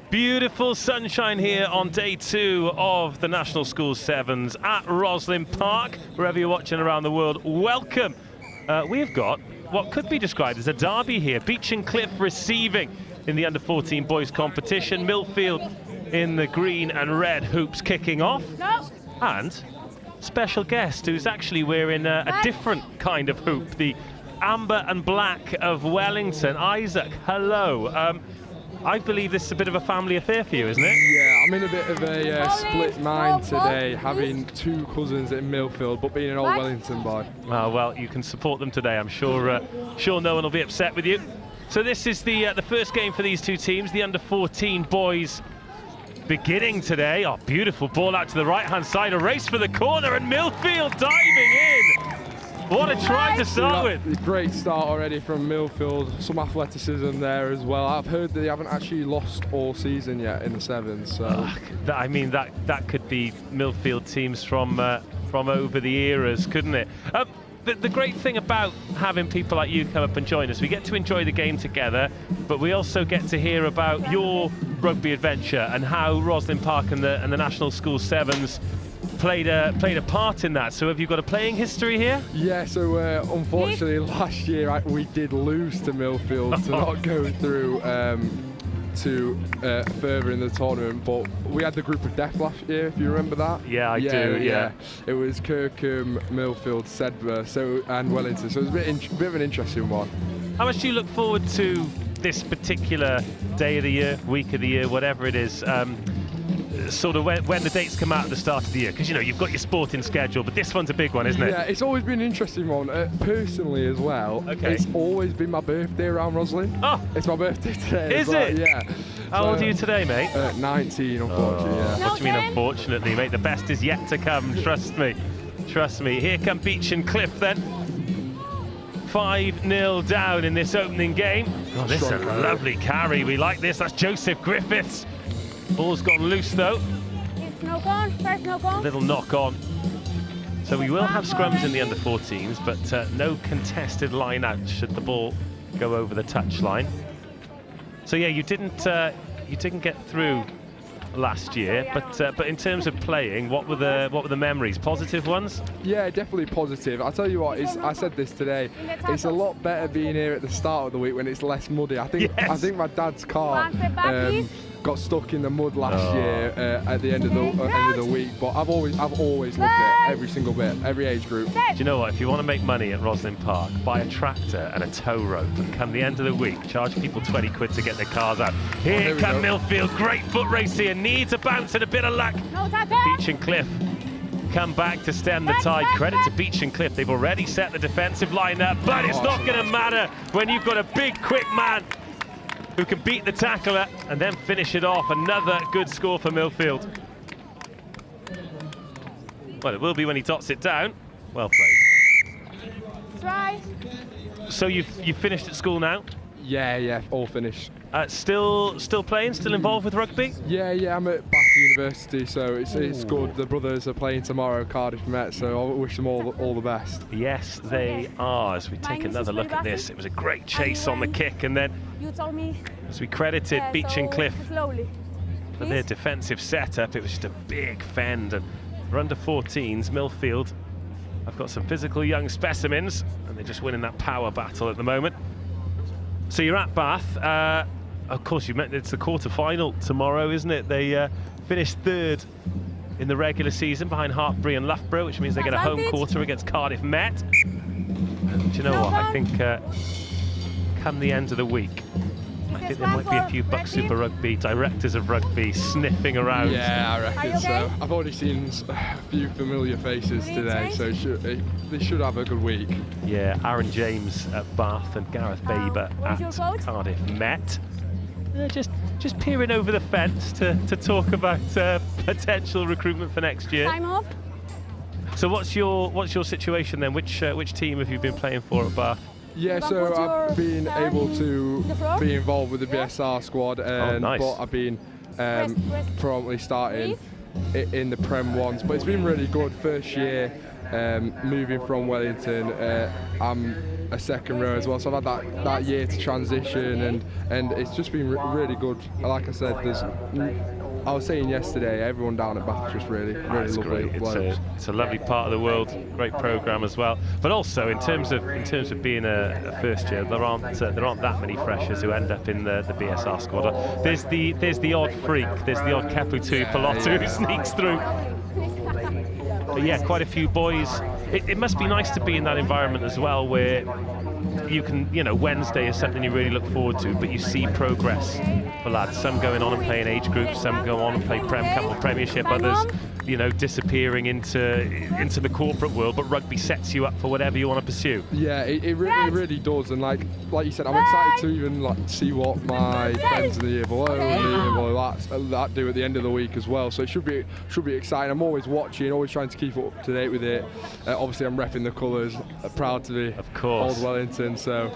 Beautiful sunshine here on day 2 of the National School Sevens at Rosslyn Park. Wherever you're watching around the world, welcome. We've got what could be described as a derby here. Beechen receiving in the under-14 boys competition. Millfield in the green and red hoops kicking off. No. And special guest who's actually wearing a different kind of hoop, the amber and black of Wellington. Isaac, hello. I believe this is a bit of a family affair for you, isn't it? Yeah, I'm in a bit of a split mind today, having 2 cousins in Millfield, but being an old Wellington boy. Oh, well, you can support them today. I'm sure sure no one will be upset with you. So this is the first game for these 2 teams, the under-14 boys beginning today. Oh, beautiful ball out to the right-hand side, a race for the corner, and Millfield diving in. What a try to start with. Great start already from Millfield. Some athleticism there as well. I've heard that they haven't actually lost all season yet in the Sevens. So. I mean, that could be Millfield teams from over the eras, couldn't it? The great thing about having people like you come up and join us, we get to enjoy the game together, but we also get to hear about your rugby adventure and how Rosslyn Park and the National School Sevens played a part in that. So have you got a playing history here? Yeah, so unfortunately last year we did lose to Millfield to not go through to further in the tournament, but we had the group of death last year, if you remember that. Yeah, I do, yeah. It was Kirkham, Millfield, Sedbergh, and Wellington, so it was a bit of an interesting one. How much do you look forward to this particular day of the year, week of the year, whatever it is, sort of when the dates come out at the start of the year? Because, you know, you've got your sporting schedule, but this one's a big one, isn't it? Yeah, it's always been an interesting one. Personally as well, it's always been my birthday around Rosslyn. Oh! It's my birthday today. Is it? Yeah. How old are you today, mate? 19, unfortunately, yeah. What do you mean, unfortunately, mate? The best is yet to come, trust me. Trust me. Here come Beechen then. 5-0 down in this opening game. Oh, this is a lovely carry. We like this. That's Joseph Griffiths. Ball's gone loose though. It's no gone. First no gone. Little knock on. So we will have scrums in the under-14s, but no contested line out should the ball go over the touchline. So yeah, you didn't get through last year, but in terms of playing, what were the memories? Positive ones? Yeah, definitely positive. I tell you what, I said this today. It's a lot better being here at the start of the week when it's less muddy. I think my dad's car got stuck in the mud last year at the end of the week, but I've always loved it, every single bit, every age group. Do you know what? If you want to make money at Rosslyn Park, buy a tractor and a tow rope, and come the end of the week, charge people 20 quid to get their cars out. Here come Millfield, great foot race here, needs a bounce and a bit of luck. Beechen come back to stem the tide. Credit to Beechen. They've already set the defensive line up, but it's not going to matter when you've got a big, quick man who can beat the tackler and then finish it off. Another good score for Millfield. Well, it will be when he dots it down. Well played. Try. So you've finished at school now? Yeah, all finished. Still playing? Still involved with rugby? Yeah, I'm at Bath University, so it's good. The brothers are playing tomorrow, Cardiff Met, so I wish them all the best. Yes, they are. As we take another look at this, it was a great chase on the kick, and then as we credited Beechen for their defensive setup. It was just a big fend, and for under 14s, Millfield have got some physical young specimens, and they're just winning that power battle at the moment. So you're at Bath. Of course, you meant it's the quarter-final tomorrow, isn't it? They finished 3rd in the regular season behind Hartpury and Loughborough, which means they get a home quarter against Cardiff Met. And do you know what? I think come the end of the week, I think there might be a few Buck Super Rugby directors of rugby sniffing around. Yeah, I reckon so. I've already seen a few familiar faces today, so they should have a good week. Yeah, Aaron James at Bath and Gareth Baber at Cardiff Met. Just peering over the fence to talk about potential recruitment for next year. Time off. So what's your situation then? Which team have you been playing for at Bath? Yeah, so I've been able to be involved with the BSR squad, and nice. but I've been promptly starting in the Prem ones. But it's been really good. First year, moving from Wellington, I'm a second row as well, so I've had that year to transition, and it's just been really good. Like I said, I was saying yesterday, everyone down at Bath is just really lovely. It's a lovely part of the world, great programme as well. But also in terms of being a first year, there aren't that many freshers who end up in the BSR squad. There's the odd freak, there's the odd Keputu Palotto who sneaks through. But yeah, quite a few boys. It must be nice to be in that environment as well, where you can, Wednesday is something you really look forward to, but you see progress for lads. Some going on and playing age groups, some go on and play couple Premiership, others, disappearing into the corporate world. But rugby sets you up for whatever you want to pursue. Yeah, it really does. And like you said, I'm excited to even see what my friends in the year below that do at the end of the week as well. So it should be exciting. I'm always watching, always trying to keep up to date with it. Obviously, I'm repping the colours. Proud to be Old Wellington. So.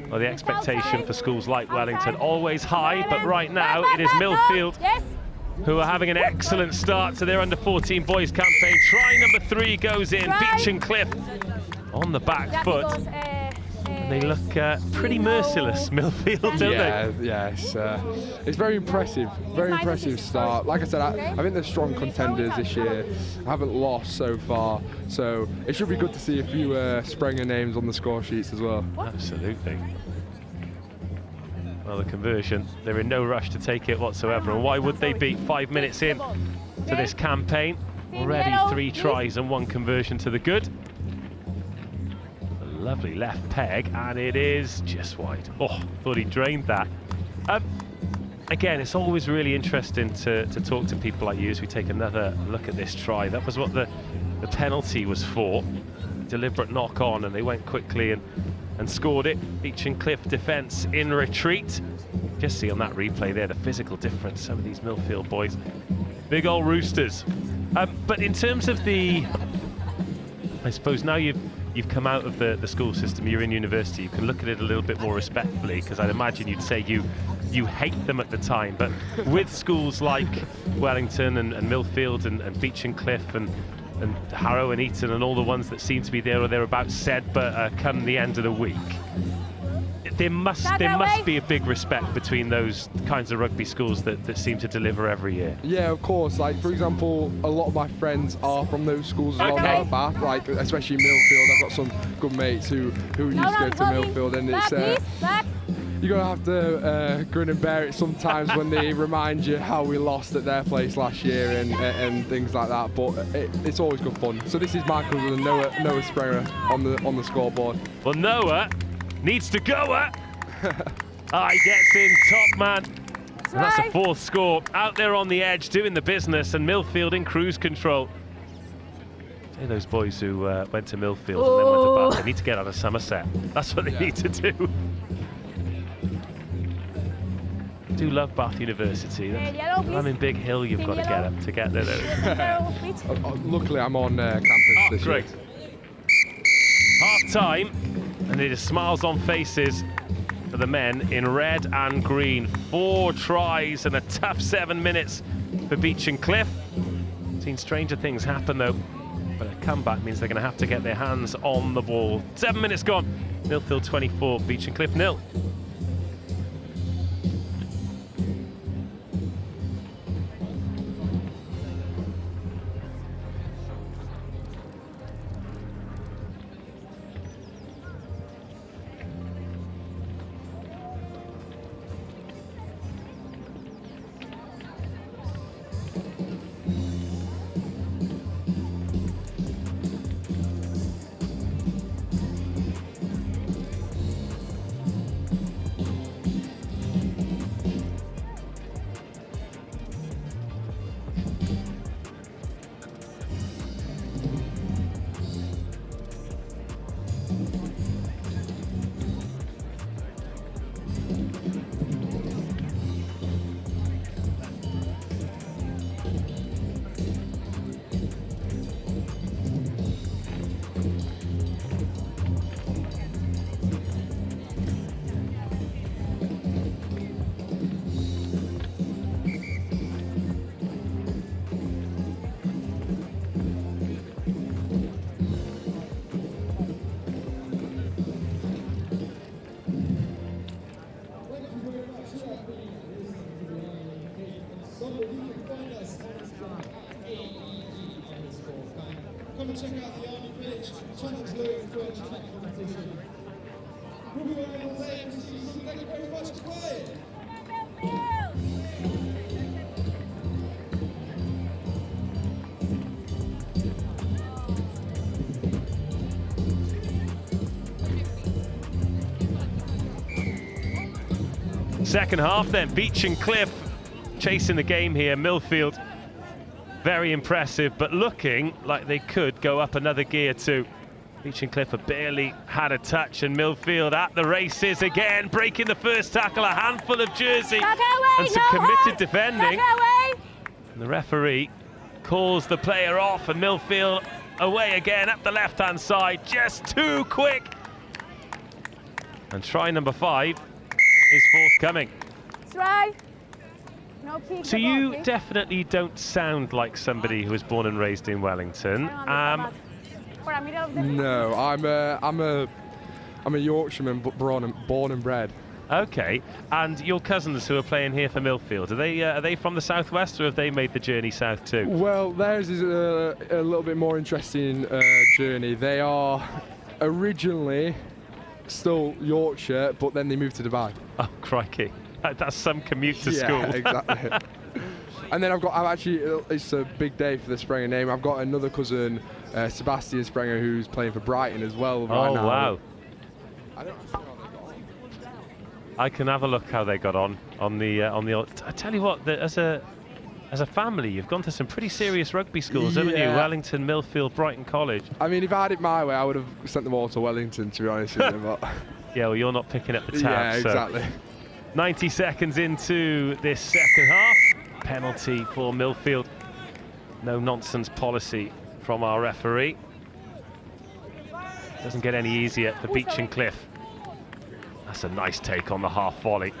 Well, the expectation for schools like Wellington always high, but right now it is Millfield who are having an excellent start to their under-14 boys campaign. Try number 3 goes in. Beechen on the back foot. And they look pretty merciless, Millfield, don't they? Yeah, it's very impressive. Very impressive start. Like I said, I think they're strong contenders this year. Haven't lost so far, so it should be good to see a few Sprenger names on the score sheets as well. Absolutely. Well, the conversion, they're in no rush to take it whatsoever, and why would they be? 5 minutes in to this campaign, already 3 tries and 1 conversion to the good. A lovely left peg, and it is just wide. Oh, thought he drained that. Again, it's always really interesting to talk to people like you as we take another look at this try. That was what the penalty was for. Deliberate knock on, and they went quickly and scored it. Beechen defence in retreat. Just see on that replay there the physical difference. Some of these Millfield boys, big old roosters. But in terms of I suppose now you've come out of the school system, you're in university, you can look at it a little bit more respectfully, because I'd imagine you'd say you hate them at the time. But with schools like Wellington and Millfield and Beechen and Harrow and Eton and all the ones that seem to be there or thereabouts said, but come the end of the week, there must be a big respect between those kinds of rugby schools that seem to deliver every year. Yeah, of course. Like, for example, a lot of my friends are from those schools as well, not Bath, like especially Millfield. I've got some good mates who used to go to Millfield, and it's you're going to have to grin and bear it sometimes when they remind you how we lost at their place last year and things like that, but it's always good fun. So this is my cousin Noah Sprenger on the scoreboard. Well, Noah needs to go at. He gets in, top man. And that's a 4th score. Out there on the edge, doing the business, and Millfield in cruise control. Say those boys who went to Millfield and then went to Bath, they need to get out of Somerset. That's what they need to do. I do love Bath University. I'm in Big Hill, you've got to get up to get there. Luckily, I'm on campus this year. Half time, and it is smiles on faces for the men in red and green. 4 tries and a tough 7 minutes for Beechen. Seen stranger things happen though, but a comeback means they're going to have to get their hands on the ball. 7 minutes gone. Millfield 24, Beechen 0. Second half then, Beechen chasing the game here. Millfield, very impressive, but looking like they could go up another gear too. Beechen have barely had a touch, and Millfield at the races again, breaking the first tackle, a handful of jersey and some committed defending. And the referee calls the player off, and Millfield away again up the left-hand side, just too quick. And try number 5 is forthcoming. Try. No kick. So you definitely don't sound like somebody who was born and raised in Wellington. No, I'm a Yorkshireman, but born and bred. Okay, and your cousins who are playing here for Millfield, are they from the southwest, or have they made the journey south too? Well, theirs is a little bit more interesting journey. They are originally still Yorkshire, but then they moved to Dubai. Oh, crikey. That's some commute to school. Yeah, exactly. And then I'm actually, it's a big day for the Sprenger name. I've got another cousin, Sebastian Sprenger, who's playing for Brighton as well right now. Oh, wow. I don't know how they got on. I can have a look how they got on the. I tell you what, as a family, you've gone to some pretty serious rugby schools, haven't you? Wellington, Millfield, Brighton College. I mean, if I had it my way, I would have sent them all to Wellington, to be honest with you. But yeah, well, you're not picking up the tab. Yeah, exactly. So 90 seconds into this second half. Penalty for Millfield. No nonsense policy from our referee. Doesn't get any easier for Beechen. That's a nice take on the half volley.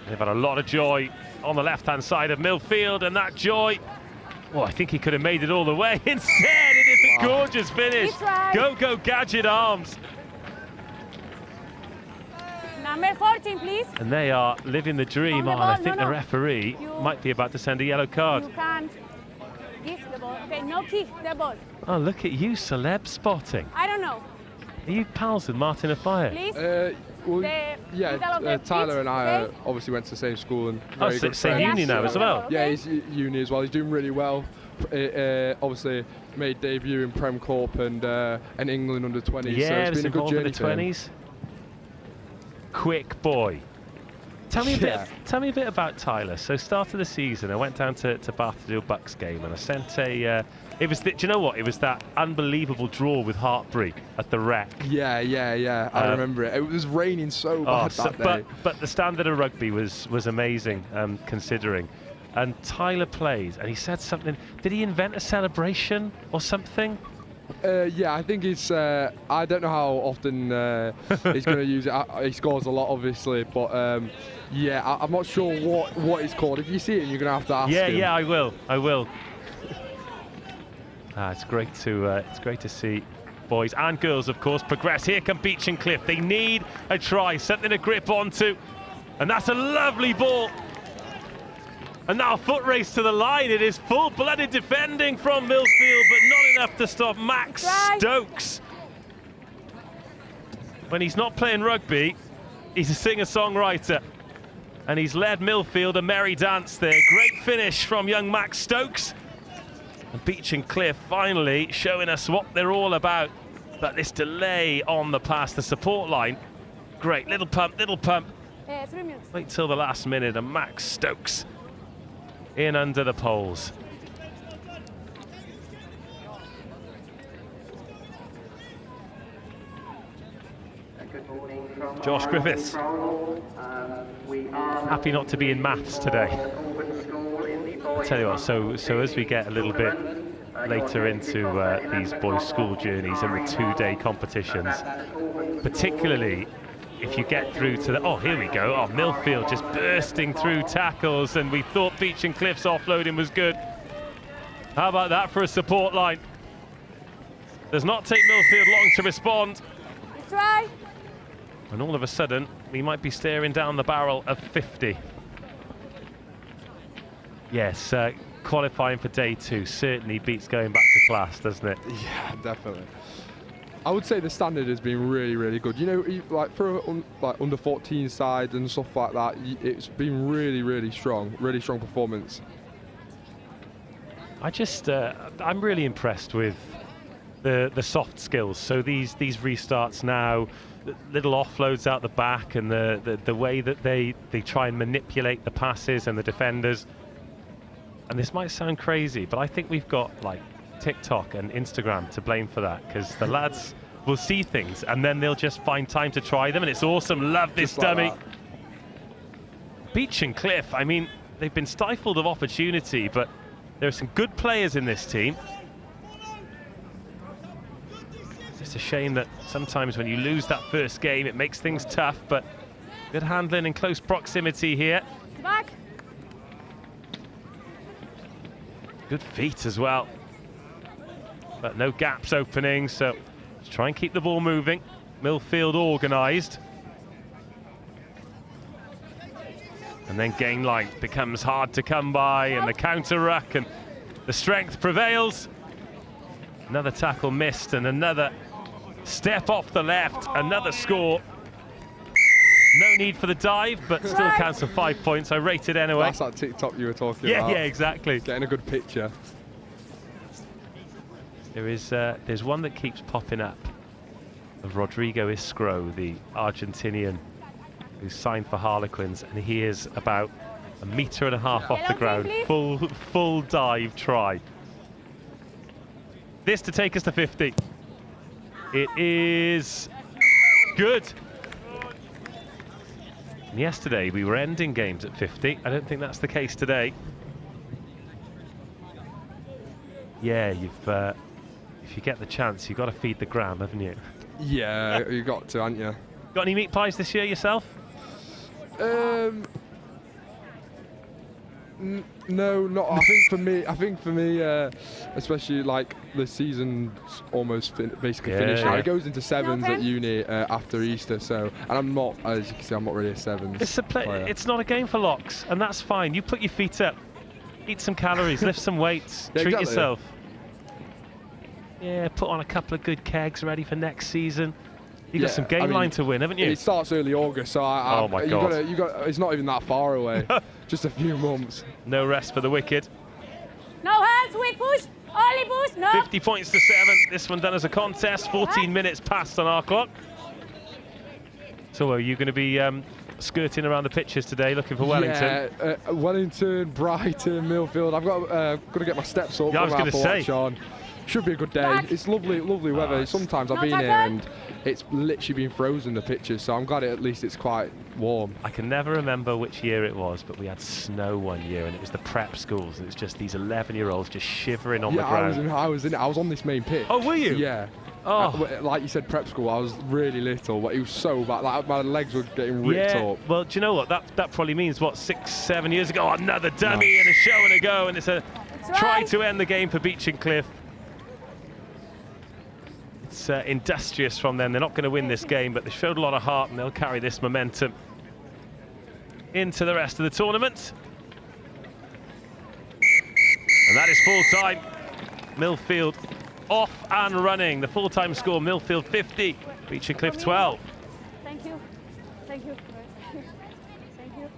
They've had a lot of joy on the left-hand side of Millfield, and that joy, well, I think he could have made it all the way. Instead, it is a gorgeous finish. Go, go, Gadget Arms. Number 14, please. And they are living the dream on. I think the referee might be about to send a yellow card. You can't give the ball. Okay, no kick the ball. Oh, look at you, celeb spotting. I don't know. Are you pals with Martin Afire? Please. Well, yeah, Tyler and I obviously went to the same school and very good same friends. uni now as well. Yeah, he's uni as well. He's doing really well. Obviously made debut in Prem Corp and England under 20s. Yeah, so it's been a good journey in the 20s. Quick boy. Tell me a bit about Tyler. So start of the season, I went down to Bath to do a Bucks game, and I sent a. Do you know what? It was that unbelievable draw with Hartbury at the Rec. Yeah. I remember it. It was raining so bad that day. But the standard of rugby was amazing, considering. And Tyler played, and he said something. Did he invent a celebration or something? Yeah, I think it's. I don't know how often he's going to use it. He scores a lot, obviously, but yeah, I'm not sure what it's called. If you see it, you're going to have to ask him. Yeah, I will. It's great to see boys and girls, of course, progress. Here come Beechen. They need a try, something to grip onto, and that's a lovely ball. And now a foot race to the line. It is full-blooded defending from Millfield, but not enough to stop Max Stokes. When he's not playing rugby, he's a singer-songwriter. And he's led Millfield a merry dance there. Great finish from young Max Stokes. And Beechen finally showing us what they're all about. But this delay on the pass, the support line. Great, little pump. 3 minutes. Wait till the last minute, and Max Stokes in under the poles. Josh Griffiths, happy not to be in maths today. I tell you what, so as we get a little bit later into these boys' school journeys and the 2-day competitions, particularly if you get through to the, here we go, Millfield just bursting through tackles, and we thought Beechen offloading was good. How about that for a support line? Does not take Millfield long to respond. Try. And all of a sudden, we might be staring down the barrel of 50. Yes, qualifying for day 2 certainly beats going back to class, doesn't it? Yeah, definitely. I would say the standard has been really, really good. You know, like for like under 14 sides and stuff like that, it's been really, really strong performance. I'm really impressed with the soft skills. So these restarts now, little offloads out the back, and the way that they try and manipulate the passes and the defenders. And this might sound crazy, but I think we've got like TikTok and Instagram to blame for that, because the lads will see things and then they'll just find time to try them, and it's awesome. Love this dummy. Like Beechen Cliff, I mean, they've been stifled of opportunity, but there are some good players in this team. It's just a shame that sometimes when you lose that first game, it makes things tough, but good handling in close proximity here. Back. Good feet as well, but no gaps opening, so let's try and keep the ball moving. Millfield organised. And then gain line becomes hard to come by, and the counter ruck, and the strength prevails. Another tackle missed, and another step off the left, another score. No need for the dive, but still counts for 5 points. I rate it anyway. That's that TikTok you were talking about. Yeah, exactly. Getting a good picture. There's one that keeps popping up of Rodrigo Isgro, the Argentinian who signed for Harlequins, and he is about 1.5 meters off the ground. Full dive try. This to take us to 50. It is good. And yesterday we were ending games at 50. I don't think that's the case today. Yeah, if you get the chance, you've got to feed the gram, haven't you? Yeah, you got to, haven't you? Got any meat pies this year yourself? No, not. I think for me, especially like the season's almost basically finished. Yeah. It goes into sevens at uni after Easter. So, and I'm not, as you can see, I'm not really a sevens. It's not a game for locks, and that's fine. You put your feet up, eat some calories, lift some weights, yeah, treat exactly. yourself. Yeah, put on a couple of good kegs ready for next season. You got some game line to win, haven't you? It starts early August, so oh my God. It's not even that far away. Just a few months. No rest for the wicked. No hands, we push. Only push, no. 50 points to 7. This one done as a contest. 14 minutes passed on our clock. So are you going to be skirting around the pitches today, looking for Wellington? Yeah, Wellington, Brighton, Millfield. I've got to get my steps up. Yeah, I was going to say. Should be a good day. Back. It's lovely weather. Sometimes I've been here and it's literally been frozen, the pitches, so I'm glad at least it's quite warm. I can never remember which year it was, but we had snow one year, and it was the prep schools, and it's just these 11-year-olds just shivering on the ground. I was on this main pitch. Oh, were you? Yeah. Oh. Like you said, prep school, I was really little, but it was so bad. Like, my legs were getting ripped up. Well, do you know what? That probably means, what, 6-7 years ago, another dummy and a show and a go, and it's a try to end the game for Beechen Cliff. It's industrious from them. They're not going to win this game, but they showed a lot of heart, and they'll carry this momentum into the rest of the tournament. And that is full time. Millfield off and running. The full-time score, Millfield 50, Beechen Cliff 12. Thank you. Thank you. Thank you.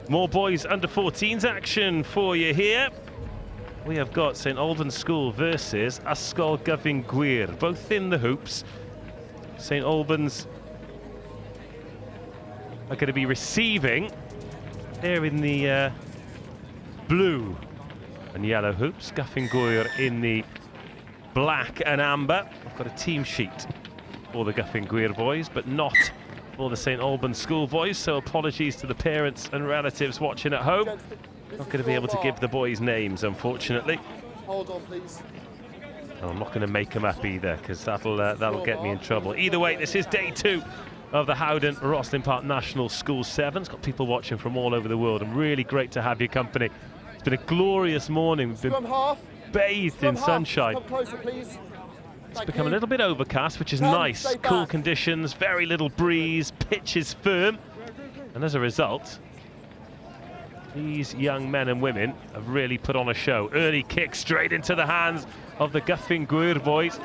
More boys under 14s action for you here. We have got St Albans School versus Ysgol Gyfyn, both in the hoops. St Albans are going to be receiving here in the blue and yellow hoops. Gyfyn in the black and amber. I've got a team sheet for the Gyfyn boys, but not for the St Albans School boys, so apologies to the parents and relatives watching at home. Not going to be able to give the boys names, unfortunately. Hold on, please. And I'm not going to make them up either, because that'll get me in trouble. Either way, this is day 2 of the Howden Rosslyn Park National School Sevens. Got people watching from all over the world, and really great to have your company. It's been a glorious morning. We've been bathed in sunshine. Come closer, please. It's become a little bit overcast, which is nice. Cool conditions, very little breeze, pitch is firm. And as a result, these young men and women have really put on a show. Early kick straight into the hands of the Gyfyn boys.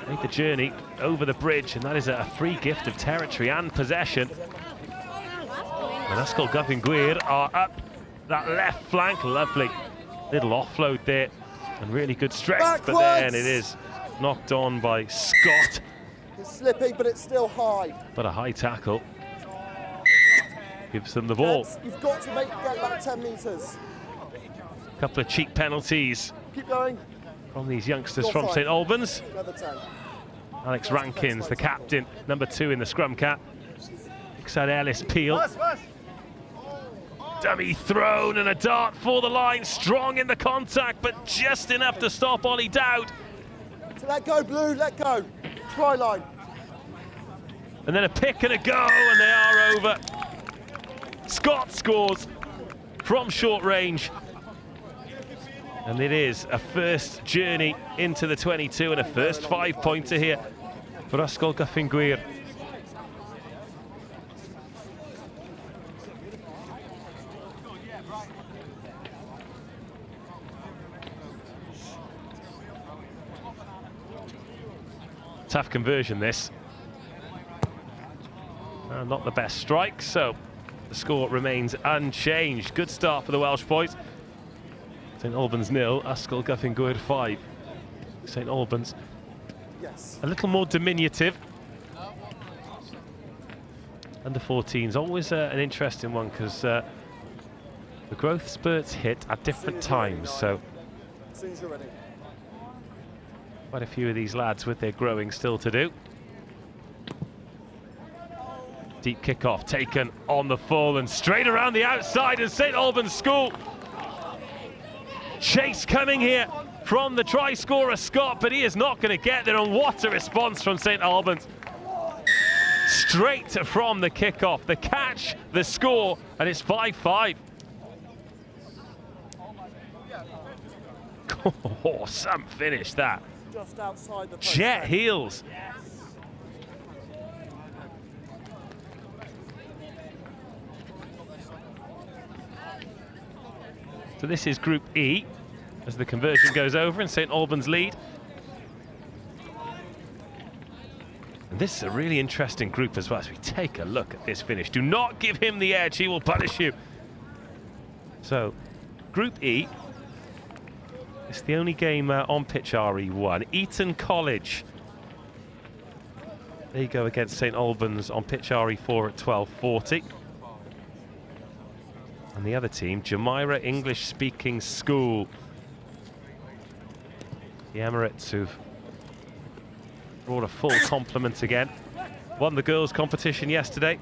Made the journey over the bridge, and that is a free gift of territory and possession. And Ysgol Gyfyn are up that left flank. Lovely little offload there, and really good strength. But then it is knocked on by Scott. It's slipping, but it's still high. But a high tackle gives them the ball. You've got to get back 10 metres. A couple of cheap penalties. Keep going. From these youngsters from St Albans. Another 10. Alex Rankins, the captain, number 2 in the scrum cap. Exeter Ellis Peel. Dummy thrown and a dart for the line. Strong in the contact, but just enough to stop Ollie Dowd. So let go, Blue, let go. Try line. And then a pick and a go, and they are over. Scott scores from short range. And it is a first journey into the 22 and a first 5-pointer here for Ysgol Gyfyn. Tough conversion, this. Not the best strike, so the score remains unchanged. Good start for the Welsh boys. St Albans 0, Ysgol Gyfyn 5. St Albans a little more diminutive. Under 14s, always an interesting one, because the growth spurts hit at different times, so As soon as you're ready. quite a few of these lads with their growing still to do. Deep kick-off taken on the full and straight around the outside, and St Albans School chase coming here from the try scorer Scott, but he is not going to get there. And what a response from St Albans. Straight from the kick-off, the catch, the score, and it's 5-5. Oh, some finish that. Just outside the Jet heels. So this is Group E, as the conversion goes over and St Albans lead. And this is a really interesting group as well, as we take a look at this finish. Do not give him the edge, he will punish you. So, Group E, it's the only game on pitch RE1. Eton College, they go against St Albans on pitch RE4 at 12:40. And the other team, Jumeirah English-speaking school. The Emirates, who've brought a full complement again. Won the girls' competition yesterday.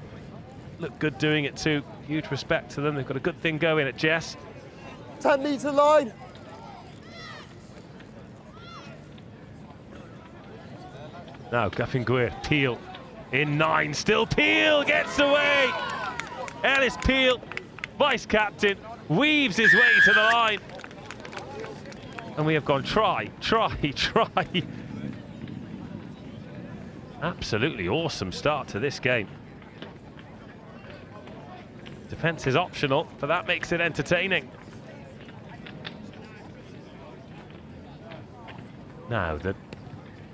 Looked good doing it too. Huge respect to them. They've got a good thing going at JESS. 10-metre line. Now Gyfyn Peel in 9. Still Peel gets away. Ellis Peel, vice captain, weaves his way to the line. And we have gone try. Absolutely awesome start to this game. Defence is optional, but that makes it entertaining. Now, the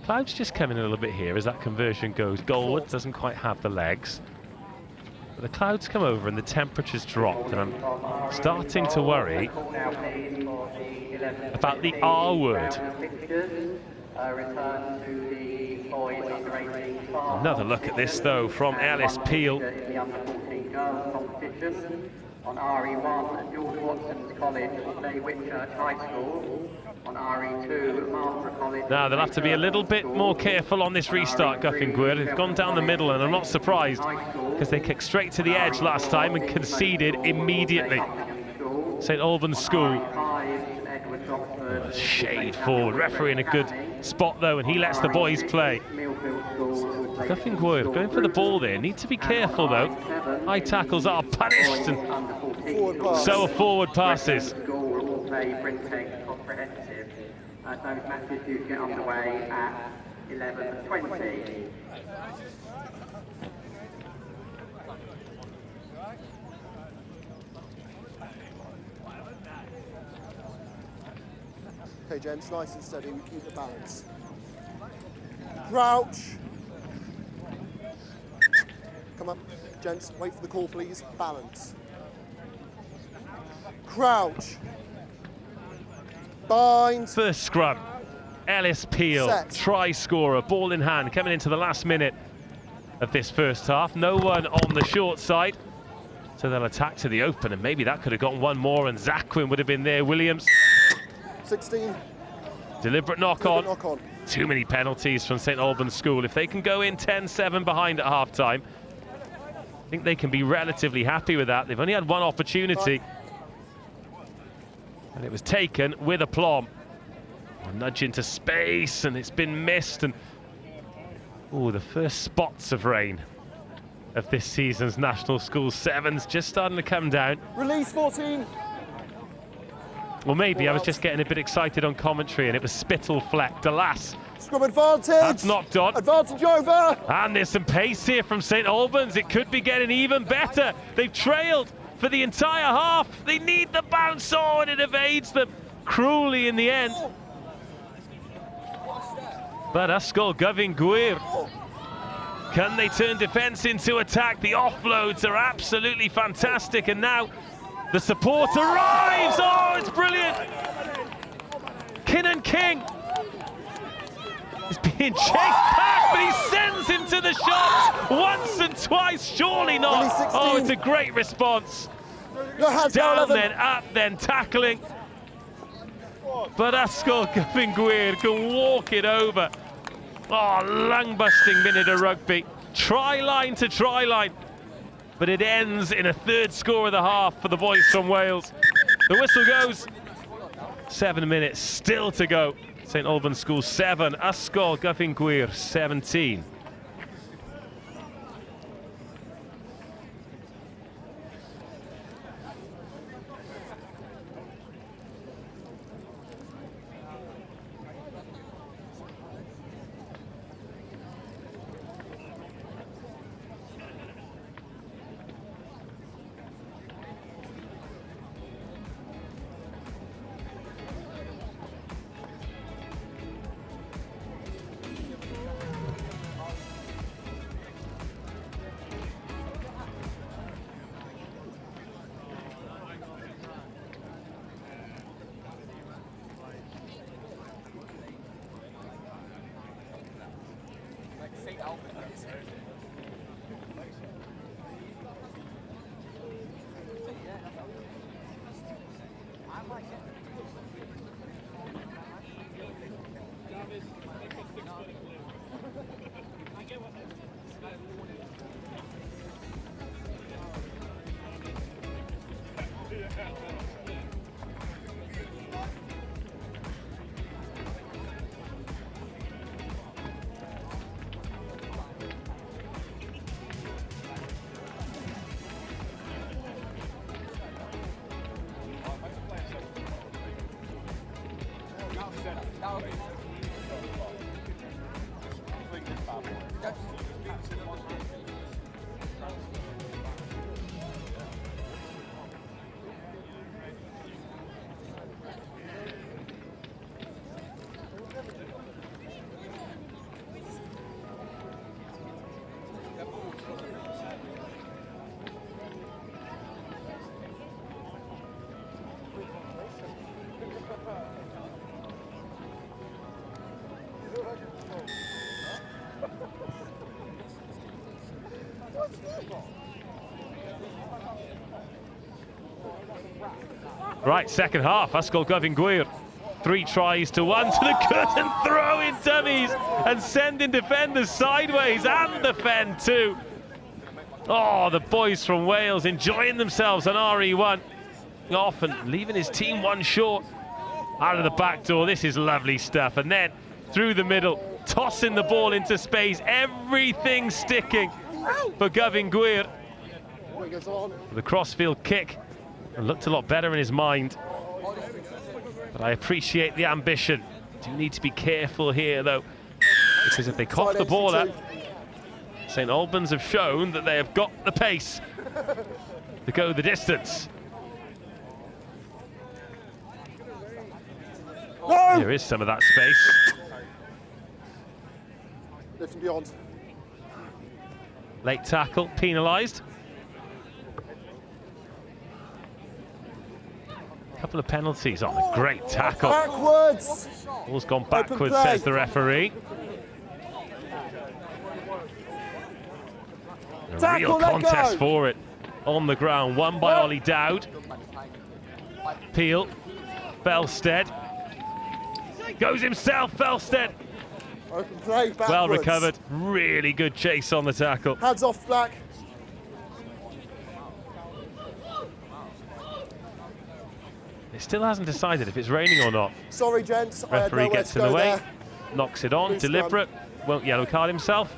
clouds just come in a little bit here as that conversion goes goalward. Doesn't quite have the legs. The clouds come over and the temperature's dropped, and I'm starting to worry about the R word. Another look at this though from Ellis Peel. On RE1 at George Watson's College, Whitchurch High School. On RE2 at Marlborough College. Now they'll have to be a little bit more careful on this restart, Guffingweir. They've gone down the middle, and I'm not surprised because they kicked straight to the edge last time and conceded immediately. St Albans School. Shade forward. Referee in a good spot though, and he lets the boys play. Guffingweir going for the ball there. Need to be careful though. High tackles are punished, and so are forward passes. Those matches do get underway at 11:20. Okay, gents, nice and steady. We keep the balance. Crouch. Come up, gents. Wait for the call, please. Balance. Crouch. Bind. First scrum. Ellis Peel, Set. try scorer, ball in hand, coming into the last minute of this first half. No one on the short side, so they'll attack to the open, and maybe that could have gotten one more, and Zaquin would have been there. Williams. 16. Deliberate knock on. Too many penalties from St Albans School. If they can go in 10-7 behind at half-time, I think they can be relatively happy with that. They've only had one opportunity, and it was taken with aplomb. A nudge into space, and it's been missed. And oh, the first spots of rain of this season's National School Sevens just starting to come down. Release 14. Well, maybe I was just getting a bit excited on commentary, and it was spittle flecked. Alas, Scrum advantage. that's knocked on. Advantage over. And there's some pace here from St Albans. It could be getting even better. They've trailed for the entire half. They need the bounce on, and it evades them cruelly in the end. But Ysgol Guffingweir, can they turn defence into attack? The offloads are absolutely fantastic, and now the support arrives. Oh, it's brilliant. Kinnan King is being chased back, but he sends him to the shots once and twice. Surely not. Oh, it's a great response. No hands. Down, then up, then tackling. But Ysgol Guffingweir can walk it over. Oh, lung-busting minute of rugby. Try line to try line. But it ends in a third score of the half for the boys from Wales. The whistle goes. 7 minutes still to go. St Albans School 7, Ysgol Guffingweir 17. Second half, Ysgol Gwyr. 3 tries to 1 to the good and throwing dummies and sending defenders sideways and the fen too. Oh, the boys from Wales enjoying themselves on RE1. Off and leaving his team one short. Out of the back door, this is lovely stuff. And then through the middle, tossing the ball into space. Everything sticking for Gwyr. The crossfield kick. And looked a lot better in his mind. But I appreciate the ambition. Do need to be careful here though, because if they cough the ball up, St Albans have shown that they have got the pace to go the distance. No! There is some of that space. Lift and beyond. Late tackle, penalised. Couple of penalties on a great tackle. Backwards! Ball's gone backwards, says the referee. A Tackle, real contest for it on the ground. Won by Ollie Dowd. Peel, Felstead. Goes himself, Felstead. Open play, backwards. Well recovered. Really good chase on the tackle. Hands off, Black. It still hasn't decided if it's raining or not. Sorry, gents. Referee gets in the way, there. knocks it on, Loose deliberate, won't yellow card himself.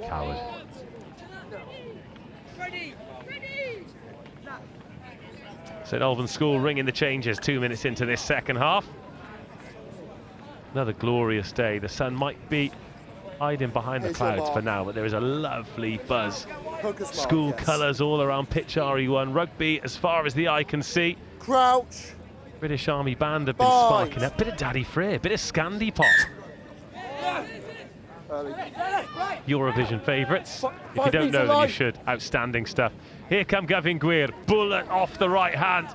Coward. St Albans School ringing the changes 2 minutes into this second half. Another glorious day. The sun might be hiding behind the clouds for now, but there is a lovely buzz. School colours all around pitch RE1. Rugby as far as the eye can see. Crouch. British Army Band have been sparking up. Bit of Daddy Frere, bit of Scandi Pop. Eurovision favourites. If you don't know, then you should. Outstanding stuff. Here come Gwyr. Bullet off the right hand.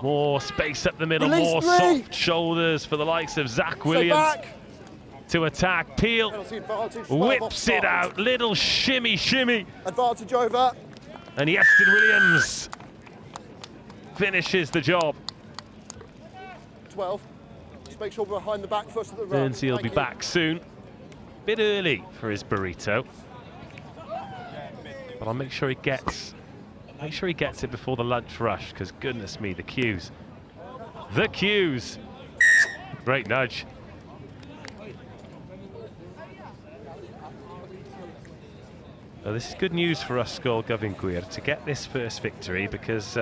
More space up the middle, more soft shoulders for the likes of Zach Williams to attack. Peel whips it out, little shimmy. Advantage over. And Iestyn Williams finishes the job. 12. Just make sure we're behind the back first of the run. Guernsey will be back soon. Bit early for his burrito, but I'll make sure he gets it before the lunch rush, because goodness me, the queues. The queues. Great nudge. Well, this is good news for Ysgol Gwyr to get this first victory, because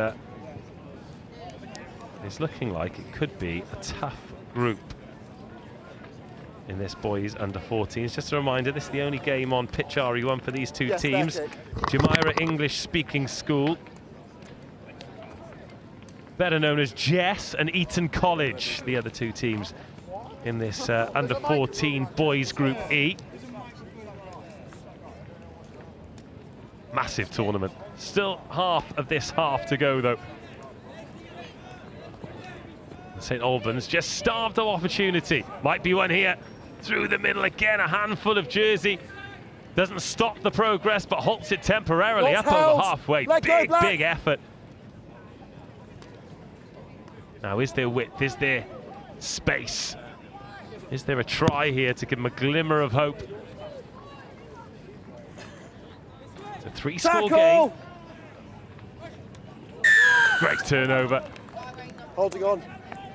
it's looking like it could be a tough group in this boys under 14s. Just a reminder, this is the only game on pitch RE1 for these two teams. Jumeirah English Speaking School, better known as JESS, and Eton College, the other two teams in this under 14 boys group E. Massive tournament. Still half of this half to go though. St Albans just starved of opportunity. Might be one here. Through the middle again, a handful of jersey. Doesn't stop the progress, but halts it temporarily up over halfway. Big effort. Now, is there width? Is there space? Is there a try here to give him a glimmer of hope? It's a 3-score game. Great turnover. Holding on.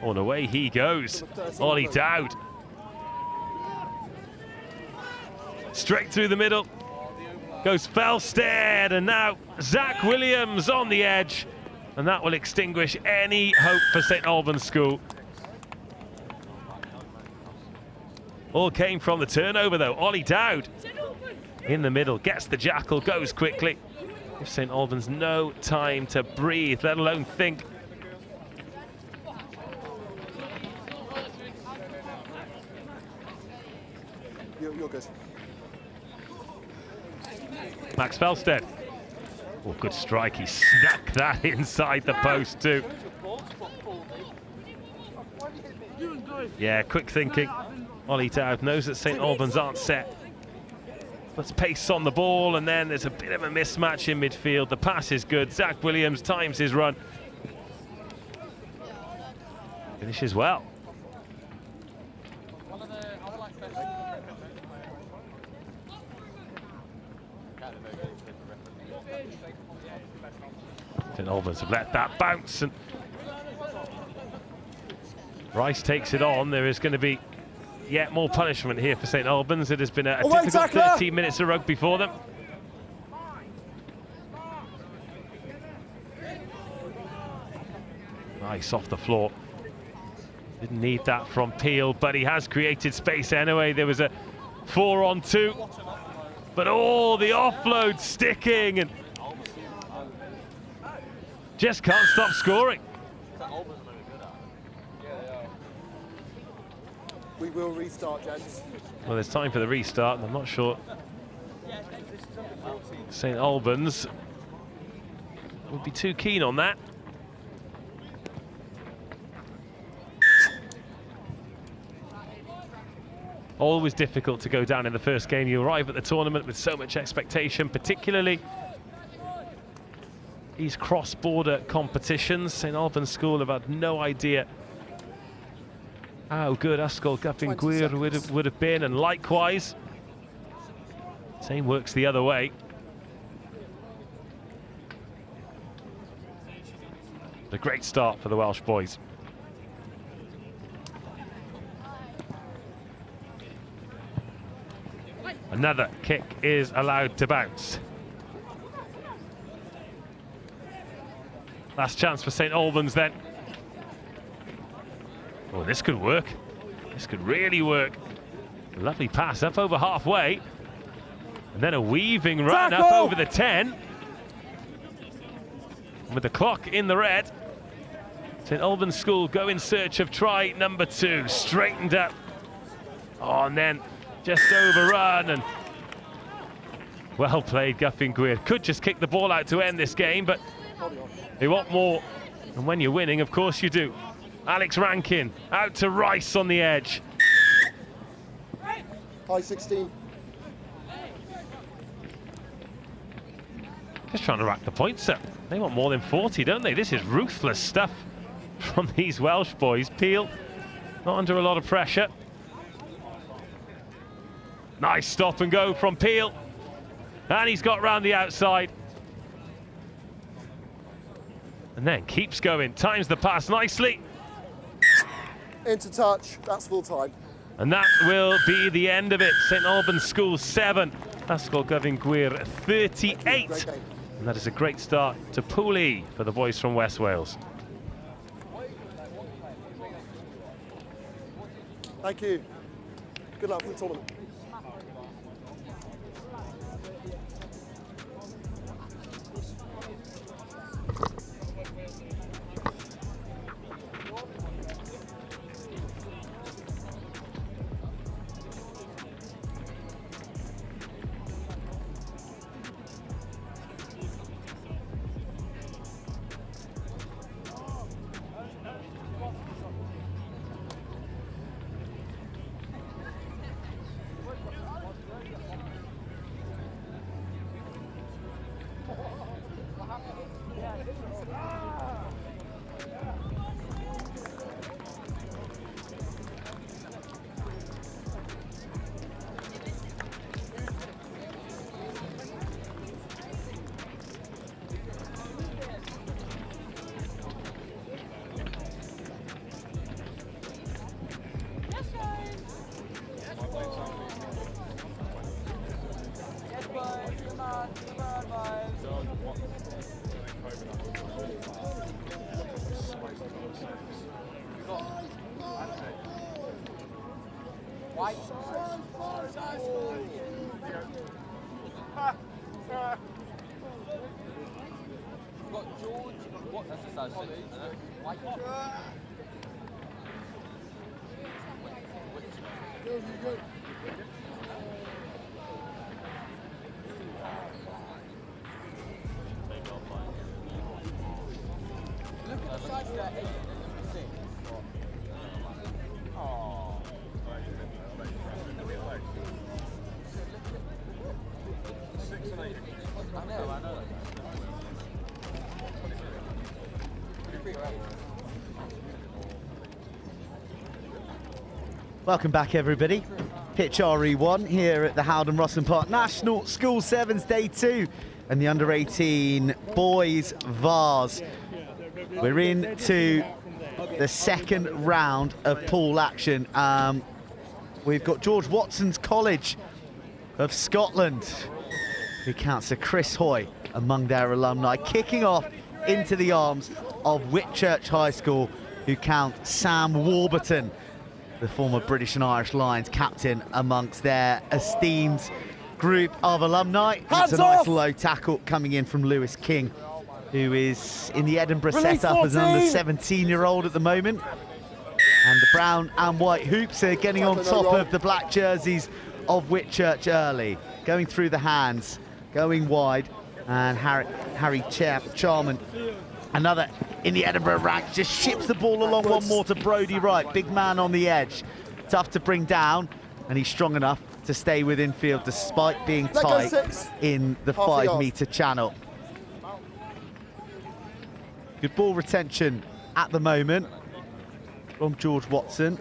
And away he goes. Ollie Dowd. Straight through the middle. Goes Felstead, and now Zach Williams on the edge. And that will extinguish any hope for St Albans School. All came from the turnover though. Ollie Dowd in the middle, gets the jackal, goes quickly. Gives St Albans no time to breathe, let alone think. You're good. Max Felstead. Oh, good strike. He snuck that inside the post too. Yeah, quick thinking. Ollie Dowd knows that St Albans aren't set puts pace on the ball, and then there's a bit of a mismatch in midfield. The pass is good. Zach Williams times his run. Finishes well. St Albans have let that bounce, and Rice takes it on. There is going to be yet more punishment here for St Albans. It has been a difficult 13 minutes of rugby for them. Nice off the floor. Didn't need that from Peel, but he has created space anyway. There was a 4-on-2, but the offload sticking, and just can't stop scoring. We will restart, gents. Well, there's time for the restart, and I'm not sure St Albans would be too keen on that. Always difficult to go down in the first game. You arrive at the tournament with so much expectation, particularly these cross-border competitions. St Albans School have had no idea how good Ysgol Gyfyn Gwir would have been, and likewise, same works the other way. A great start for the Welsh boys. Another kick is allowed to bounce. Last chance for St Albans then. Oh, this could work. This could really work. Lovely pass up over halfway. And then a weaving run up over the 10. With the clock in the red, St Albans School go in search of try number 2. Straightened up. Oh, and then just overrun, and well played, Gyfyn Gwir. Could just kick the ball out to end this game, but they want more. And when you're winning, of course you do. Alex Rankin out to Rice on the edge. High 16. Just trying to rack the points up. They want more than 40, don't they? This is ruthless stuff from these Welsh boys. Peel not under a lot of pressure. Nice stop and go from Peel. And he's got round the outside. And then keeps going, times the pass nicely. Into touch, that's full time. And that will be the end of it. St Albans School 7, Ysgol Gyfyn Gwir 38. And that is a great start to Pool E for the boys from West Wales. Thank you. Good luck for the tournament. Welcome back, everybody. Pitch RE1 here at the Rosslyn Park National School Sevens Day 2 and the under-18 boys Vars. We're into the second round of pool action. We've got George Watson's College of Scotland, who counts a Chris Hoy among their alumni, kicking off into the arms of Whitchurch High School, who count Sam Warburton, the former British and Irish Lions captain, amongst their esteemed group of alumni. It's a nice low tackle coming in from Lewis King, who is in the Edinburgh setup as an under 17-year-old at the moment. And the brown and white hoops are getting on top of the black jerseys of Whitchurch early. Going through the hands, going wide, and Harry Charman, another in the Edinburgh ranks, just ships the ball along one more to Brodie Wright. Big man on the edge, tough to bring down, and he's strong enough to stay within field despite being tight in the 5-metre channel. Good ball retention at the moment from George Watson.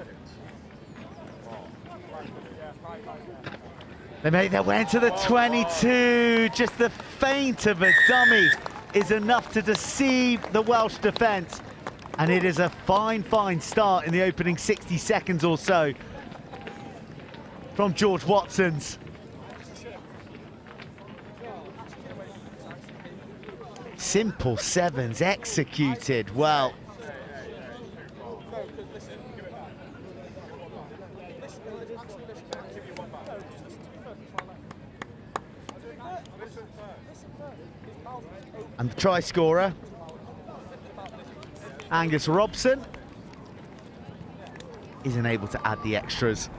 They made their way into the 22. Just the feint of a dummy is enough to deceive the Welsh defence. And it is a fine, fine start in the opening 60 seconds or so from George Watson's. Simple sevens executed well. And the try scorer, Angus Robson, isn't able to add the extras.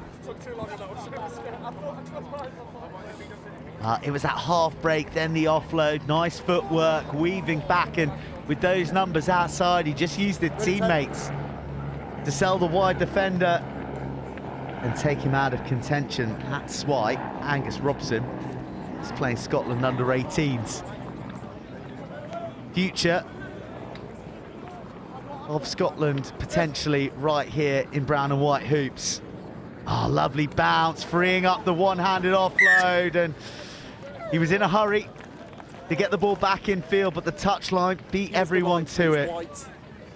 It was that half break, then the offload, nice footwork, weaving back, and with those numbers outside, he just used his teammates to sell the wide defender and take him out of contention. That's why Angus Robson is playing Scotland under 18s. Future of Scotland potentially right here in brown and white hoops. Oh, lovely bounce, freeing up the one-handed offload, and he was in a hurry to get the ball back in field, but the touchline beat everyone to it.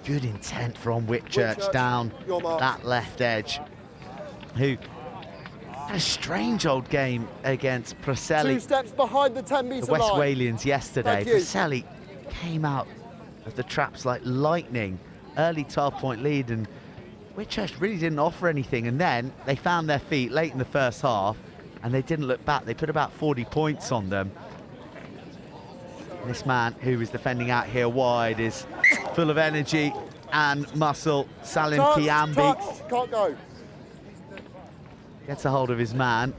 Good intent from Whitchurch down that left edge, who had a strange old game against Preseli. 2 steps behind the 10-metre line. The West Walians yesterday. Preseli came out of the traps like lightning. Early 12-point lead, and Whitchurch really didn't offer anything, and then they found their feet late in the first half and they didn't look back. They put about 40 points on them. This man who is defending out here wide is full of energy and muscle. Salim Kiambi can't go. Gets a hold of his man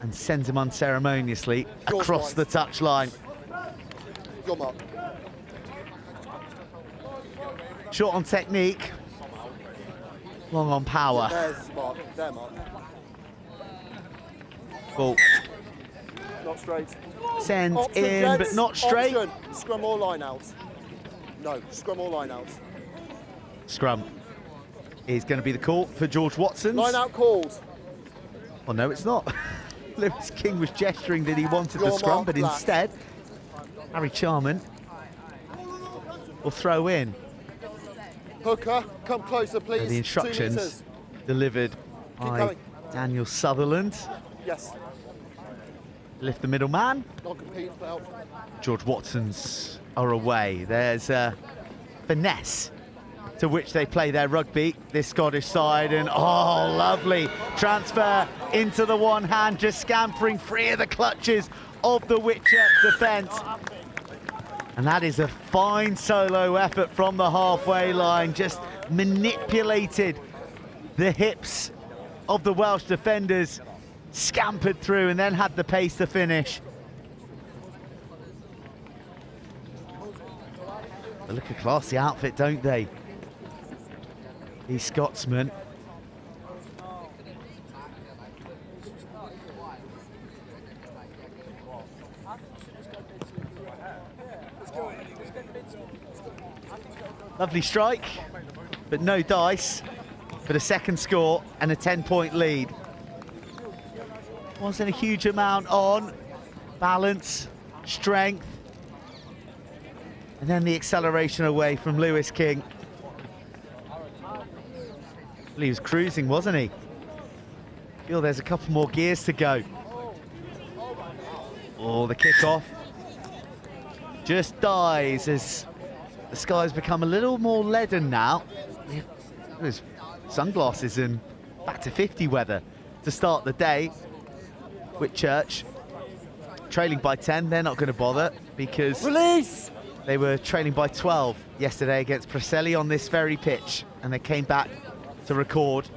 and sends him unceremoniously across the touchline. Your mark. Short on technique, long on power. There's Mark. There, Mark. Ball not straight. Sent Option, in, gents. but not straight. Option. Scrum or line out. No, scrum or line out. Scrum is going to be the call for George Watson's. Line out called. Well, no, it's not. Lewis King was gesturing that he wanted the scrum, but instead, Harry Charman will throw in. Hooker, come closer, please. The instructions delivered by Daniel Sutherland. Yes. Lift the middle man. Non-compete, help. George Watson's are away. There's a finesse to which they play their rugby, this Scottish side, and oh, lovely transfer into the one hand, just scampering free of the clutches of the Whitchurch defence. And that is a fine solo effort from the halfway line, just manipulated the hips of the Welsh defenders, scampered through and then had the pace to finish. They look a classy outfit, don't they? These Scotsmen. Lovely strike, but no dice. for the second score and a 10-point lead. Wasn't a huge amount on balance, strength, and then the acceleration away from Lewis King. He was cruising, wasn't he? Feel there's a couple more gears to go. Oh, the kickoff just dies as the skies become a little more leaden now. There's sunglasses and back to 50 weather to start the day. Whitchurch trailing by 10, they're not going to bother because Release! They were trailing by 12 yesterday against Preseli on this very pitch, and they came back to record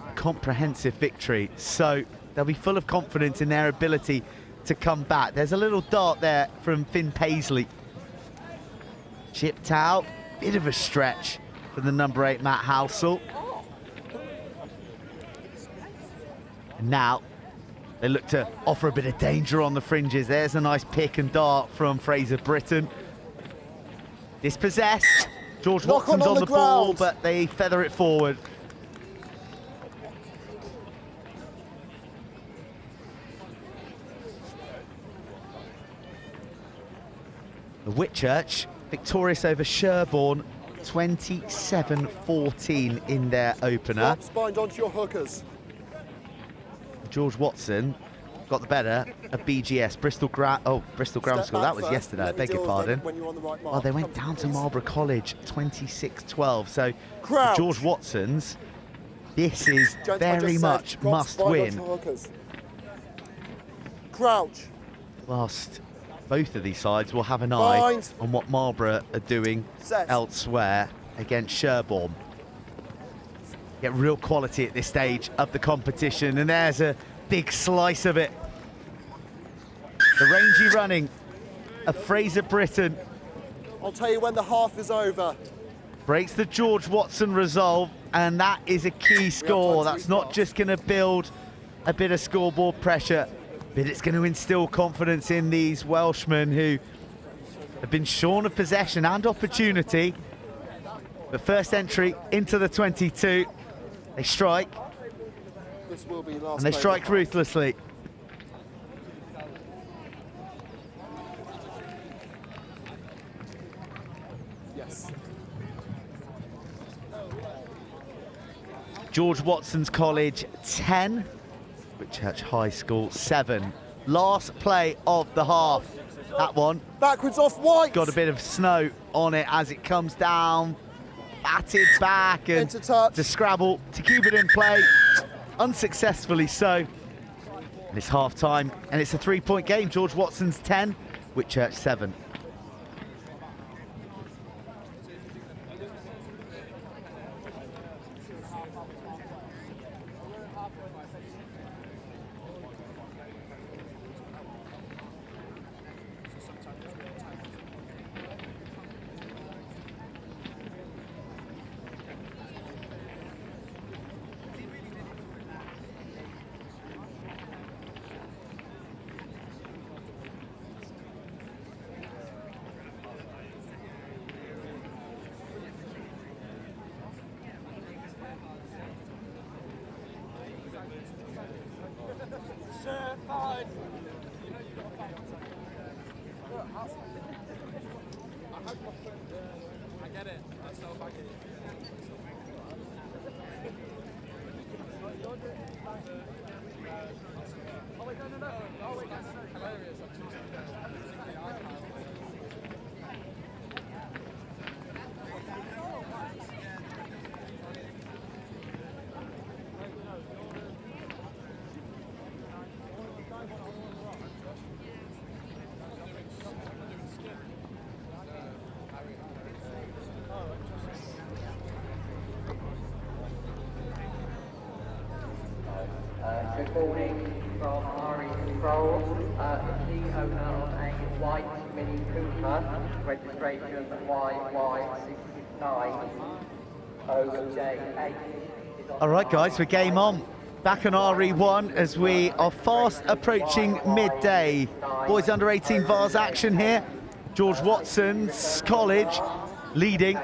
a comprehensive victory. So they'll be full of confidence in their ability to come back. There's a little dart there from Finn Paisley. Chipped out, bit of a stretch for the number 8, Matt Halsall. And now they look to offer a bit of danger on the fringes. There's a nice pick and dart from Fraser Britton. Dispossessed. George Watson's on the ball, but they feather it forward. The Whitchurch victorious over Sherborne, 27-14 in their opener. Spined onto your hookers. George Watson got the better of BGS, Bristol Grammar School. That was yesterday, I beg your pardon. Oh, they went down to Marlborough College, 26-12. So for George Watson's, this is very much must win. Crouch. Whilst both of these sides will have an eye on what Marlborough are doing elsewhere against Sherborne. Get real quality at this stage of the competition, and there's a big slice of it. The rangy running of Fraser Britton. I'll tell you when the half is over. Breaks the George Watson resolve, and that is a key score. That's not just going to build a bit of scoreboard pressure, but it's going to instill confidence in these Welshmen who have been shorn of possession and opportunity. The first entry into the 22. They strike, This will be last and they strike ruthlessly. Yes. George Watson's College 10, Whitchurch High School 7. Last play of the half. That one Backwards off White. got a bit of snow on it as it comes down. Batted back and to scrabble to keep it in play, unsuccessfully so. And it's half time, and it's a 3-point game. George Watson's 10, Whitchurch 7. Good morning from RE Control. The owner of a white Mini Cooper, registration YY69OJ8. All right, guys, we're game on. Back on RE1 as we are fast approaching midday. Boys under 18 Vars action here. George Watson's College leading.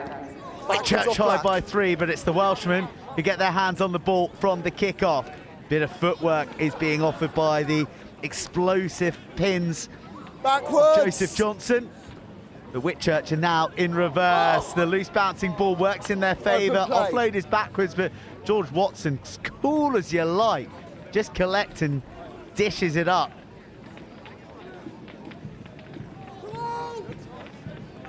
Whitchurch High by 3, but it's the Welshmen who get their hands on the ball from the kickoff. Bit of footwork is being offered by the explosive pins. Backwards. Joseph Johnson. The Whitchurch are now in reverse. The loose bouncing ball works in their favour. Offload is backwards, but George Watson's cool as you like. Just collects and dishes it up.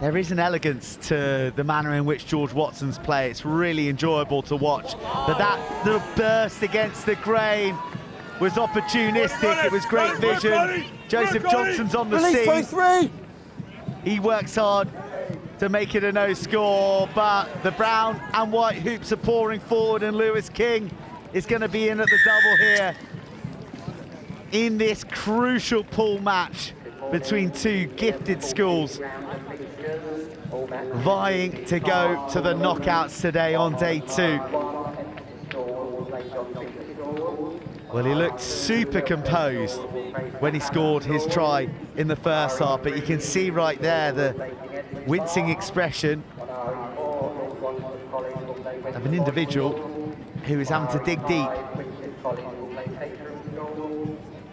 There is an elegance to the manner in which George Watson's play. It's really enjoyable to watch. But that little burst against the grain was opportunistic. It was great vision. Joseph Johnson's on the scene. 23. He works hard to make it a no score, but the brown and white hoops are pouring forward, and Lewis King is going to be in at the double here in this crucial pool match between two gifted schools vying to go to the knockouts today on day 2. Well, he looked super composed when he scored his try in the first half, but you can see right there the wincing expression of an individual who is having to dig deep.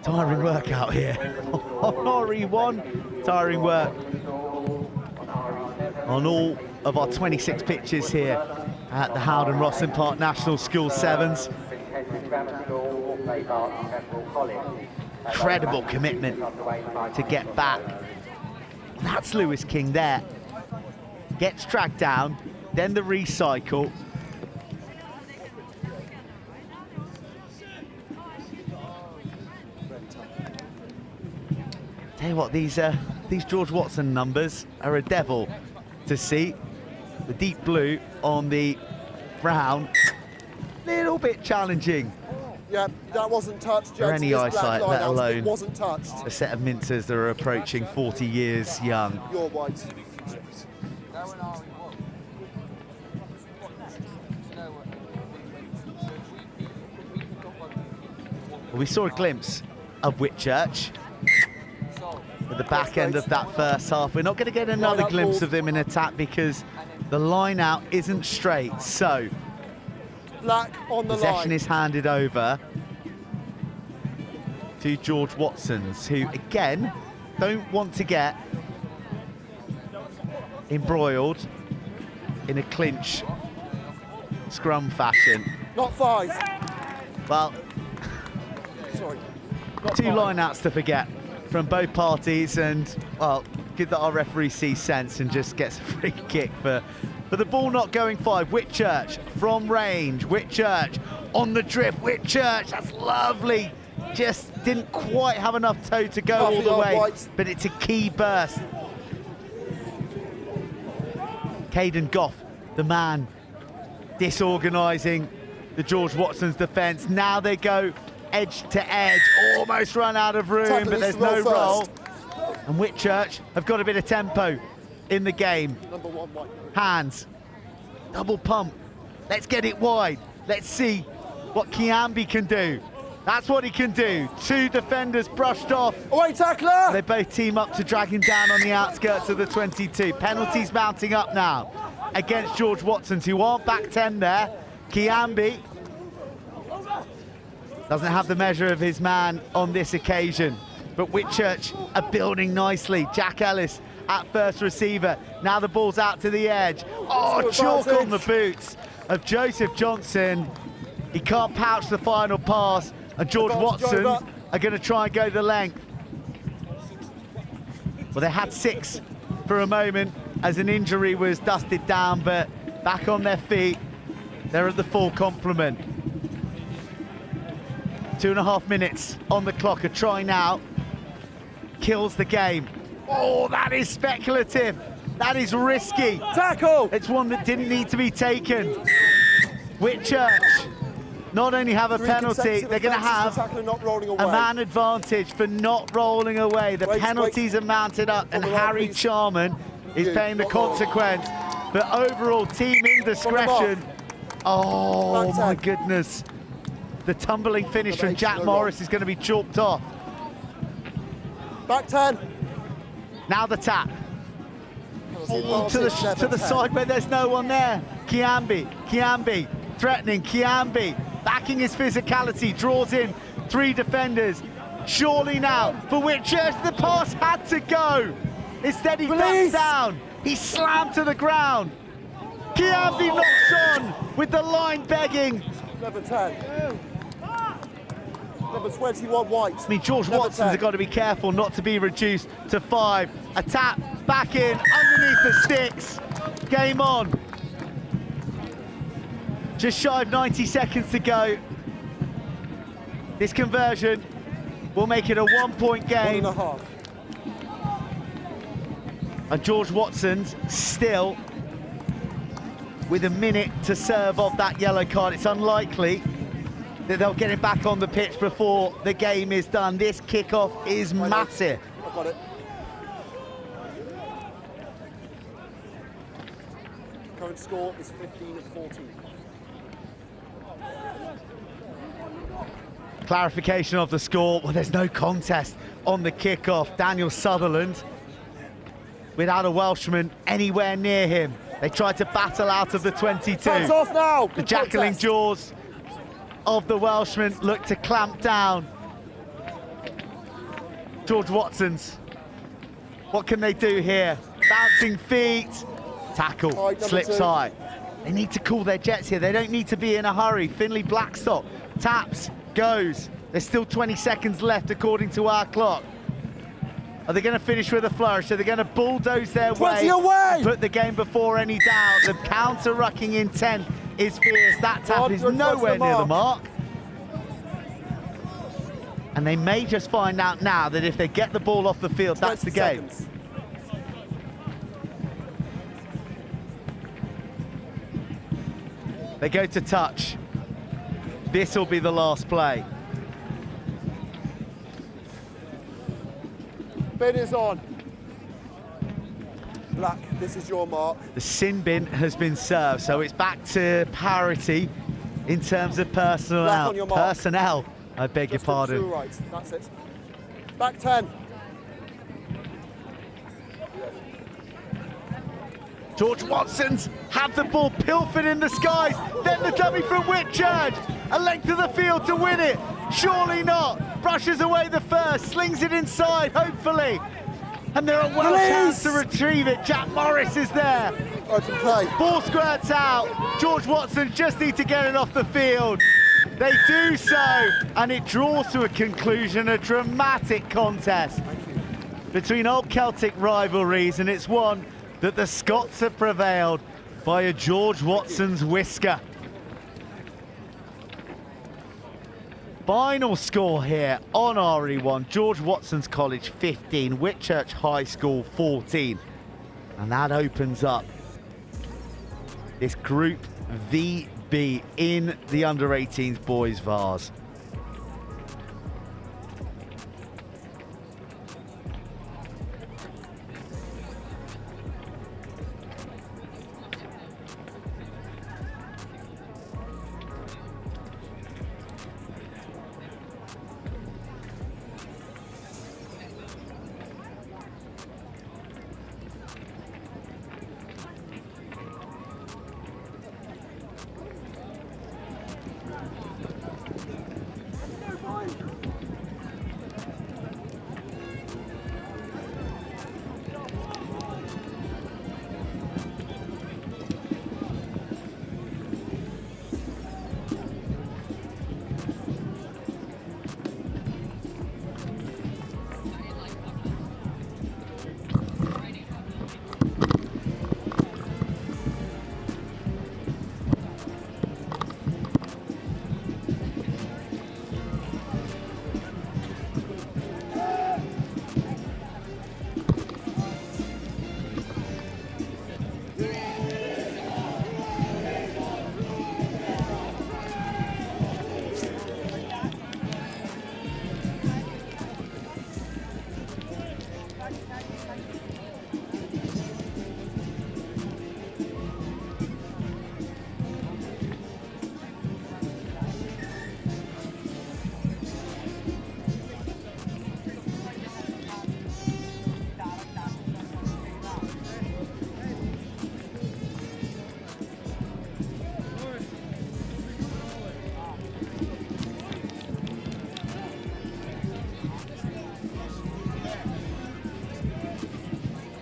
Tiring work out here on RE1, tiring work on all of our 26 pitches here at the Howden Rosslyn Park National School Sevens. Incredible commitment to get back. That's Lewis King there. Gets dragged down, then the recycle. Tell you what, these George Watson numbers are a devil to see. The deep blue on the brown, little bit challenging. Yeah, that wasn't touched, For any eyesight, let alone it wasn't touched. a set of mincers that are approaching 40 years young. Your white. Well, we saw a glimpse of Whitchurch at the back end of that first half. We're not going to get another glimpse of them in attack because the line out isn't straight. So Black on the possession line. is handed over to George Watsons, who again don't want to get embroiled in a clinch scrum fashion. Not 5. Well, Sorry. two line-outs to forget from both parties, and well, good that our referee sees sense and just gets a free kick for the ball not going 5. Whitchurch from range. Whitchurch on the drift. Whitchurch, that's lovely. Just didn't quite have enough toe to go all the way, but it's a key burst. Caden Goff, the man disorganising the George Watson's defence. Now they go edge to edge, almost run out of room, but there's no roll. And Whitchurch have got a bit of tempo in the game. Number 1 white. Hands, double pump. Let's get it wide. Let's see what Kiambi can do. That's what he can do. 2 defenders brushed off. Away tackler! They both team up to drag him down on the outskirts of the 22. Penalties mounting up now against George Watsons, who aren't back 10 there. Kiambi doesn't have the measure of his man on this occasion, but Whitchurch are building nicely. Jack Ellis at first receiver. Now the ball's out to the edge. Oh, chalk on the boots of Joseph Johnson. He can't pouch the final pass, and George Watson are going to try and go the length. Well, they had 6 for a moment as an injury was dusted down, but back on their feet, they're at the full complement. 2.5 minutes on the clock. A try now kills the game. Oh, that is speculative. That is risky. Tackle! It's one that didn't need to be taken. Whitchurch not only have a penalty, they're going to have a man advantage for not rolling away. The penalties are mounted up, and Harry Charman is paying the consequence for overall team indiscretion. Oh, my goodness. The tumbling finish from Jack Morris is going to be chalked off. Back 10. Now the tap. Oh, to the side where there's no one there. Kiambi threatening. Kiambi backing his physicality, draws in 3 defenders. Surely now for Whitchurch, the pass had to go. Instead he ducks down, he's slammed to the ground. Kiambi knocks on with the line begging. Number 10. Number 21, White. I mean, George Watson's got to be careful not to be reduced to 5. A tap, back in, underneath the sticks. Game on. Just shy of 90 seconds to go. This conversion will make it a 1-point game. 1.5. And George Watson's still with a minute to serve off that yellow card. It's unlikely that they'll get him back on the pitch before the game is done. This kickoff is massive. I've got it. Current score is 15-14. Clarification of the score. Well, there's no contest on the kickoff. Daniel Sutherland, without a Welshman anywhere near him. They tried to battle out of the 22. Hands off now. The jackling jaws of the Welshman look to clamp down. George Watson's. What can they do here? Bouncing feet. Tackle, slips high. They need to cool their jets here. They don't need to be in a hurry. Finley Blackstock taps, goes. There's still 20 seconds left according to our clock. Are they going to finish with a flourish? Are they going to bulldoze their way? Put the game before any doubt. The counter-rucking intent is fierce. That tap is nowhere near the mark. And they may just find out now that if they get the ball off the field, that's the game. They go to touch. This will be the last play. Bin is on. Black, this is your mark. The sin bin has been served, so it's back to parity in terms of personnel. Personnel, I beg your pardon. Right. That's it. Back 10. George Watson's have the ball pilfered in the skies. Then the dummy from Whitchurch. A length of the field to win it. Surely not. Brushes away the first, slings it inside, hopefully. And there are well chance to retrieve it. Jack Morris is there. Open play. Ball squirts out. George Watson just need to get it off the field. They do so, and it draws to a conclusion, a dramatic contest between old Celtic rivalries, and it's one that the Scots have prevailed by a George Watson's whisker. Final score here on RE1, George Watson's College 15, Whitchurch High School 14. And that opens up this Group VB in the under-18s boys Vars.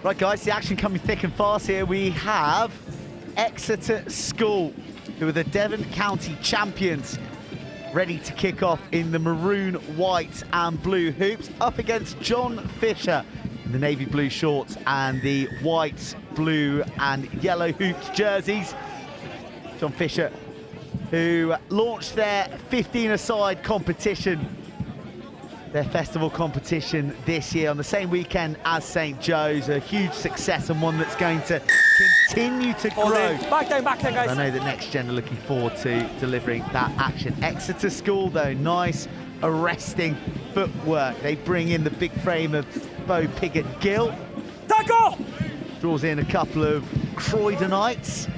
Right, guys, the action coming thick and fast here. We have Exeter School, who are the Devon County champions, ready to kick off in the maroon, white and blue hoops, up against John Fisher in the navy blue shorts and the white, blue and yellow hooped jerseys. John Fisher, who launched their 15-a-side competition, their festival competition this year on the same weekend as St. Joe's. A huge success and one that's going to continue to grow. Back down, guys. I know that Next Gen are looking forward to delivering that action. Exeter School, though, nice arresting footwork. They bring in the big frame of Bo Piggott-Gill. Tackle! Draws in a couple of Croydonites,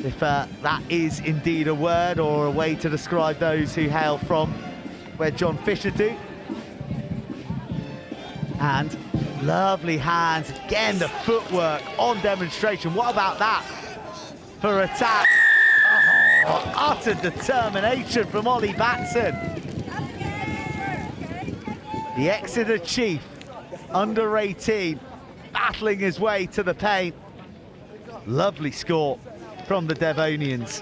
if that is indeed a word or a way to describe those who hail from where John Fisher do. And lovely hands, again the footwork on demonstration. What about that for attack? Oh, utter determination from Ollie Batson. The Exeter Chief, under 18, battling his way to the paint. Lovely score from the Devonians.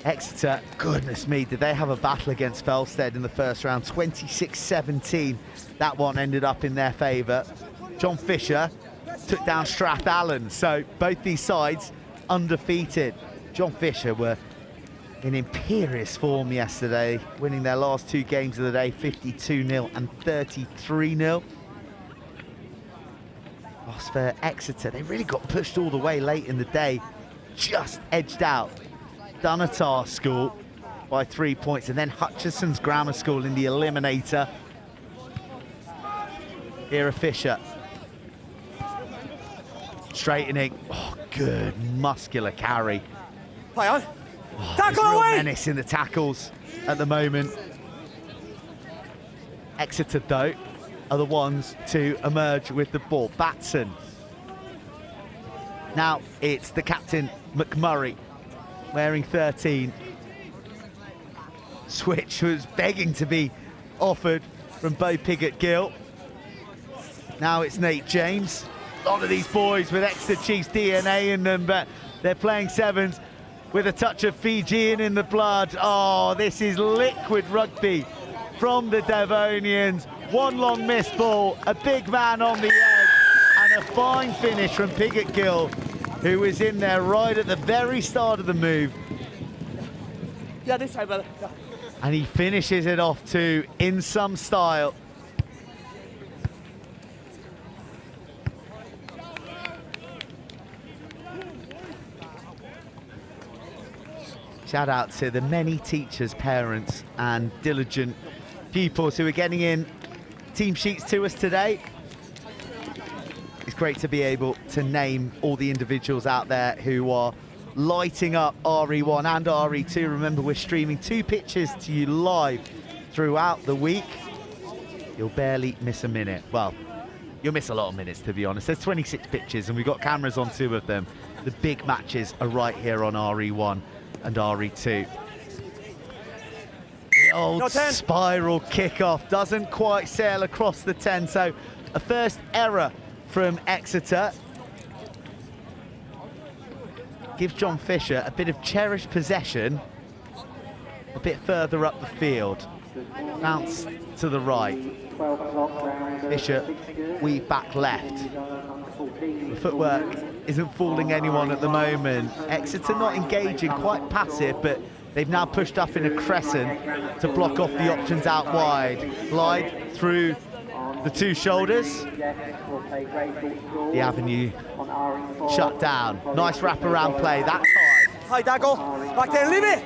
Exeter, goodness me, did they have a battle against Felsted in the first round, 26-17. That one ended up in their favour. John Fisher took down Strathallan, so both these sides undefeated. John Fisher were in imperious form yesterday, winning their last two games of the day, 52-0 and 33-0. Lost for Exeter, they really got pushed all the way late in the day, just edged out Dunatar School by 3 points, and then Hutchison's Grammar School in the eliminator. Here Fisher. Straightening. Oh, good muscular carry. Play on. Oh, Tackle real away! menace in the tackles at the moment. Exeter, though, are the ones to emerge with the ball. Batson. Now it's the captain, McMurray, wearing 13. Switch was begging to be offered from Bo Piggott-Gill. Now it's Nate James. A lot of these boys with Exeter Chiefs DNA in them, but they're playing sevens with a touch of Fijian in the blood. Oh, this is liquid rugby from the Devonians. One long missed ball, a big man on the edge, and a fine finish from Piggott-Gill, who was in there right at the very start of the move. Yeah, this side, brother. Yeah. And he finishes it off too, in some style. Shout out to the many teachers, parents and diligent pupils who are getting in team sheets to us today. It's great to be able to name all the individuals out there who are lighting up RE1 and RE2. Remember, we're streaming 2 pitches to you live throughout the week. You'll barely miss a minute. Well, you'll miss a lot of minutes, to be honest. There's 26 pitches and we've got cameras on 2 of them. The big matches are right here on RE1 and RE2. The old spiral kickoff doesn't quite sail across the 10, so a first error from Exeter. Gives John Fisher a bit of cherished possession a bit further up the field. Bounce to the right. Fisher weave back left. The footwork isn't fooling anyone at the moment. Exeter not engaging, quite passive, but they've now pushed up in a crescent to block off the options out wide. Glide through the 2 shoulders. The avenue shut down. Nice wraparound play that time. Hi, Dago. Back there, leave it.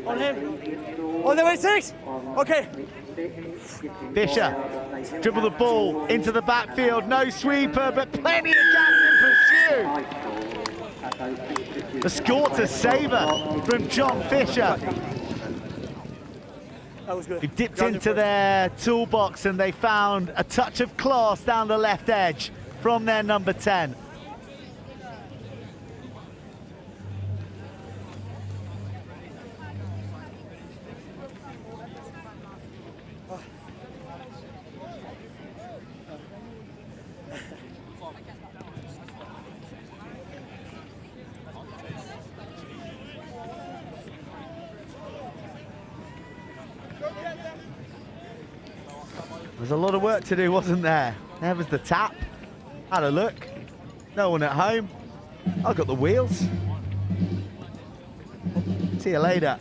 On him. On the way 6. Okay. Fisher dribble the ball into the backfield. No sweeper, but plenty of gas in pursuit. The score to savour from John Fisher. That was good. He dipped into their toolbox and they found a touch of class down the left edge from their number 10. There's a lot of work to do, wasn't there? There was the tap. Had a look. No one at home. I got the wheels. See you later.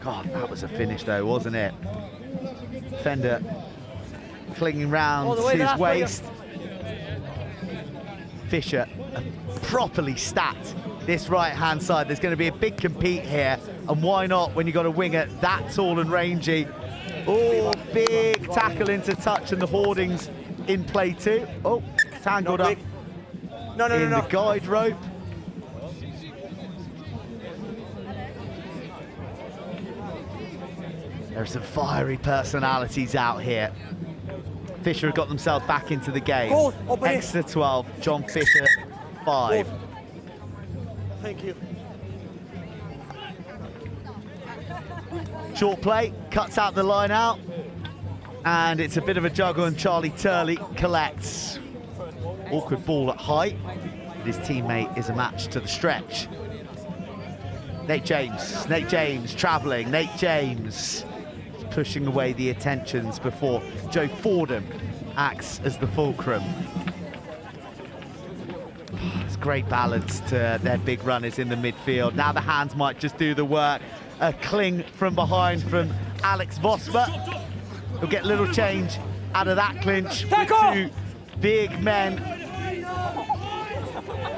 God, that was a finish though, wasn't it? Fender clinging round his waist. Fisher properly stacked this right-hand side. There's going to be a big compete here, and why not when you've got a winger that tall and rangy? Oh, big tackle into touch, and the hoardings in play too. Oh, tangled up in the guide rope. There are some fiery personalities out here. Fisher have got themselves back into the game. Exeter 12, John Fisher 5. Thank you. Short play, cuts out the line out, and it's a bit of a juggle, and Charlie Turley collects. Awkward ball at height, but his teammate is a match to the stretch. Nate James travelling, Nate James pushing away the attentions before Joe Fordham acts as the fulcrum. It's great balance to their big runners in the midfield. Now the hands might just do the work. A cling from behind from Alex Vosper. He'll get a little change out of that clinch with two big men.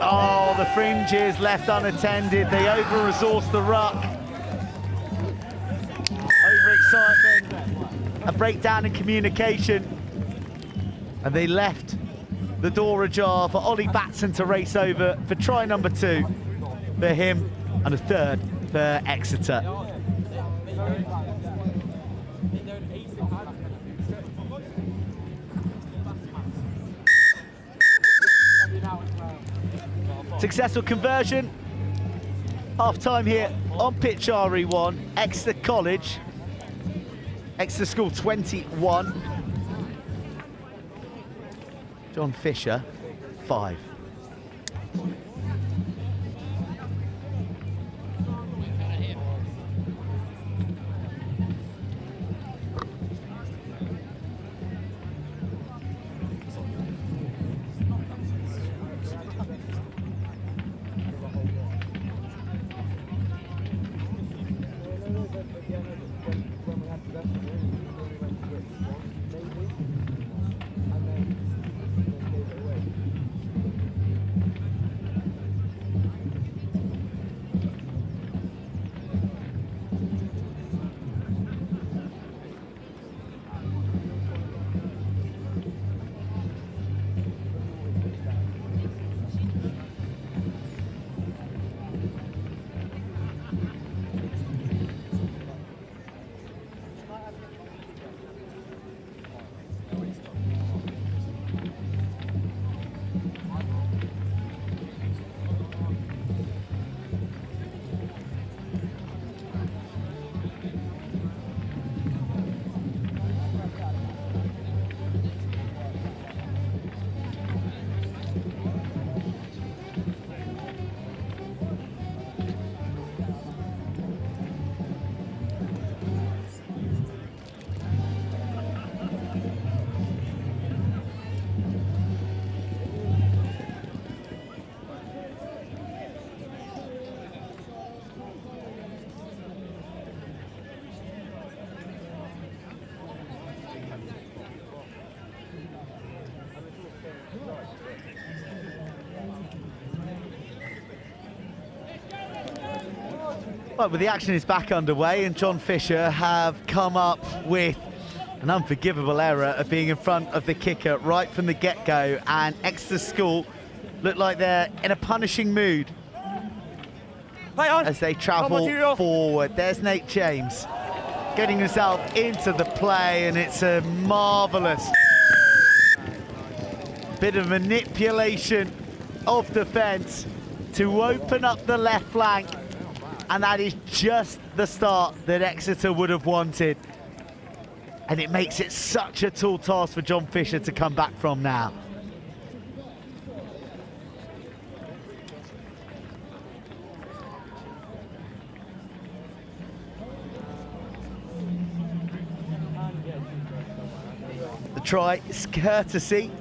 Oh, the fringes left unattended. They over-resourced the ruck. Overexcitement, a breakdown in communication, and they left the door ajar for Ollie Batson to race over for try number 2 for him, and a third for Exeter. Successful conversion. Half time here on pitch RE1. Exeter College. Exeter School 21. John Fisher 5. Well, the action is back underway, and John Fisher have come up with an unforgivable error of being in front of the kicker right from the get-go, and Exeter School look like they're in a punishing mood as they travel forward. There's Nate James getting himself into the play, and it's a marvellous bit of manipulation of defence to open up the left flank. And that is just the start that Exeter would have wanted. And it makes it such a tall task for John Fisher to come back from now. The try is courtesy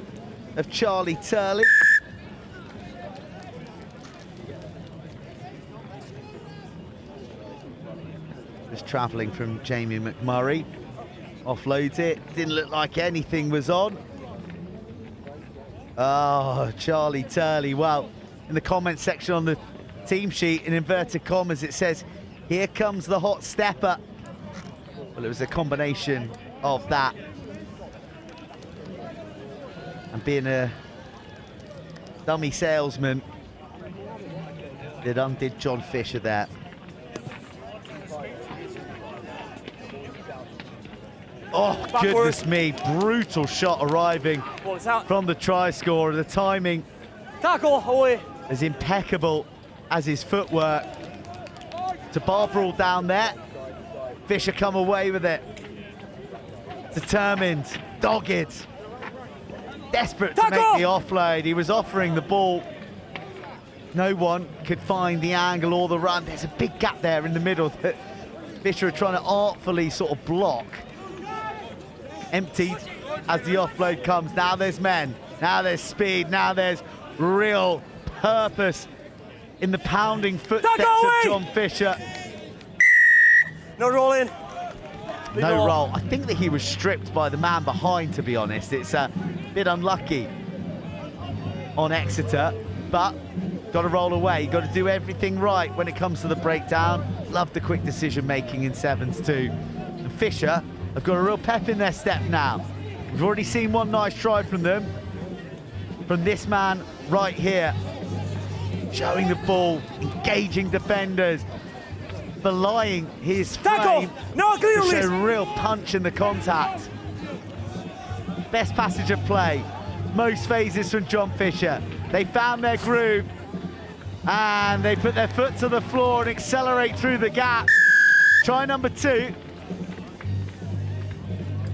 of Charlie Turley. Just travelling from Jamie McMurray. Offloads it, didn't look like anything was on. Oh, Charlie Turley. Well, in the comment section on the team sheet, in inverted commas, it says, "Here comes the hot stepper." Well, it was a combination of that and being a dummy salesman that undid John Fisher there. Oh, goodness me, brutal shot arriving from the try scorer. The timing is impeccable as his footwork. To Barbara down there. Fisher come away with it. Determined, dogged, desperate to make the offload. He was offering the ball. No one could find the angle or the run. There's a big gap there in the middle that Fisher are trying to artfully sort of block. Emptied as the offload comes. Now there's men, now there's speed, now there's real purpose in the pounding footsteps of John Fisher. No rolling. No roll. I think that he was stripped by the man behind, to be honest. It's a bit unlucky on Exeter, but got to roll away. Got to do everything right when it comes to the breakdown. Love the quick decision making in sevens too. And Fisher have got a real pep in their step now. We've already seen one nice try from them. From this man right here. Showing the ball, engaging defenders, belying his frame to show real punch in the contact. Best passage of play. Most phases from John Fisher. They found their groove and they put their foot to the floor and accelerate through the gap. Try number 2.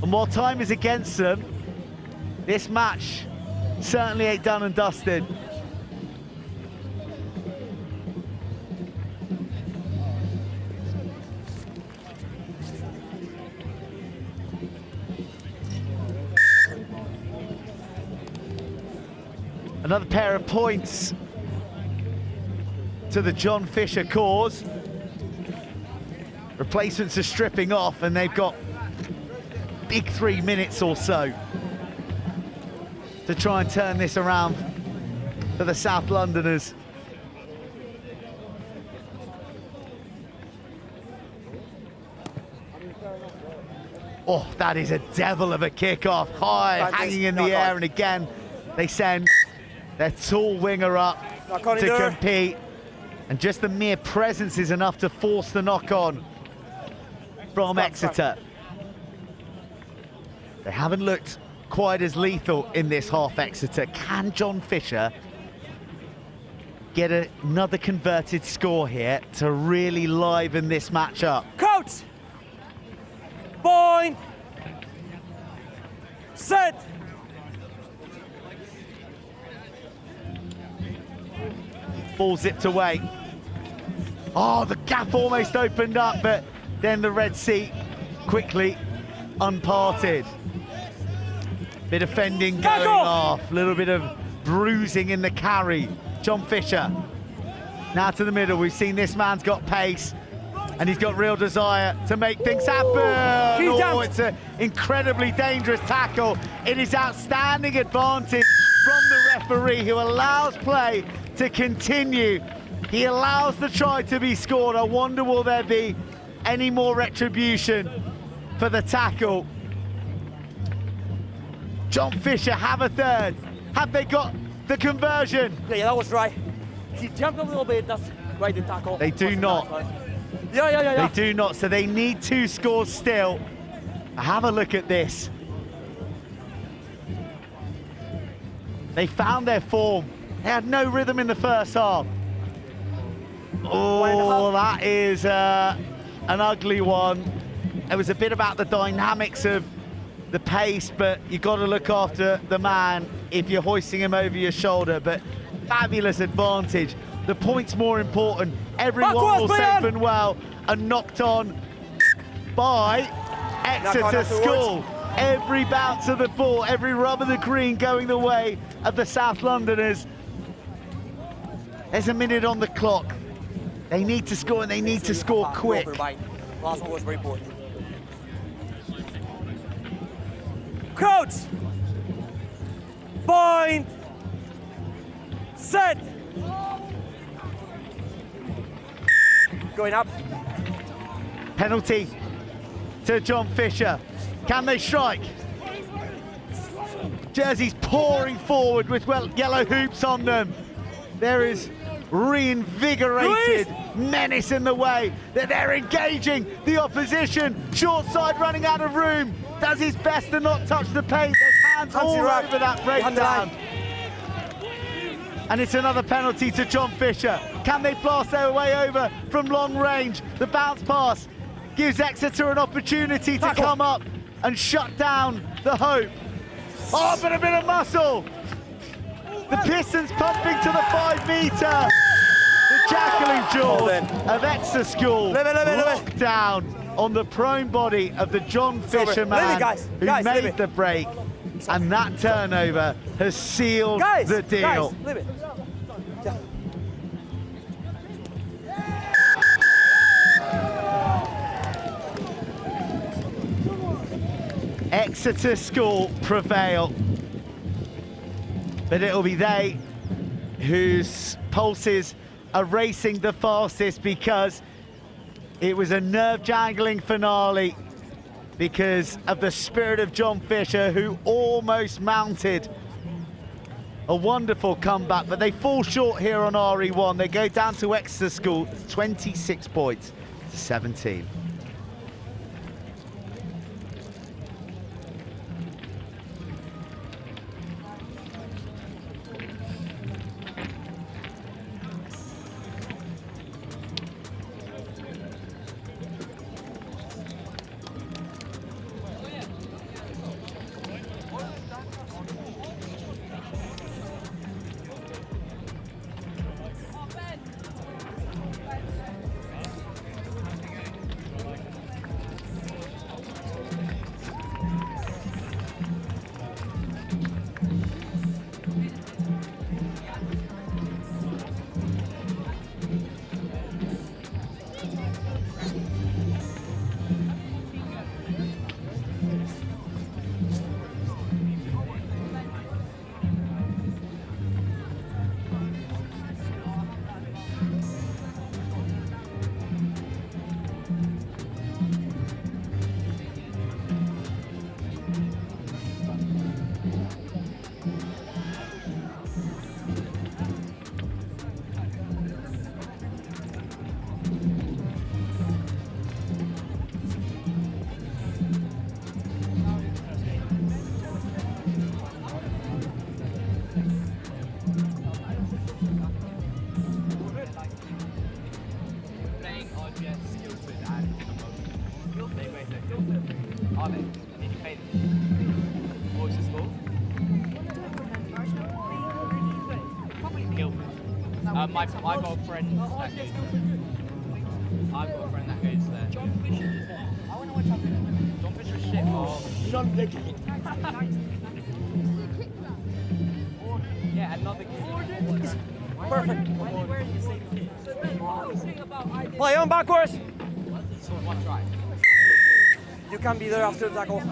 And while time is against them, this match certainly ain't done and dusted. Another pair of points to the John Fisher cause. Replacements are stripping off and they've got big 3 minutes or so to try and turn this around for the South Londoners. Oh, that is a devil of a kickoff, high, hanging in the air, and again, they send their tall winger up to compete, and just the mere presence is enough to force the knock-on from Exeter. They haven't looked quite as lethal in this half, Exeter. Can John Fisher get another converted score here to really liven this match up? Coach! Point! Set! Ball zipped away. Oh, the gap almost opened up, but then the Red Sea quickly unparted. Bit of fending going off, a little bit of bruising in the carry. John Fisher now to the middle. We've seen this man's got pace and he's got real desire to make things happen. Oh, it's an incredibly dangerous tackle. It is outstanding advantage from the referee, who allows play to continue. He allows the try to be scored. I wonder, will there be any more retribution for the tackle? John Fisher have a third. Have they got the conversion? Yeah, that was right. He jumped a little bit, that's right, the tackle. They do not. Yeah. They do not, so they need 2 scores still. Have a look at this. They found their form. They had no rhythm in the first half. Oh, that is an ugly one. It was a bit about the dynamics of the pace, but you've got to look after the man if you're hoisting him over your shoulder. But fabulous advantage. The point's more important. Everyone will safe and well, and knocked on by Exeter School. every bounce of the ball, every rub of the green going the way of the South Londoners. There's a minute on the clock. They need to score, and they need to score quick. Last one was very poor. Crouch! Point! Set! Going up. Penalty to John Fisher. Can they strike? Jerseys pouring forward with yellow hoops on them. There is reinvigorated menace in the way that they're engaging the opposition. Short side running out of room. Does his best to not touch the paint. There's hands all over that breakdown. And it's another penalty to John Fisher. Can they blast their way over from long range? The bounce pass gives Exeter an opportunity to come up and shut down the hope. Oh, but a bit of muscle. The Pistons pumping to the 5 metre. The jackling jaws of Exeter School locked down on the prone body of the John Fisher man who made the break. And that turnover has sealed the deal. Exeter School prevail, but it'll be they whose pulses are racing the fastest, because it was a nerve-jangling finale because of the spirit of John Fisher, who almost mounted a wonderful comeback, but they fall short here on RE1. They go down to Exeter School, 26 points to 17. I've got a friend that goes there. I've got a friend that goes there. John Fisher. I wonder what John Fisher's shit. John Fisher. Yeah, another kid. Perfect. Play on backwards. One try. You can be there after the tackle.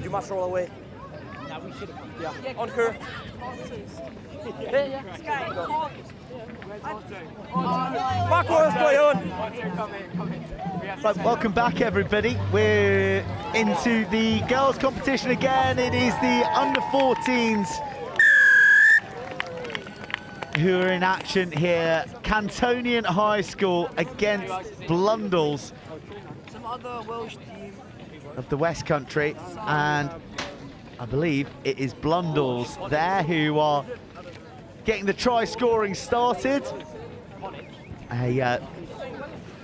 You must roll away. Yeah, we should have. Yeah, on her. Backwards, play on. Right, welcome back, everybody. We're into the girls' competition again. It is the under-14s who are in action here. Cantonian High School against Blundells of the West Country, and I believe it is Blundells there who are getting the try scoring started. A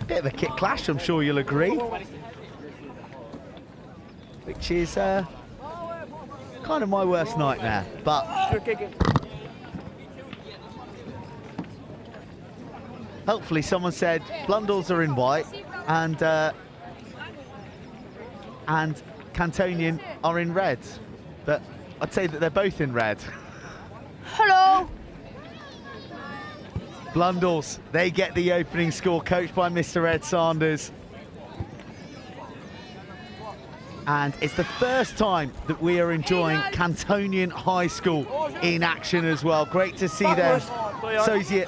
bit of a kick clash, I'm sure you'll agree, which is kind of my worst nightmare, but hopefully someone said Blundells are in white, and Cantonian are in red, but I'd say that they're both in red. Hello. Blundells, they get the opening score, coached by Mr. Ed Sanders. And it's the first time that we are enjoying Cantonian High School in action as well. Great to see them. Sosia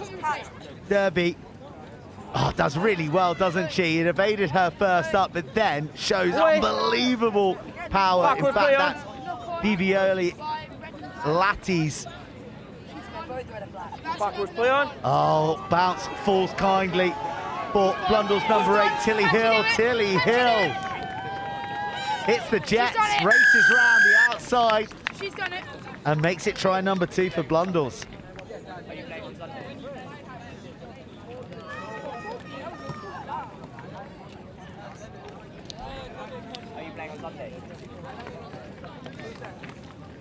Derby does really well, doesn't she? It evaded her first up, but then shows unbelievable power. In fact, that's Bibioli Latties. Oh, bounce falls kindly for Blundells number 8, Tilly Hill. Tilly Hill hits the jets, races round the outside, and makes it try number 2 for Blundells.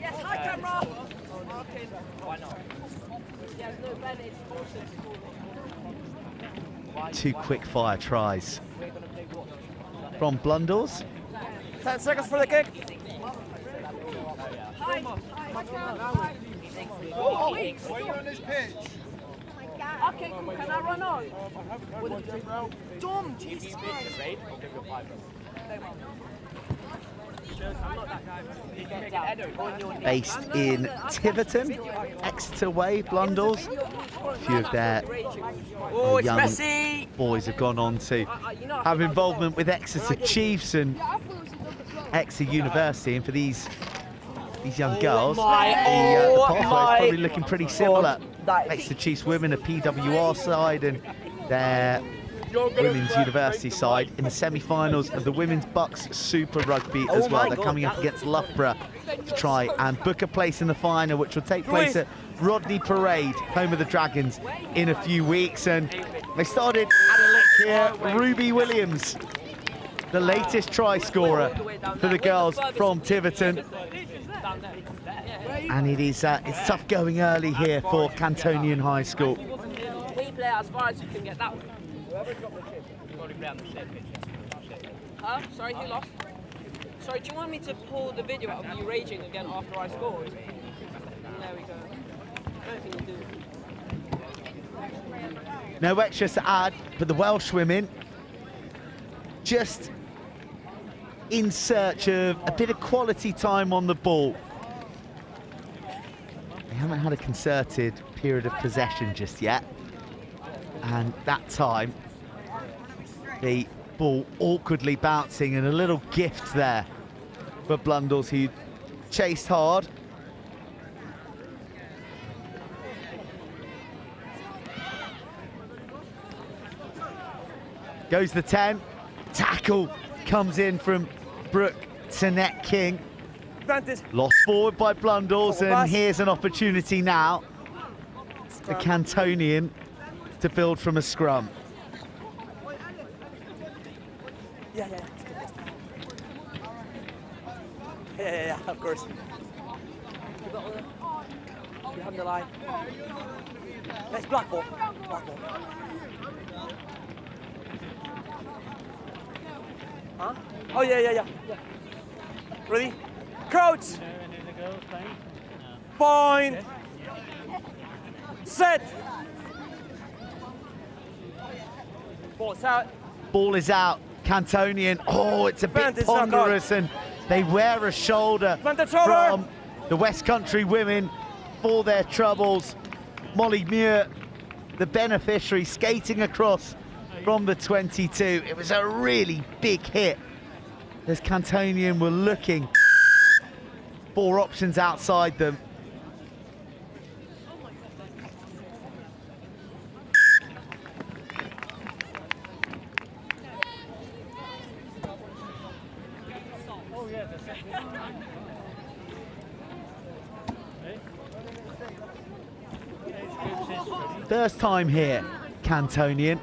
Yes, hi camera. Okay, why not? 2 quick fire tries from Blundells. 10 seconds for the kick. Why are you on this pitch? Okay, cool. Can I run on? Dumb, Jesus Christ. Based in Tiverton, Exeter way, Blundells. A few of their young boys have gone on to have involvement with Exeter Chiefs and Exeter University, and for these young girls, the pathway is probably looking pretty similar. Exeter Chiefs women, a PWR side, and their women's university side in the semi-finals of the Women's Bucks Super Rugby as well. They're coming up against Loughborough to try and book a place in the final, which will take place at Rodney Parade, home of the Dragons, in a few weeks. And they started at a lick here. Ruby Williams, the latest try scorer for the girls from Tiverton. And it's tough going early here for Cantonian High School. We play as far as you can get that. Huh? Sorry, who lost? Sorry, do you want me to pull the video out of you raging again after I scored? There we go. I don't think you do. No extras to add, but the Welsh women just in search of a bit of quality time on the ball. They haven't had a concerted period of possession just yet. And that time, the ball awkwardly bouncing, and a little gift there for Blundells, who chased hard. Goes the 10. Tackle comes in from Brooke Tanette King. Lost forward by Blundells, and here's an opportunity now for Cantonian to build from a scrum. Yeah, of course. Behind the line. Nice black ball. Huh? Oh, yeah. Ready? Crouch! Point! Set! Ball's out. Ball is out. Cantonian. Oh, it's a bit ponderous, and they wear a shoulder from the West Country women for their troubles. Molly Muir, the beneficiary, skating across from the 22. It was a really big hit as Cantonian were looking for options outside them. First time here, Cantonian.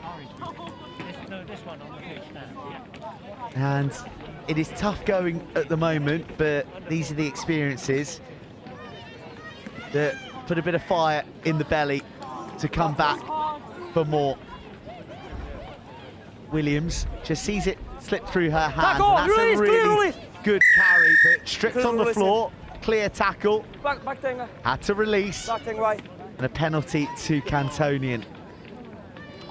And it is tough going at the moment, but these are the experiences that put a bit of fire in the belly to come back for more. Williams just sees it slip through her hand. That's a really Good carry, but stripped on the floor. Clear tackle. Back thing. Had to release. Back thing right. And a penalty to Cantonian.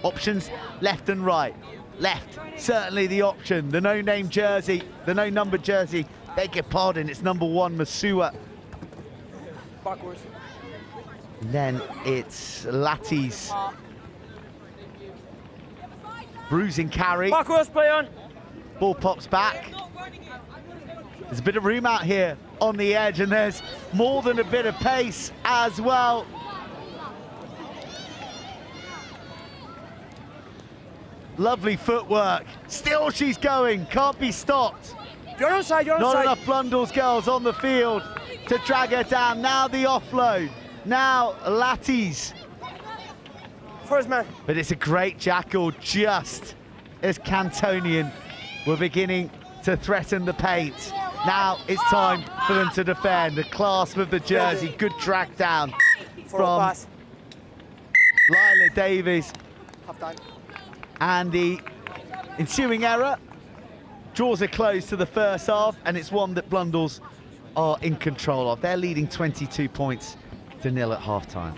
Options left and right. Left, certainly the option. The no-name jersey, the no-numbered jersey. Beg your pardon, it's number 1, Masua. Backwards. And then it's Latty's bruising carry. Backwards, play on. Ball pops back. There's a bit of room out here on the edge, and there's more than a bit of pace as well. Lovely footwork. Still she's going, can't be stopped. You're onside, you're onside. Not enough Blundells girls on the field to drag her down. Now the offload. Now Latties. First man. But it's a great jackal just as Cantonian were beginning to threaten the paint. Now it's time for them to defend. The clasp of the jersey, good drag down from Lila Davies. Half time. And the ensuing error draws a close to the first half, and it's one that Blundells are in control of. They're leading 22 points to 0 at half-time.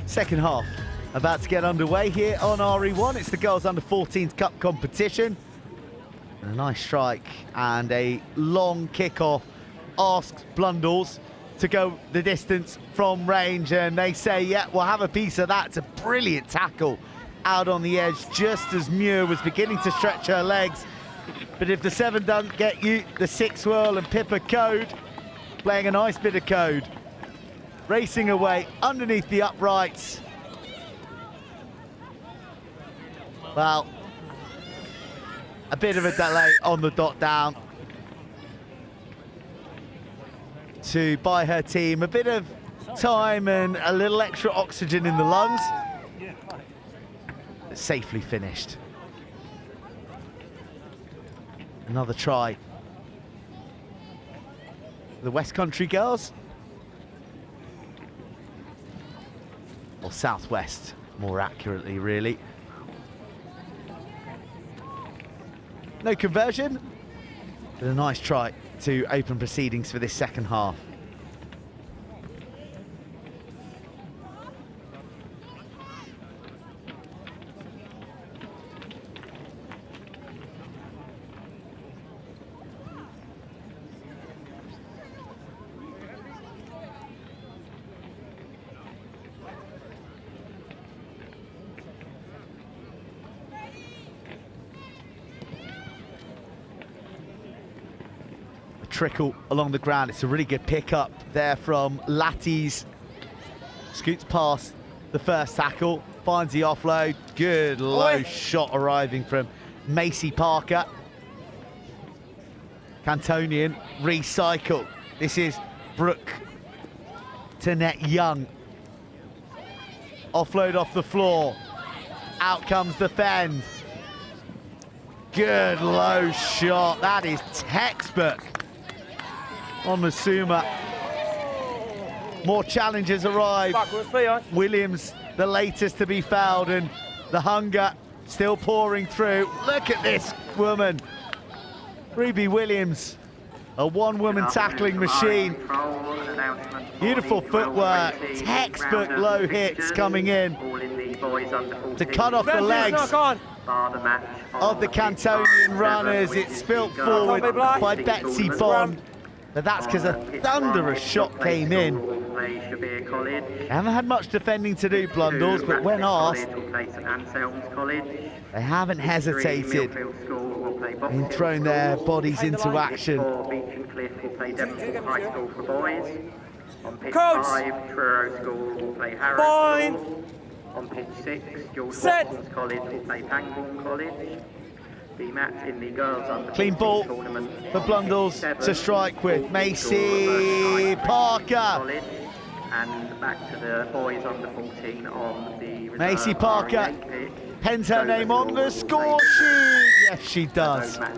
Second half about to get underway here on RE1. It's the Girls Under 14s Cup competition. And a nice strike and a long kickoff asks Blundells to go the distance from range, and they say, yeah, we'll have a piece of that. It's a brilliant tackle out on the edge just as Muir was beginning to stretch her legs. But if the 7 doesn't get you, the 6 will, and Pippa Code playing a nice bit of code. Racing away underneath the uprights. Well, a bit of a delay on the dot down to buy her team a bit of time and a little extra oxygen in the lungs. Safely finished. Another try. The West Country girls. Or Southwest, more accurately, really. No conversion, but a nice try to open proceedings for this second half. trickle along the ground. It's a really good pickup there from Latties. Scoots past the first tackle, finds the offload. Good low shot arriving from Macy Parker. Cantonian recycle. This is Brooke to net Young. Offload off the floor. Out comes the fend. Good low shot. That is textbook on Masuma. More challenges arrive. Williams, the latest to be fouled, and the hunger still pouring through. Look at this woman. Ruby Williams, a one-woman tackling machine. Beautiful footwork, textbook low hits coming in to cut off the legs of the Cantonian runners. It's spilt forward by Betsy Bond, but that's because a thunderous shot came in. They haven't had much defending to do, Blundells, but when asked, they haven't hesitated in throwing their bodies into action. On pitch 5, Truro School will play Harrow School. On pitch 6, George Watson's College will play Pangbourne College. The match in the girls under clean ball for Blundells to strike with Macy Parker. And back to the boys under 14 on the Macy Parker pens her name on the score sheet. Yes, she does. Tried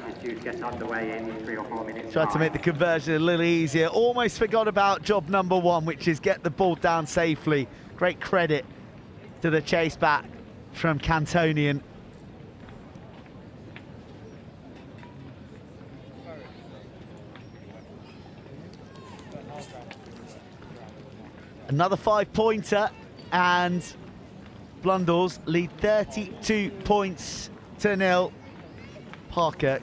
to make the conversion a little easier. Almost forgot about job number one, which is get the ball down safely. Great credit to the chase back from Cantonian. Another 5-pointer, and Blundells lead 32 points to 0. Parker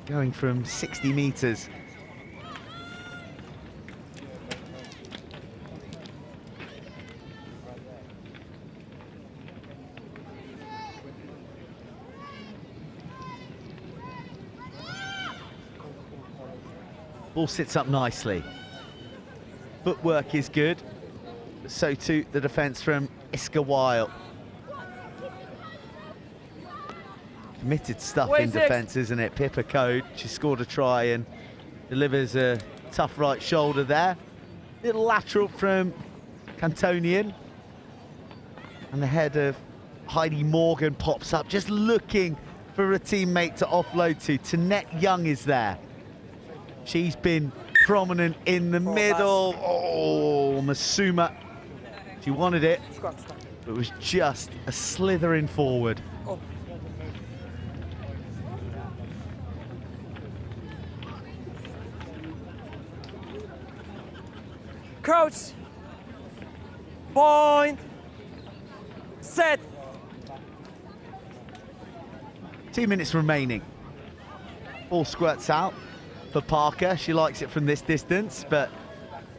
going from 60 metres. Ball sits up nicely. Footwork is good. So too the defence from Ysgol. Committed stuff in defence, isn't it? Pippa Code, she scored a try and delivers a tough right shoulder there. Little lateral from Cantonian. And the head of Heidi Morgan pops up, just looking for a teammate to offload to. Tanette Young is there. She's been prominent in the middle. Oh, Masuma. She wanted it, but it was just a slithering forward. Crouch. Point. Set. 2 minutes remaining. Ball squirts out for Parker. She likes it from this distance, but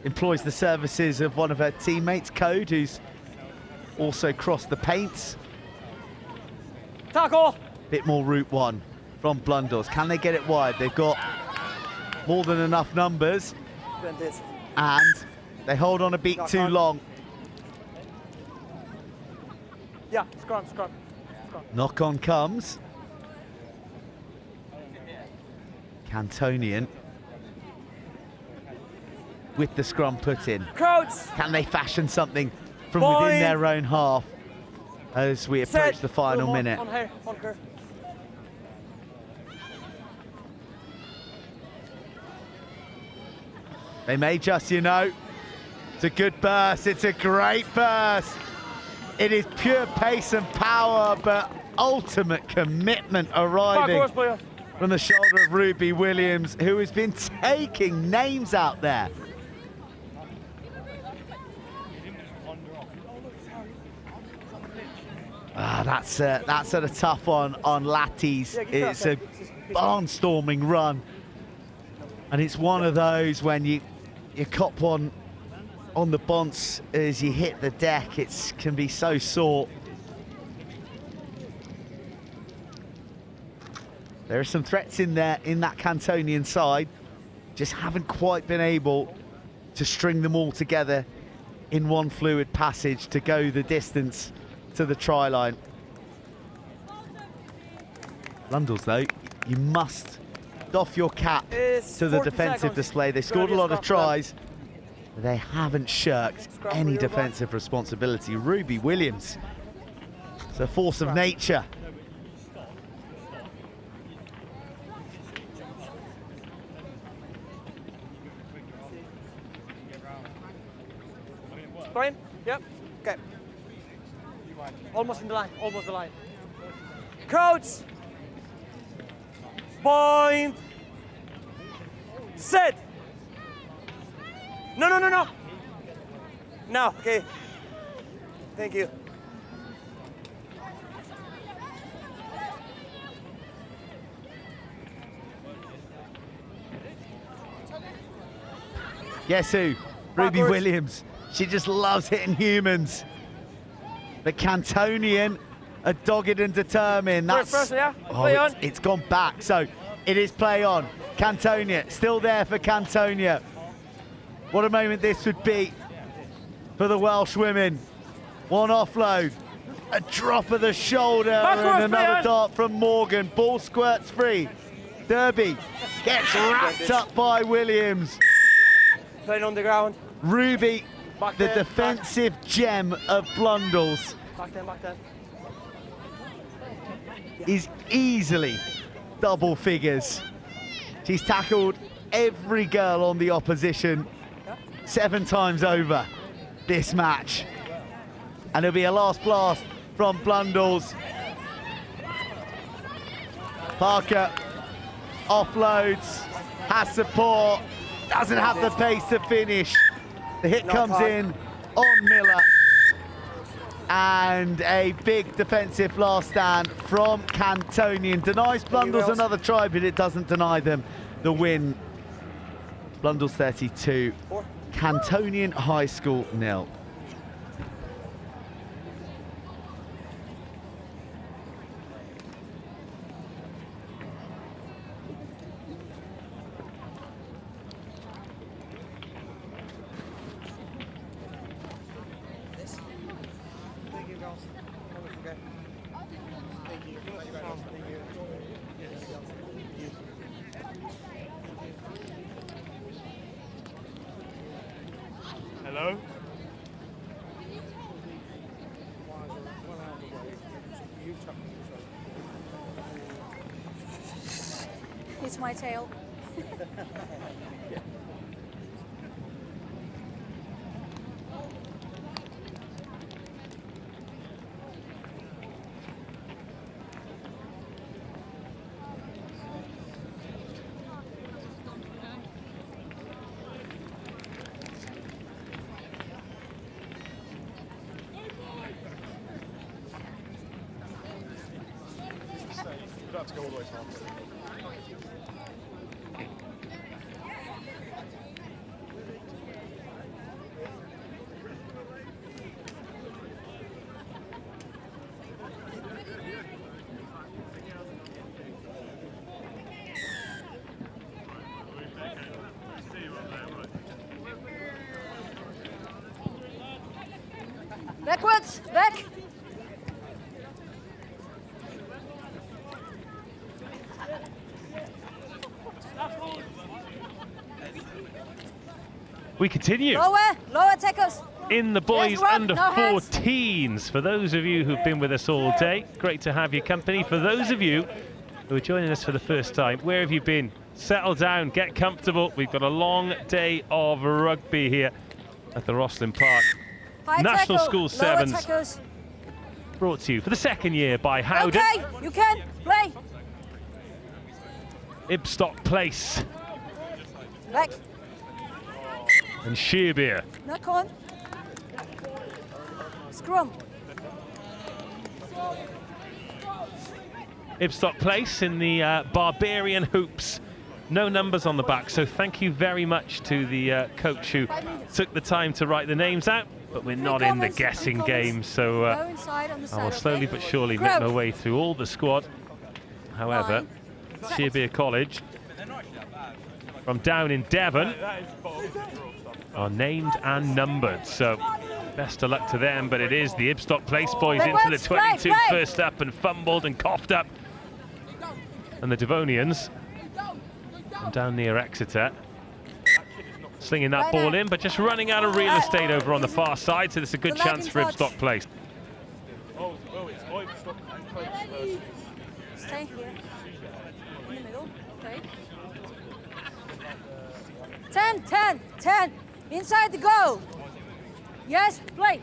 employs the services of one of her teammates, Code, who's also crossed the paints. Tackle. Bit more route one from Blundells. Can they get it wide? They've got more than enough numbers, and they hold on a beat too long. Yeah, scrum. Knock on comes. Cantonian with the scrum put in. Crouch. Can they fashion something from within their own half as we approach the final minute? On her. They may just, you know, it's a good burst, it's a great burst. It is pure pace and power, but ultimate commitment arriving from the shoulder of Ruby Williams, who has been taking names out there. That's a tough one on Latties. It's a barnstorming run, and it's one of those when you cop one on the bounce as you hit the deck. It can be so sore. There are some threats in there in that Cantonian side. just haven't quite been able to string them all together in one fluid passage to go the distance to the try line. Blundells, though, you must doff your cap to the defensive display. They scored a lot of tries, but they haven't shirked any defensive responsibility. Ruby Williams, it's a force of nature. Brian? Yep. Okay. Almost in the line. Almost the line. Coach. Point. Set. No, no, no, no. No. Okay. Thank you. Guess who? Ruby Williams. She just loves hitting humans. But Cantonian are dogged and determined. That's, yeah? It's gone back, so it is play on. Cantonian, still there for Cantonian. What a moment this would be for the Welsh women. One offload, a drop of the shoulder, and another dart from Morgan. Ball squirts free. Derby gets wrapped up by Williams. Playing on the ground. Ruby, the defensive gem of Blundells, Back then. is easily double figures. She's tackled every girl on the opposition 7 times over this match. And it'll be a last blast from Blundells. Parker offloads, has support, doesn't have the pace to finish. The hit comes in on Miller, and a big defensive last stand from Cantonian. Denies Blundells another try, but it doesn't deny them the win. Blundells 32, Cantonian High School 0. Hello? It's my tail. To go all the way to half. Backwards, back. We continue. Lower tackles. In the boys Yes, run, under no hands. 14s. For those of you who've been with us all day, great to have your company. For those of you who are joining us for the first time, where have you been? Settle down, get comfortable. We've got a long day of rugby here at the Rosslyn Park. High National tackle, School lower Sevens, tackles. brought to you for the second year by Howden. Okay, you can play. Ipstock Place Back. and Sheerbeer. No, come on. Scrum. Ipstock Place in the Barbarian hoops. No numbers on the back, so thank you very much to the coach who took the time to write the names out, but we're not in the guessing game, so I will slowly but surely make my way through all the squad. However, Sheerbeer College from down in Devon are named and numbered. So best of luck to them, but it is the Ipstock Place boys into the 22 first up and fumbled and coughed up. And the Devonians from down near Exeter slinging that ball in, but just running out of real estate over on the far side, so there's a good chance for Ipstock Place. Stay here. In the middle. Okay. 10, 10, 10. Inside the goal. Yes, play.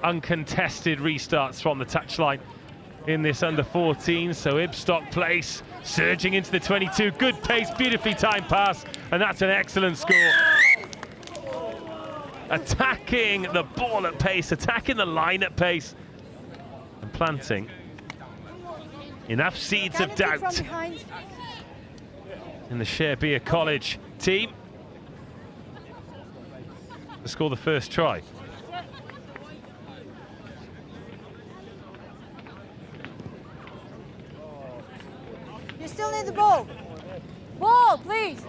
Uncontested restarts from the touchline in this under-14, so Ipstock Place surging into the 22. Good pace, beautifully timed pass, and that's an excellent score. Attacking the ball at pace, attacking the line at pace, and planting enough seeds of doubt in the Sherbia College team to score the first try. You still need the ball. Ball, please.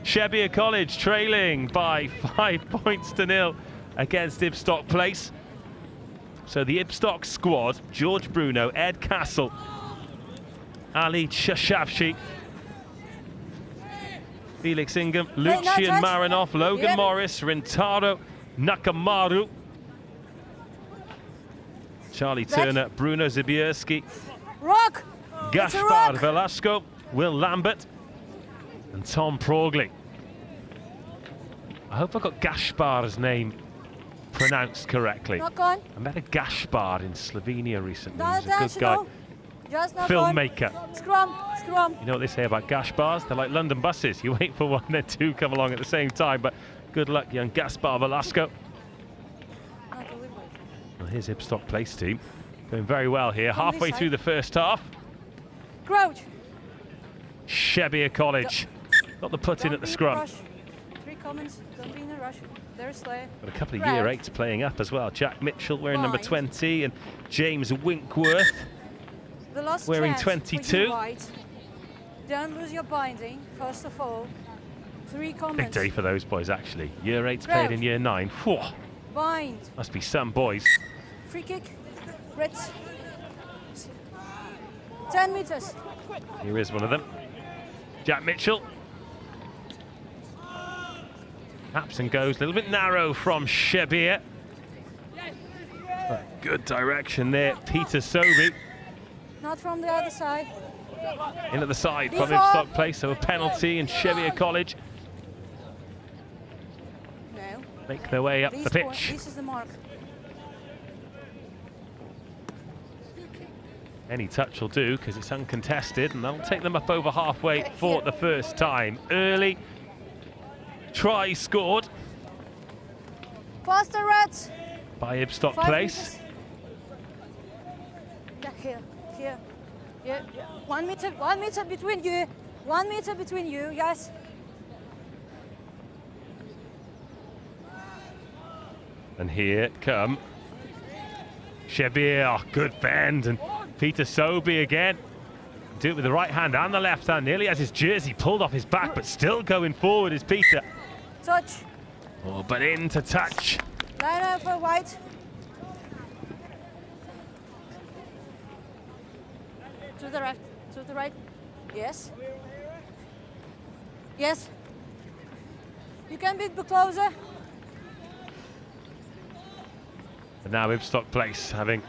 Sherbia College trailing by 5 points to 0 against Ipstock Place. So the Ipstock squad: George Bruno, Ed Castle, Ali Chashavshi, Felix Ingham, Lucian Marinoff, Logan Morris, Rintaro Nakamaru, Charlie Turner, Bruno Zabierski, Gaspar Velasco, Will Lambert, and Tom Progley. I hope I got Gaspar's name pronounced correctly. I met a Gaspar in Slovenia recently. He's a good guy. Filmmaker. Scrum, scrum. You know what they say about Gaspars? They're like London buses. You wait for one, then two come along at the same time. But good luck, young Gaspar Velasco. Well, here's Ipstock Place team. Going very well here. Halfway through the first half. Crouch. Sherbia College got the put in at the scrum. Rush. 3 comments. Don't be in a rush. There's Slayer. Got a couple of year 8s playing up as well. Jack Mitchell wearing number 20 and James Winkworth wearing 22. Don't lose your binding, first of all. 3 comments. Big day for those boys, actually. Year 8s played in year 9. Whew. Bind. Must be some boys. Free kick. Ritz. 10 meters. Here is one of them. Jack Mitchell. Taps and goes a little bit narrow from Sherbia. Good direction there, Peter Sobey. Not from the other side. In at the side from Ipstock Place, so a penalty in Sherbia College. No. Make their way up the pitch. This is the mark. Any touch will do because it's uncontested, and that'll take them up over halfway for the first time. Early try scored Faster, Reds. by Ipstock Place. Yeah, here. Yeah. 1 meter, 1 meter between you. 1 meter between you, yes. And here come Sherbia. Oh, good bend, and Peter Sobey again. Do it with the right hand and the left hand. Nearly has his jersey pulled off his back, but still going forward is Peter. Touch. Oh, but into touch. Line up for white. To the left, to the right. Yes. Yes. You can be closer. And now Ipstock Place, having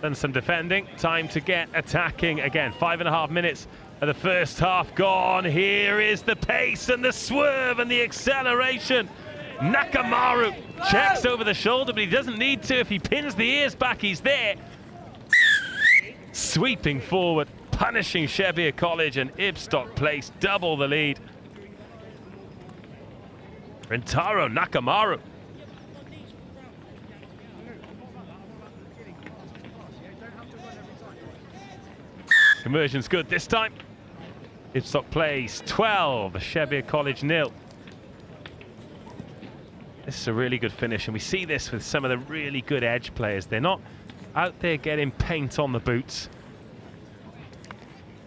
done some defending, time to get attacking again. 5.5 minutes of the first half gone. Here is the pace and the swerve and the acceleration. Nakamaru checks over the shoulder, but he doesn't need to. If he pins the ears back, he's there. Sweeping forward, punishing Sherbia College, and Ipstock Place double the lead. Rintaro Nakamaru. Conversion's good this time. Ipstock plays 12, Shebbear College 0. This is a really good finish, and we see this with some of the really good edge players. They're not out there getting paint on the boots.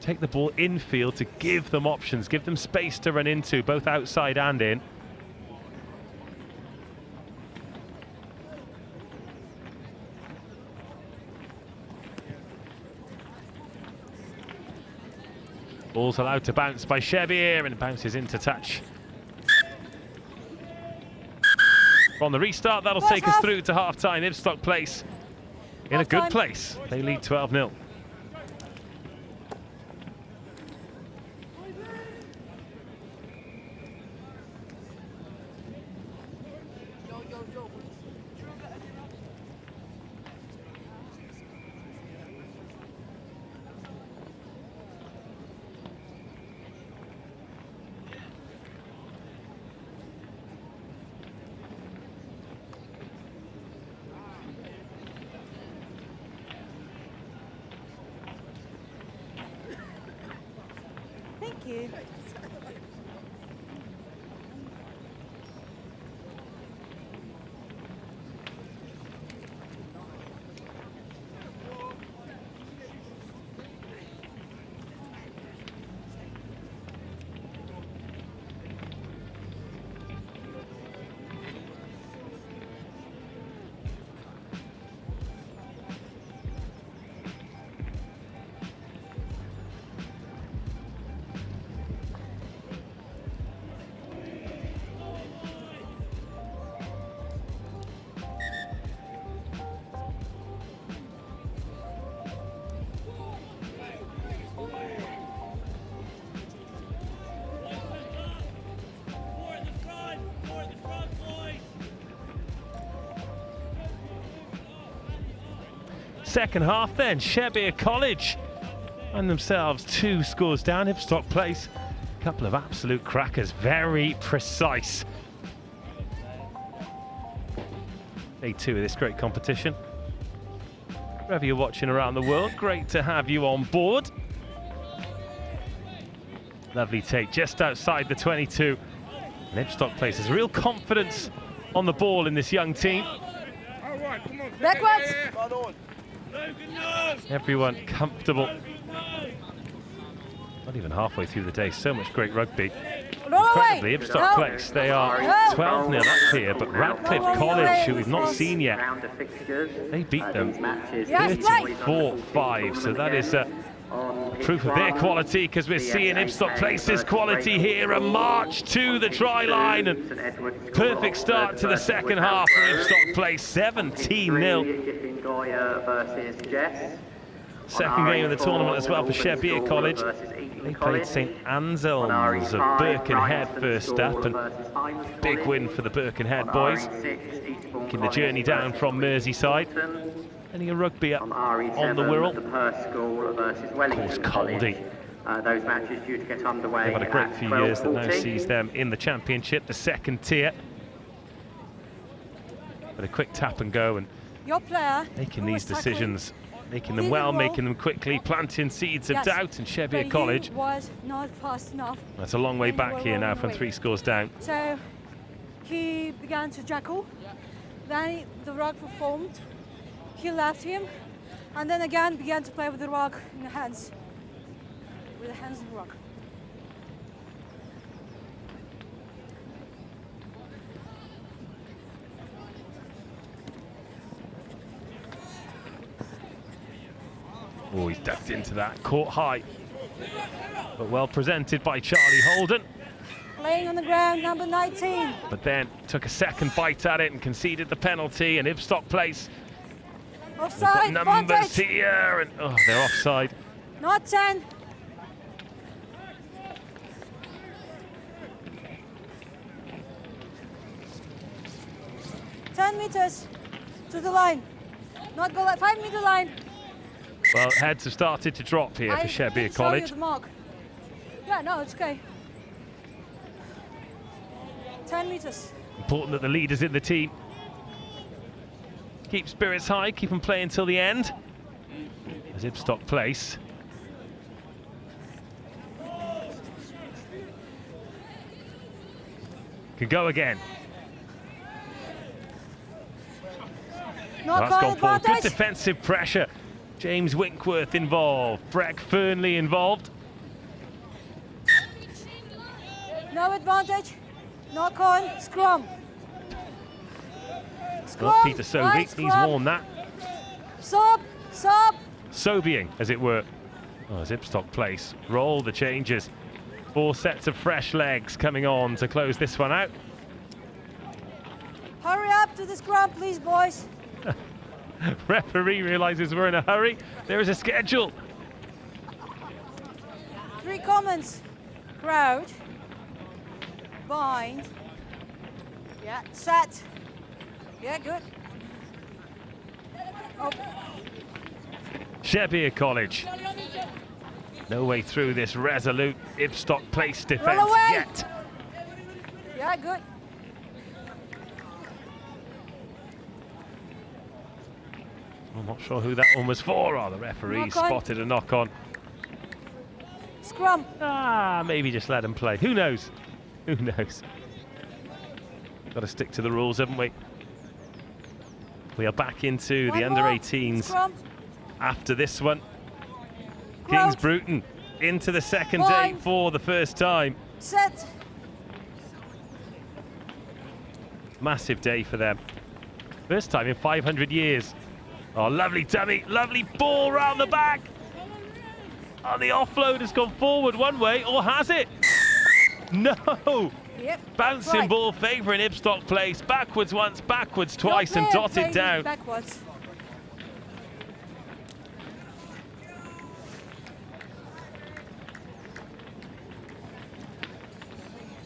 Take the ball infield to give them options, give them space to run into, both outside and in. Ball's allowed to bounce by Shebbear, and it bounces into touch. On the restart, that'll take us through to half-time. Ipstock place in a good place. They lead 12-0. Thank you. Second half then, Shebbear College find themselves 2 scores down. Ipstock place, a couple of absolute crackers, very precise. Day 2 of this great competition. Wherever you're watching around the world, great to have you on board. Lovely take just outside the 22. And Ipstock places real confidence on the ball in this young team. Backwards! Everyone comfortable. Not even halfway through the day, so much great rugby. Incredibly, Ipstock place, they are 12-0 up here, but Radcliffe College, who we've not seen yet, they beat them 34-5, so that is proof of their quality, because we're seeing Ipstock place's quality here, a march to the try line, and perfect start to the second half for Ipstock place, 17-0. versus JESS. Second game of the tournament as well for Shebbear College. They played St Anselm's of Birkenhead first up, and big win for the Birkenhead boys, making the journey down from Merseyside. Any rugby up on the Wirral. Of course, Caldy. Those matches due to get underway. They've had a great few years that now sees them in the championship, the second tier. But a quick tap and go, and Your player making these decisions, making them well, making them quickly, planting seeds of doubt in Shebbear College. Was not fast enough. That's a long way back here now from 3 scores down. So he began to jackal. Then the rug performed. He left him, and then again began to play with the rug in the hands. With the hands in the rug. Oh, he's ducked into that, caught high. But well presented by Charlie Holden. Playing on the ground, number 19. But then took a second bite at it and conceded the penalty, and Ipstock place. Offside, Numbers advantage. here, and oh, they're offside. Not 10. meters to the line. Not go like 5 meter line. Well, heads have started to drop here for Shebbear College. The mark. Yeah, no, it's okay. 10 meters. Important that the leaders in the team keep spirits high, keep them playing till the end. As Ipstock place Can go again. Not That's gone forward. Good advantage. defensive pressure. James Winkworth involved. Breck Fernley involved. No advantage. Knock on. Scrum. Scrum. Not Peter Sobey. Right, He's scrum. worn that. Sub. Sub. Sobying, as it were. Oh, as Ipstock place. Roll the changes. 4 sets of fresh legs coming on to close this one out. Hurry up to the scrum, please, boys. Referee realises we're in a hurry. There is a schedule. 3 comments. Crowd. Bind. Yeah, set. Yeah, good. Oh. Shebbear College. No way through this resolute Ipstock place defence Roll away. yet. Yeah, good. I'm not sure who that one was for. Oh, the referee Knock on. spotted a knock on. Scrum. Ah, maybe just let him play. Who knows? Who knows? Got to stick to the rules, haven't we? We are back into One the more. under-18s Scrum. after this one. Crowd. Kingsbridge into the second day Line. for the first time. Set. Massive day for them. First time in 500 years. Oh, lovely dummy, lovely ball round the back. Oh, the offload has gone forward one way, or has it? No! Yep. Bouncing Right. ball favouring Ipstock place. Backwards once, backwards Your twice, and player dotted playing down. Backwards.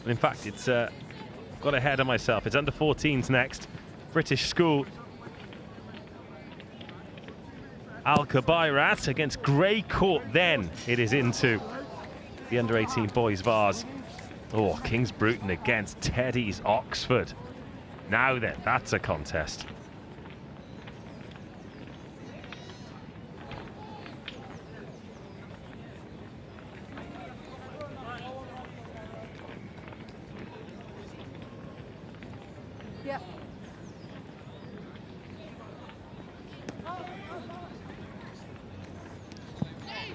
In fact, it's got ahead of myself. It's under 14s next. British school. Al-Kabairat against Grey Court. Then it is into the under-18 boys Vars. Oh, Kingsbridge against Teddy's Oxford. Now then, that's a contest. Yep.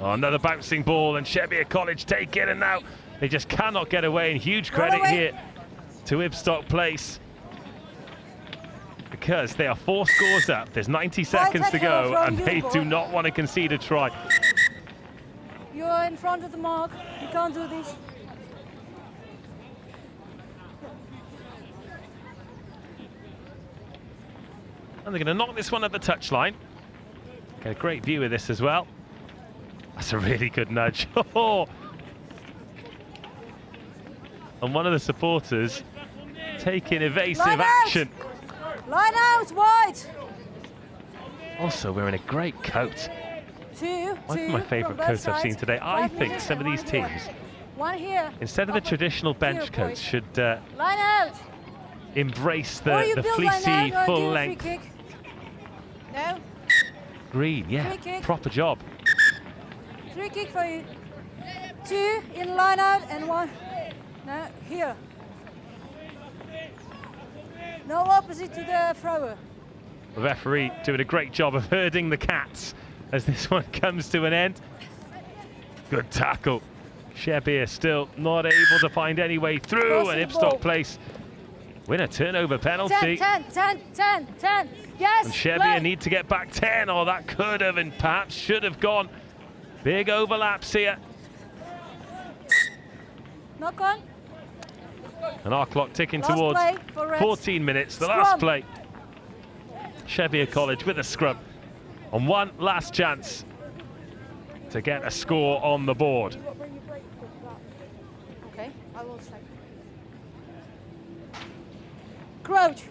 Oh, another bouncing ball, and Shebbear College take it, and now they just cannot get away. And huge credit away. here to Ipstock Place, because they are 4 scores up. There's 90 seconds to go, and they do not want to concede a try. You're in front of the mark. You can't do this. And they're going to knock this one at the touchline. Get a great view of this as well. That's a really good nudge. And one of the supporters taking evasive Line out. action. Line out, wide. Also wearing a great coat. Two. One of my favourite from both coats I've seen sides. today. I 5 think meters some of and these one teams, here. One here. instead of the traditional bench Here, coats, boys. should Line out. embrace Or you the build line fleecy, out or do a full free length kick. No. green. Yeah, Free kick. proper job. Free kick for you. 2 in line out and 1. No, here. No opposite to the thrower. The referee doing a great job of herding the cats as this one comes to an end. Good tackle. Shebbear still not able to find any way through, and Crossing ball. Ipstock Place win a turnover penalty. 10. Yes. And Shebbear play. need to get back 10. Oh, that could have and perhaps should have gone. Big overlaps here. Knock on. And our clock ticking Last towards play for Reds. 14 minutes. The Scrum. last play. Shebbear College with a scrum. On one last chance to get a score on the board. Okay, I will check. Crouch.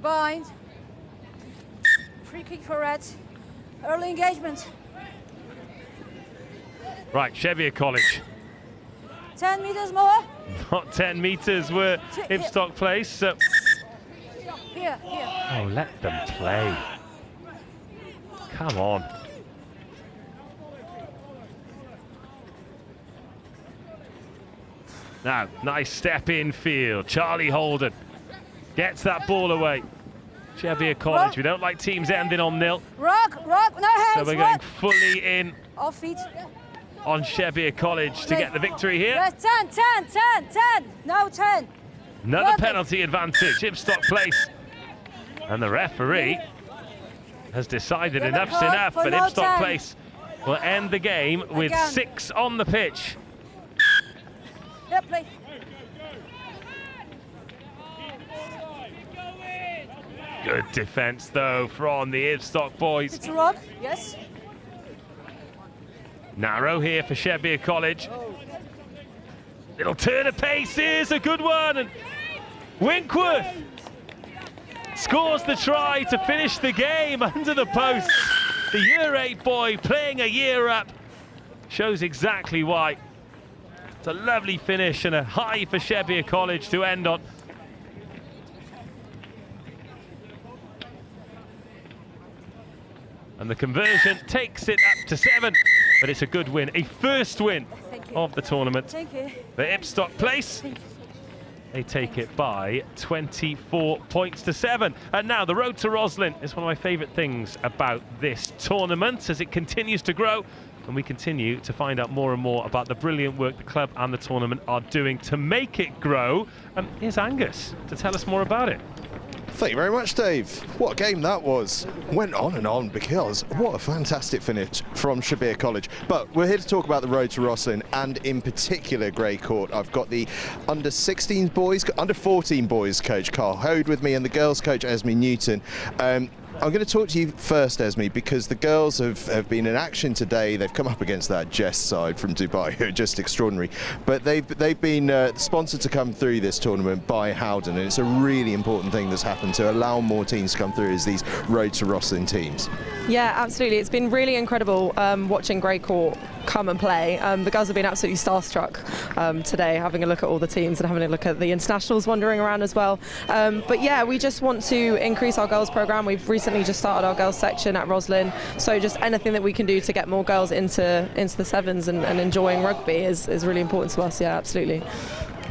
Bind. Free kick for Reds. Early engagement. Right, Shebbear College. 10 meters more. Not 10 metres were Ipstock Place. So. Here. Oh, let them play. Come on. Now, nice step in field. Charlie Holden gets that ball away. Cheviot College, we don't like teams ending on nil. Rock, no hands. So we're going fully in Off feet. on Cheviot College to get the victory here. Yes, 10. No, 10. Another penalty advantage, Ipstock Place. And the referee has decided enough's enough, but Ipstock Place will end the game with 6 on the pitch. Yep, play. Good defence, though, from the Ipstock boys. It's a rock, yes. Narrow here for Cheviot College. Little turn of pace is a good one. And Winkworth scores the try to finish the game under the post. The Year 8 boy playing a year up shows exactly why. It's a lovely finish and a high for Cheviot College to end on. And the conversion takes it up to 7, but it's a good win, a first win of the tournament. Thank you. For Ipstock Place, they take it by 24 points to 7. And now the road to Rosslyn is one of my favourite things about this tournament as it continues to grow, and we continue to find out more and more about the brilliant work the club and the tournament are doing to make it grow. Here's Angus to tell us more about it. Thank you very much, Dave. What a game that was. Went on and on because what a fantastic finish from Cheviot College. But we're here to talk about the road to Rosslyn and in particular Grey Court. I've got the under 16 boys, under 14 boys coach Carl Hode with me and the girls coach Esme Newton. I'm going to talk to you first, Esme, because the girls have been in action today. They've come up against that JESS side from Dubai, who are just extraordinary. But they've been sponsored to come through this tournament by Howden, and it's a really important thing that's happened to allow more teams to come through as these Road to Rosslyn teams. Yeah, absolutely. It's been really incredible watching Grey Court come and play. The girls have been absolutely starstruck today, having a look at all the teams and having a look at the internationals wandering around as well. But yeah, we just want to increase our girls programme. We've recently just started our girls section at Rosslyn, so just anything that we can do to get more girls into the sevens and enjoying rugby is really important to us. Yeah, absolutely.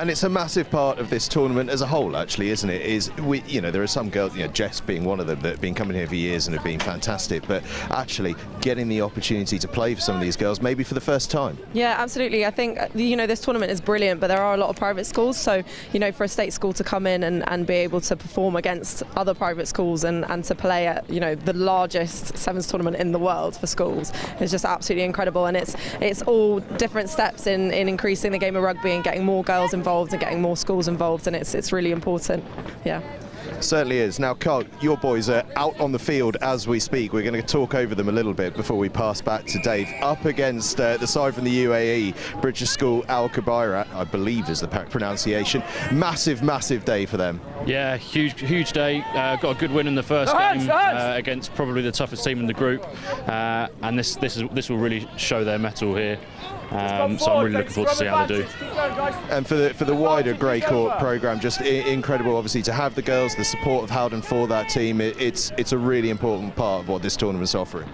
And it's a massive part of this tournament as a whole, actually, isn't it? There are some girls, Jess being one of them, that have been coming here for years and have been fantastic, but actually getting the opportunity to play for some of these girls, maybe for the first time. Yeah, absolutely. I think, this tournament is brilliant, but there are a lot of private schools, so, for a state school to come in and be able to perform against other private schools and to play at, the largest sevens tournament in the world for schools is just absolutely incredible. And it's all different steps in increasing the game of rugby and getting more girls involved and getting more schools involved, and it's really important. Yeah. Certainly is. Now, Carl, your boys are out on the field as we speak. We're going to talk over them a little bit before we pass back to Dave. Up against the side from the UAE, British School Al Khabaira, I believe is the pronunciation. Massive day for them. Yeah, huge day. Got a good win in the first game against probably the toughest team in the group, and this will really show their mettle here. So I'm really looking forward to see how they do. And for the wider Grey Court programme, just incredible, obviously, to have the girls, the support of Howden for that team. It's a really important part of what this tournament's offering.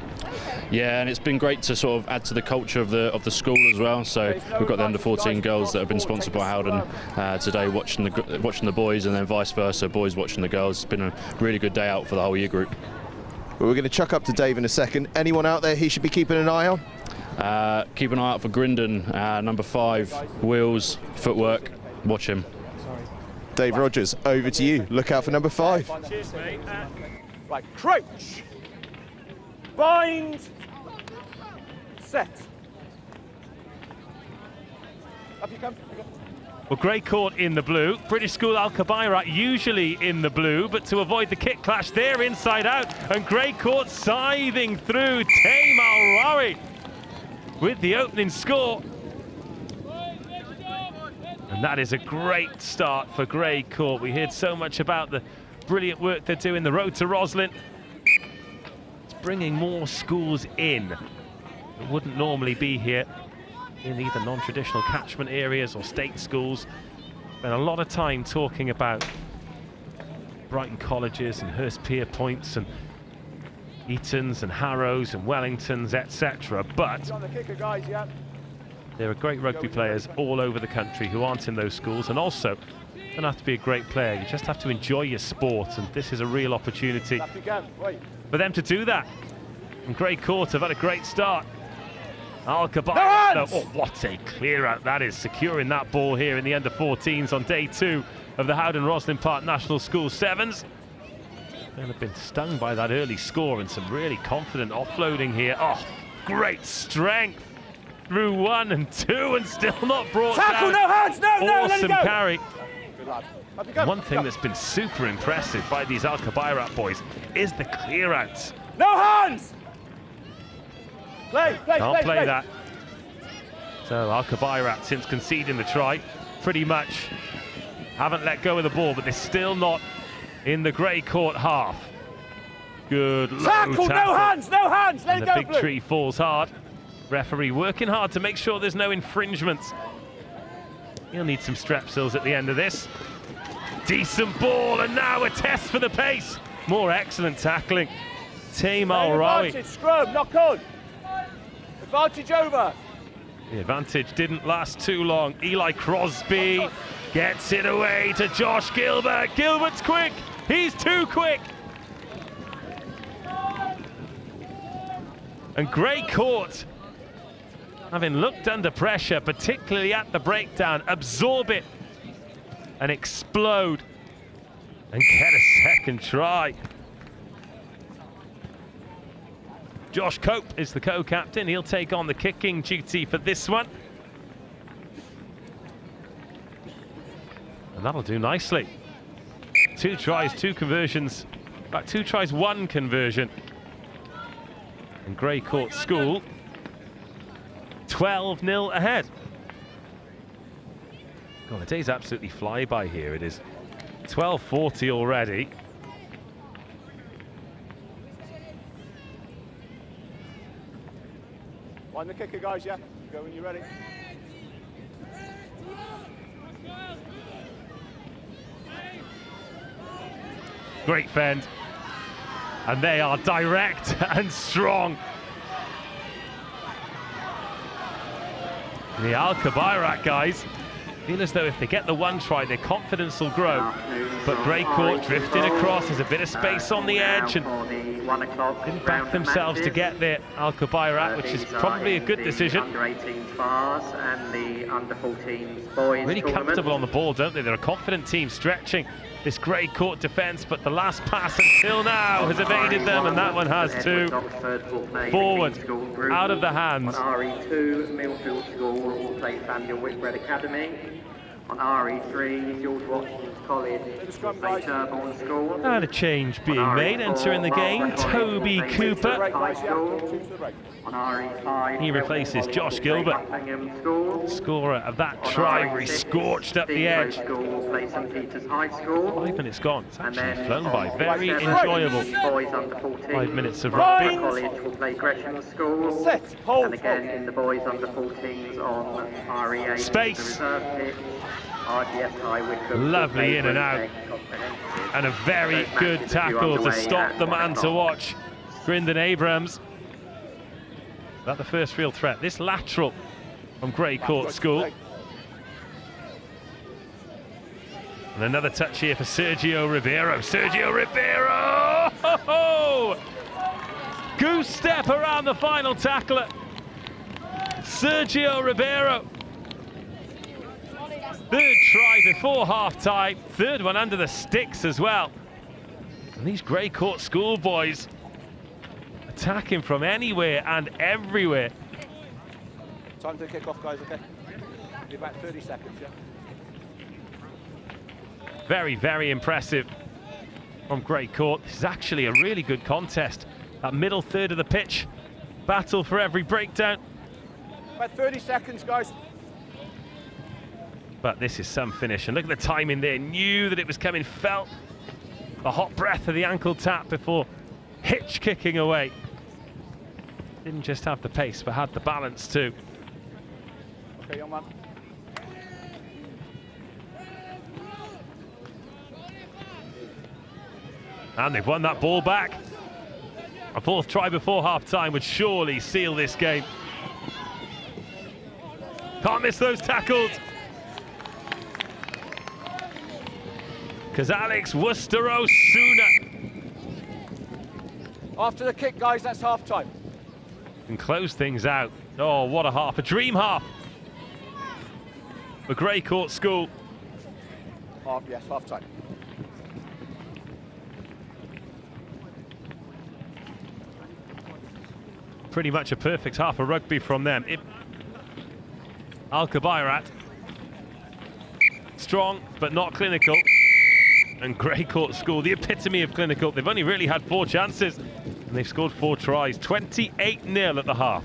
Yeah, and it's been great to sort of add to the culture of the school as well. So we've got the under 14 girls that have been sponsored by Howden today, watching the boys, and then vice versa, boys watching the girls. It's been a really good day out for the whole year group. Well, we're going to chuck up to Dave in a second. Anyone out there he should be keeping an eye on? Keep an eye out for Grindon, number 5, wheels, footwork. Watch him. Dave Rogers, over to you. Look out for number 5. Cheers, mate. Right, crouch, bind, set. Up you come. Well, Grey Court in the blue, British School Al Khabaira usually in the blue, but to avoid the kick clash, they're inside out, and Grey Court scything through. Taim Al-Rawi with the opening score. And that is a great start for Grey Court. We heard so much about the brilliant work they're doing, the road to Rosslyn. It's bringing more schools in that wouldn't normally be here in either non-traditional catchment areas or state schools. Spent a lot of time talking about Brighton colleges and Hurstpierpoints and Eatons and Harrows and Wellingtons, etc. But There are great rugby players all over the country who aren't in those schools, and also you don't have to be a great player, you just have to enjoy your sport, and this is a real opportunity for them to do that. And Grey Court have had a great start. Al-Kabair, oh, what a clear out that is, securing that ball here in the under-14s on day 2 of the Howden Rosslyn Park National School Sevens. They'll have been stung by that early score, and some really confident offloading here. Oh, great strength through 1 and 2 and still not brought Tackle, down. no hands, no, let awesome it go. Carry. Go. One thing that's been super impressive by these Al-Kabair boys is the clear outs. No hands! Can't play that. So Al-Kabair, since conceding the try, pretty much haven't let go of the ball, but they're still not in the Grey Court half. Good tackle, no hands, let and it the go, big Blue. tree falls hard. Referee working hard to make sure there's no infringements. He'll need some strepsils at the end of this. Decent ball, and now a test for the pace. More excellent tackling. Team Al-Rawi. Advantage, scrum, knock on. Advantage over. The advantage didn't last too long. Eli Crosby gets it away to Josh Gilbert. Gilbert's quick. He's too quick. And Grey Court, having looked under pressure, particularly at the breakdown, absorb it and explode and get a second try. Josh Cope is the co-captain. He'll take on the kicking duty for this one. And that'll do nicely. 2 tries, 2 conversions. About 2 tries, 1 conversion. And Grey Court School 12-0 ahead. God, the days absolutely fly by here. It is 12:40 already. Wind the kicker, guys, yeah? Go when you're ready. Great fend. And they are direct and strong. The Al-Kabair guys feel as though if they get the 1 try, their confidence will grow. But Grey Court drifting across, there's a bit of space on the edge and didn't back themselves to get there. Al-Kabair, which is probably a good decision. Under-18s bars and the under-14s boys. Really comfortable on the ball, don't they? They're a confident team stretching this Grey Court defence, but the last pass until now has evaded them, and that one has too. Forward, out of the hands. On RE2, Millfield School will play Whitbread Academy. On RE3, George Watson's College will play Pangbourne School. And a change being made, entering the game, Toby Cooper. On RE5, he replaces Josh Gilbert, scorer of that try where he scorched up the edge. 5 minutes gone, it's actually flown by, very enjoyable. 5 minutes of rugby. College will play Gresham School. And again in the boys under 14s on RE8. Space. RGS Lovely in and out. And a very good tackle to stop the man to watch, Grindon Abrams. That's the first real threat. This lateral from Grey Court School. And another touch here for Sergio Ribeiro. Sergio Ribeiro! Oh! Goose step around the final tackler. Sergio Ribeiro. 3rd try before half-time. 3rd one under the sticks as well. And these Grey Court schoolboys attacking from anywhere and everywhere. Time to kick off, guys, okay? Be about 30 seconds, yeah? Very, very impressive from Grey Court. This is actually a really good contest. That middle third of the pitch. Battle for every breakdown. About 30 seconds, guys. But this is some finish, and look at the timing there. Knew that it was coming, felt the hot breath of the ankle tap before hitch kicking away. Didn't just have the pace, but had the balance too. Okay, young man. And they've won that ball back. A 4th try before half-time would surely seal this game. Can't miss those tackles. Because Alex Worcester-Osuna After the kick, guys, that's half time. can close things out. Oh, what a half, a dream half for Grey Court School. Yes, half time. Pretty much a perfect half of rugby from them. Al-Kabairat, strong but not clinical. And Grey Court School, the epitome of clinical. They've only really had 4 chances and they've scored 4 tries. 28-0 at the half.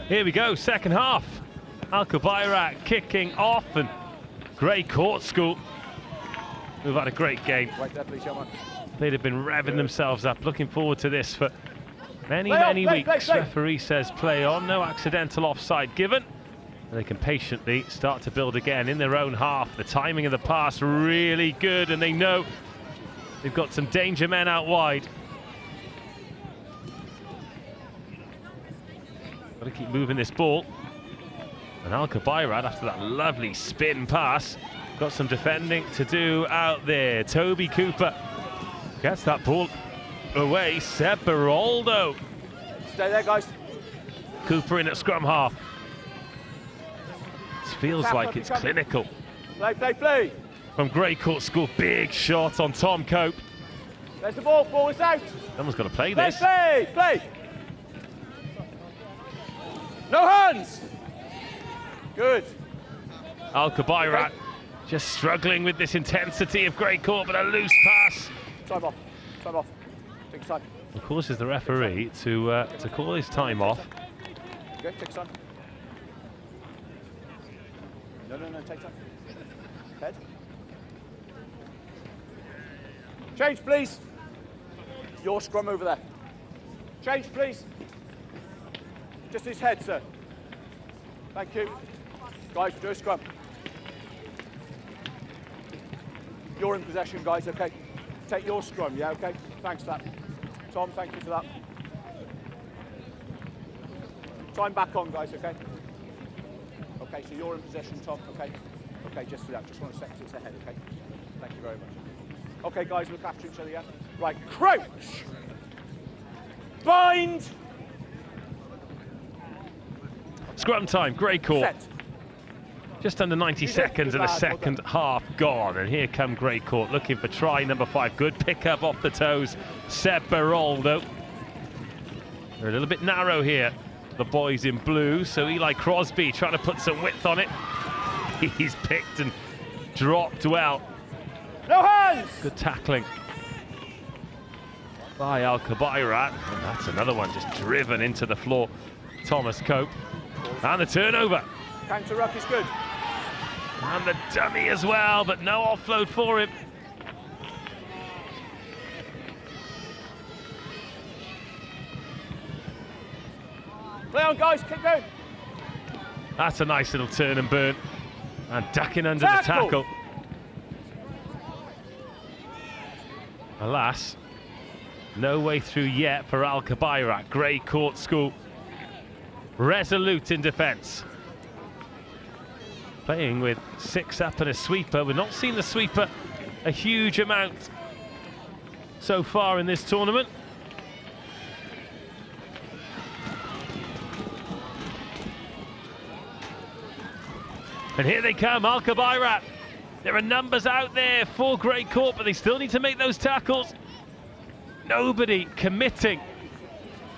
Here we go, second half. Al-Kabairat kicking off, and Grey Court School, who've had a great game. Right there, please, young man. They'd have been revving themselves up, looking forward to this for many weeks. Play. Referee says play on, no accidental offside given. And they can patiently start to build again in their own half. The timing of the pass really good, and they know they've got some danger men out wide. Got to keep moving this ball. And Al-Kabairat, after that lovely spin pass, got some defending to do out there. Toby Cooper gets that ball away. Seb Beraldo. Stay there, guys. Cooper in at scrum half. This feels like it's clinical. Play. From Grey Court School, big shot on Tom Cope. There's the ball. Ball is out. Someone's got to play this. Play. No hands. Good. Al-Kabairat just struggling with this intensity of Grey Court, but a loose pass. Time off. Take time. Of course, is the referee to call his time off. Okay, take time. No, take time. Head. Change, please. Your scrum over there. Change, please. Just his head, sir. Thank you. Guys, do a scrum. You're in possession, guys, okay? Take your scrum, yeah, okay? Thanks for that. Tom, thank you for that. Time back on, guys, okay? Okay, so you're in possession, Tom, okay? Okay, just for that. Just want to set it ahead, okay? Thank you very much. Okay, guys, look after each other, yeah? Right, crouch! Bind! Scrum time, Grey Court. Set. Just under 90 seconds of the second half gone, and here come Greycourt looking for try number 5. Good pick up off the toes, Seb Beroldo. They're a little bit narrow here, the boys in blue, so Eli Crosby trying to put some width on it. He's picked and dropped well. No hands! Good tackling by Al-Kabairat, and that's another one just driven into the floor. Thomas Cope, and the turnover. Counter ruck is good. And the dummy as well, but no offload for him. Play on, guys, keep going. That's a nice little turn and burn. And ducking under the tackle. Alas, no way through yet for Al-Kabairat. Greycourt School, resolute in defence. Playing with 6 up and a sweeper. We've not seen the sweeper a huge amount so far in this tournament. And here they come, Al-Kabairat. There are numbers out there for Greycourt, but they still need to make those tackles. Nobody committing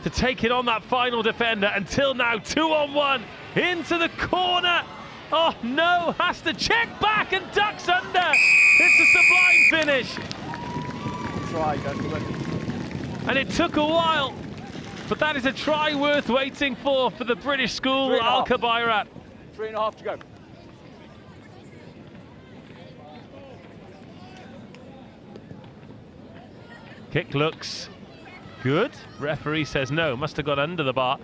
to taking on that final defender until now. 2-on-1 into the corner. Oh no, has to check back and ducks under. It's a sublime finish. Try, gentlemen. And it took a while, but that is a try worth waiting for the British school, Al-Kabairat. 3.5 to go. Kick looks good. Referee says no, must have got under the bar.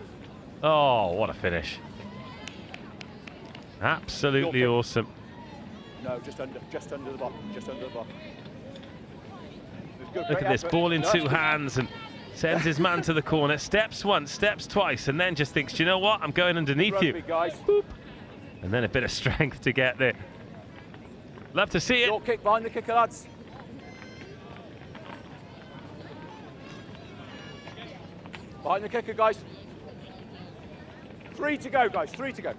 Oh, what a finish. Absolutely awesome. No, just under the bar, just under the bar. Look at this, ball in 2 hands and sends his man to the corner. Steps once, steps twice, and then just thinks, do you know what? I'm going underneath you. Guys. Boop. And then a bit of strength to get there. Love to see it. Short kick behind the kicker, lads. Behind the kicker, guys. 3 to go, guys. 3 to go.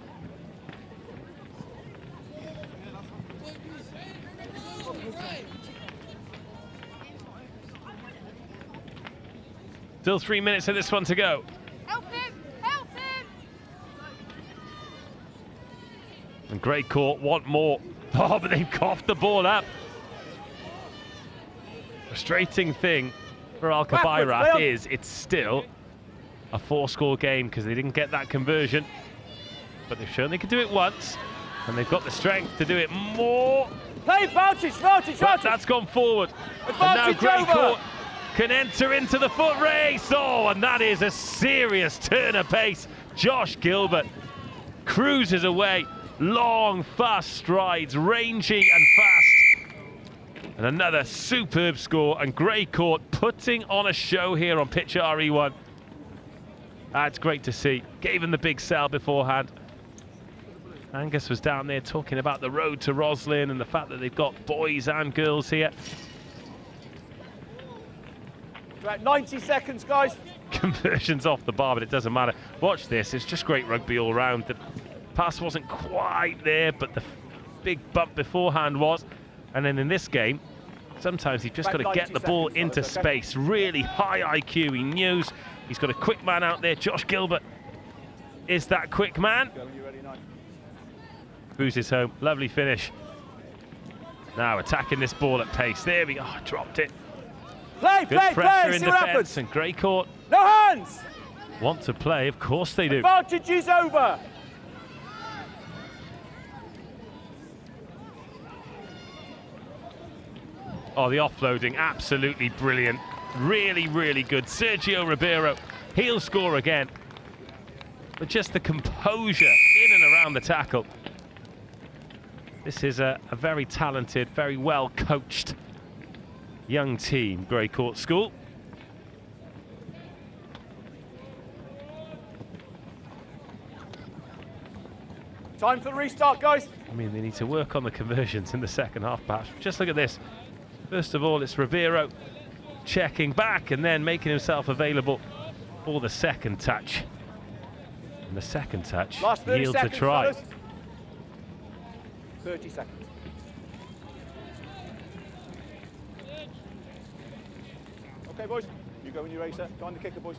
Still 3 minutes of this one to go. Help him! Help him! And Greycourt want more. Oh, but they've coughed the ball up. Frustrating thing for Al-Kabairat is it's still a 4-score game because they didn't get that conversion. But they've shown they can do it once, and they've got the strength to do it more. Play advantage. But that's gone forward. And now Greycourt can enter into the foot race. Oh, and that is a serious turn of pace. Josh Gilbert cruises away. Long, fast strides, rangy and fast. And another superb score. And Greycourt putting on a show here on pitch RE1. That's great to see. Gave him the big sell beforehand. Angus was down there talking about the road to Rosslyn and the fact that they've got boys and girls here. About 90 seconds, guys. Conversions off the bar, but it doesn't matter. Watch this, it's just great rugby all round. The pass wasn't quite there, but the big bump beforehand was. And then in this game, sometimes you've just got to get the ball into space. Really high IQ, he knows he's got a quick man out there. Josh Gilbert is that quick man. Cruises home, lovely finish. Now attacking this ball at pace. There we go, dropped it. Good pressure in defence, and Greycourt. No hands! Want to play, of course they do. Advantage is over. Oh, the offloading, absolutely brilliant. Really, really good. Sergio Ribeiro, he'll score again. But just the composure in and around the tackle. This is a very talented, very well coached young team, Greycourt School. Time for the restart, guys. I mean, they need to work on the conversions in the second half, perhaps. Just look at this. First of all, it's Ribeiro checking back and then making himself available for the second touch. And the second touch yields a try. 30 seconds. Okay, boys. You go when you're ready, sir. Go on the kicker, boys.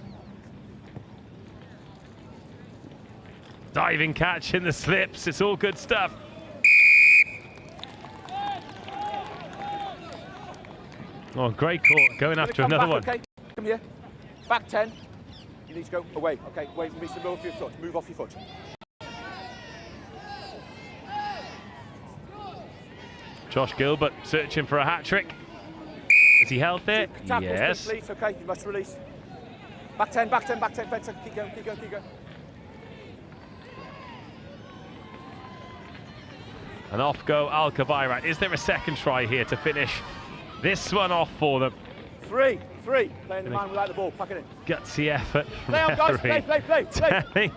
Diving catch in the slips. It's all good stuff. Oh, great court. Going after another back, one. Okay, come here. Back 10. You need to go away. Okay, wait, move off your foot. Move off your foot. Josh Gilbert searching for a hat-trick. Has he held there? Yes. Complete. Okay, you must release. Back 10, back 10, back 10, back 10. Keep going, keep going, keep going. And off go Al-Kabairat. Is there a second try here to finish this one off for them? Three. Playing the man without the ball. Pack it in. Gutsy effort from Play on, guys. Play.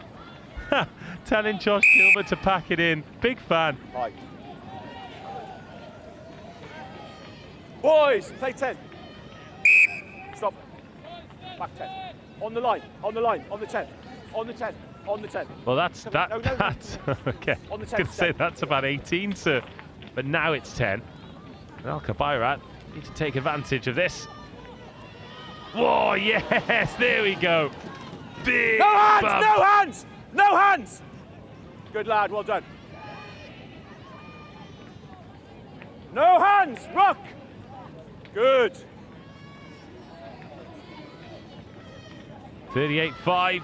Telling Josh Gilbert to pack it in. Big fan. Right. Boys, play 10. Stop. Back 10. On the line, on the 10. On the 10. On the 10. Well, that's No, that. no. That's okay. On the 10, I was going to say that's about 18, sir. But now it's 10. And Al-Kabairat need to take advantage of this. Whoa, yes, there we go. Big No hands, bump. no hands, no hands. Good lad, well done. No hands, rock. Good. 38-5.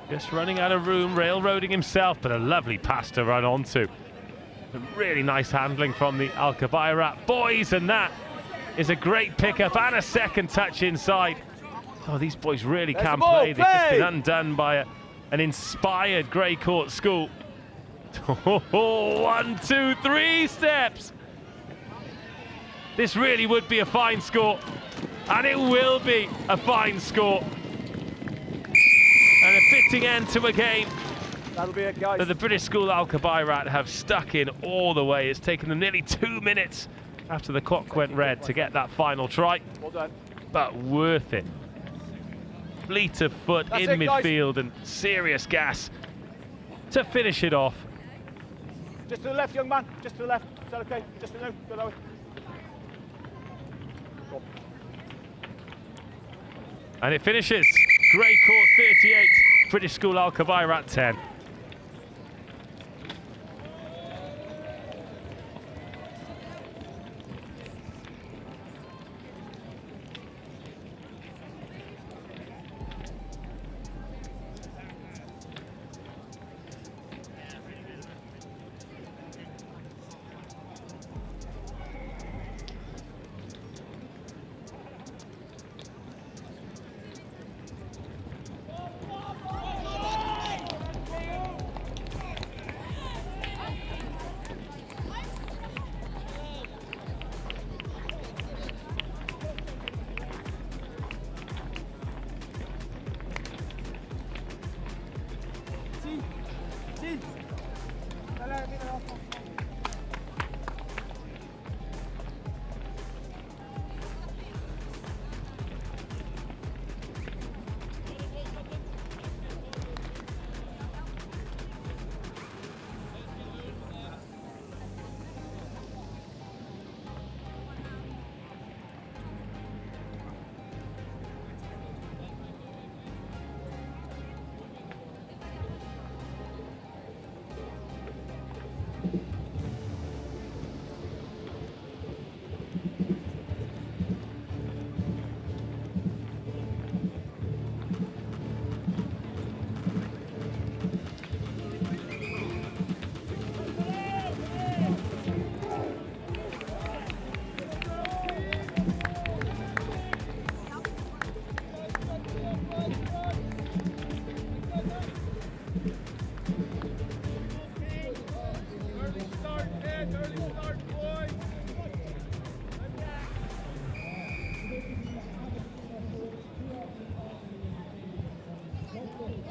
Just running out of room, railroading himself, but a lovely pass to run onto. Some really nice handling from the Al-Kabairat boys, and that is a great pickup and a second touch inside. Oh, these boys really can play. They've just been undone by an inspired Grey Court school. 1, 2, 3 steps. This really would be a fine score, and it will be a fine score. And a fitting end to a game. That'll be it, guys. That the British school Al-Kabairat have stuck in all the way. It's taken them nearly 2 minutes after the clock went red to get that final try. Well done. But worth it. Fleet of foot That's in it, guys. midfield and serious gas to finish it off. Just to the left, young man. Just to the left. Is that okay? Just to the left. Go that way. Go. And it finishes. Grey Court 38, British school Al-Kabairat 10.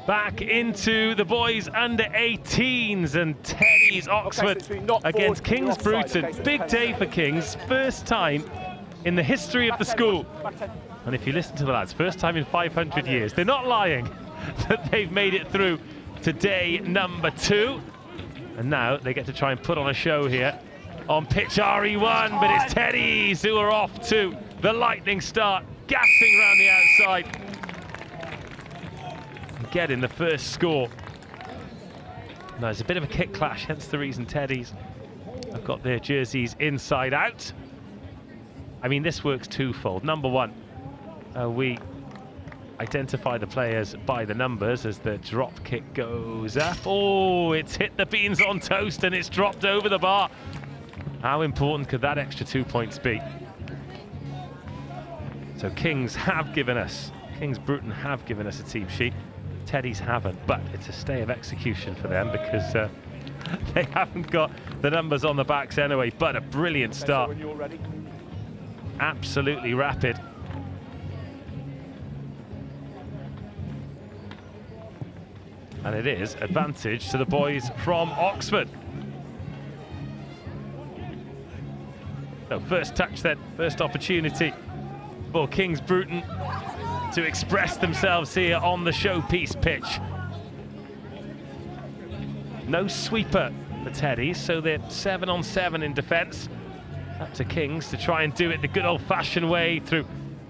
Back into the boys under 18s and Teddy's Oxford against Kingsbridge. Big day for Kings, first time in the history of the school. And if you listen to the lads, first time in 500 years. They're not lying that they've made it through to day number 2. And now they get to try and put on a show here on pitch RE1, but it's Teddies who are off to the lightning start, gassing around the outside. And getting the first score. Now, there's a bit of a kick clash, hence the reason Teddies have got their jerseys inside out. I mean, this works twofold. Number one, we identify the players by the numbers as the drop kick goes up. Oh, it's hit the beans on toast and it's dropped over the bar. How important could that extra 2 points be? So Kingsbridge have given us a team sheet. Teddies haven't, but it's a stay of execution for them because they haven't got the numbers on the backs anyway. But a brilliant start. When you're ready. Absolutely rapid. And it is advantage to the boys from Oxford. So first touch then, first opportunity for Kingsbridge to express themselves here on the showpiece pitch. No sweeper for Teddies, so they're 7-on-7 in defence. Up to Kings to try and do it the good old-fashioned way through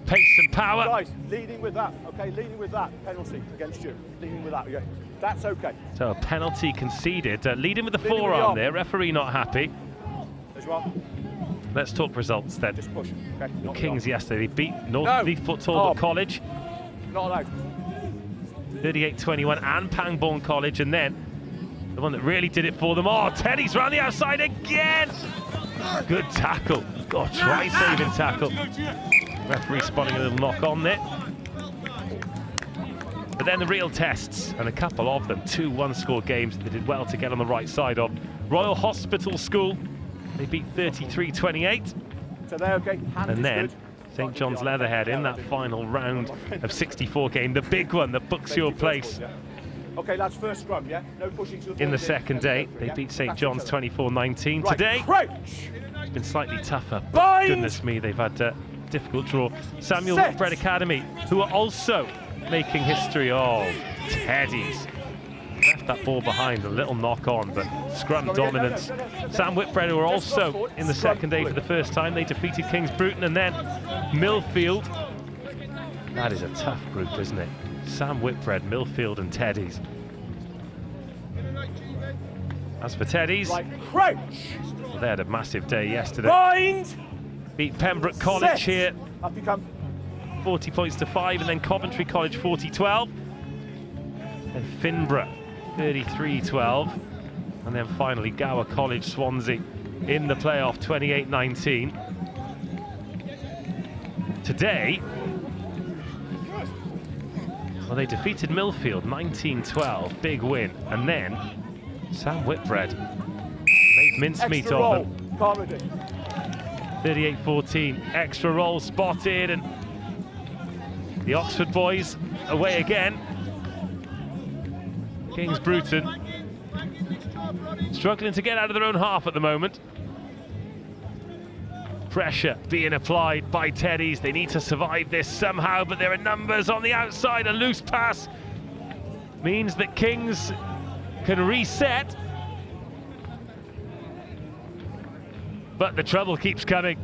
pace and power. Guys, leading with that, okay, leading with that. Penalty against you, leading with that, okay. That's okay. So a penalty conceded, leading with the forearm there, referee not happy. As well. Let's talk results then. Just push, okay. Kings yesterday, they beat Northleafport Talbot College. Not allowed. 38-21 and Pangbourne College, and then the one that really did it for them. Oh, Teddy's round the outside again! Good tackle. God, try saving tackle. Referee spotting a little knock on there. But then the real tests, and a couple of them, 2 one-score games that they did well to get on the right side of. Royal Hospital School, they beat 33-28. So they're okay. And then St John's Leatherhead in that final round of 64 game, the big one that books your place. Okay, lads, first scrum, yeah? No pushing to the in the second day. They beat St John's 24-19. Today, it's been slightly tougher. But goodness me, they've had a difficult draw. Samuel Whitbread Academy, who are also making history. Oh, Teddies. Left that ball behind, a little knock on, but scrum dominance. Sam Whitbread, who are also in the second day for the first time, they defeated Kingsbridge, and then Millfield. That is a tough group, isn't it? Sam Whitbread, Millfield and Teddies. As for Teddies, well, they had a massive day yesterday. Beat Pembroke College here, 40 points to 5, and then Coventry College 40-12. And Finborough 33-12. And then finally Gower College Swansea in the playoff 28-19. Today, well, they defeated Millfield 19-12, big win, and then Sam Whitbread made mincemeat of them. 38-14, extra roll spotted, and the Oxford boys away again. Kingsbridge struggling to get out of their own half at the moment. Pressure being applied by Teddies. They need to survive this somehow, but there are numbers on the outside. A loose pass means that Kings can reset. But the trouble keeps coming.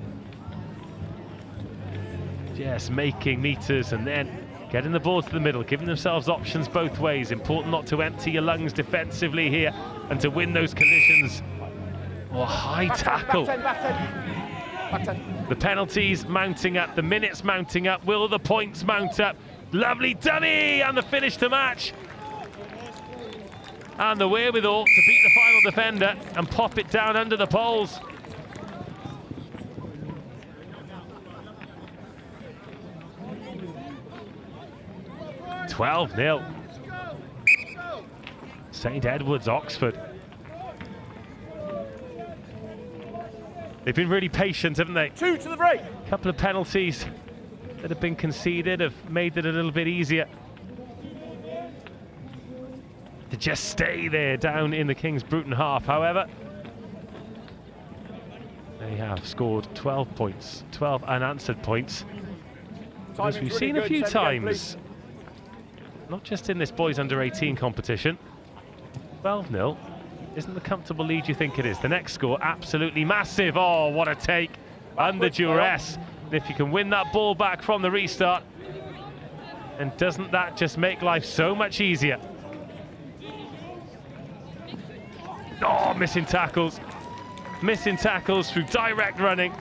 JESS making meters and then getting the ball to the middle, giving themselves options both ways. Important not to empty your lungs defensively here and to win those collisions. Oh, high tackle. The penalties mounting up, the minutes mounting up. Will the points mount up? Lovely dummy and the finish to match. And the wherewithal to beat the final defender and pop it down under the poles. (12-0). St Edward's Oxford. They've been really patient, haven't they? 2 to the break. A couple of penalties that have been conceded have made it a little bit easier to just stay there down in the Kingsbridge half. However, they have scored 12 points, 12 unanswered points. As we've seen a few times, not just in this boys under 18 competition. 12-0, isn't the comfortable lead you think it is. The next score, absolutely massive. Oh, what a take under duress. And if you can win that ball back from the restart, and doesn't that just make life so much easier? Oh, missing tackles through direct running.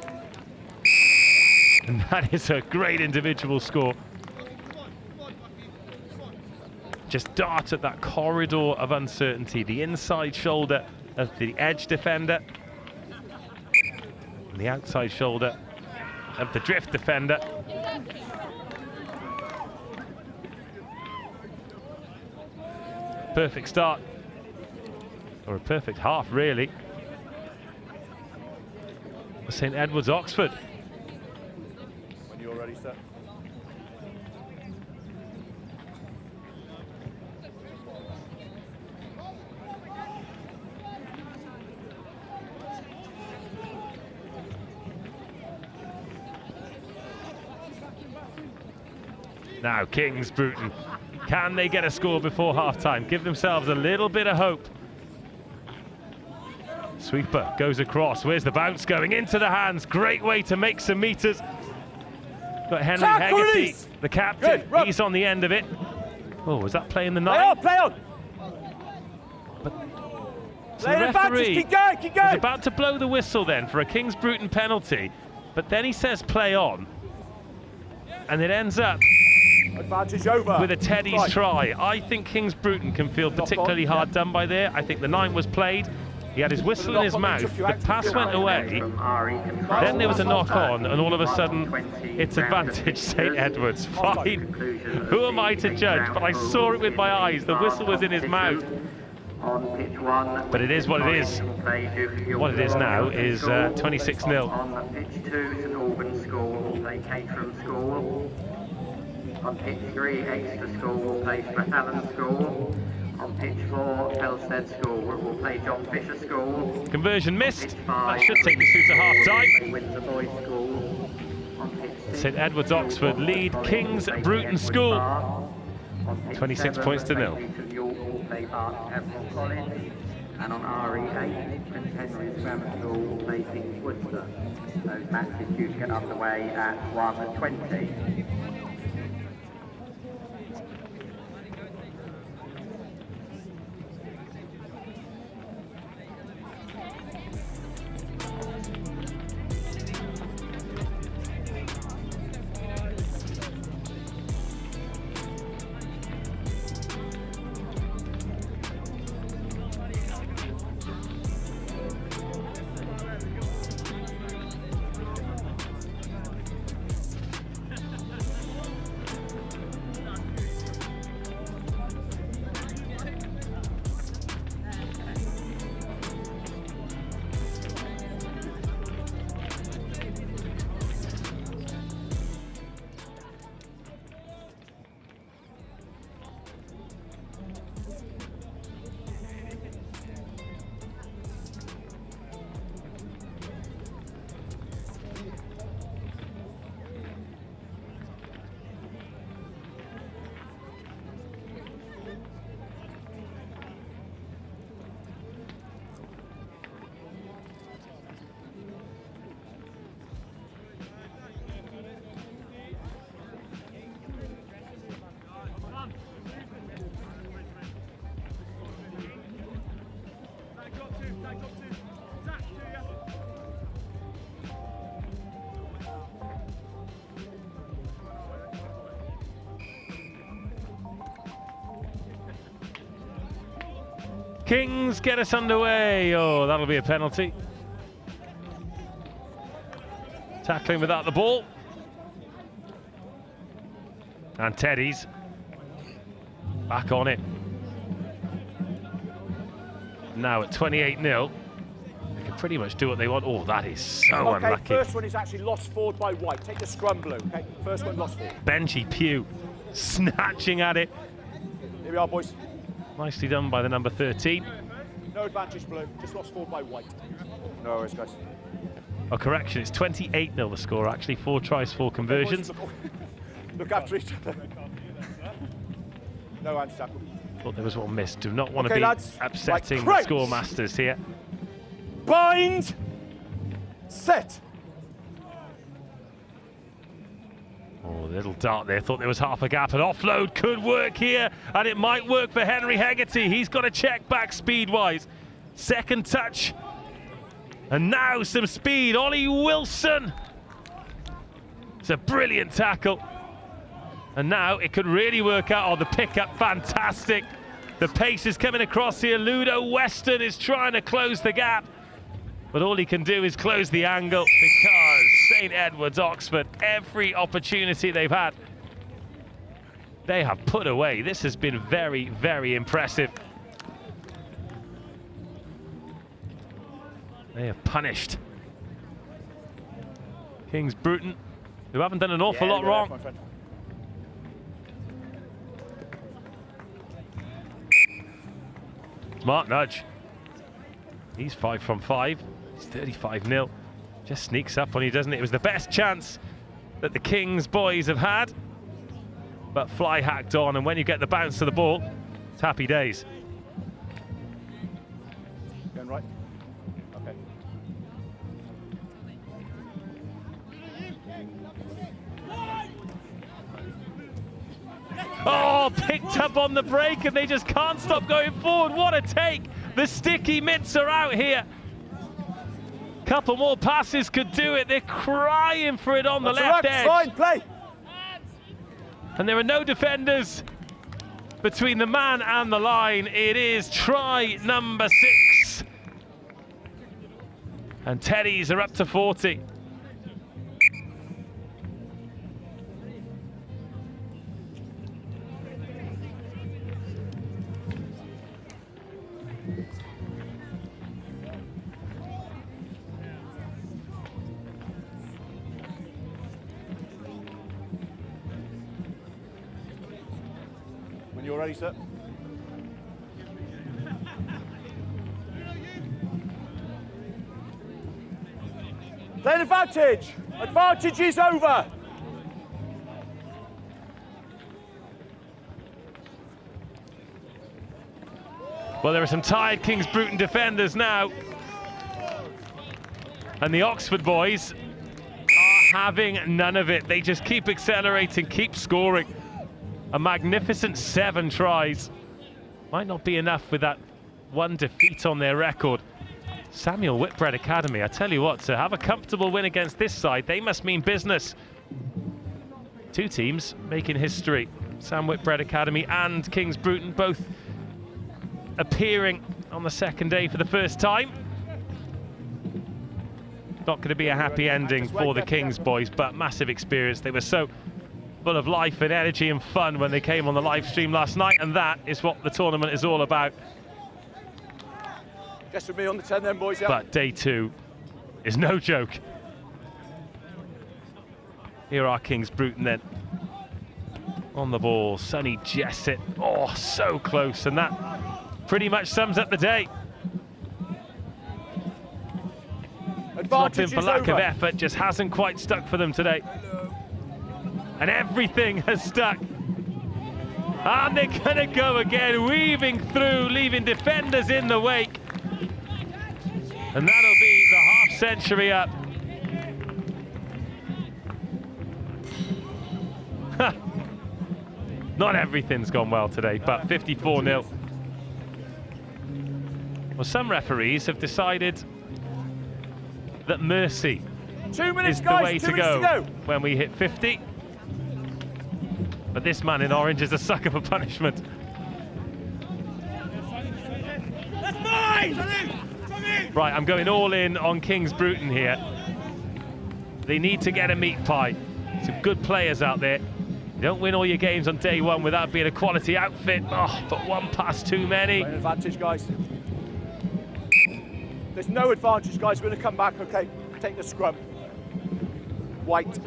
And that is a great individual score. Just dart at that corridor of uncertainty, the inside shoulder of the edge defender, and the outside shoulder of the drift defender. Perfect start, or a perfect half, really. St Edward's Oxford. When you're ready, sir. Now Kingsbridge, can they get a score before half-time? Give themselves a little bit of hope. Sweeper goes across. Where's the bounce going? Into the hands. Great way to make some meters. Got Henry Hegarty, the captain. He's on the end of it. Oh, was that playing the 9? Play on! So the referee was about to blow the whistle then for a Kingsbridge penalty, but then he says play on, and it ends up advantage over with a Teddy's try. I think Kingsbridge can feel particularly hard done by there. I think the 9 was played. He had his whistle in his mouth, the pass went away, then there was a knock on, and all of a sudden it's advantage St Edward's. Fine, who am I to judge? But I saw it with my eyes, the whistle was in his mouth. But it is what it is. What it is now is 26-0. On pitch 2, St Albans School will play Caterham School. On pitch 3, Exeter School will play Strathallan School. On pitch 4, Felsted School will play John Fisher School. Conversion missed. That should take us through to half-time. Windsor Boys School. St Edward's Oxford lead Kingsbridge School. 26 points to 0. York will play Barton Admiral College. And on RE8, Prince Henry's Grammar School will play King's Worcester. Those matches due to get underway at 1:20. Kings get us underway. Oh, that'll be a penalty. Tackling without the ball. And Teddy's back on it. Now at 28-0. They can pretty much do what they want. Oh, that is so unlucky. First one is actually lost forward by White. Take the scrum, Blue. Okay, first one lost forward. Benji Pugh snatching at it. Here we are, boys. Nicely done by the number 13. No advantage, Blue. Just lost forward by White. No worries, guys. Oh, correction, it's 28-0 the score, actually. 4 tries, 4 conversions. Look after each other. No hands tackle. Thought there was one missed. Do not want to Okay, be lads. upsetting the Right, score masters here. Bind. Set. Oh, little dart there. Thought there was half a gap. An offload could work here, and it might work for Henry Hegarty. He's got to check back speed-wise. Second touch. And now some speed. Ollie Wilson. It's a brilliant tackle. And now it could really work out. Oh, the pickup, fantastic. The pace is coming across here. Ludo Weston is trying to close the gap. But all he can do is close the angle because St Edward's Oxford, every opportunity they've had, they have put away. This has been very, very impressive. They have punished Kingsbridge, who haven't done an awful lot wrong. Smart nudge. He's 5 from 5. It's 35-0. Just sneaks up on you, doesn't it? It was the best chance that the Kings boys have had. But fly hacked on, and when you get the bounce to the ball, it's happy days. Going right. Okay. Oh, picked up on the break, and they just can't stop going forward. What a take. The sticky mitts are out here. Couple more passes could do it. They're crying for it on the left edge. Fine, play. And there are no defenders between the man and the line. It is try number 6. And Teddies are up to 40. You're ready, sir. Play advantage. Advantage is over. Well, there are some tired Kingsbridge defenders now. And the Oxford boys are having none of it. They just keep accelerating, keep scoring. A magnificent 7 tries. Might not be enough with that one defeat on their record. Samuel Whitbread Academy, I tell you what, to have a comfortable win against this side, they must mean business. 2 teams making history. Sam Whitbread Academy and Kingsbridge both appearing on the second day for the first time. Not going to be a happy ending for the Kings boys, but massive experience. They were so full of life and energy and fun when they came on the live stream last night, and that is what the tournament is all about. Guess with me on the 10 then, boys. Yeah. But day 2 is no joke. Here are Kingsbridge then. On the ball, Sonny Jesset. Oh, so close, and that pretty much sums up the day. It's not been for lack of effort, just hasn't quite stuck for them today. And everything has stuck. And they're gonna go again, weaving through, leaving defenders in the wake. And that'll be the half century up. Not everything's gone well today, but 54-0. Well, some referees have decided that mercy is the way to go when we hit 50. But this man in orange is a sucker for punishment. That's mine! Right, I'm going all in on Kingsbridge here. They need to get a meat pie. Some good players out there. You don't win all your games on day 1 without being a quality outfit. Oh, but 1 pass too many. An advantage, guys. There's no advantage, guys. We're going to come back, okay? Take the scrum. White.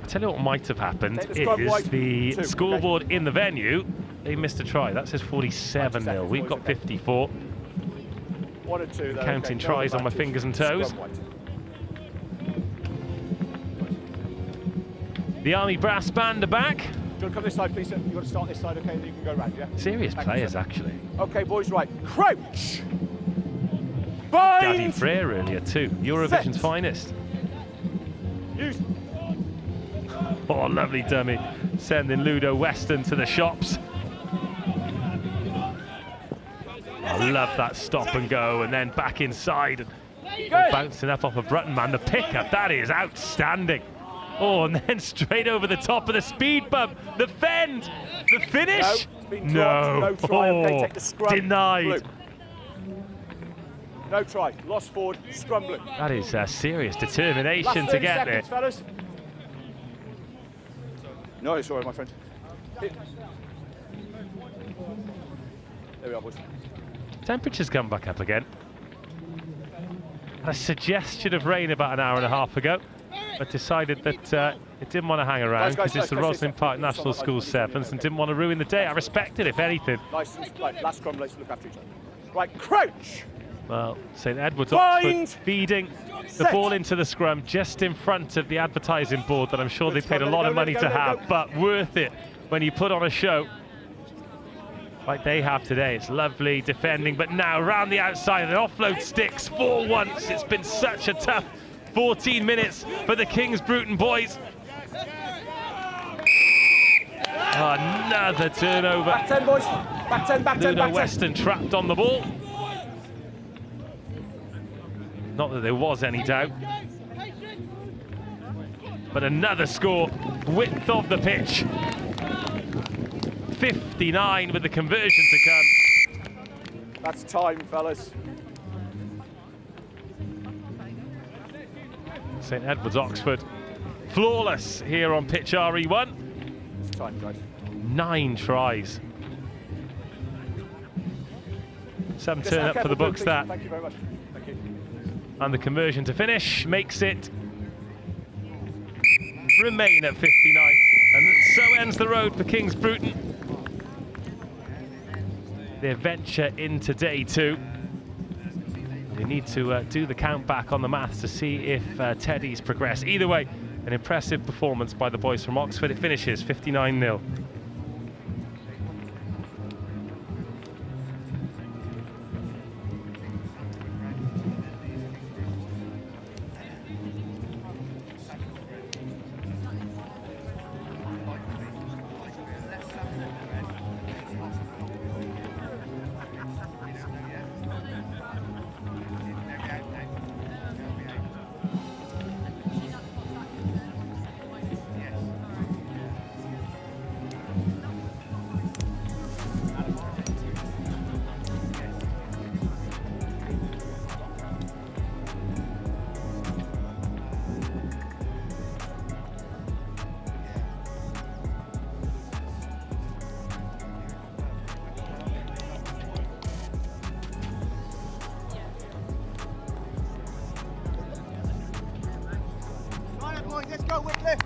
I tell you what might have happened is the scoreboard in the venue, they missed a try. That says 47-0. We've got 54. 1 or 2 though. Counting tries on my fingers and toes. The Army Brass Band are back. you want to come this side, please, sir? You've got to start this side, okay, and then you can go round, yeah? Serious Thank players, you, actually. Okay, boys, right. Crouch! Bind! Daddy Frere earlier, too. Eurovision's finest. Use. Oh, lovely dummy. Sending Ludo Weston to the shops. I love that stop and go, and then back inside. And bouncing up off a Brutton man. The pickup, that is outstanding. Oh, and then straight over the top of the speed bump. The fend. The finish. No try. Okay, take the scrum. Denied. Blue. No try. Lost forward. Scrum blue. That is serious determination Last to 30 get seconds, there. Fellas. No, it's all right, my friend. There we are, boys. Temperatures come back up again. Had a suggestion of rain about an hour and a half ago, but decided that it didn't want to hang around because it's the Rosslyn Park National School Sevens and didn't want to ruin the day. I respect it, if anything. Nice and right, last scrum, let's look after each other. Right, crouch! Well, St Edward's Oxford feeding the ball into the scrum just in front of the advertising board that I'm sure they paid a lot of money to have, but worth it when you put on a show like they have today. It's lovely defending, but now around the outside, the offload sticks for once. It's been such a tough 14 minutes for the Kingsbridge boys. Another turnover. Back 10, boys. Back 10, back 10, Ludo back 10. Weston trapped on the ball. Not that there was any doubt. But another score, width of the pitch. 59 with the conversion to come. That's time, fellas. St Edward's Oxford, flawless here on pitch RE1. It's time, guys. 9 tries. 7 Just turn now, up for careful, the books please. that. Thank you very much. Thank you. And the conversion to finish makes it remain at 59. And so ends the road for Kingsbridge. Their venture into day 2. We need to do the count back on the maths to see if Teddy's progress. Either way, an impressive performance by the boys from Oxford. It finishes 59-0. Let's go, Wycliffe.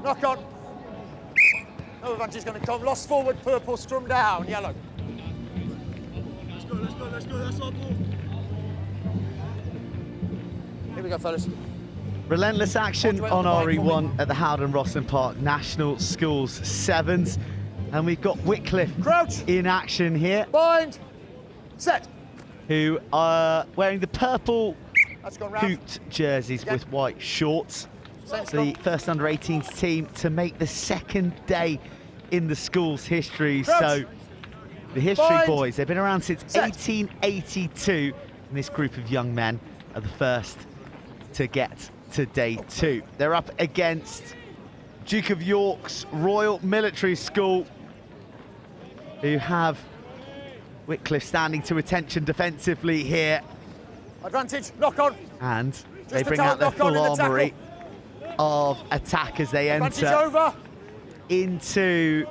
Knock on. No advantage is going to come. Lost forward, purple, scrum down, yellow. Let's go, let's go, let's go. That's our ball. Here we go, fellas. Relentless action on RE1 at the Rosslyn Park National Schools Sevens. And we've got Wycliffe in action here. Bind. Set. Who are wearing the purple That's gone round. hooped jerseys with white shorts. The first under-18s team to make the second day in the school's history. So the history boys, they've been around since 1882, and this group of young men are the first to get to day 2. They're up against Duke of York's Royal Military School, who have Wycliffe standing to attention defensively here. Advantage, knock on. And they bring out their full armoury of attack as they enter into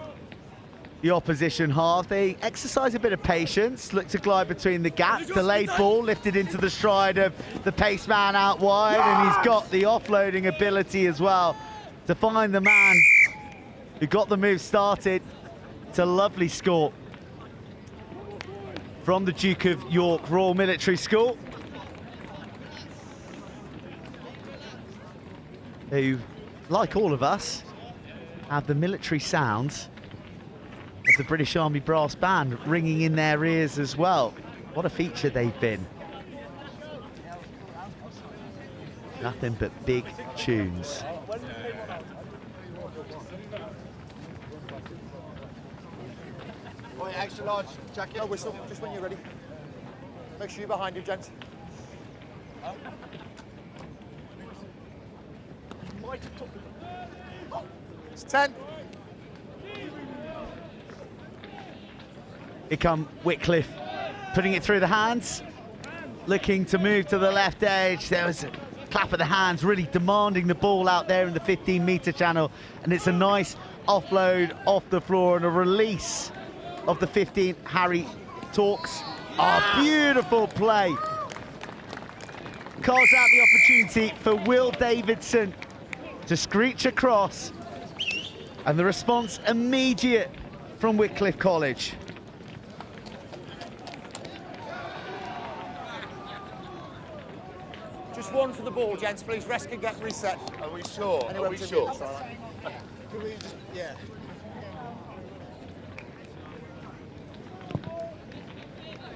the opposition half. They exercise a bit of patience, look to glide between the gaps. Delayed ball lifted into the stride of the pace man out wide, and he's got the offloading ability as well to find the man who got the move started. It's a lovely score from the Duke of York Royal Military School, who, like all of us, have the military sounds of the British Army Brass Band ringing in their ears as well. What a feature they've been. Nothing but big tunes. Extra large jacket. No whistle, just when you're ready. Make sure you're behind you, gents. It's 10. Here come Wycliffe, putting it through the hands, looking to move to the left edge. There was a clap of the hands, really demanding the ball out there in the 15-metre channel, and it's a nice offload off the floor and a release of the 15. Harry talks. Beautiful play. Carves out the opportunity for Will Davidson to screech across, and the response immediate from Wycliffe College. Just one for the ball, gents, please. Rest can get reset. Are we sure? Anywhere Are we between sure? the all right. Can we just, yeah.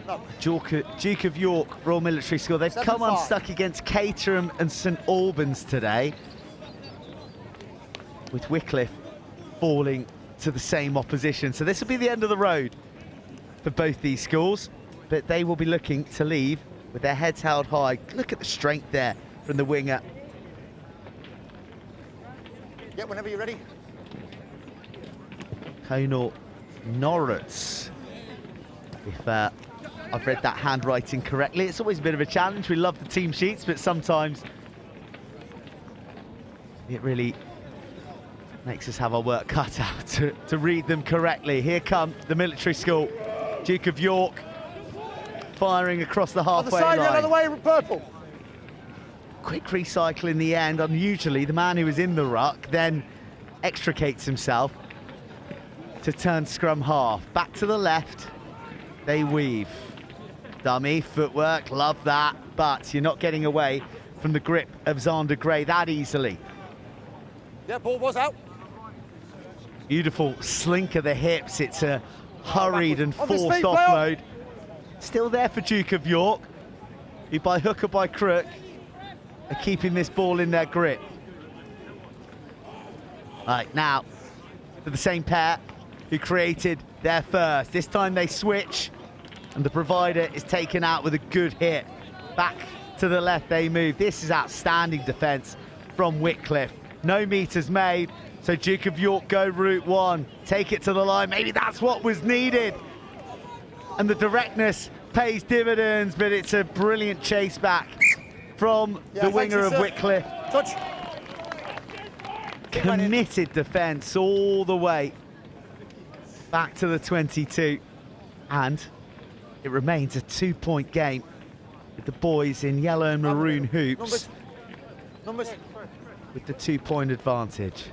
No. Duke of York Royal Military School. They've come unstuck against Caterham and St Albans today, with Wycliffe falling to the same opposition. So this will be the end of the road for both these schools, but they will be looking to leave with their heads held high. Look at the strength there from the winger. Yeah, whenever you're ready. Conal Norris. If I've read that handwriting correctly. It's always a bit of a challenge. We love the team sheets, but sometimes it really makes us have our work cut out to read them correctly. Here come the military school. Duke of York firing across the halfway line. Other way, purple. Quick recycle in the end. Unusually, the man who was in the ruck then extricates himself to turn scrum half. Back to the left, they weave. Dummy footwork, love that, but you're not getting away from the grip of Xander Gray that easily. Yeah, ball was out. Beautiful slink of the hips. It's a hurried and forced offload. Still there for Duke of York, who by hook or by crook are keeping this ball in their grip. Right, now to the same pair who created their first. This time they switch, and the provider is taken out with a good hit. Back to the left they move. This is outstanding defence from Wycliffe. No meters made, so Duke of York go route one. Take it to the line, maybe that's what was needed. And the directness pays dividends, but it's a brilliant chase back from the winger of Wycliffe. Touch. Committed defence all the way back to the 22. And it remains a 2-point game with the boys in yellow and maroon hoops Numbers. with the 2-point advantage.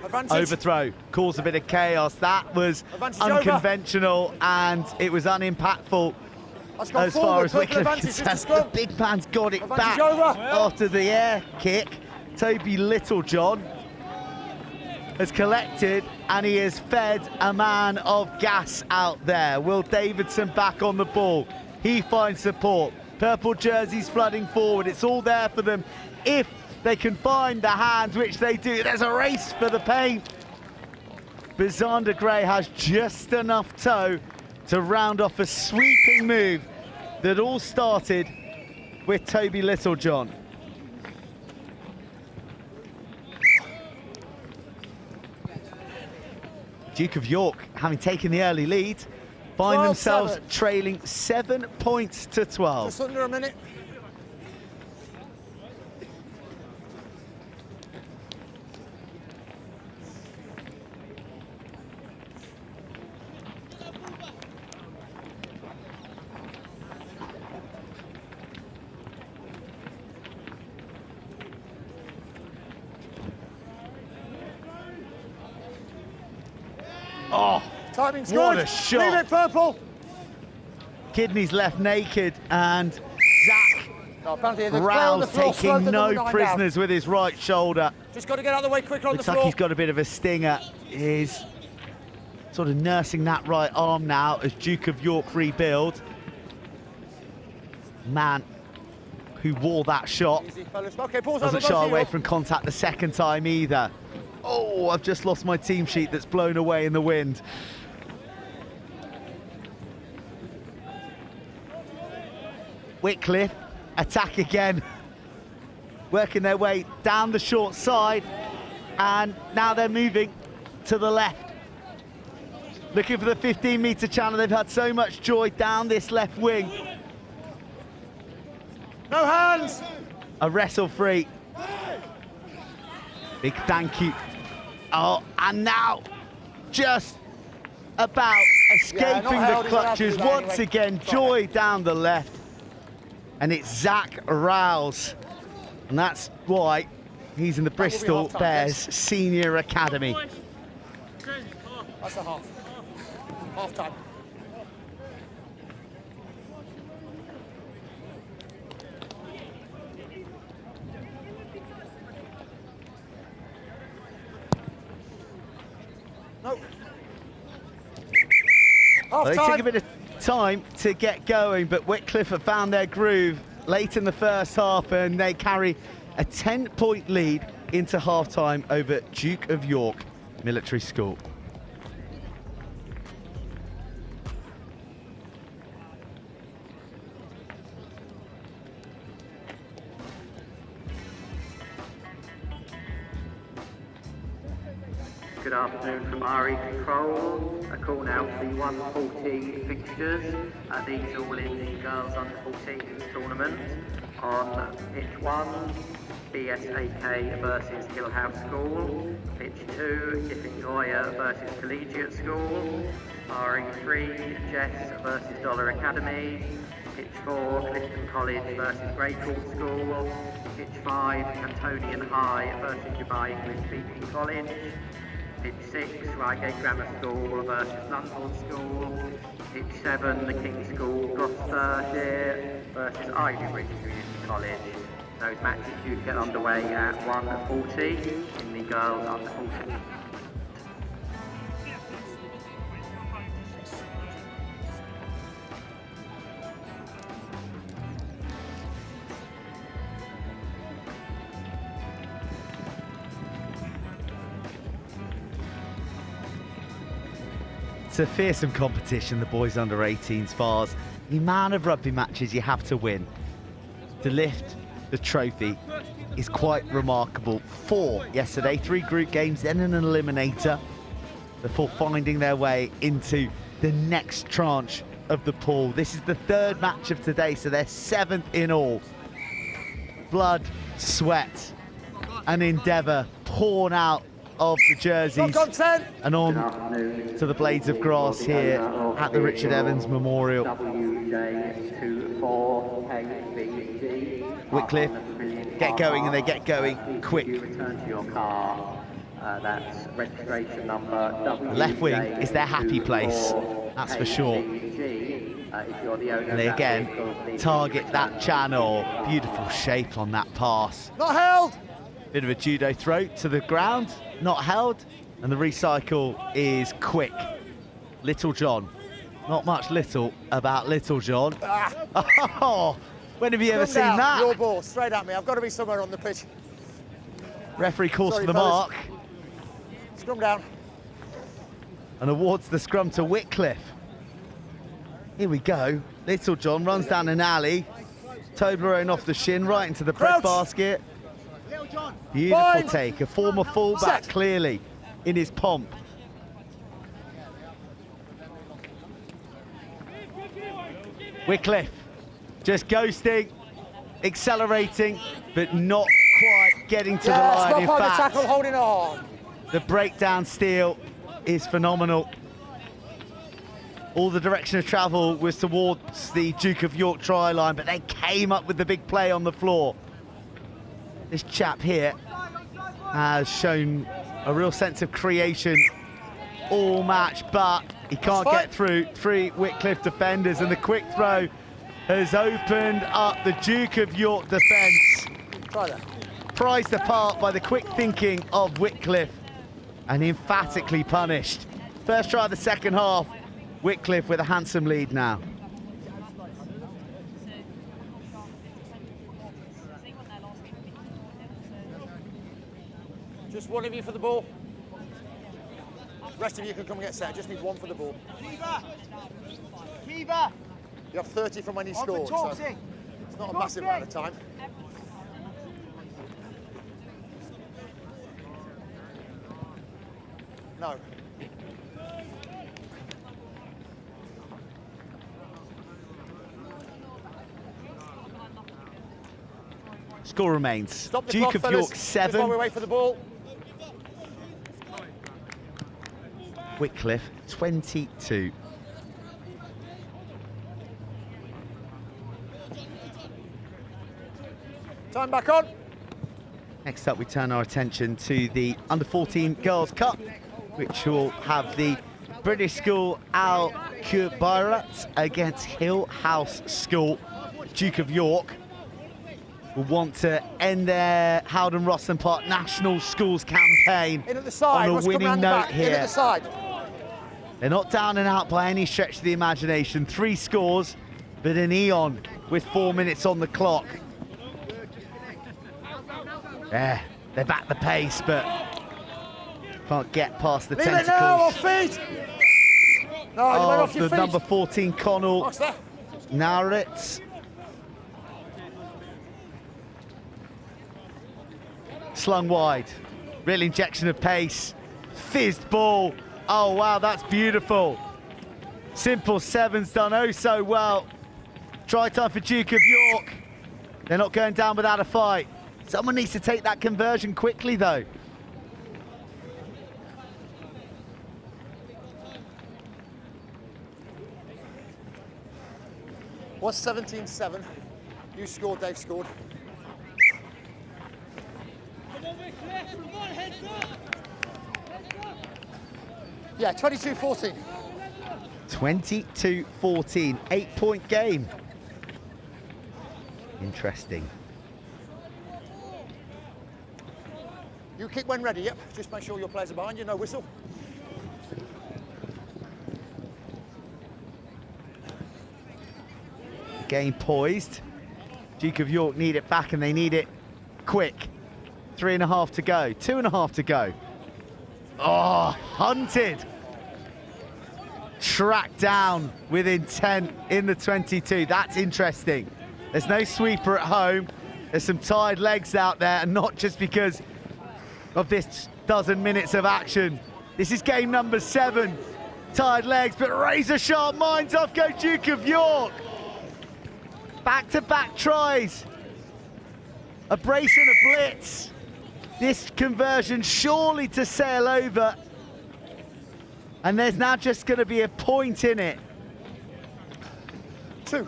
Advantage. Overthrow, caused a bit of chaos. That was unconventional and it was unimpactful as far as Wycliffe is concerned. The big man's got it back after the air kick. Toby Littlejohn has collected and he has fed a man of gas out there. Will Davidson back on the ball. He finds support. Purple jerseys flooding forward. It's all there for them if they can find the hands, which they do. There's a race for the paint. But Xander Gray has just enough toe to round off a sweeping move that all started with Toby Littlejohn. Duke of York, having taken the early lead, find themselves trailing 7 points to 12. Just under a minute. Oh, timing's what good. A shot. Leave it purple. Kidney's left naked, and Zach Rouse taking no prisoners with his right shoulder. Just got to get out of the way quicker on the Looks floor. like he's got a bit of a stinger. He's sort of nursing that right arm now as Duke of York rebuild. Man who wore that shot doesn't shy away from contact the second time either. Oh, I've just lost my team sheet that's blown away in the wind. Whitcliffe, attack again. Working their way down the short side. And now they're moving to the left. Looking for the 15-metre channel. They've had so much joy down this left wing. No hands! A wrestle free. Big thank you. Oh, and now just about escaping the clutches once again. Joy down the left. And it's Zach Rouse. And that's why he's in the Bristol Bears Senior Academy. That's a half. Half time. No. Well, they took a bit of time to get going, but Whitcliffe have found their groove late in the first half, and they carry a 10-point lead into half-time over Duke of York Military School. Good afternoon from RE Control. A call now to the 114 fixtures. These are all in the girls under 14s tournament. On pitch 1, BSAK versus Hillhouse School. Pitch 2, Diffingoya versus Collegiate School. RE3, JESS versus Dollar Academy. Pitch 4, Clifton College versus Greycourt School. Pitch 5, Cantonian High versus Dubai English Beechen College. Pitch 6, Reigate Grammar School versus Blundells School. Pitch 7, the King's School, Gloucestershire versus Ivybridge Community College. Those matches do get underway at 1:40 in the girls under 14. It's a fearsome competition, the boys under 18s Vars. The amount of rugby matches you have to win to lift the trophy is quite remarkable. 4 yesterday, 3 group games, then an eliminator, before finding their way into the next tranche of the pool. This is the 3rd match of today, so they're 7th in all. Blood, sweat, and endeavour poured out of the jerseys and on to the blades of grass here at the Richard Evans Memorial. Whitcliffe get going, and they get going quick. Return to your car. That's registration number W. Left wing is their happy place, that's for sure. And they again target that channel. Beautiful shape on that pass. Not held! Bit of a judo throw to the ground, not held, and the recycle is quick. Little John, not much little about Little John. Oh, when have you ever seen that? Your ball, straight at me. I've got to be somewhere on the pitch. Referee calls for the mark. Scrum down. And awards the scrum to Whitcliffe. Here we go. Little John runs down an alley, Toblerone off the shin, right into the bread basket. Beautiful take, a former fullback clearly in his pomp. Wycliffe just ghosting, accelerating, but not quite getting to the line. In fact, tackle, holding on. The breakdown steal is phenomenal. All the direction of travel was towards the Duke of York try line, but they came up with the big play on the floor. This chap here has shown a real sense of creation all match, but he can't get through 3 Wycliffe defenders, and the quick throw has opened up the Duke of York defence. Try that. Prized apart by the quick thinking of Wycliffe and emphatically punished. First try of the second half, Wycliffe with a handsome lead now. Just one of you for the ball. The rest of you can come and get set. Just need one for the ball. Kiva! You have 30 from when he scored, so it's not a massive amount of time. No. Score remains. Stop the Duke clock, of fellas. York 7. Just while we wait for the ball. Wycliffe 22. Time back on. Next up, we turn our attention to the Under-14 Girls' Cup, which will have the British school Al Kubayrat against Hill House School. Duke of York will want to end their Howden Rosslyn Park National Schools campaign In at the side. on a winning note here. In at the side. They're not down and out by any stretch of the imagination. 3 scores, but an eon with 4 minutes on the clock. Yeah, they back the pace, but can't get past the Leave tentacles. it now, off feet. No, you went off your the feet. number 14 Connell What's that? Naritz. Slung wide, real injection of pace, fizzed ball. Oh wow, that's beautiful. Simple sevens done oh so well. Try time for Duke of York. They're not going down without a fight. Someone needs to take that conversion quickly though. What's 17-7? You scored, Dave scored. Yeah, 22-14. 22-14, 8-point game. Interesting. You kick when ready, yep. Just make sure your players are behind you, no whistle. Game poised. Duke of York need it back and they need it quick. 3.5 to go, 2.5 to go. Oh, hunted. Tracked down with intent in the 22. That's interesting. There's no sweeper at home. There's some tired legs out there, and not just because of this dozen minutes of action. This is game number 7. Tired legs, but razor sharp minds. Off go Duke of York. Back-to-back tries. A brace and a blitz. This conversion surely to sail over. And there's now just going to be a point in it. 2.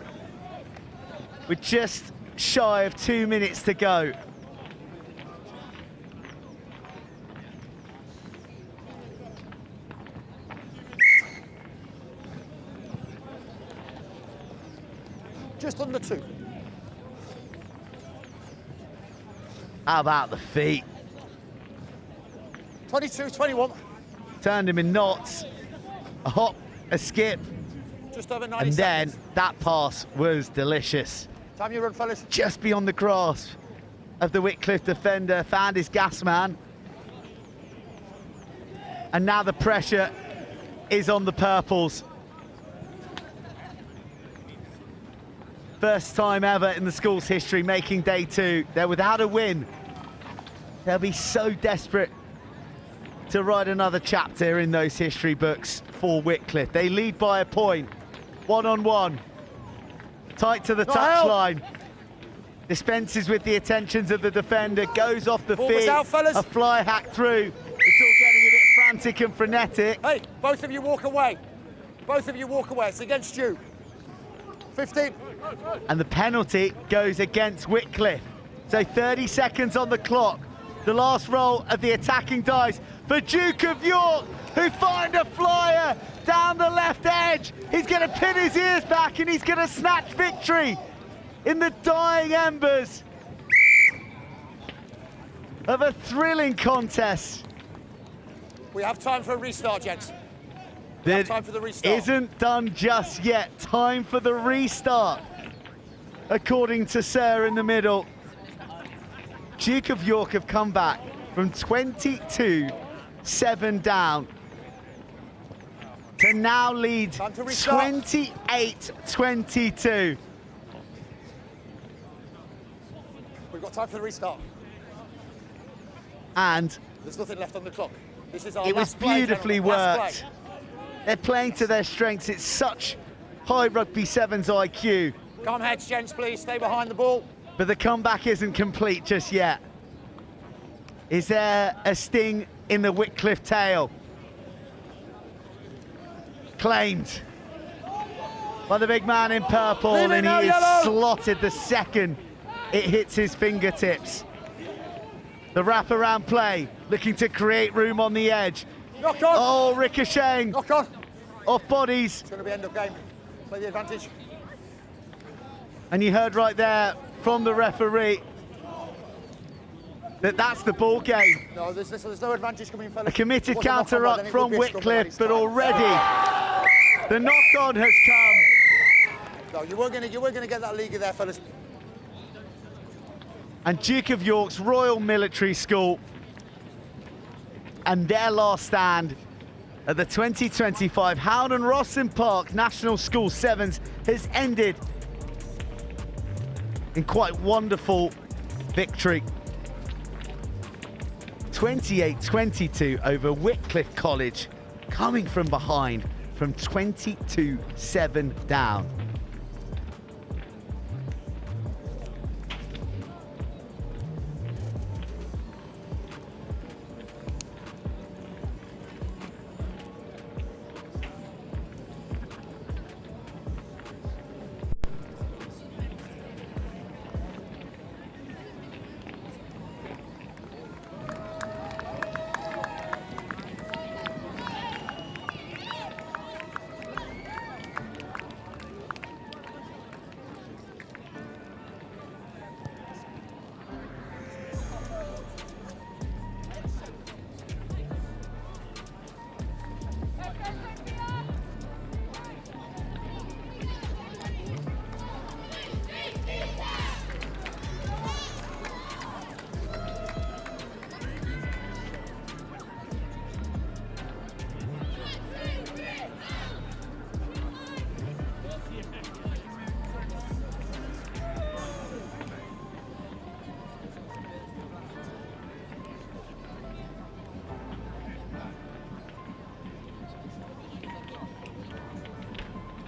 With just shy of 2 minutes to go. Just under 2. How about the feet? 22-21. Turned him in knots. A hop, a skip. Just over 90 and seconds. then that pass was delicious. Time you run, fellas. Just beyond the grasp of the Wycliffe defender, found his gas man. And now the pressure is on the purples. First time ever in the school's history making day 2. They're without a win. They'll be so desperate to write another chapter in those history books for Whitcliffe. They lead by a point, 1-on-1. Tight to the touchline. Dispenses with the attentions of the defender, goes off the feet, a fly hack through. It's all getting a bit frantic and frenetic. Hey, both of you walk away. Both of you walk away, it's against you. 15. And the penalty goes against Whitcliffe. So 30 seconds on the clock. The last roll of the attacking dice for Duke of York, who find a flyer down the left edge. He's going to pin his ears back and he's going to snatch victory in the dying embers of a thrilling contest. We have time for a restart, gents. That time for the restart. Isn't done just yet. Time for the restart, according to Sir in the middle. Duke of York have come back from 22-7 down to now lead 28-22. We've got time for the restart. And there's nothing left on the clock. This is our it was last play, beautifully gentlemen. Last worked. play. They're playing to their strengths. It's such high rugby sevens IQ. Calm heads, gents, please. Stay behind the ball. But the comeback isn't complete just yet. Is there a sting in the Whitcliffe tail? Claimed by the big man in purple, and he is slotted the second it hits his fingertips. The wraparound play, looking to create room on the edge. Knock on. Oh, ricocheting. Knock on. Off bodies. It's going to be end of game. Play the advantage. And you heard right there from the referee that that's the ball game. No, there's no advantage coming in, fellas. A committed counter-up from Whitcliffe, but already the knock-on has come. No, you weren't going to get that league there, fellas. And Duke of York's Royal Military School and their last stand at the 2025 Howden Rosslyn Park National School Sevens has ended in quite wonderful victory. 28-22 over Whitcliffe College, coming from behind from 22-7 down.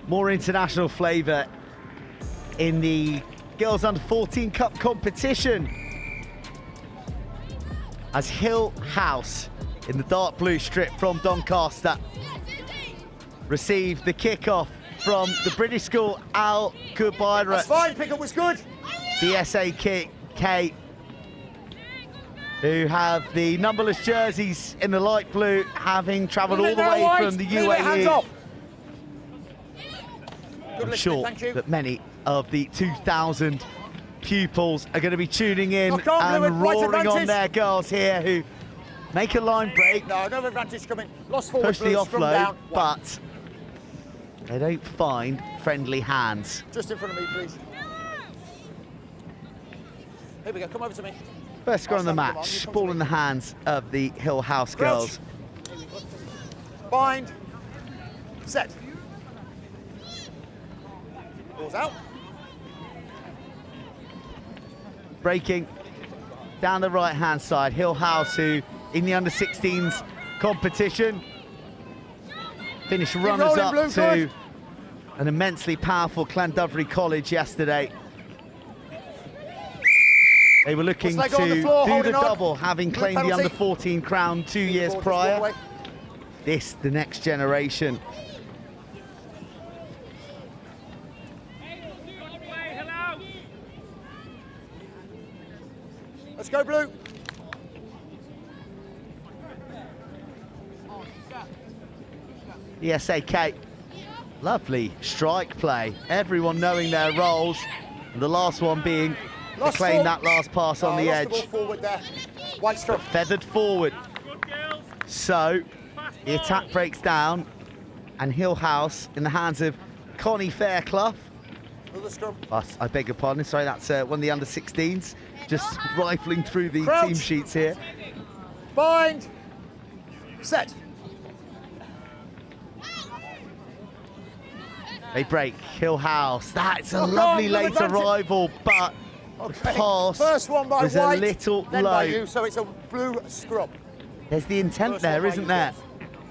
More international flavour in the Girls Under 14 Cup competition as Hill House in the dark blue strip from Doncaster received the kick-off from the British school Al Kubaira. That's fine, pick-up was good. The SAK, who have the numberless jerseys in the light blue, having travelled all the way from the UAE. I'm sure that many of the 2,000 pupils are going to be tuning in and roaring on their girls here who make a line break. No advantage coming. Lost forward, push the offload, but they don't find friendly hands. Just in front of me, please. Here we go, come over to me. First score on the match, ball in the hands of the Hill House girls. Bind. Set. Ball's out. Breaking down the right-hand side, Hill House, who in the under-16s competition finished runners-up to an immensely powerful Llandovery College yesterday. They were looking to do the double, having claimed the under-14 crown 2 years prior. This, the next generation. Let's go, Blue. ESAK, lovely strike play. Everyone knowing their roles. And the last one being to claim that last pass on the edge. The ball forward there. White scrum. Feathered forward. So the attack breaks down, and Hill House in the hands of Connie Fairclough. I beg your pardon, sorry, that's one of the under-16s. Just rifling through the team sheets here. Bind. Set. They break. Hill House. That's a lovely late arrival, but the pass First one by was White, a little then low. by you, so it's a blue scrum. There's the intent there, isn't there,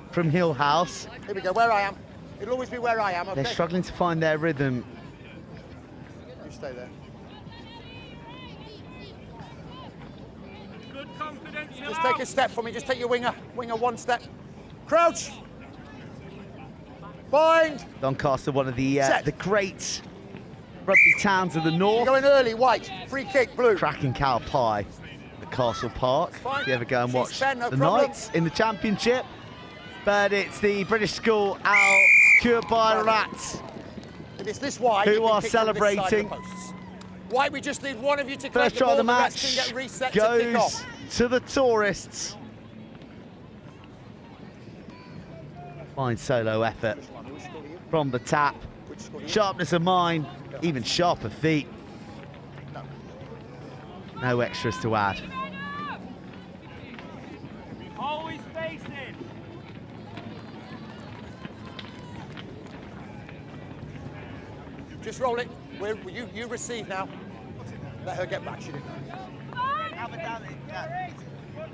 from Hill House? Here we go, where I am. It'll always be where I am, okay? They're struggling to find their rhythm. You stay there. Good confidence. Just take a step for me, just take your winger one step. Crouch. Bind. Doncaster, one of the great rugby towns of the north. You're going early, White. Free kick, Blue. Cracking cow pie at Castle Park. If you ever go and watch the Knights in the Championship. But it's the British school Al Kurbai It's this White who are celebrating. White, we just need one of you to First try of the match get reset goes to the tourists. Fine solo effort from the tap. Sharpness of mind, even sharper feet. No extras to add. Always facing. Just roll it. You receive now. Let her get back, she didn't.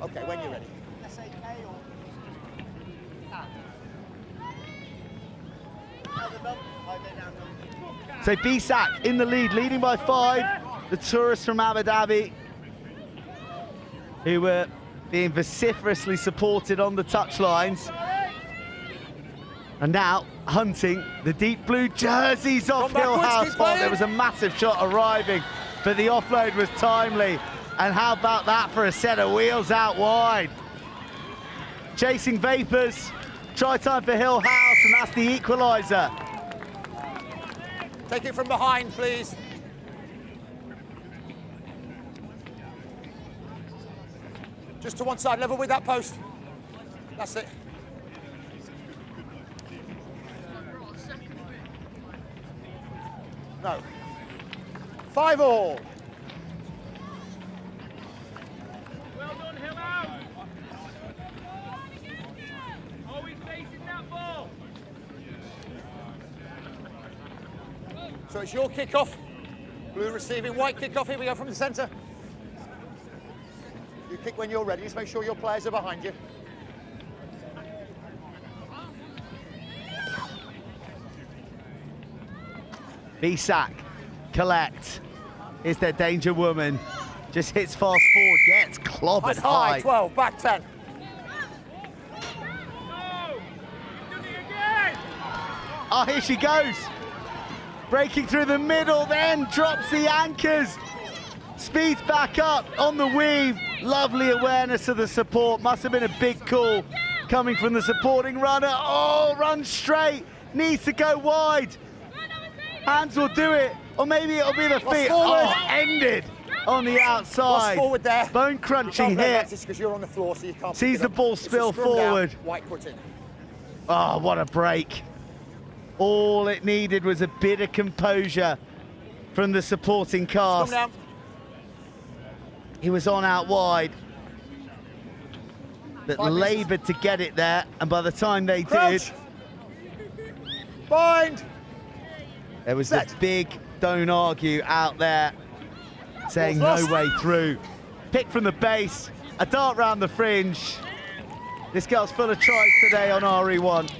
Okay, when you're ready. So Bisak in the lead, leading by 5. The tourists from Abu Dhabi, who were being vociferously supported on the touchlines, and now hunting the deep blue jerseys off Hill House. There was a massive shot arriving, but the offload was timely. And how about that for a set of wheels out wide? Chasing Vapors, try time for Hill House, and that's the equaliser. Take it from behind, please. Just to one side, level with that post. That's it. No. 5 all. Well done, Hill out. Always facing that ball. So it's your kick-off. Blue receiving, White kick-off. Here we go from the centre. You kick when you're ready. Just make sure your players are behind you. Bisak, collect. Is their danger woman. Just hits fast forward, gets clobbered high. 12, back 10. Oh, here she goes. Breaking through the middle, then drops the anchors. Speeds back up on the weave. Lovely awareness of the support. Must have been a big call coming from the supporting runner. Oh, runs straight. Needs to go wide. Hands will do it. Or maybe it'll be the feet. Oh, ended on the outside. Forward there. Bone crunching hit. Because you're on the floor, so you can't. Sees the ball spill forward. White puts in. Oh, what a break. All it needed was a bit of composure from the supporting cast. He was on out wide, but laboured to get it there, and by the time they did, bind. There was the big don't argue out there saying no way through. Pick from the base, a dart round the fringe. This girl's full of tries today on RE1.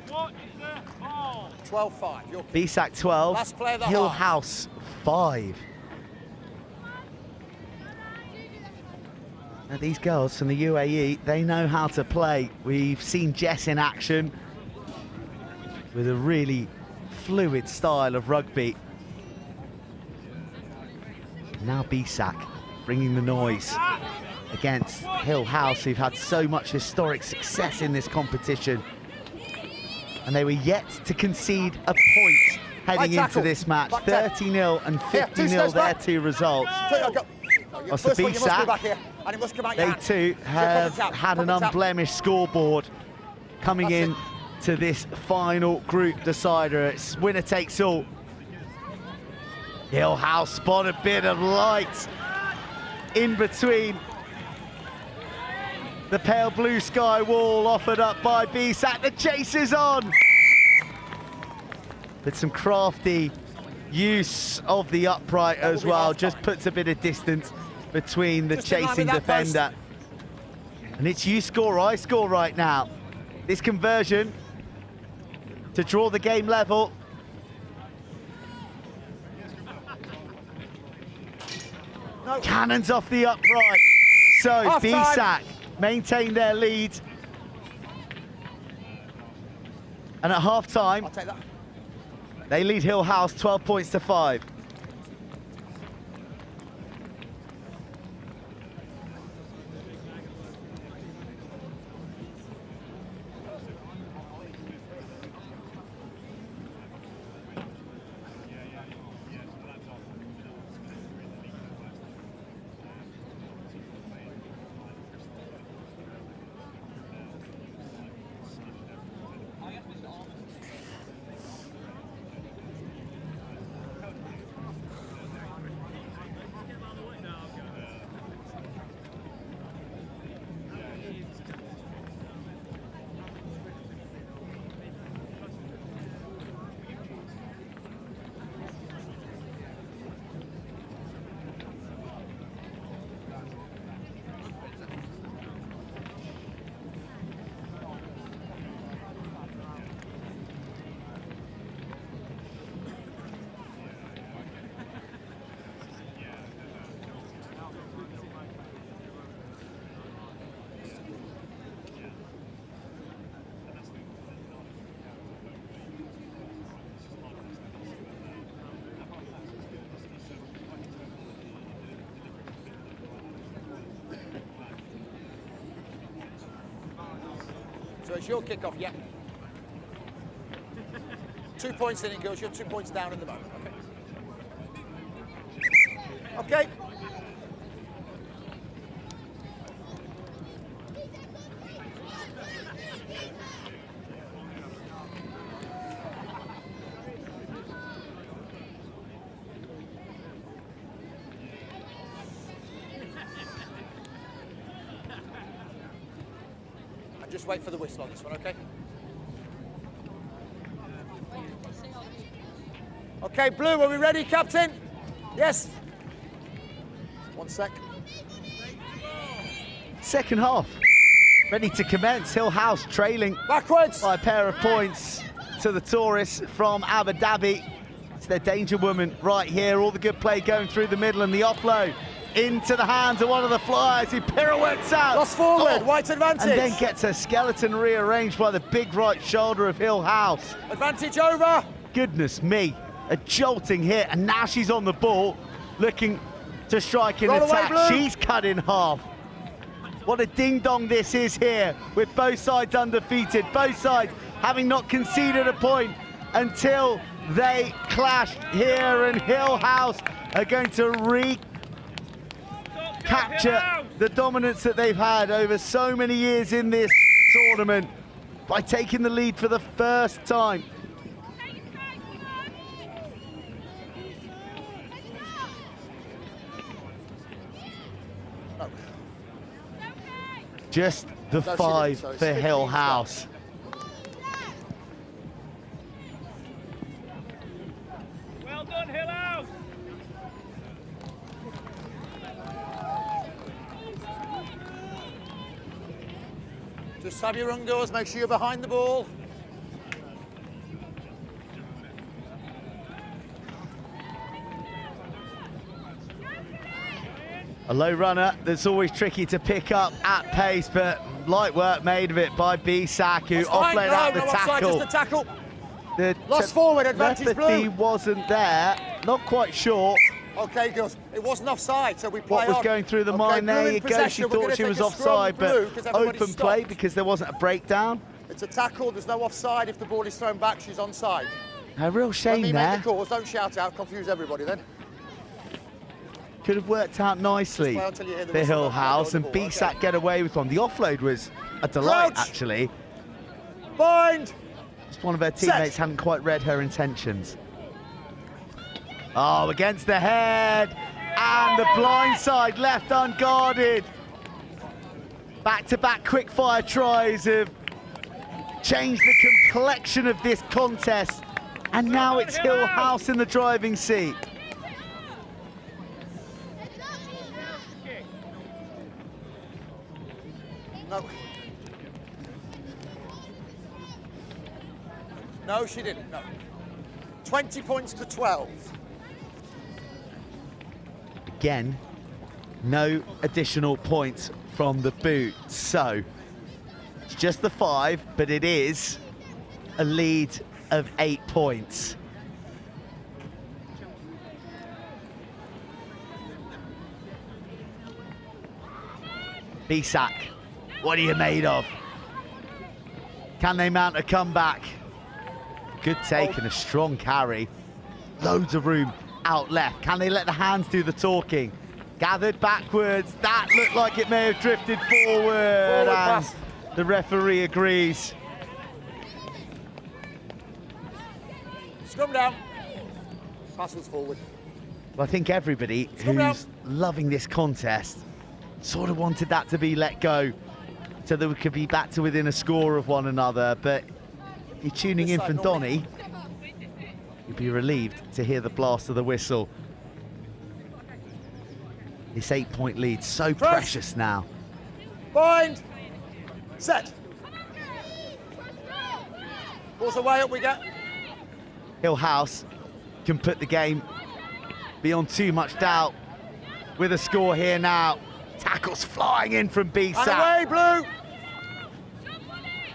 What is the ball? 12-5. BSAC 12, Last play of the Hill half. House 5. Now these girls from the UAE, they know how to play. We've seen JESS in action with a really fluid style of rugby. Now BSAC bringing the noise against Hill House, who've had so much historic success in this competition. And they were yet to concede a point heading into this match. 30-0 and 50-0 their two results. As for BSAC, they too have had an unblemished scoreboard coming in to this final group decider. It's winner takes all. Hill House spot a bit of light in between the pale blue sky wall offered up by BSAC. The chase is on! With some crafty use of the upright as well, just puts a bit of distance between the chasing defender. And it's you score, I score right now. This conversion to draw the game level. No. Cannons off the upright. So BSAC maintain their lead. And at half-time, they lead Hill House 12 points to 5. So it's your kick-off, yeah. 2 points in it goes, you're 2 points down in the moment, okay? Okay. Just wait for the whistle on this one, okay? Okay, Blue, are we ready, Captain? Yes. 1 sec. Second half, ready to commence. Hill House trailing backwards by a pair of points to the tourists from Abu Dhabi. It's their danger woman right here. All the good play going through the middle and the offload into the hands of one of the flyers who pirouettes out. Lost forward, white advantage. And then gets a skeleton rearranged by the big right shoulder of Hill House. Advantage over. Goodness me, a jolting hit, and now she's on the ball, looking to strike in attack. She's cut in half. What a ding-dong this is here, with both sides undefeated, both sides having not conceded a point until they clash here, and Hill House are going to recapture the dominance that they've had over so many years in this tournament. by taking the lead for the first time. Just the 5 for Hill House. Well done, Hill House. Just have your doors, make sure you're behind the ball. A low runner that's always tricky to pick up at pace, but light work made of it by Beechen, who offloaded out the tackle. Just the tackle. The Lost forward, advantage blue. Wasn't there, not quite sure. Okay, girls, it wasn't offside, so we play What was going through the mind there? You go, she thought she was offside, but open play because there wasn't a breakdown. It's a tackle, there's no offside. If the ball is thrown back, she's onside. A real shame there. Make the calls, don't shout out, confuse everybody then. Could have worked out nicely for Hill House, and Beechen get away with one. The offload was a delight, actually. Bind! Just one of her teammates hadn't quite read her intentions. Oh, against the head, and the blind side left unguarded. Back-to-back quick-fire tries have changed the complexion of this contest, and now it's Hill House in the driving seat. No. No, she didn't, no. 20 points to 12. Again, no additional points from the boot, so it's just the 5, but it is a lead of 8 points. Beechen, what are you made of? Can they mount a comeback? Good take and a strong carry. Loads of room out left. Can they let the hands do the talking? Gathered backwards. That looked like it may have drifted forward. And the referee agrees. Scrum down. Passes forward. Well, I think everybody who's loving this contest sort of wanted that to be let go so that we could be back to within a score of one another. But if you're tuning in from Donny, you'd be relieved to hear the blast of the whistle. This 8-point lead, so precious now. Bind. Set. Balls away, up we get. Hill House can put the game beyond too much doubt with a score here now. Tackles flying in from Beechen. And away, blue.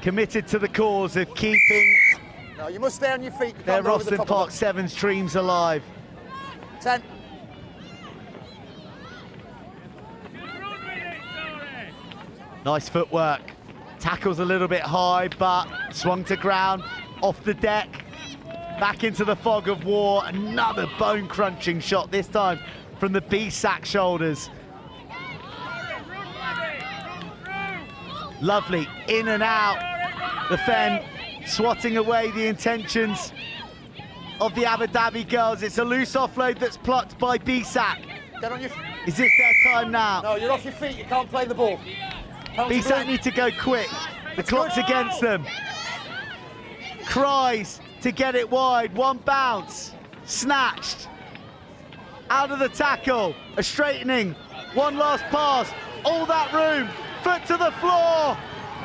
Committed to the cause of keeping no, you must stay on your feet. their Rosslyn Park Sevens dreams alive. 10. Nice footwork. Tackles a little bit high, but swung to ground, off the deck, back into the fog of war. Another bone-crunching shot, this time from the Beechen shoulders. Lovely, in and out. The Fen swatting away the intentions of the Abu Dhabi girls. It's a loose offload that's plucked by Beechen. Get on your Is this their time now? No, you're off your feet, you can't play the ball. Beechen need to go quick. The clock's against them. Cries to get it wide. One bounce. Snatched. Out of the tackle. A straightening. One last pass. All that room. Foot to the floor.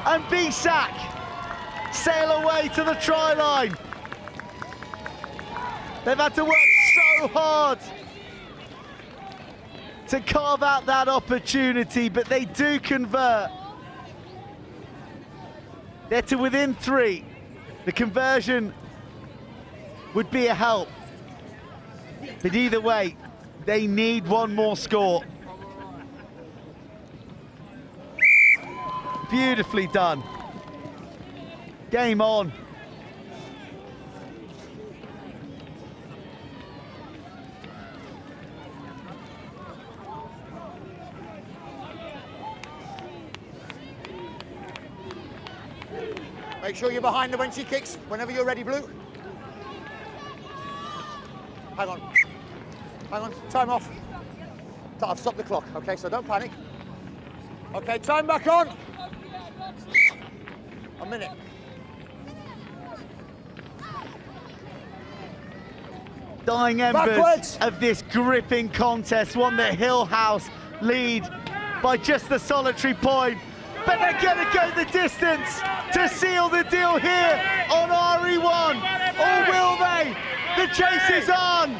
And Beechen sail away to the try line. They've had to work so hard to carve out that opportunity, but they do convert. They're to within 3. The conversion would be a help. But either way, they need one more score. Beautifully done. Game on. Make sure you're behind her when she kicks. Whenever you're ready, Blue. Hang on. Hang on. Time off. I've stopped the clock, okay, so don't panic. Okay, time back on. A minute. Dying embers Backwards. of this gripping contest, one that Hill House lead by just the solitary point. But they're going to go the distance to seal the deal here on RE1. Or will they? The chase is on.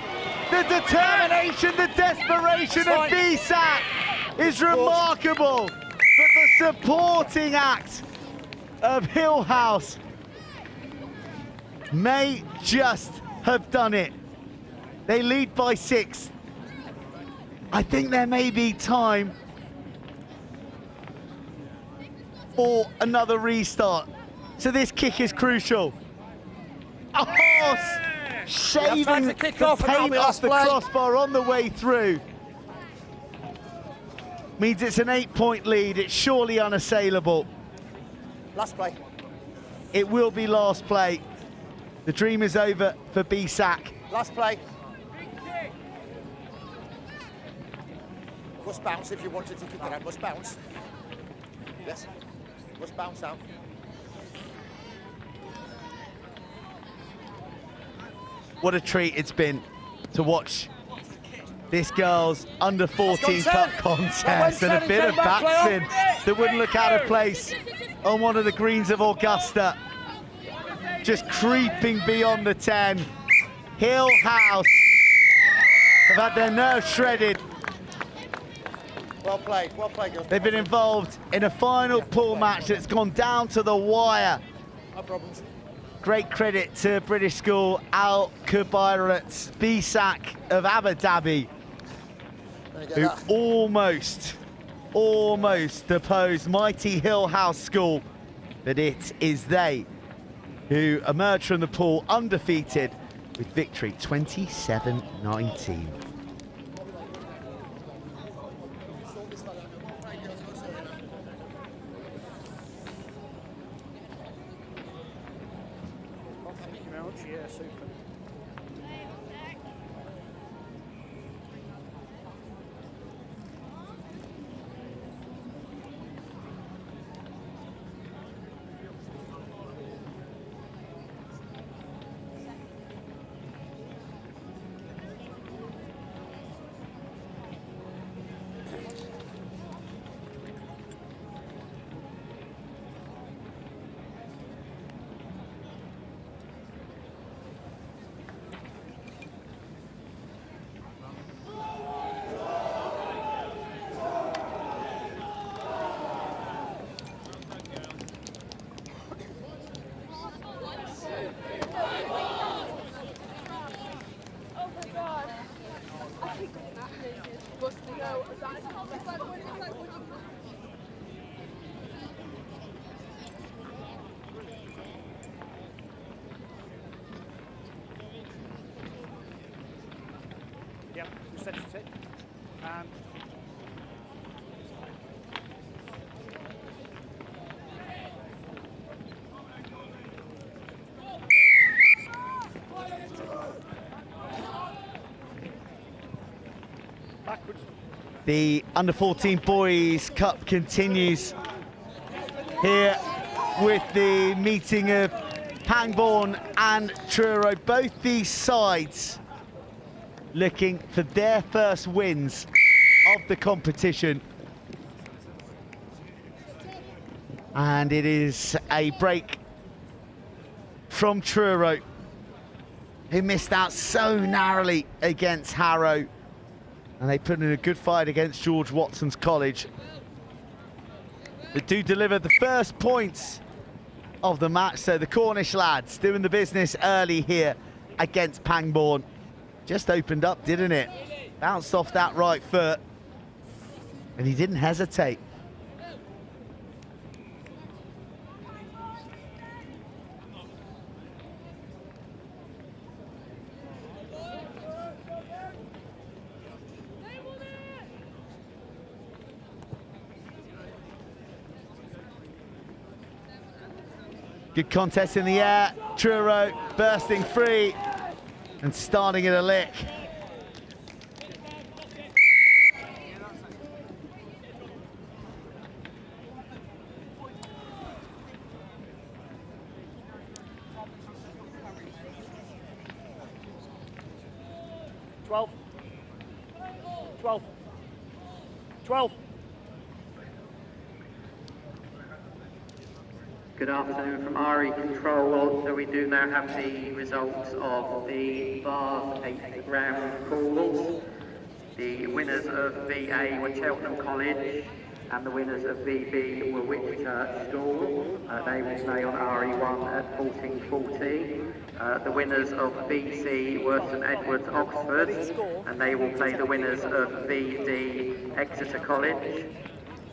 The determination, the desperation of BSAC is remarkable. But the supporting act of Hill House may just have done it. They lead by 6. I think there may be time for another restart. So this kick is crucial. Oh, shaving the paint off the crossbar on the way through. Means it's an 8-point lead. It's surely unassailable. Last play. It will be last play. The dream is over for BSAC. Last play. Must bounce if you wanted to kick it out. Must bounce. Yes. Must bounce out. What a treat it's been to watch this girls under 14 cup contest, and a bit of backspin that wouldn't look out of place on one of the greens of Augusta. Just creeping beyond the 10. Hill House have had their nerves shredded. Well played, girls. They've been involved in a final pool match that's gone down to the wire. No problems. Great credit to British school Al Kubayrat BSAC of Abu Dhabi, who almost opposed mighty Hill House School, but it is they who emerged from the pool undefeated with victory 27-19. Yeah, super. Yeah, you set it. And backwards. The Under-14 Boys Cup continues here with the meeting of Pangbourne and Truro. Both these sides looking for their first wins of the competition. And it is a break from Truro, who missed out so narrowly against Harrow. And they put in a good fight against George Watson's College. They do deliver the first points of the match. So the Cornish lads doing the business early here against Pangbourne. Just opened up, didn't it? Bounced off that right foot. And he didn't hesitate. Good contest in the air. Truro bursting free and starting at a lick. Good afternoon from RE Control. So we do now have the results of the Vars 8th round calls. The winners of VA were Cheltenham College, and the winners of VB were Whitbread School. They will play on RE1 at 14:40. The winners of BC were St Edward's Oxford, and they will play the winners of VD Exeter College.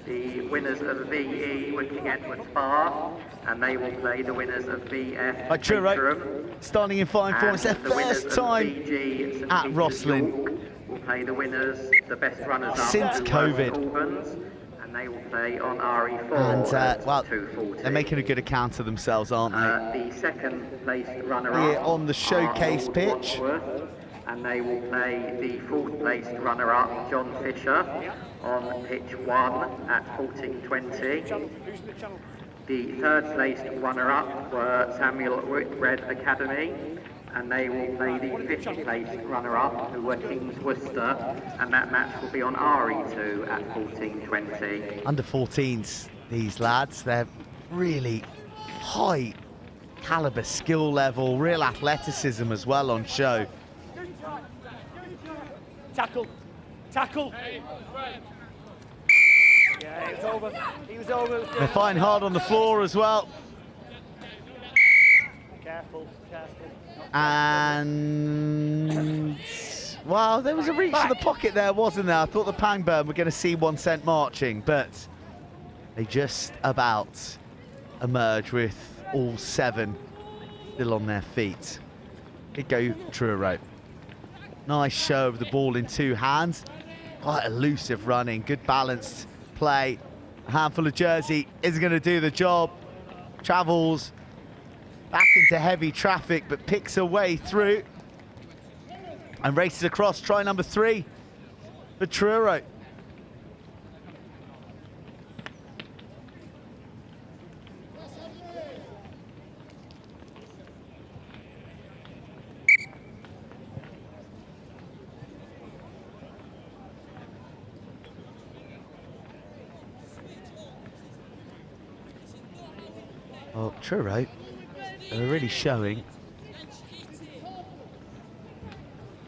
The winners of VE were King Edward's Bar, and they will play the winners of VF Truro starting in fine form. It's their first time at Rosslyn will play the winners, the best runners up since COVID. Albans, and they will play on RE4 And well, 2:40. they're making a good account of themselves, aren't they? The second placed runner-up Here on the showcase pitch. Wandsworth, and they will play the fourth placed runner-up John Fisher on pitch 1 at 14:20. The third placed runner-up were Samuel Whitbread Academy, and they will play the fifth placed runner-up, who were Kings Worcester, and that match will be on RE2 at 14:20. Under 14s, these lads, they're really high caliber skill level, real athleticism as well on show. Tackle. Tackle. Yeah, he was over. He was over. They're fighting hard on the floor as well. Careful, careful. And well, there was a reach to the pocket there, wasn't there? I thought the Pangbourne were going to see one sent marching, but they just about emerge with all 7 still on their feet. Here go Truro. Nice show of the ball in 2 hands. Quite elusive running, good balanced play. A handful of jersey isn't going to do the job. Travels back into heavy traffic, but picks a way through and races across. Try number 3 for Truro. Well, Truro are really showing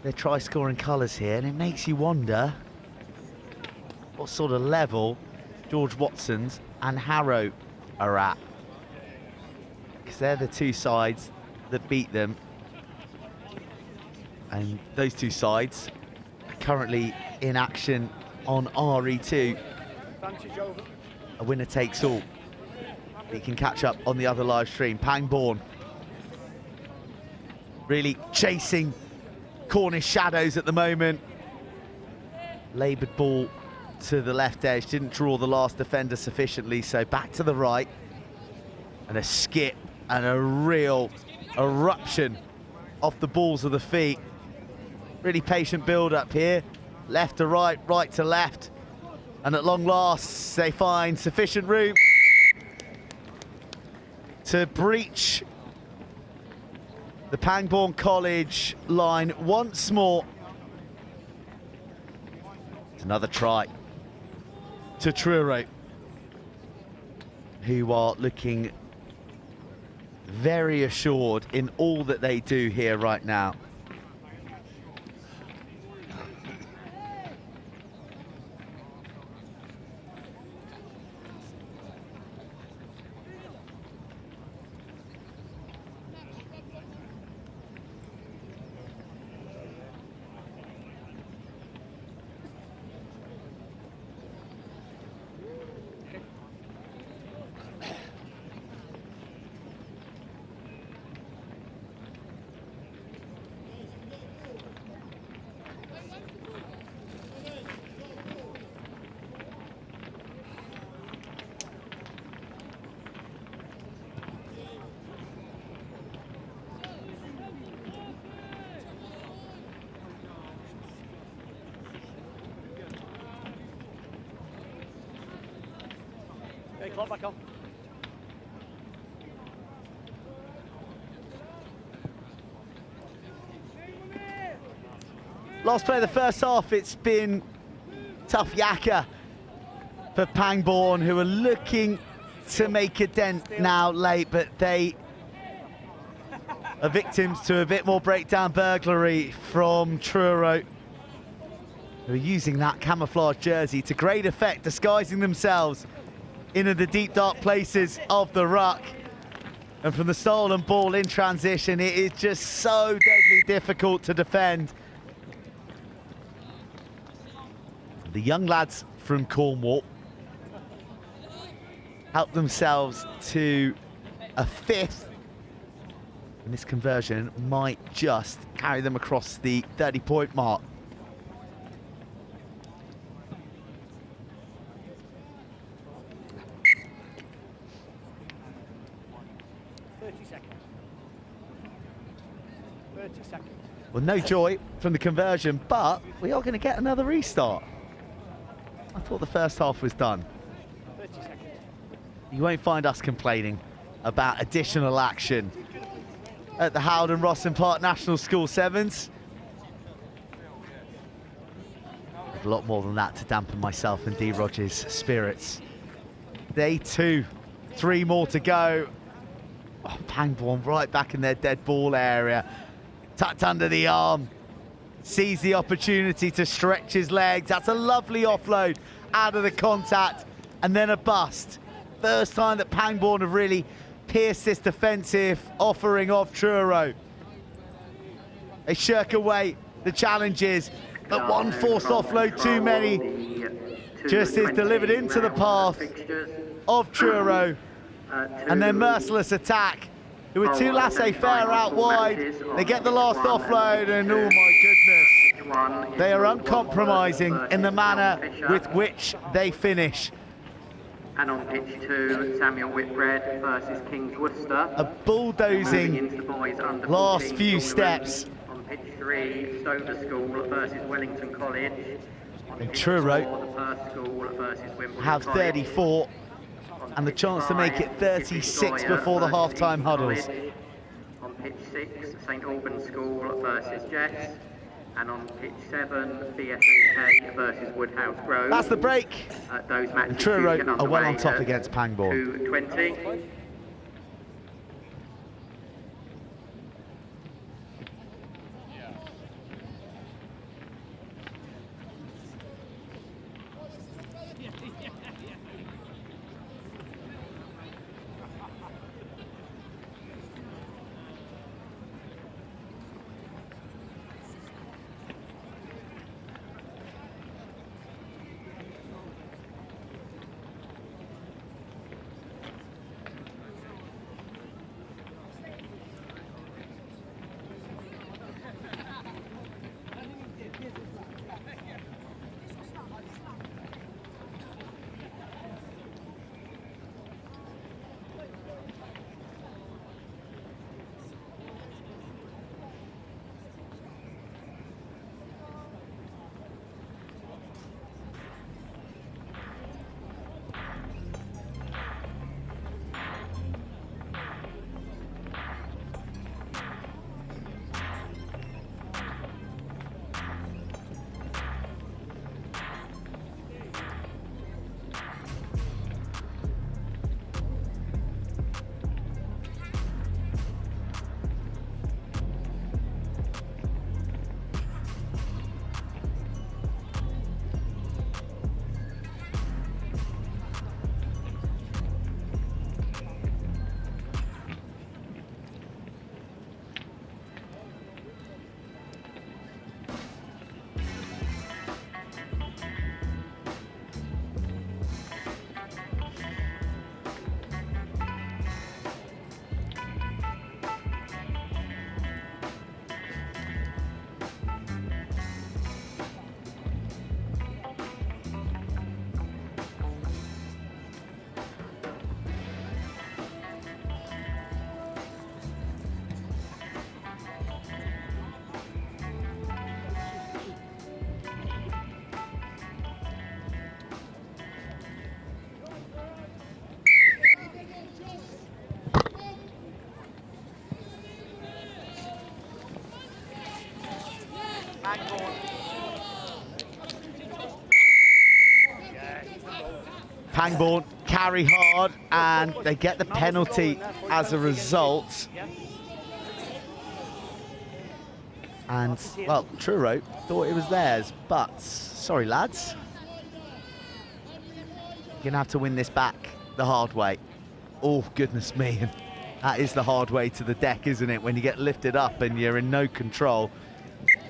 their try-scoring colours here, and it makes you wonder what sort of level George Watson's and Harrow are at, because they're the 2 sides that beat them, and those 2 sides are currently in action on RE2. A winner takes all. You can catch up on the other live stream. Pangbourne really chasing Cornish shadows at the moment. Laboured ball to the left edge, didn't draw the last defender sufficiently, so back to the right. And a skip and a real eruption off the balls of the feet. Really patient build up here. Left to right, right to left. And at long last, they find sufficient room to breach the Pangbourne College line once more. It's another try to Truro, who are looking very assured in all that they do here right now. Okay, clock back on. Last play of the first half, it's been tough yakka for Pangbourne, who are looking to make a dent now late, but they are victims to a bit more breakdown burglary from Truro, who are using that camouflage jersey to great effect, disguising themselves into the deep dark places of the ruck. And from the stolen ball in transition, it is just so deadly difficult to defend. The young lads from Cornwall help themselves to a 5th, and this conversion might just carry them across the 30-point mark. Well, no joy from the conversion, but we are going to get another restart. I thought the first half was done. 30 seconds. You won't find us complaining about additional action at the Rosslyn Park National School Sevens. A lot more than that to dampen myself and D. Rogers' spirits. Day 2, 3 more to go. Oh, Pangbourne right back in their dead ball area. Tucked under the arm. Sees the opportunity to stretch his legs. That's a lovely offload out of the contact. And then a bust. First time that Pangbourne have really pierced this defensive offering of Truro. They shirk away the challenges, but one forced offload too many. Just is delivered into the path of Truro. And their merciless attack. There were 2 laissez-faire out wide. They get the last offload, and oh my goodness. They are uncompromising in the manner with which they finish. And on pitch 2, Samuel Whitbread versus Kings Worcester. A bulldozing last few steps. On pitch 3, Stover School versus Wellington College. And Truro have 34 and the chance to make it 36 before the half-time huddles. On pitch 6, St Albans School versus JESS. And on pitch 7, BSAK versus Woodhouse Grove. That's the break. Those matches And Truro are well on top against Pangbourne. 2:20. Pangbourne carry hard, and they get the penalty as a result. And, well, Truro thought it was theirs, but sorry, lads. You're going to have to win this back the hard way. Oh, goodness me. That is the hard way to the deck, isn't it? When you get lifted up and you're in no control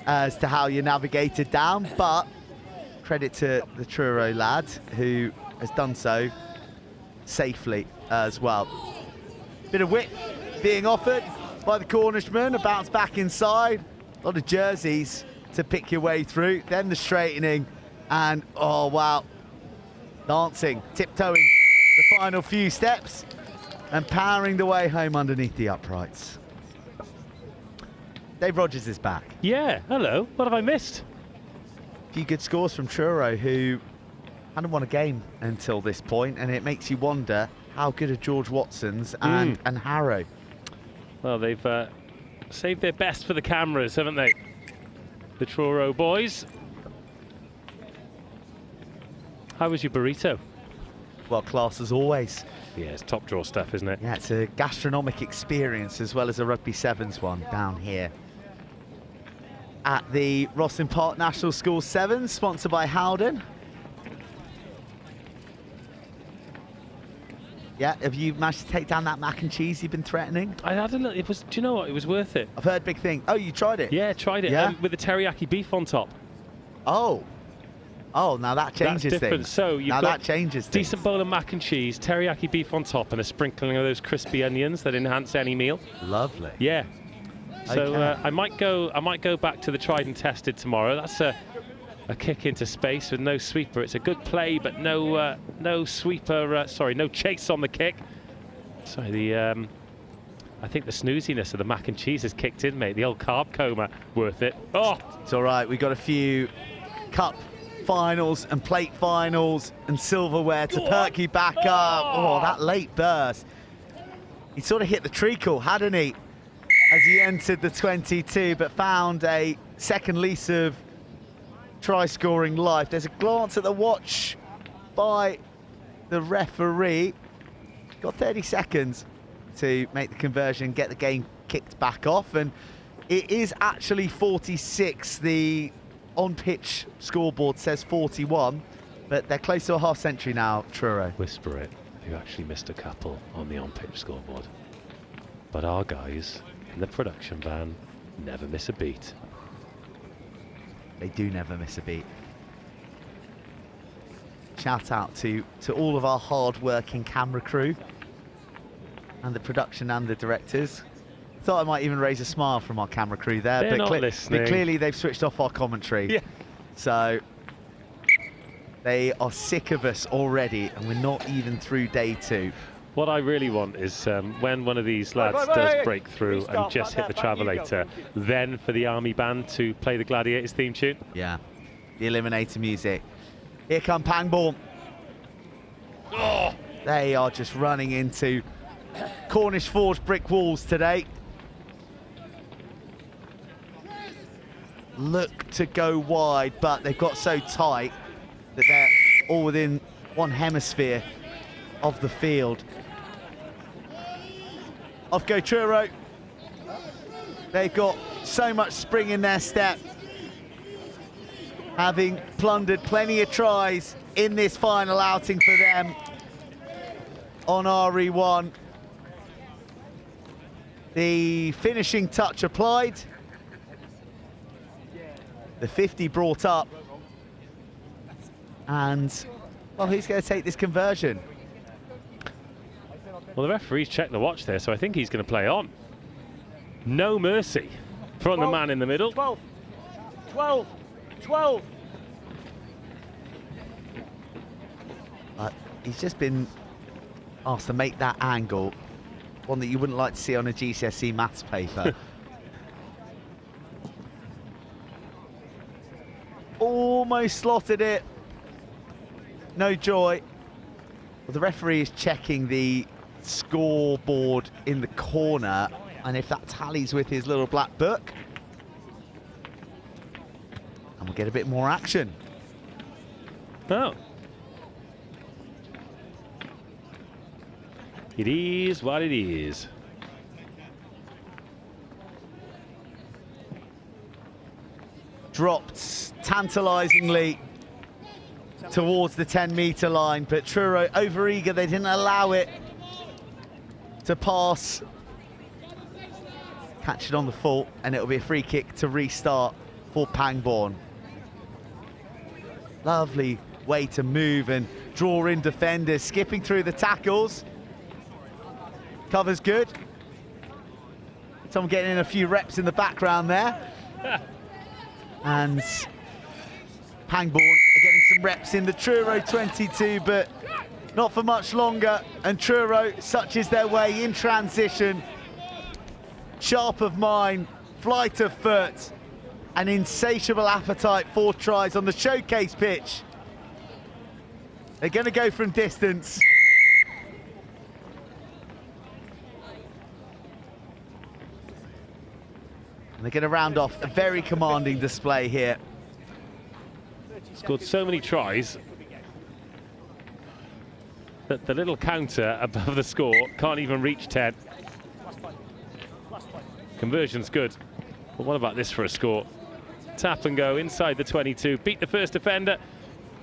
as to how you navigated down. But credit to the Truro lad who has done so safely as well. Bit of whip being offered by the Cornishman. A bounce back inside. A lot of jerseys to pick your way through. Then the straightening. And, oh, wow. Dancing, tiptoeing the final few steps and powering the way home underneath the uprights. Dave Rogers is back. Yeah, hello. What have I missed? A few good scores from Truro, who hadn't won a game until this point, and it makes you wonder how good are George Watson's and Harrow. Well, they've saved their best for the cameras, haven't they? The Truro boys. How was your burrito? Well, class as always. Yeah, it's top drawer stuff, isn't it? Yeah, it's a gastronomic experience as well as a Rugby Sevens one down here at the Rosslyn Park National School Sevens, sponsored by Howden. Yeah, have you managed to take down that mac and cheese you've been threatening? I had a little, it was, do you know what? It was worth it. I've heard big thing. Oh, you tried it? Yeah, tried it. Yeah? With the teriyaki beef on top. Oh. Oh, now that changes That's different. things. So you've now got that changes things. Decent bowl of mac and cheese, teriyaki beef on top, and a sprinkling of those crispy onions that enhance any meal. Lovely. Yeah. So Okay. I might go back to the tried and tested tomorrow. That's a kick into space with no sweeper. It's a good play, but no sweeper. Sorry, no chase on the kick. Sorry, I think the snooziness of the mac and cheese has kicked in, mate. The old carb coma, worth it. Oh, it's all right. We've got a few cup finals and plate finals and silverware to perk you back up. Oh, that late burst. He sort of hit the treacle, hadn't he, as he entered the 22, but found a second lease of try-scoring life. There's a glance at the watch by the referee. Got 30 seconds to make the conversion, get the game kicked back off, and it is actually 46. The on-pitch scoreboard says 41, but they're close to a half century now, Truro. Whisper it. You actually missed a couple on the on-pitch scoreboard. But our guys in the production van never miss a beat. They do never miss a beat. Shout out to all of our hard-working camera crew and the production and the directors. Thought I might even raise a smile from our camera crew there, They're not but listening. clearly they've switched off our commentary. Yeah. So they are sick of us already, and we're not even through day 2. What I really want is when one of these lads does break through and just hit the travelator, then for the army band to play the Gladiators theme tune. Yeah, the Eliminator music. Here come Pangbourne. Oh, they are just running into Cornish forged brick walls today. Look to go wide, but they've got so tight that they're all within one hemisphere of the field. Off go Truro. They've got so much spring in their step, having plundered plenty of tries in this final outing for them on RE1. The finishing touch applied. The 50 brought up. And, well, who's going to take this conversion? Well, the referee's checked the watch there, so I think he's going to play on. No mercy from the man in the middle. 12, 12, 12. He's just been asked to make that angle, one that you wouldn't like to see on a GCSE maths paper. Almost slotted it. No joy. Well, the referee is checking the scoreboard in the corner, and if that tallies with his little black book, and we'll get a bit more action. Oh. It is what it is. Dropped tantalisingly towards the 10-metre line, but Truro overeager, they didn't allow it to pass. Catch it on the full, and it'll be a free kick to restart for Pangbourne. Lovely way to move and draw in defenders, skipping through the tackles. Cover's good. Someone getting in a few reps in the background there. And Pangbourne are getting some reps in the Truro 22, but not for much longer. And Truro, such is their way in transition. Sharp of mind, flight of foot, an insatiable appetite for tries on the showcase pitch. They're going to go from distance. And they're going to round off a very commanding display here. Scored so many tries that the little counter above the score can't even reach 10. Conversion's good, but what about this for a score? Tap and go inside the 22, beat the first defender,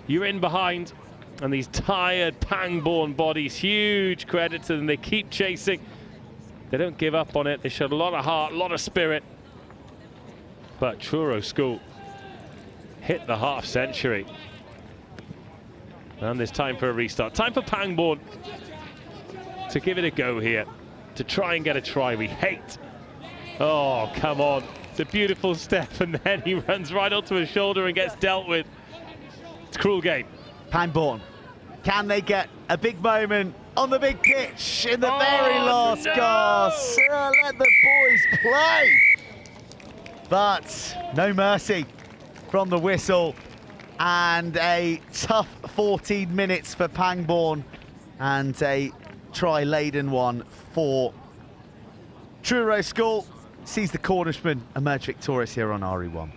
you're in behind, and these tired Pangbourne bodies, huge credit to them, they keep chasing, they don't give up on it, they showed a lot of heart, a lot of spirit. But Truro School hit the half century. And there's time for a restart. Time for Pangbourne to give it a go here, to try and get a try we hate. Oh, come on. It's a beautiful step, and then he runs right onto his shoulder and gets dealt with. It's a cruel game. Pangbourne, can they get a big moment on the big pitch in the very last gasp? Let the boys play. But no mercy from the whistle, and a tough 14 minutes for Pangbourne, and a try-laden one for Truro School. Sees the Cornishman emerge victorious here on RE1.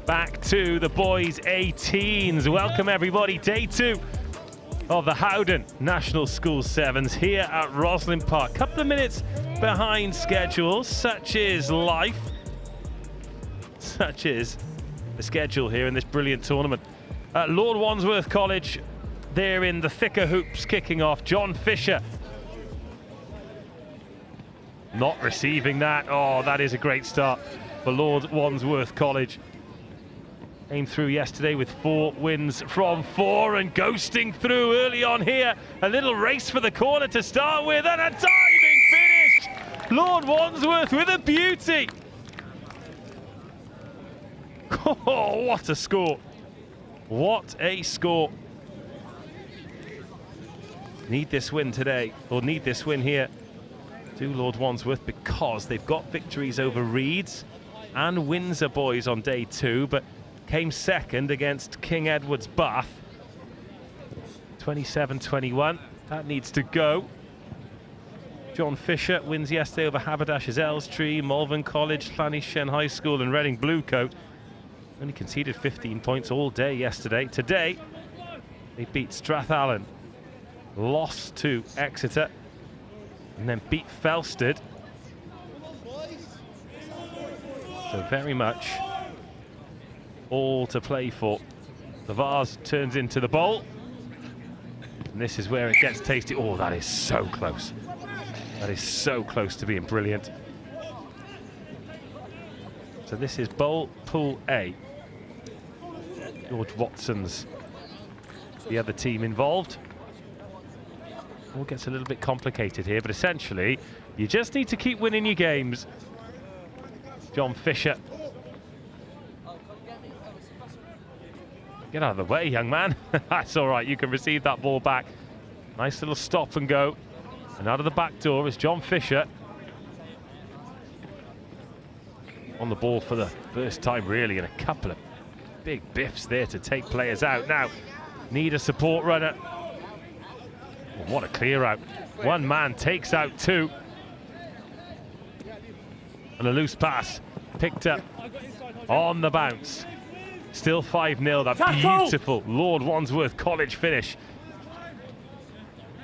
Back to the boys 18s. Welcome everybody, day 2 of the Howden National School Sevens here at Rosslyn Park. Couple of minutes behind schedule, such is life. Such is the schedule here in this brilliant tournament. Lord Wandsworth College, they're in the thicker hoops kicking off. John Fisher not receiving that. Oh, that is a great start for Lord Wandsworth College. Came through yesterday with 4 wins from 4 and ghosting through early on here. A little race for the corner to start with, and a diving finish. Lord Wandsworth with a beauty. Oh, what a score. What a score. Need this win today, or need this win here. Do Lord Wandsworth, because they've got victories over Reeds and Windsor boys on day 2, but came second against King Edward's Bath. 27-21. That needs to go. John Fisher wins yesterday over Haberdashers Elstree, Malvern College, Llanishen High School and Reading Bluecoat. Only conceded 15 points all day yesterday. Today, they beat Strathallan, lost to Exeter, and then beat Felsted. So very much all to play for. The vase turns into the bowl. And this is where it gets tasty. Oh, that is so close. That is so close to being brilliant. So this is Bowl Pool A. George Watson's the other team involved. All gets a little bit complicated here, but essentially, you just need to keep winning your games. John Fisher. Get out of the way, young man. That's all right, you can receive that ball back. Nice little stop and go. And out of the back door is John Fisher. On the ball for the first time, really, and a couple of big biffs there to take players out. Now, need a support runner. Oh, what a clear out. One man takes out two. And a loose pass picked up on the bounce. Still 5-0, that beautiful Lord Wandsworth College finish.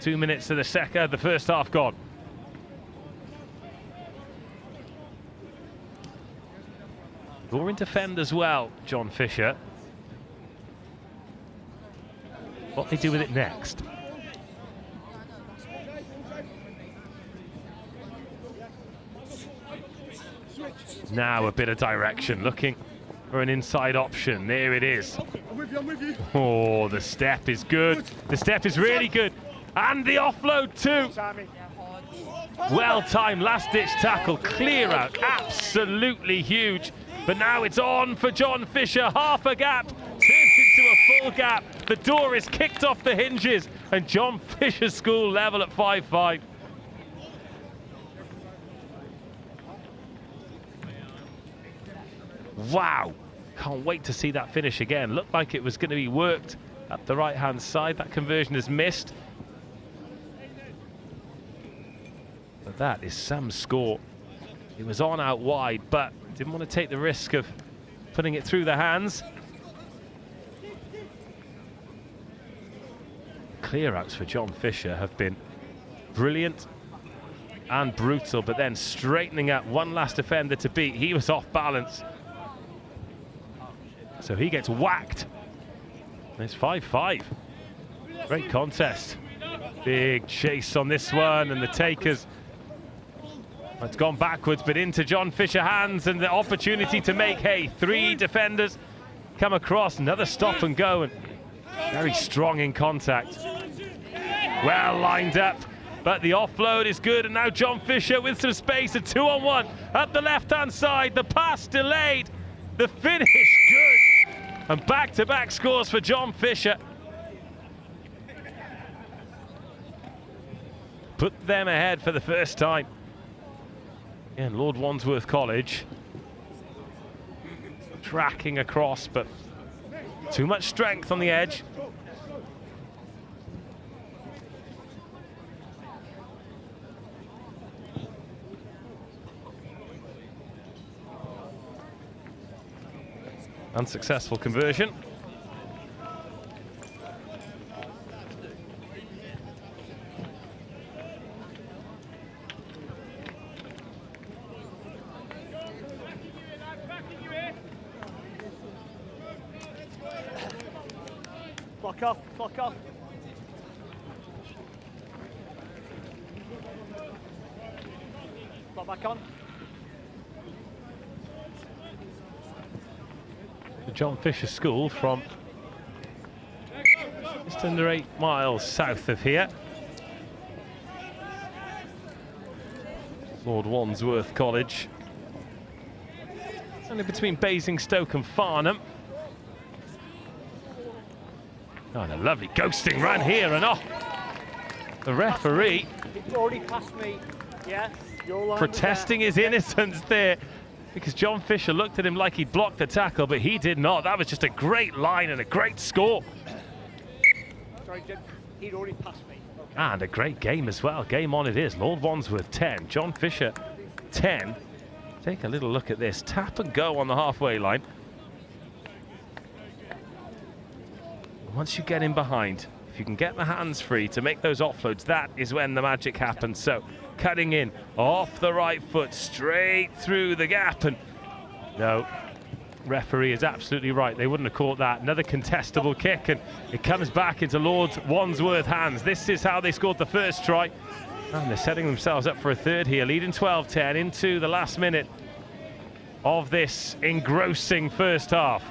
2 minutes to the first half gone. You're in defend as well, John Fisher. What they do with it next? Now a bit of direction, looking for an inside option. There it is. Oh, the step is good. The step is really good. And the offload too. Well-timed last-ditch tackle. Clear out. Absolutely huge. But now it's on for John Fisher. Half a gap turns into a full gap. The door is kicked off the hinges. And John Fisher's school level at 5-5. Wow. Can't wait to see that finish again. Looked like it was going to be worked up the right-hand side. That conversion is missed. But that is Sam's score. It was on out wide, but didn't want to take the risk of putting it through the hands. Clear-outs for John Fisher have been brilliant and brutal, but then straightening up one last defender to beat. He was off balance. So he gets whacked. It's 5-5. Great contest. Big chase on this one, and the takers. It's gone backwards, but into John Fisher hands, and the opportunity to make hay. Three defenders come across. Another stop and go, and very strong in contact. Well lined up, but the offload is good, and now John Fisher with some space. A 2-on-1 up the left-hand side. The pass delayed. The finish good. And back-to-back scores for John Fisher. Put them ahead for the first time. And Lord Wandsworth College tracking across, but too much strength on the edge. Unsuccessful conversion. Block off, block off. Block back on. The John Fisher School from just under 8 miles south of here. Lord Wandsworth College. Only between Basingstoke and Farnham. Oh, and a lovely ghosting run here, and oh, the referee It's already past me. Yeah, your line protesting his innocence there, because John Fisher looked at him like he'd blocked the tackle, but he did not. That was just a great line and a great score. Sorry, Jim. He'd already passed me. Okay. And a great game as well. Game on it is. Lord Wandsworth 10, John Fisher 10. Take a little look at this. Tap and go on the halfway line. Once you get in behind, if you can get the hands free to make those offloads, that is when the magic happens. So cutting in off the right foot, straight through the gap. And no, referee is absolutely right. They wouldn't have caught that. Another contestable kick, and it comes back into Lord Wandsworth hands. This is how they scored the first try. And they're setting themselves up for a third here, leading 12-10 into the last minute of this engrossing first half.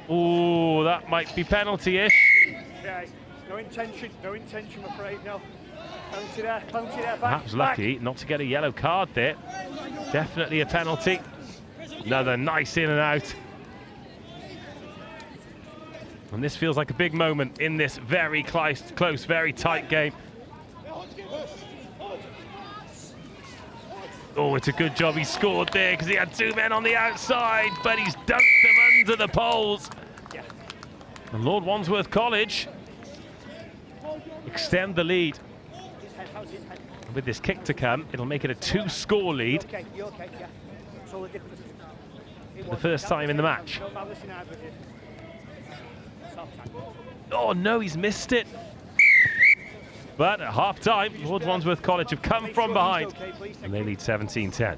Ooh, that might be penalty-ish. Okay, no intention, I'm afraid, no. Bounty there, back. Perhaps lucky not to get a yellow card there. Definitely a penalty. Another nice in and out. And this feels like a big moment in this very close, very tight game. Oh, it's a good job he scored there because he had two men on the outside, but he's dunked them under the poles. And Lord Wandsworth College extend the lead. And with this kick to come, it'll make it a 2-score lead. You okay? Yeah. So The first time in the match. Oh no, he's missed it. But at half-time, Lord Wandsworth College have come from behind, and they lead 17-10.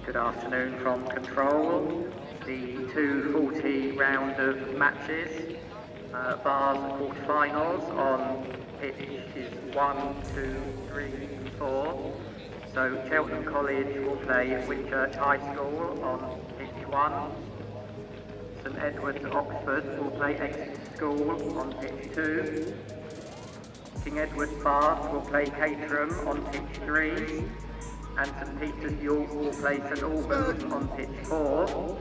Good afternoon from control. The 2:40 round of matches. Bars quarterfinals on pitches 1, 2, 3, 4. So Cheltenham College will play Whitchurch High School on pitch 1. St Edward's Oxford will play Exeter School on pitch 2. King Edward's Bath will play Caterham on pitch 3. And St Peter's York will play St Albans on pitch 4.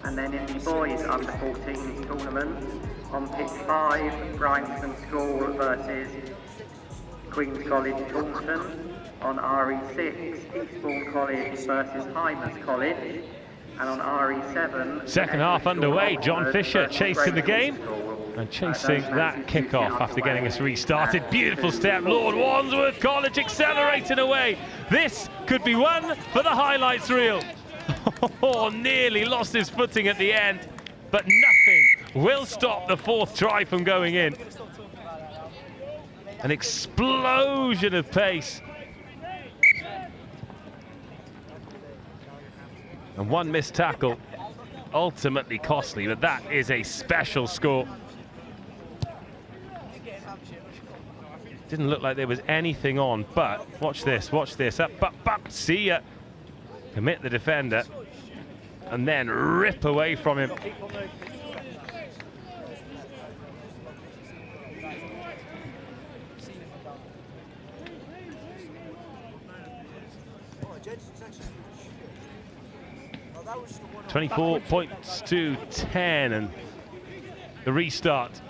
And then in the boys under 14 tournament, on pitch 5, Bryanston School versus Queen's College Taunton. On RE6, Eastbourne College versus Hymers College. And on RE7... Second half underway, John Fisher chasing the game and chasing that kick-off after getting us restarted. Beautiful step, Lord Wandsworth College accelerating away. This could be one for the highlights reel. Oh, nearly lost his footing at the end, but nothing will stop the fourth try from going in. An explosion of pace. And one missed tackle, ultimately costly, but that is a special score. Didn't look like there was anything on, but watch this, up, see ya. Commit the defender, and then rip away from him. £24-10, and the restart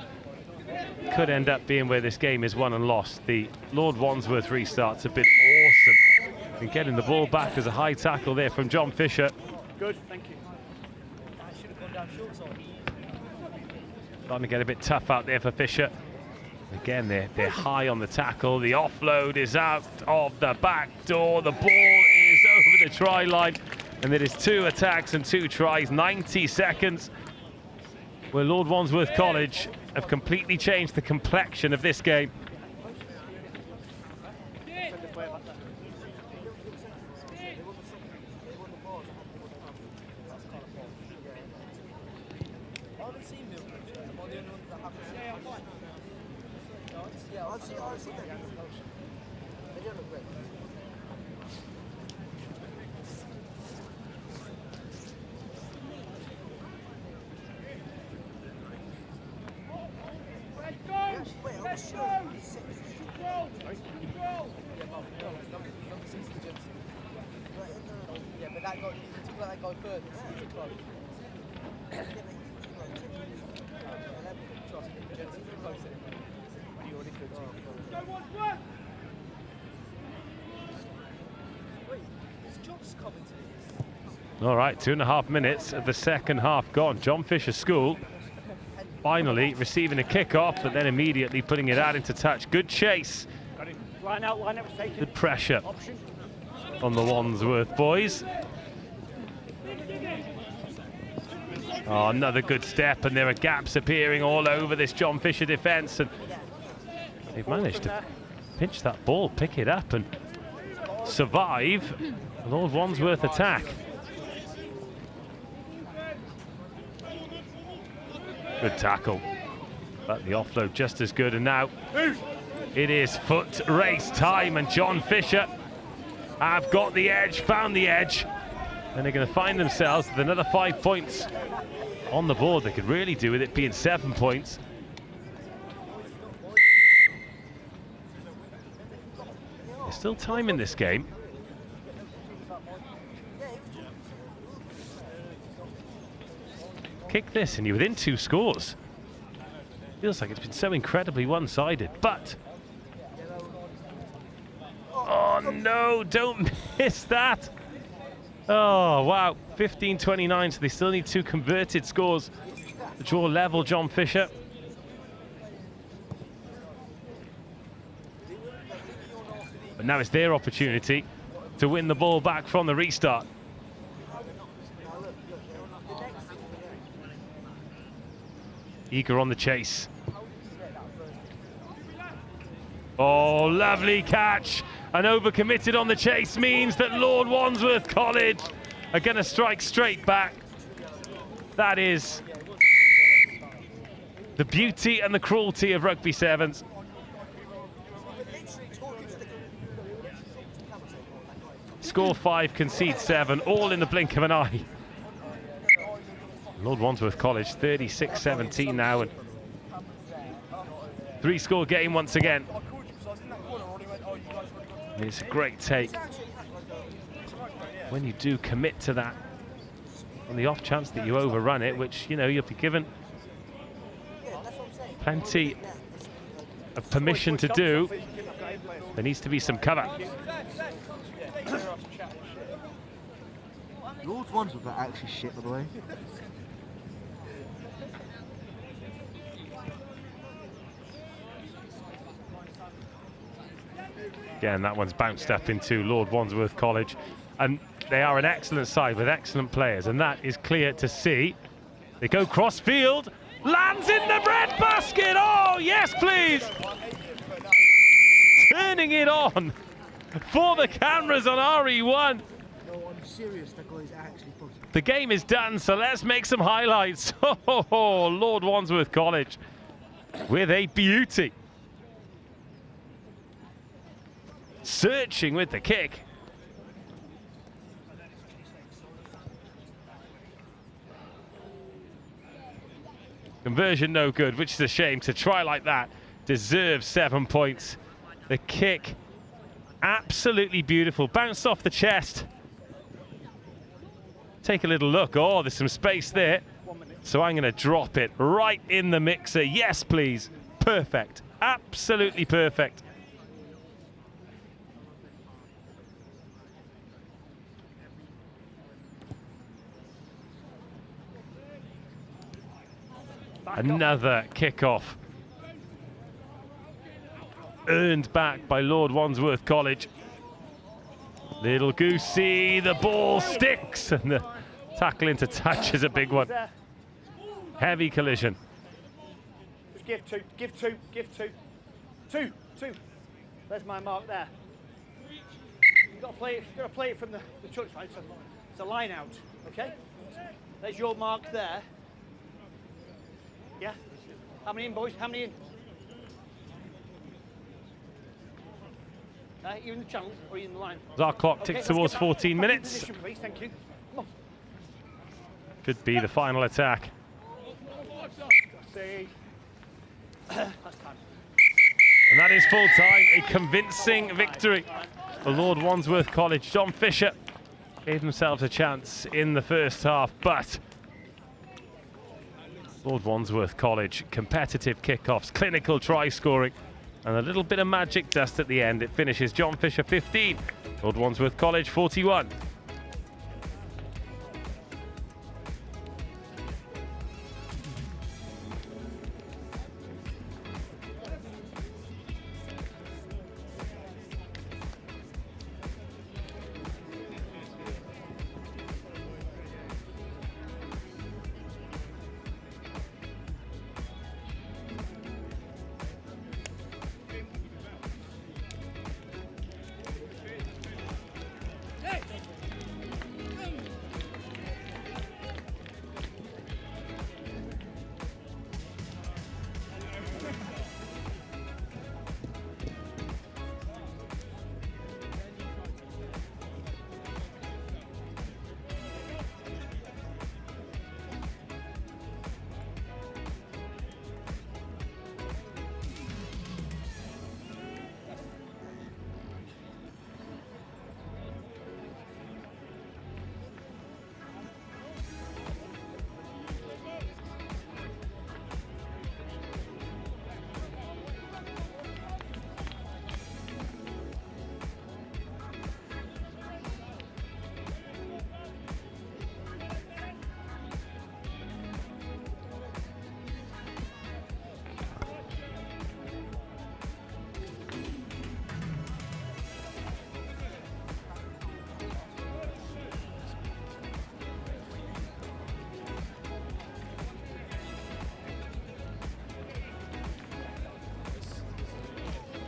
could end up being where this game is won and lost. The Lord Wandsworth restarts have been awesome And getting the ball back as a high tackle there from John Fisher. Good, thank you. Starting to get a bit tough out there for Fisher. Again, they're high on the tackle. The offload is out of the back door. The ball is over the try line. And it is 2 attacks and 2 tries, 90 seconds. Where Lord Wandsworth College have completely changed the complexion of this game. All right, 2.5 minutes of the second half gone. John Fisher School finally receiving a kick-off, but then immediately putting it out into touch. Good chase. Line out, Good pressure on the Wandsworth boys. Oh, another good step, and there are gaps appearing all over this John Fisher defence, and they've managed to pinch that ball, pick it up, and survive the Lord Wandsworth attack. Good tackle, but the offload just as good, and now it is foot race time, and John Fisher have got the edge, found the edge, and they're going to find themselves with another 5 points on the board. They could really do with it being 7 points. There's still time in this game. Kick this and you're within 2 scores. Feels like it's been so incredibly one-sided, but... Oh no, don't miss that. Oh wow, 15-29, so they still need 2 converted scores to draw level John Fisher. But now it's their opportunity to win the ball back from the restart. Eager on the chase. Oh, lovely catch. And overcommitted on the chase means that Lord Wandsworth College are going to strike straight back. That is the beauty and the cruelty of rugby sevens. Score 5, concede 7, all in the blink of an eye. Lord Wandsworth College 36-17 now, and 3-score game once again. And it's a great take when you do commit to that on the off chance that you overrun it, which, you know, you'll be given plenty of permission to do. There needs to be some cover. Lord Wandsworth are actually shit, by the way. Again, that one's bounced up into Lord Wandsworth College, and they are an excellent side with excellent players, and that is clear to see. They go cross field, lands in the bread basket. Oh yes, please. Turning it on for the cameras on RE1. No, I'm serious, that guy is actually fucking... The game is done, so let's make some highlights. Oh, Lord Wandsworth College with a beauty. Searching with the kick. Conversion no good, which is a shame. To try like that deserves 7 points. The kick, absolutely beautiful. Bounced off the chest. Take a little look. Oh, there's some space there. So I'm going to drop it right in the mixer. Yes, please. Perfect. Absolutely perfect. Another kick-off. Earned back by Lord Wandsworth College. Little Goosey, the ball sticks, and the tackle into touch is a big one. Heavy collision. Just give two. Two. There's my mark there. You've got to play it from the touch line. It's a line out, okay? There's your mark there. Yeah? How many in, boys? How many in? You in the channel or are you in the line? As our clock ticks towards 14 minutes. Position, please. Thank you. Come on. Could be the final attack. That's time. And that is full time. A convincing victory for Lord Wandsworth College. John Fisher gave themselves a chance in the first half, but Lord Wandsworth College, competitive kickoffs, clinical try scoring, and a little bit of magic dust at the end. It finishes John Fisher 15, Lord Wandsworth College 41.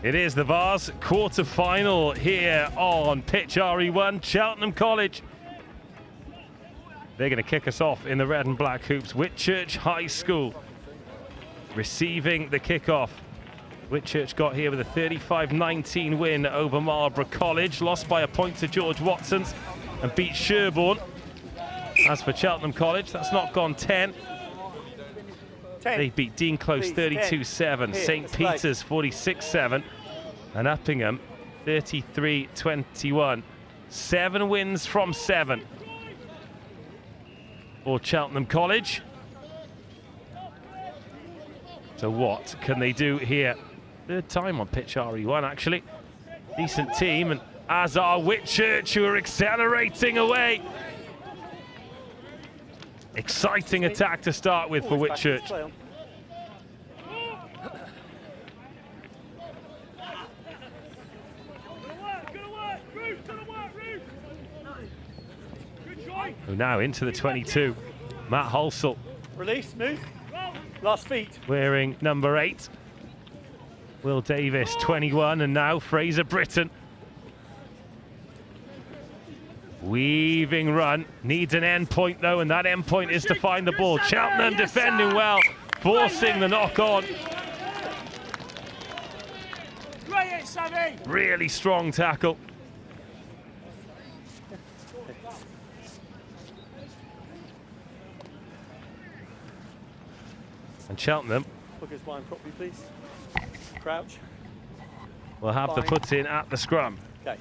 It is the Vars quarter-final here on pitch RE1, Cheltenham College. They're going to kick us off in the red and black hoops. Whitchurch High School receiving the kickoff. Whitchurch got here with a 35-19 win over Marlborough College, lost by a point to George Watson's and beat Sherborne. As for Cheltenham College, that's not gone 10. They beat Dean Close 32-7, St. Peter's 46-7, and Uppingham 33-21. 7 wins from 7 for Cheltenham College. So what can they do here? Third time on pitch RE1, actually. Decent team, and as are Whitchurch, who are accelerating away. Exciting attack to start with for Whitchurch. Now into the 22, Matt Holsall. Release, move. Last feet. Wearing number 8. Will Davis, 21, and now Fraser Britton. Weaving run, needs an end point though, and that end point is to find the ball. Cheltenham defending well, forcing the knock on. Really strong tackle. And Cheltenham Look his line properly, please. Crouch. will have the put in at the scrum. Okay.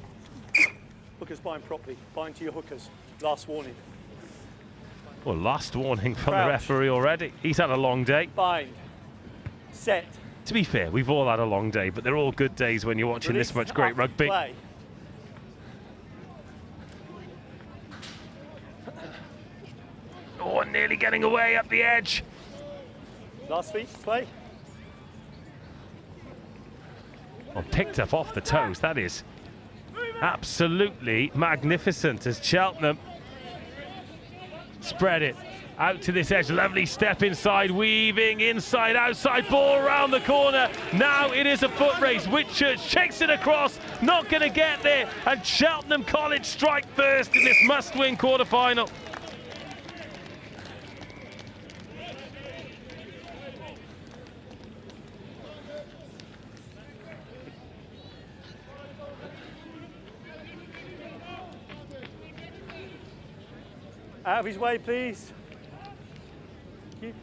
Hook his spine properly. Bind to your hookers. Last warning. Well, last warning from the referee already. He's had a long day. Bind. Set. To be fair, we've all had a long day, but they're all good days when you're watching this much great rugby. Play. Oh, nearly getting away up the edge. Last feet, play. Well, picked up off the toes. That is absolutely magnificent as Cheltenham spread it out to this edge. Lovely step inside, weaving inside, outside, ball around the corner. Now it is a foot race. Whitchurch takes it across, not going to get there, and Cheltenham College strike first in this must-win quarter-final. Out of his way, please. Thank you.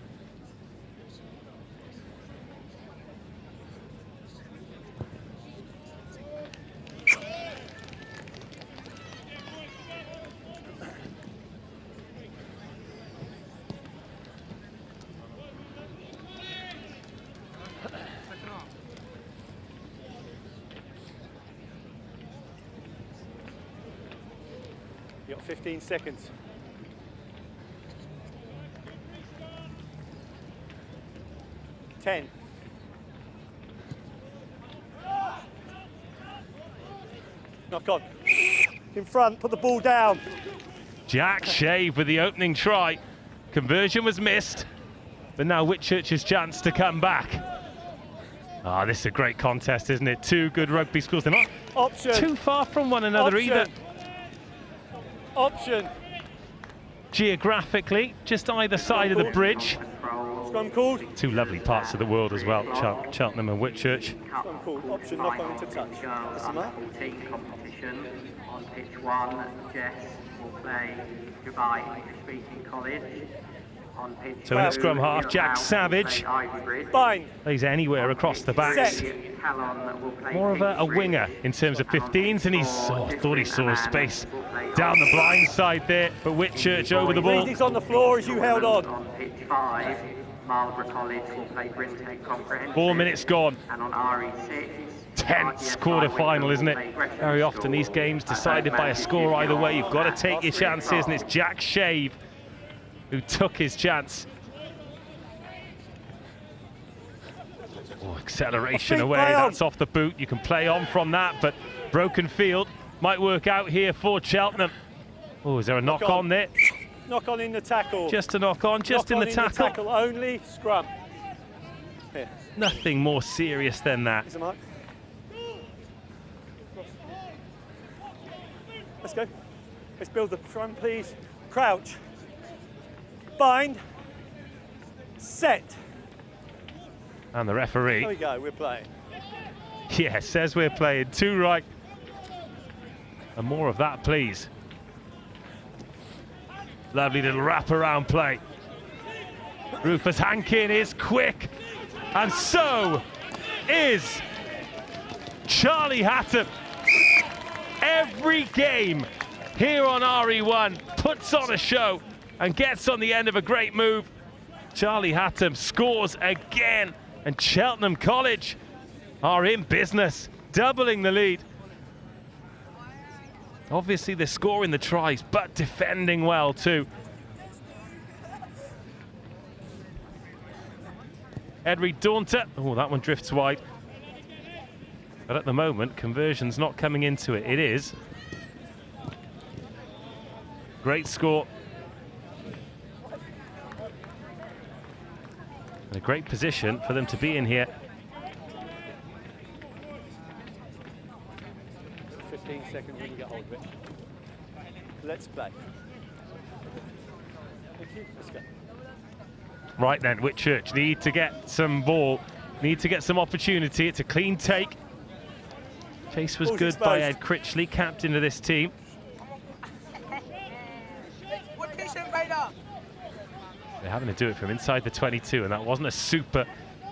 You got 15 seconds. Knock on. In front, put the ball down. Jack Shave with the opening try. Conversion was missed, but now Whitchurch's chance to come back. Ah, this is a great contest, isn't it? Two good rugby schools. They're not too far from one another either. Option. Geographically, just either side of the bridge. Scrum called. Two lovely parts of the world as well, Cheltenham and Whitchurch. Scrum called. Option, knock on into touch. Competition. On pitch 1, JESS will play Rugby English-speaking college. On pitch So in the scrum half, Jack Savage plays anywhere across the backs. More of a winger in terms of 15s, and he's thought he saw his space down the blind side there, but Whitchurch over the ball. He's on the floor as you held on. On pitch 5, Marlborough College will play Brintec Comprehensive. 4 minutes gone. And on RE6, tense quarter-final, isn't it? Very often these games decided by a score either way. You've got to take your chances, and it's Jack Shave who took his chance. Oh, acceleration away, that's off the boot. You can play on from that, but broken field might work out here for Cheltenham. Oh, is there a knock on there? Knock on in the tackle. Just a knock on, just in the tackle. Only scrum. Here. Nothing more serious than that. Here's a mark. Let's go. Let's build the scrum, please. Crouch. Bind. Set. And the referee. There we go, we're playing. Yeah, says we're playing. 2 right. And more of that, please. Lovely little wraparound play. Rufus Hankin is quick. And so is Charlie Hatton. Every game here on RE1 puts on a show and gets on the end of a great move. Charlie Hatton scores again, and Cheltenham College are in business, doubling the lead. Obviously they're scoring the tries, but defending well too. Edry Daunter, oh, that one drifts wide. But at the moment, conversion's not coming into it. It is. Great score. And a great position for them to be in here. 15 seconds when you get hold of it. Let's play. Thank you. Let's go. Right then, Whitchurch need to get some ball, need to get some opportunity. It's a clean take. Chase was good by Ed Critchley, captain of this team. They're having to do it from inside the 22, and that wasn't a super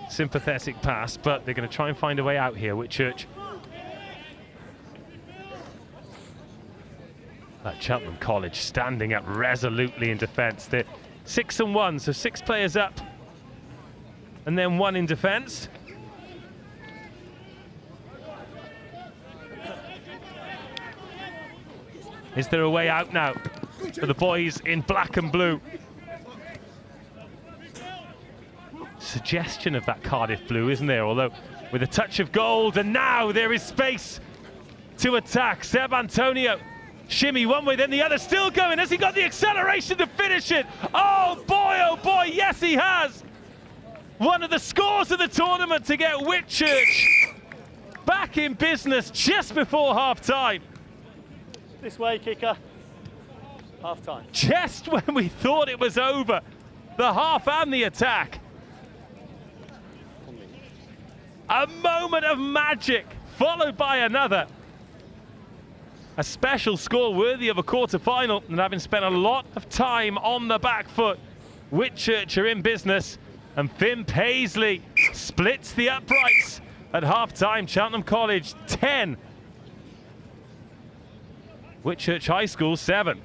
sympathetic pass, but they're going to try and find a way out here, Whitchurch. That Cheltenham College standing up resolutely in defence. They're 6 and 1, so 6 players up, and then 1 in defence. Is there a way out now for the boys in black and blue? suggestion of that Cardiff blue, isn't there? Although with a touch of gold, and now there is space to attack. Seb Antonio, shimmy one way, then the other, still going. Has he got the acceleration to finish it? Oh boy, yes he has. One of the scores of the tournament to get Whitchurch back in business just before half-time. This way, kicker. Half-time. Just when we thought it was over, the half and the attack. A moment of magic, followed by another. A special score worthy of a quarter-final, and having spent a lot of time on the back foot, Whitchurch are in business, and Finn Paisley splits the uprights at half-time. Cheltenham College 10, Whitchurch High School 7.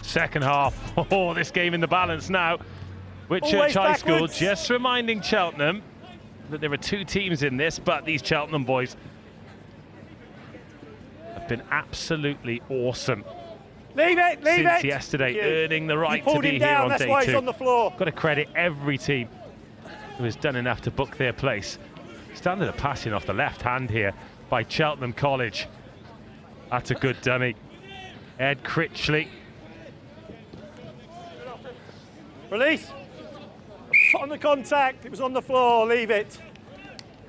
Second half, oh, this game in the balance now. Whitchurch High School just reminding Cheltenham that there are two teams in this, but these Cheltenham boys have been absolutely awesome. Leave it, leave since it. yesterday, earning the right you to be him down, here on that's day why 2. He's on the floor. Got to credit every team who has done enough to book their place. Standard of passing off the left hand here by Cheltenham College. That's a good dummy. Ed Critchley. Release. On the contact, it was on the floor, leave it.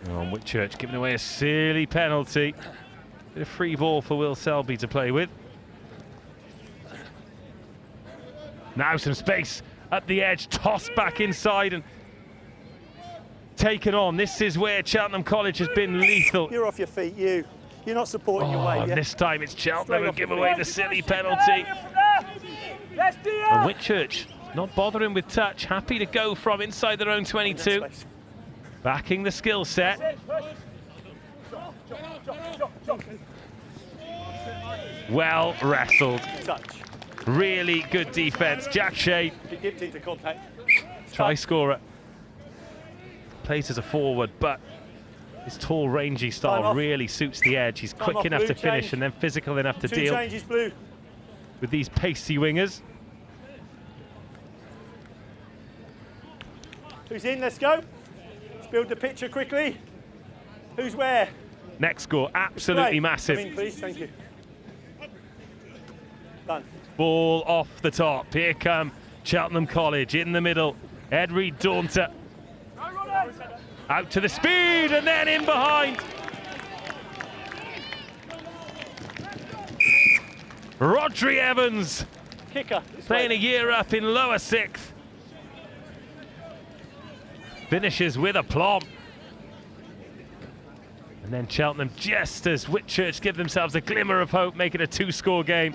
Oh, Whitchurch giving away a silly penalty. Bit of free ball for Will Selby to play with. Now some space at the edge, tossed back inside and taken on. This is where Cheltenham College has been lethal. You're off your feet, you. You're not supporting your weight. And this time it's Cheltenham who give your away feet. the silly penalty. And Whitchurch not bothering with touch, happy to go from inside their own 22. Backing the skill set. Well wrestled. Touch. Really good defense. Jack Shea, try scorer. Plays as a forward, but his tall, rangy style really suits the edge. He's quick enough to finish and then physical enough to deal with these pacey wingers. Who's in? Let's go. Let's build the picture quickly. Who's where? Next score, absolutely massive. Come in, please. Thank you. Done. Ball off the top. Here come Cheltenham College in the middle. Ed Reed Daunter. Out to the speed and then in behind. Rodri Evans. Kicker. Playing a year up in lower 6th. Finishes with aplomb. And then Cheltenham, just as Whitchurch give themselves a glimmer of hope, make it a 2-score game.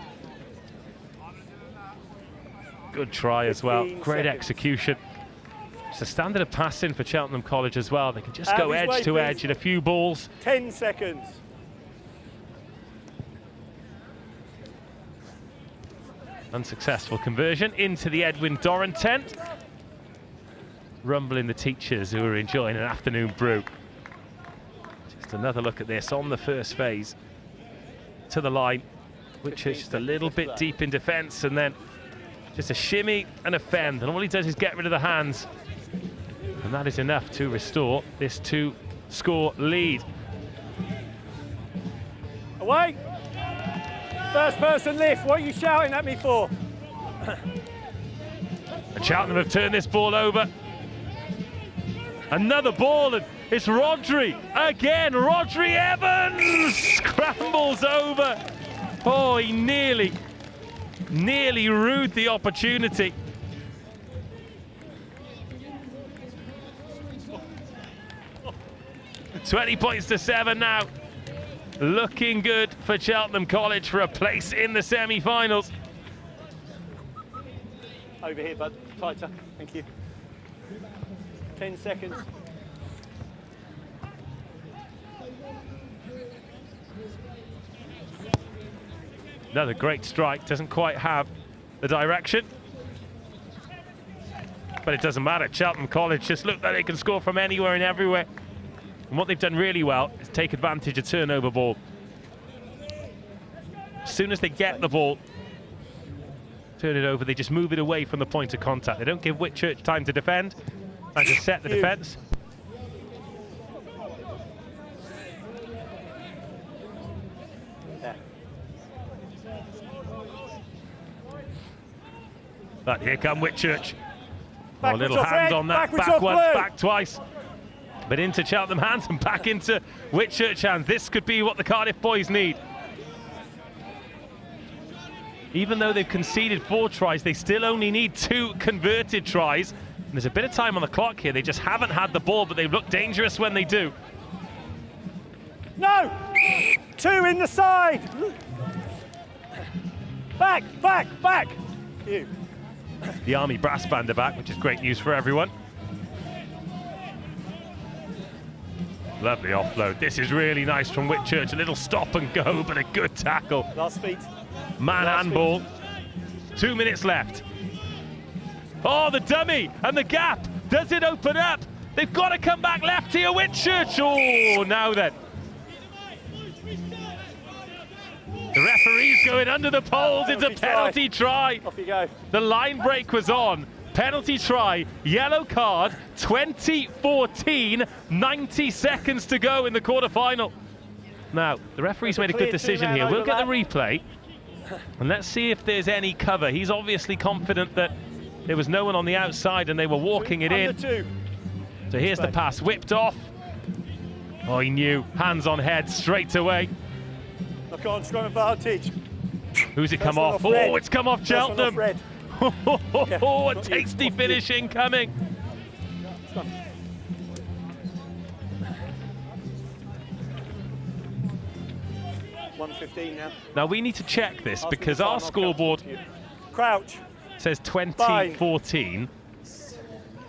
Good try as well, great execution. It's a standard of passing for Cheltenham College as well. They can just go edge to edge in a few balls. 10 seconds. Unsuccessful conversion into the Edwin Doran tent. Rumbling the teachers who are enjoying an afternoon brew. Just another look at this on the first phase. To the line, which is just a little bit deep in defence, and then just a shimmy and a fend. And all he does is get rid of the hands. And that is enough to restore this 2-score lead. Away! First person lift, what are you shouting at me for? And Cheltenham have turned this ball over. Another ball, and it's Rodri again. Rodri Evans scrambles over. Oh, he nearly rued the opportunity. $20 points to 7 now. Looking good for Cheltenham College for a place in the semi-finals. Over here, bud. Tighter. Thank you. 10 seconds. Another great strike. Doesn't quite have the direction. But it doesn't matter. Cheltenham College just look like they can score from anywhere and everywhere. And what they've done really well is take advantage of turnover ball. As soon as they get the ball, turn it over, they just move it away from the point of contact. They don't give Whitchurch time to defend and to set the defence. But here come Whitchurch. Oh, a little hand on that, back once, back twice. But into Cheltenham hands and back into Whitchurch hands. This could be what the Cardiff boys need. Even though they've conceded 4 tries, they still only need 2 converted tries. And there's a bit of time on the clock here. They just haven't had the ball, but they look dangerous when they do. No! 2 in the side! Back, back, back! You. The Army brass band are back, which is great news for everyone. Lovely offload. This is really nice from Whitchurch. A little stop and go, but a good tackle. Last feet. Man handball. 2 minutes left. Oh, the dummy and the gap. Does it open up? They've got to come back left here, Whitchurch. Oh, now then. The referee's going under the poles. It's a penalty try. Off you go. The line break was on. Penalty try, yellow card, 2014, 90 seconds to go in the quarter-final. Now, the referee's made a good decision here. We'll get the replay, and let's see if there's any cover. He's obviously confident that there was no one on the outside and they were walking it in. So here's the pass, whipped off. Oh, he knew. Hands on head straight away. Look on, scrum advantage. Who's it come off? Oh, it's come off Cheltenham. Oh, a tasty finish incoming. 1:15 now. Now we need to check this because our scoreboard Crouch says 2014.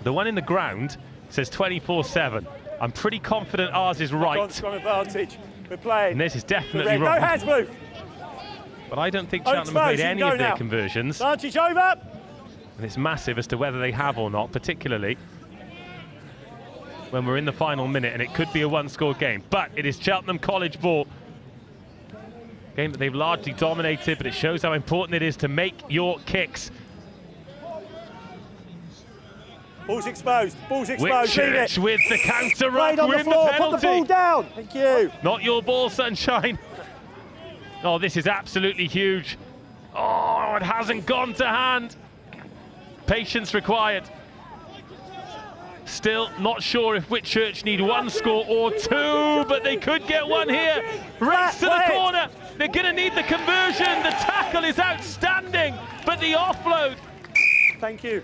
The one in the ground says 24/7. I'm pretty confident ours is right. Scrum advantage. We're playing. And this is definitely wrong. No hands move. But I don't think Cheltenham have made any of their conversions. Advantage over. And it's massive as to whether they have or not, particularly when we're in the final minute and it could be a 1-score game. But it is Cheltenham College ball. Game that they've largely dominated, but it shows how important it is to make your kicks. Ball's exposed. Ball's exposed. Whitchurch with the counter ruck. We're in the penalty. Put the ball down. Thank you. Not your ball, sunshine. Oh, this is absolutely huge. Oh, it hasn't gone to hand. Patience required. Still not sure if Whitchurch need 1 score or 2, but they could get 1 here. Race to the corner. They're going to need the conversion. The tackle is outstanding, but the offload. Thank you.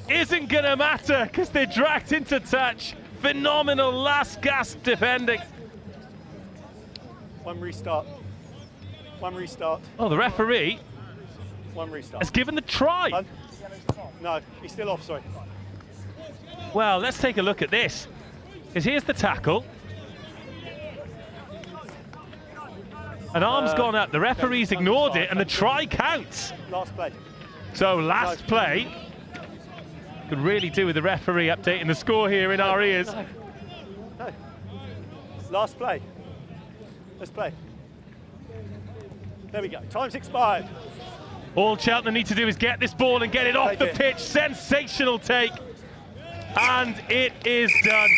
Isn't going to matter because they're dragged into touch. Phenomenal last gasp defending. One restart. One restart. Oh, the referee One restart. has given the try. One. No, he's still off, sorry. Well, let's take a look at this. Because here's the tackle. An arm's gone up. The referee's ignored it, and the try counts. Last play. So last play. Could really do with the referee updating the score here in our ears. No. Last play. Let's play. There we go. Time's expired. All Cheltenham need to do is get this ball and get it off the pitch. Sensational take. And it is done.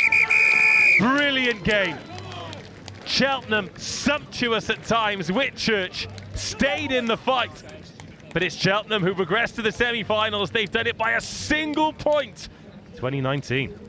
Brilliant game. Cheltenham sumptuous at times. Whitchurch stayed in the fight. But it's Cheltenham who progressed to the semi-finals. They've done it by a single point. 2019.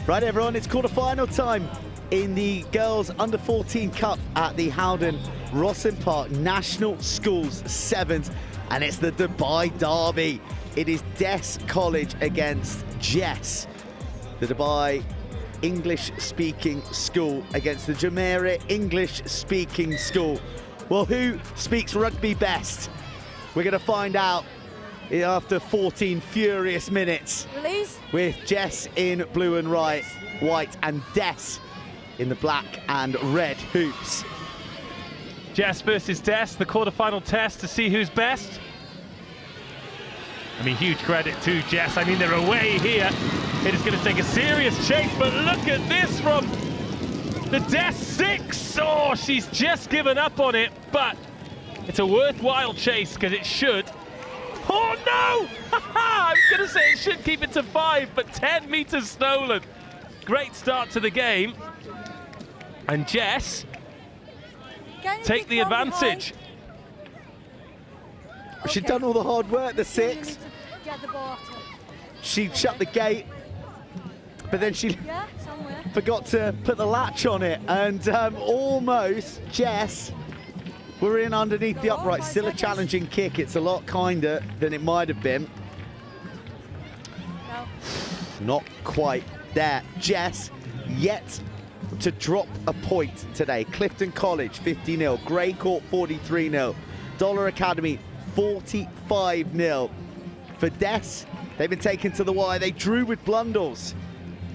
Right, everyone, it's quarter-final time in the Girls Under-14 Cup at the Howden Rosslyn Park National Schools Sevens, and it's the Dubai Derby. It is JESS College against JESS, the Dubai English-speaking school against the Jumeirah English-speaking school. Well, who speaks rugby best? We're going to find out after 14 furious minutes. Release. With JESS in blue and white and JESS in the black and red hoops. JESS versus JESS, the quarter-final test to see who's best. I mean, huge credit to JESS. I mean, they're away here. It is going to take a serious chase, but look at this from the JESS 6. Oh, she's just given up on it, but it's a worthwhile chase because it should. Oh no! I was going to say it should keep it to 5, but 10 meters stolen. Great start to the game. And JESS take the advantage. She'd done all the hard work, the 6. She shut the gate, but then she forgot to put the latch on it, and almost JESS were in underneath the upright. Still a challenging kick. It's a lot kinder than it might have been. Not quite there. JESS yet to drop a point today. Clifton College 50-0, Grey Court 43-0, Dollar Academy 45-0. For JESS, they've been taken to the wire. They drew with Blundells.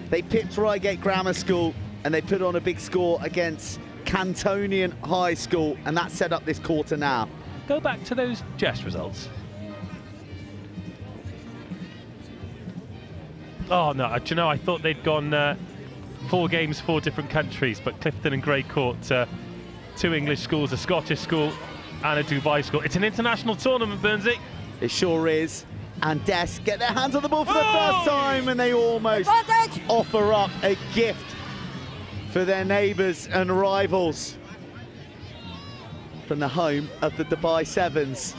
They pipped Reigate Grammar School, and they put on a big score against Cantonian High School, and that set up this quarter now. Go back to those JESS results. Oh no, do you know, I thought they'd gone 4 games, 4 different countries, but Clifton and Greycourt, 2 English schools, a Scottish school and a Dubai school. It's an international tournament, Burnsy. It sure is. And Des get their hands on the ball for the first time, and they almost offer up a gift for their neighbours and rivals from the home of the Dubai Sevens.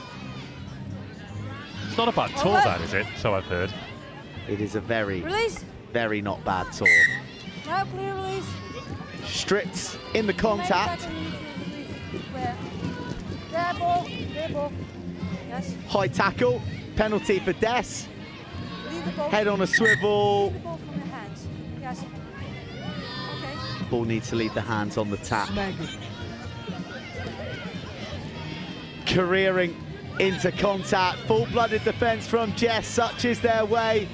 It's not a bad tour, that, is it? So I've heard. It is a very, very not bad tour. No, clear release. Stripped in the contact. There, ball. Yes. High tackle, penalty for Des. Head on a swivel. Leave the ball from your hands. Yes. Okay. Ball needs to leave the hands on the tap. Careering into contact. Full-blooded defence from JESS, such is their way.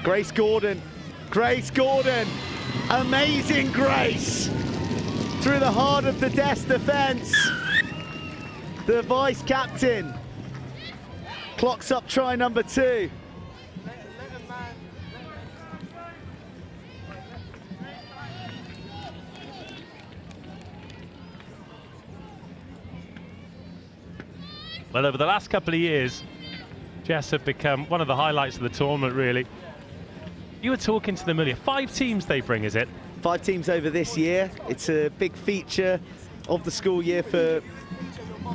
Grace Gordon. Amazing Grace. Through the heart of the Des defence. The vice-captain clocks up try number 2. Well, over the last couple of years, JESS have become one of the highlights of the tournament, really. You were talking to them earlier. 5 teams they bring, is it? 5 teams over this year. It's a big feature of the school year for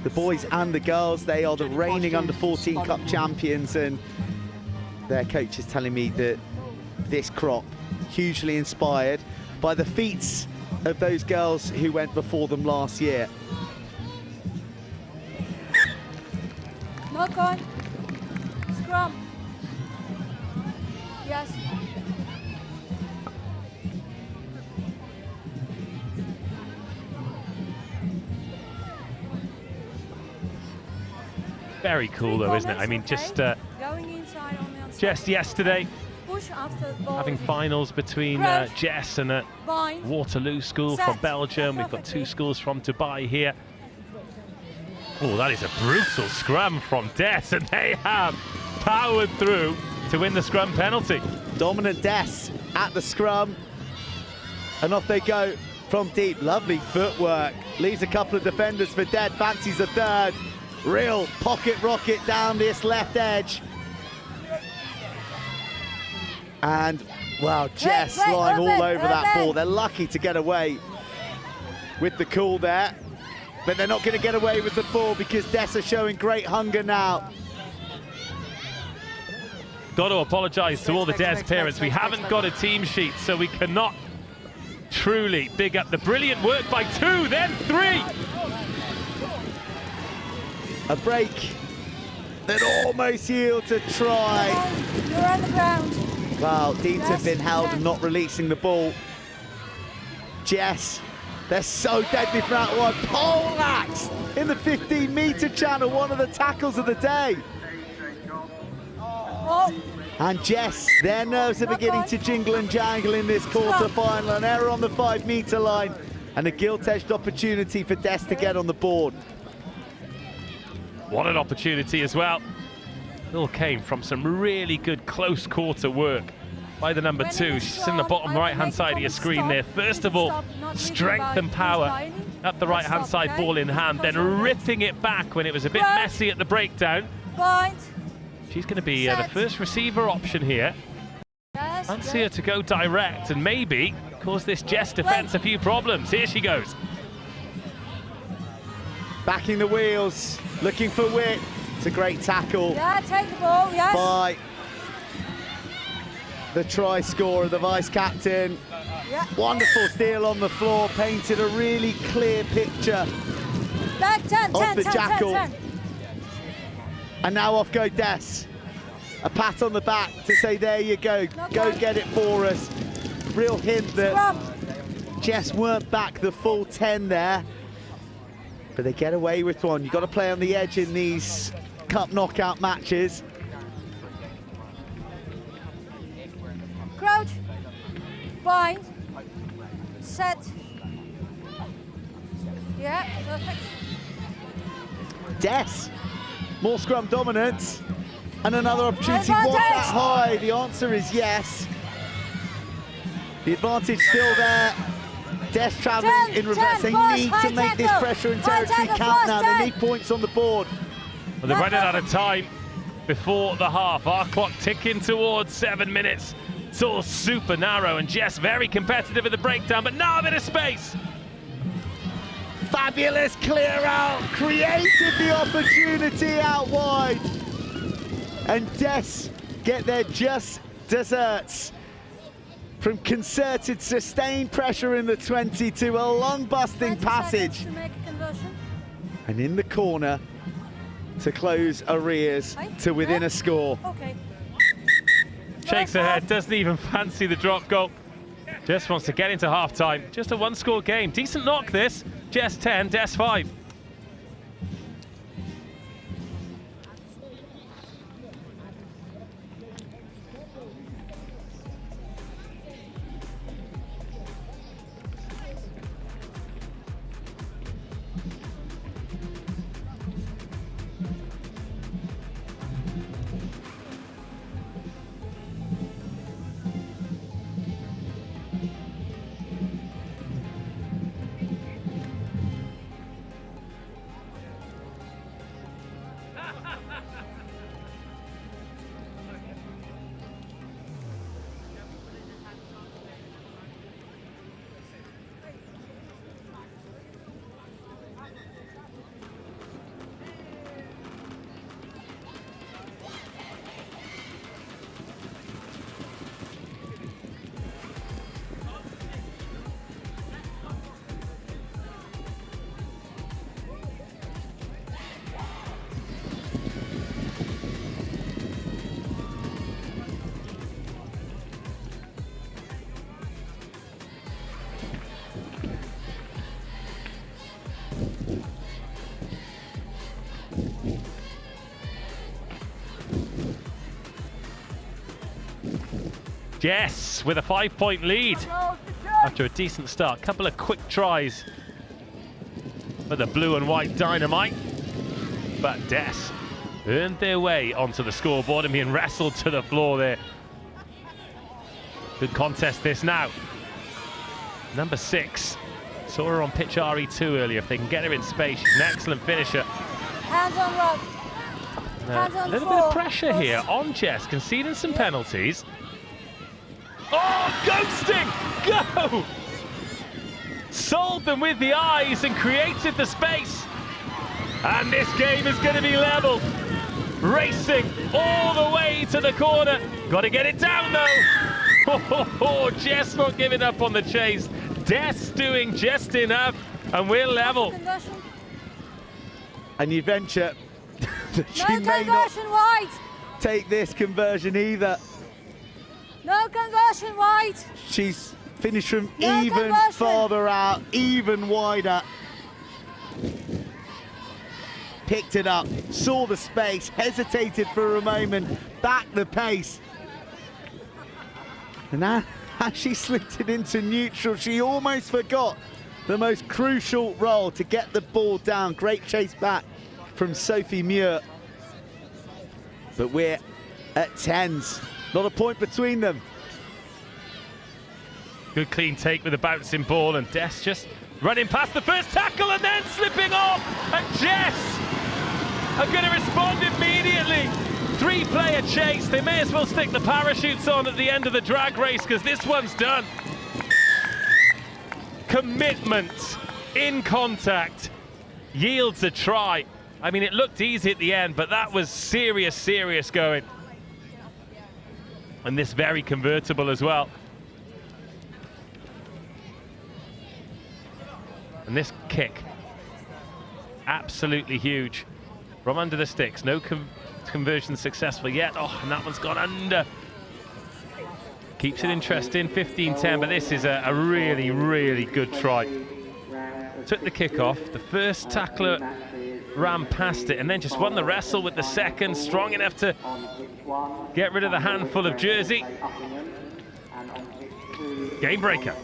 the boys and the girls. They are the reigning under-14 cup champions, and their coach is telling me that this crop, hugely inspired by the feats of those girls who went before them last year. Knock on. Scrum. Yes. Very cool, though, isn't it? I mean, just yesterday, having finals between JESS and a Waterloo school from Belgium. We've got 2 schools from Dubai here. Oh, that is a brutal scrum from Des, and they have powered through to win the scrum penalty. Dominant Des at the scrum, and off they go from deep. Lovely footwork. Leaves a couple of defenders for dead. Fancies a third. Real pocket rocket down this left edge. And, wow, JESS lying all over that ball. They're lucky to get away with the call there. But they're not going to get away with the ball because JESS are showing great hunger now. Got to apologise to all the Des parents. We haven't got a team sheet, so we cannot truly big up the brilliant work by 2, then 3. A break that almost yields a try. You're on the ground. Well, Deans have been held and not releasing the ball. JESS, they're so deadly for that one. Pole axe in the 15-metre channel, one of the tackles of the day. And JESS, their nerves are beginning to jingle and jangle in this quarter-final. An error on the 5-metre line and a gilt-edged opportunity for Des to get on the board. What an opportunity as well. It all came from some really good close quarter work by the number 2. She's in the bottom right-hand side of your screen there. First of all, strength and power up the right-hand side, ball in hand, then ripping it back when it was a bit messy at the breakdown. She's going to be the first receiver option here. Fancy her to go direct and maybe cause this JESS defence a few problems. Here she goes. Backing the wheels, looking for width. It's a great tackle. Yeah, take the ball, yes. By the try scorer, the vice-captain. Yeah. Wonderful steal on the floor, painted a really clear picture Back 10, of 10, the 10, jackal. 10, 10. And now off go Des. A pat on the back to say, there you go, go get it for us. Real hint that JESS weren't back the full 10 there. But they get away with one. You've got to play on the edge in these cup knockout matches. Crouch, bind, set. Yeah, perfect. Des, more scrum dominance. And another opportunity, was that high? The answer is yes. The advantage still there. Des travelling in reverse. They need to make this pressure and territory count now. They need points on the board. Well, they're running out of time before the half. Our clock ticking towards 7 minutes. It's all super narrow, and JESS very competitive at the breakdown, but now a bit of space. Fabulous clear out, created the opportunity out wide. And JESS get their just desserts from concerted, sustained pressure in the 20 to a long busting passage. And in the corner to close arrears to within a score. Okay. Shakes her head, doesn't even fancy the drop goal. Just wants to get into half-time. Just a one-score game. Decent knock this. JESS 10, DES 5. JESS with a 5-point lead after a decent start. Couple of quick tries for the blue and white dynamite, but JESS earned their way onto the scoreboard and being wrestled to the floor there. Good contest this now. Number 6, saw her on pitch RE2 earlier. If they can get her in space, she's an excellent finisher. Hands on rug. Hands on a little bit of pressure here on JESS, conceding some penalties. Oh, ghosting! Go! Sold them with the eyes and created the space. And this game is going to be level. Racing all the way to the corner. Got to get it down, though. JESS not giving up on the chase. DES doing just enough, and we're level. And you venture that she may not take this conversion either. No conversion wide. She's finished from even farther out, even wider. Picked it up, saw the space, hesitated for a moment, back the pace. And now, as she slipped it into neutral, she almost forgot the most crucial role to get the ball down. Great chase back from Sophie Muir. But we're at 10s. Not a point between them. Good clean take with a bouncing ball, and DES just running past the first tackle and then slipping off. And JESS are going to respond immediately. 3-player chase. They may as well stick the parachutes on at the end of the drag race, because this one's done. Commitment in contact yields a try. I mean, it looked easy at the end, but that was serious, serious going. And this very convertible as well. And this kick, absolutely huge. From under the sticks, no conversion successful yet. Oh, and that one's gone under. Keeps it interesting, 15-10, but this is a really, really good try. Took the kick off, the first tackler ran past it and then just won the wrestle with the second, strong enough to get rid of the handful of jersey. Game breaker.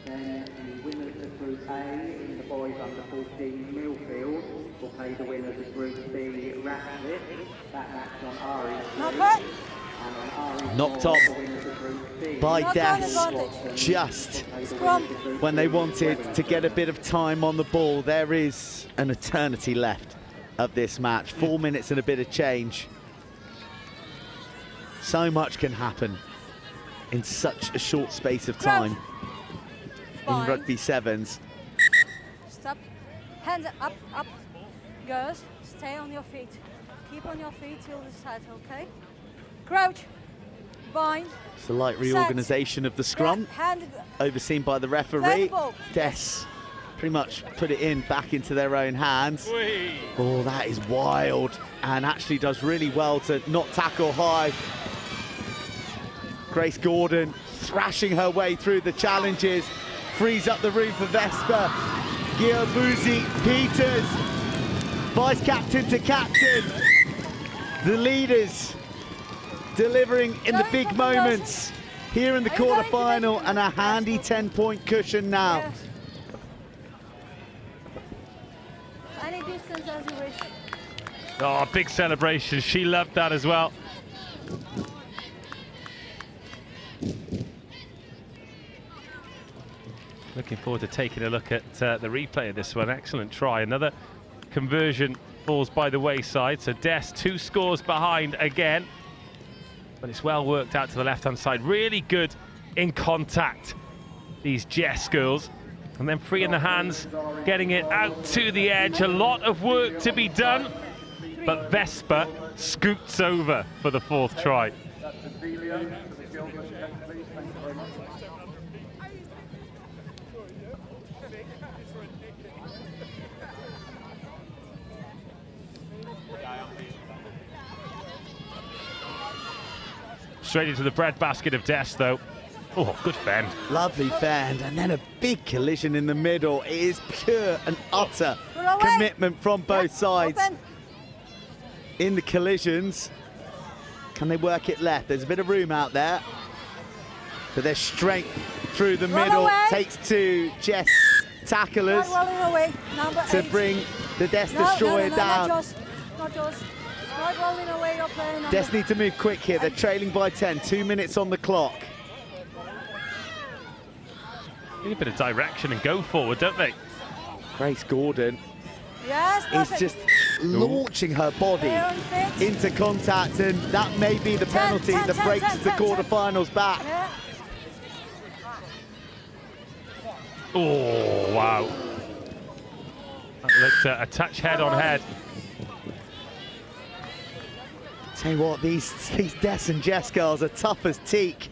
Then the winners of Group A in the boys under 14 Millfield will play the winners of Group B Ratcliffe. That match on RE2. Knocked on by Knock on JESS advantage. just Scrum. when they wanted to get a bit of time on the ball. There is an eternity left of this match. 4 minutes and a bit of change. So much can happen in such a short space of time in rugby sevens. Stop. Hands up, up. Girls, stay on your feet. Keep on your feet till the side, okay? Crouch. Bind. It's a light reorganisation of the scrum, overseen by the referee. JESS pretty much put it in back into their own hands. Oh, that is wild, and actually does really well to not tackle high. Grace Gordon thrashing her way through the challenges, frees up the room for Vesper. Giabuzi Peters, vice captain to captain. The leaders delivering in the big moments here in the quarter-final, and a handy 10-point cushion now. Yes. Any distance as you wish. Oh, big celebration. She loved that as well. Looking forward to taking a look at the replay of this one. Excellent try. Another conversion falls by the wayside. So JESS 2 scores behind again. But it's well worked out to the left-hand side. Really good in contact, these JESS girls. And then free in the hands, getting it out to the edge. A lot of work to be done. But Vesper scoots over for the 4th try. Straight into the breadbasket of JESS, though. Oh, good fend. Lovely fend, and then a big collision in the middle. It is pure and utter commitment from both sides. In the collisions, can they work it left? There's a bit of room out there, but their strength through the middle takes 2 JESS tacklers to bring the JESS Destroyer down. Not yours. Not rolling away, you're playing. JESS need to move quick here. They're trailing by 10, 2 minutes on the clock. Need a bit of direction and go forward, don't they? Grace Gordon is just launching her body into contact, and that may be the penalty that breaks the quarterfinals back. Oh, wow. That looked a touch head on head. Tell you what, these JESS and JESS girls are tough as teak.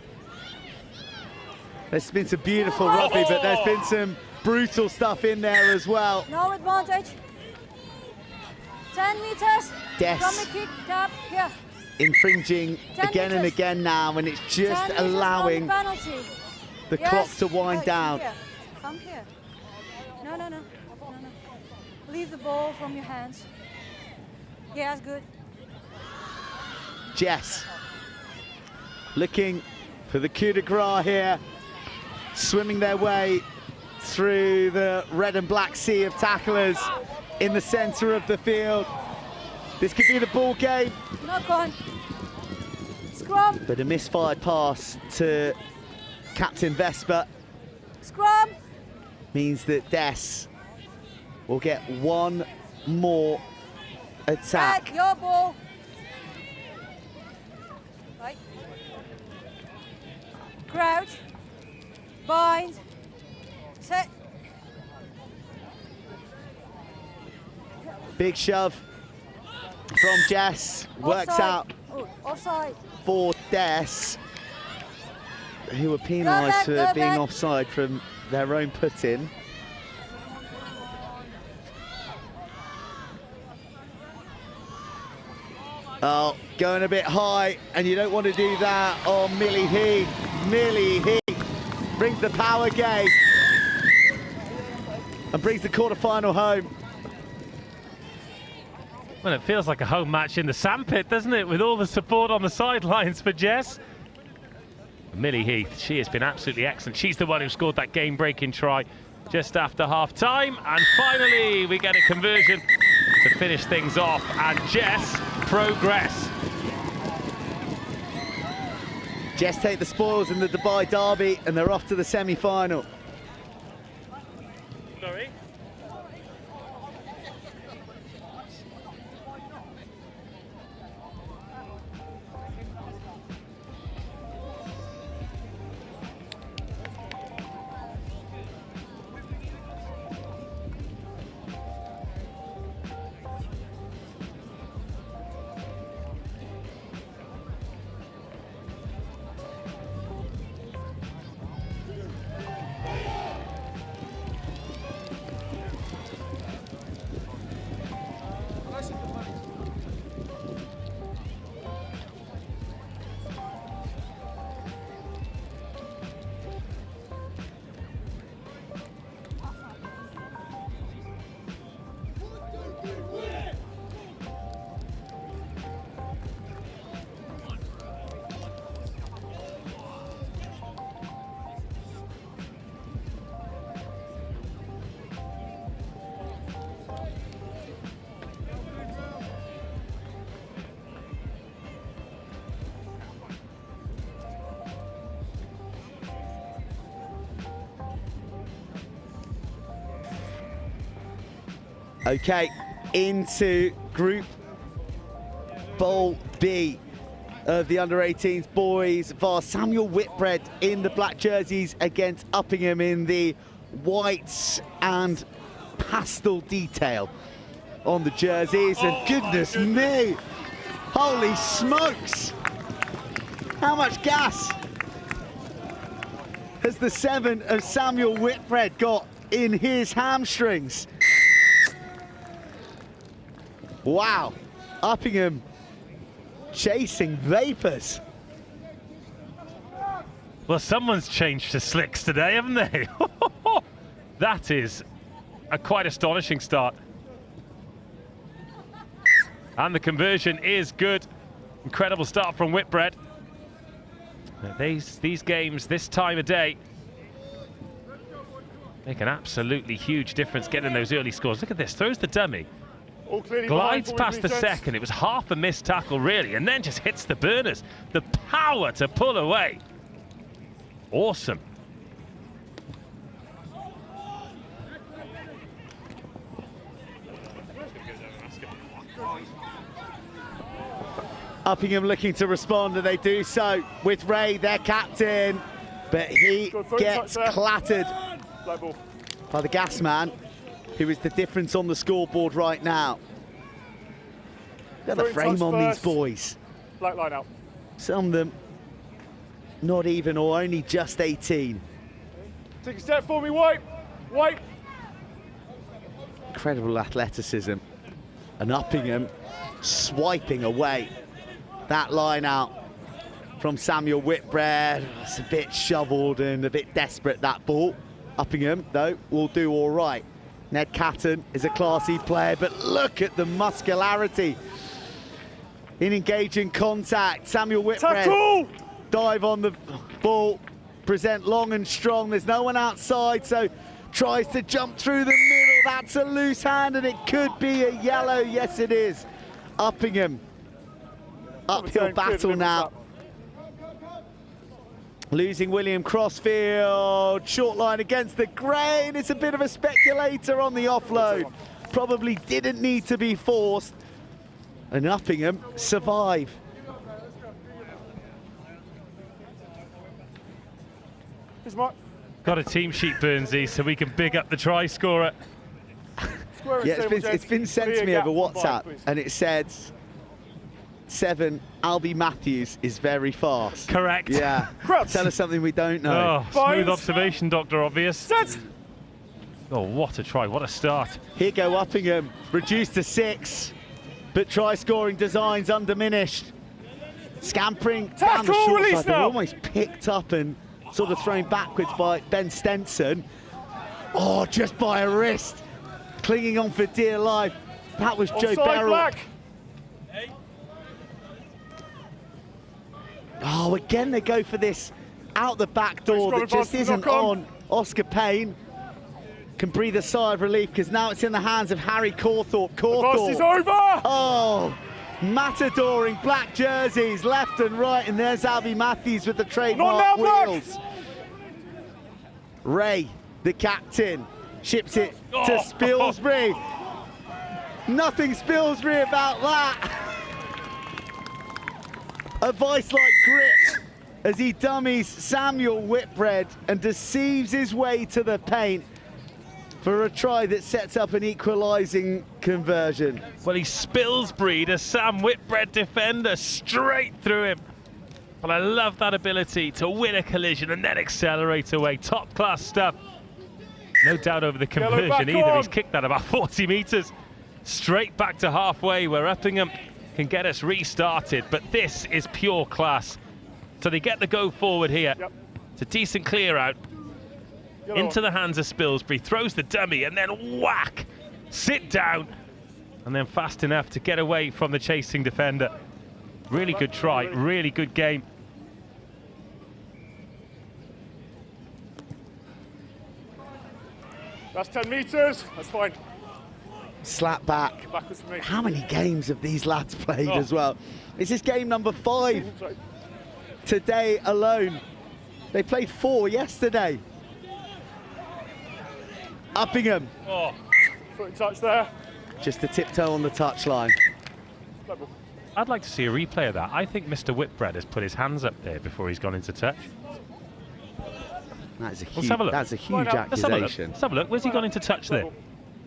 There's been some beautiful rugby, but there's been some brutal stuff in there as well. No advantage. 10 meters. JESS From the kick, tap, here. Infringing again and again now, and it's just allowing the clock to wind down. Here. Come here. No, no, no, no, no. Leave the ball from your hands. Yeah, that's good. JESS looking for the coup de grace here, swimming their way through the red and black sea of tacklers in the centre of the field. This could be the ball game. Knock on. Scrum. But a misfired pass to Captain Vesper. Scrum. Means that JESS will get one more attack. Back, your ball. Right. Crouch. Bind. Set. Big shove from JESS. Works Offside. out Offside. for JESS, who were penalised for being offside from their own put-in. Oh, going a bit high, and you don't want to do that on Millie Heath. Millie Heath brings the power game and brings the quarter-final home. Well, it feels like a home match in the sandpit, doesn't it? With all the support on the sidelines for JESS. Millie Heath, she has been absolutely excellent. She's the one who scored that game-breaking try just after half-time. And finally, we get a conversion to finish things off, and JESS progress. JESS take the spoils in the Dubai Derby, and they're off to the semi-final. Sorry? Okay, into Group Bowl B of the under-18s boys. Vars Samuel Whitbread in the black jerseys against Uppingham in the whites and pastel detail on the jerseys. And goodness me, holy smokes, how much gas has the 7 of Samuel Whitbread got in his hamstrings? Wow, Uppingham chasing vapours. Well, someone's changed to slicks today, haven't they? That is a quite astonishing start. And the conversion is good. Incredible start from Whitbread. These games this time of day make an absolutely huge difference getting those early scores. Look at this, throws the dummy. Glides past the second. It was half a missed tackle, really, and then just hits the burners. The power to pull away. Awesome. Uppingham looking to respond, and they do so with Ray, their captain, but he gets clattered by the gas man, who is the difference on the scoreboard right now. Look at the frame on these boys. Black line out. Some of them not even or only just 18. Take a step for me, White. White. Incredible athleticism. And Uppingham swiping away that line out from Samuel Whitbread. It's a bit shoveled and a bit desperate, that ball. Uppingham, though, will do all right. Ned Catton is a classy player, but look at the muscularity in engaging contact. Samuel Whitbread, tackle! Dive on the ball, present long and strong. There's no one outside, so tries to jump through the middle. That's a loose hand, and it could be a yellow. Yes, it is. Uppingham, uphill battle now. Losing William Crossfield, short line against the grain. It's a bit of a speculator on the offload. Probably didn't need to be forced. And Uppingham survive. Got a team sheet, Burnsy, so we can big up the try scorer. Yeah, it's been sent to me over WhatsApp, and it said 7, Albie Matthews is very fast. Correct. Yeah. Tell us something we don't know. Oh, smooth observation, Dr. Obvious. Oh, what a try, what a start. Here go Uppingham, reduced to 6, but try-scoring designs undiminished. Scampering down the short side, they're almost picked up and sort of thrown backwards by Ben Stenson. Oh, just by a wrist. Clinging on for dear life. That was Joe Berrell. Oh, again they go for this out the back door that just isn't on. Oscar Payne can breathe a sigh of relief because now it's in the hands of Harry Cawthorpe. Cawthorpe. Is over! Oh, matadoring black jerseys left and right, and there's Albie Matthews with the trademark wheels. Ray, the captain, ships it to Spilsbury. Nothing Spilsbury about that. A vice-like grip as he dummies Samuel Whitbread and deceives his way to the paint for a try that sets up an equalising conversion. Well, he Spilsbury, a Sam Whitbread defender, straight through him. But I love that ability to win a collision and then accelerate away. Top class stuff. No doubt over the conversion either. He's kicked that about 40 metres. Straight back to halfway where Uppingham can get us restarted. But this is pure class. So they get the go forward here. Yep. It's a decent clear out. Into the hands of Spilsbury. Throws the dummy and then whack. Sit down. And then fast enough to get away from the chasing defender. Really good try, really good game. That's 10 metres, that's fine. Slap back. How many games have these lads played as well? This is game number 5 today alone. They played 4 yesterday. Uppingham. Oh, foot touch there. Just a tiptoe on the touchline. I'd like to see a replay of that. I think Mr. Whitbread has put his hands up there before he's gone into touch. That's a huge, that's a huge accusation. Let's have a look. Where's he gone into touch there?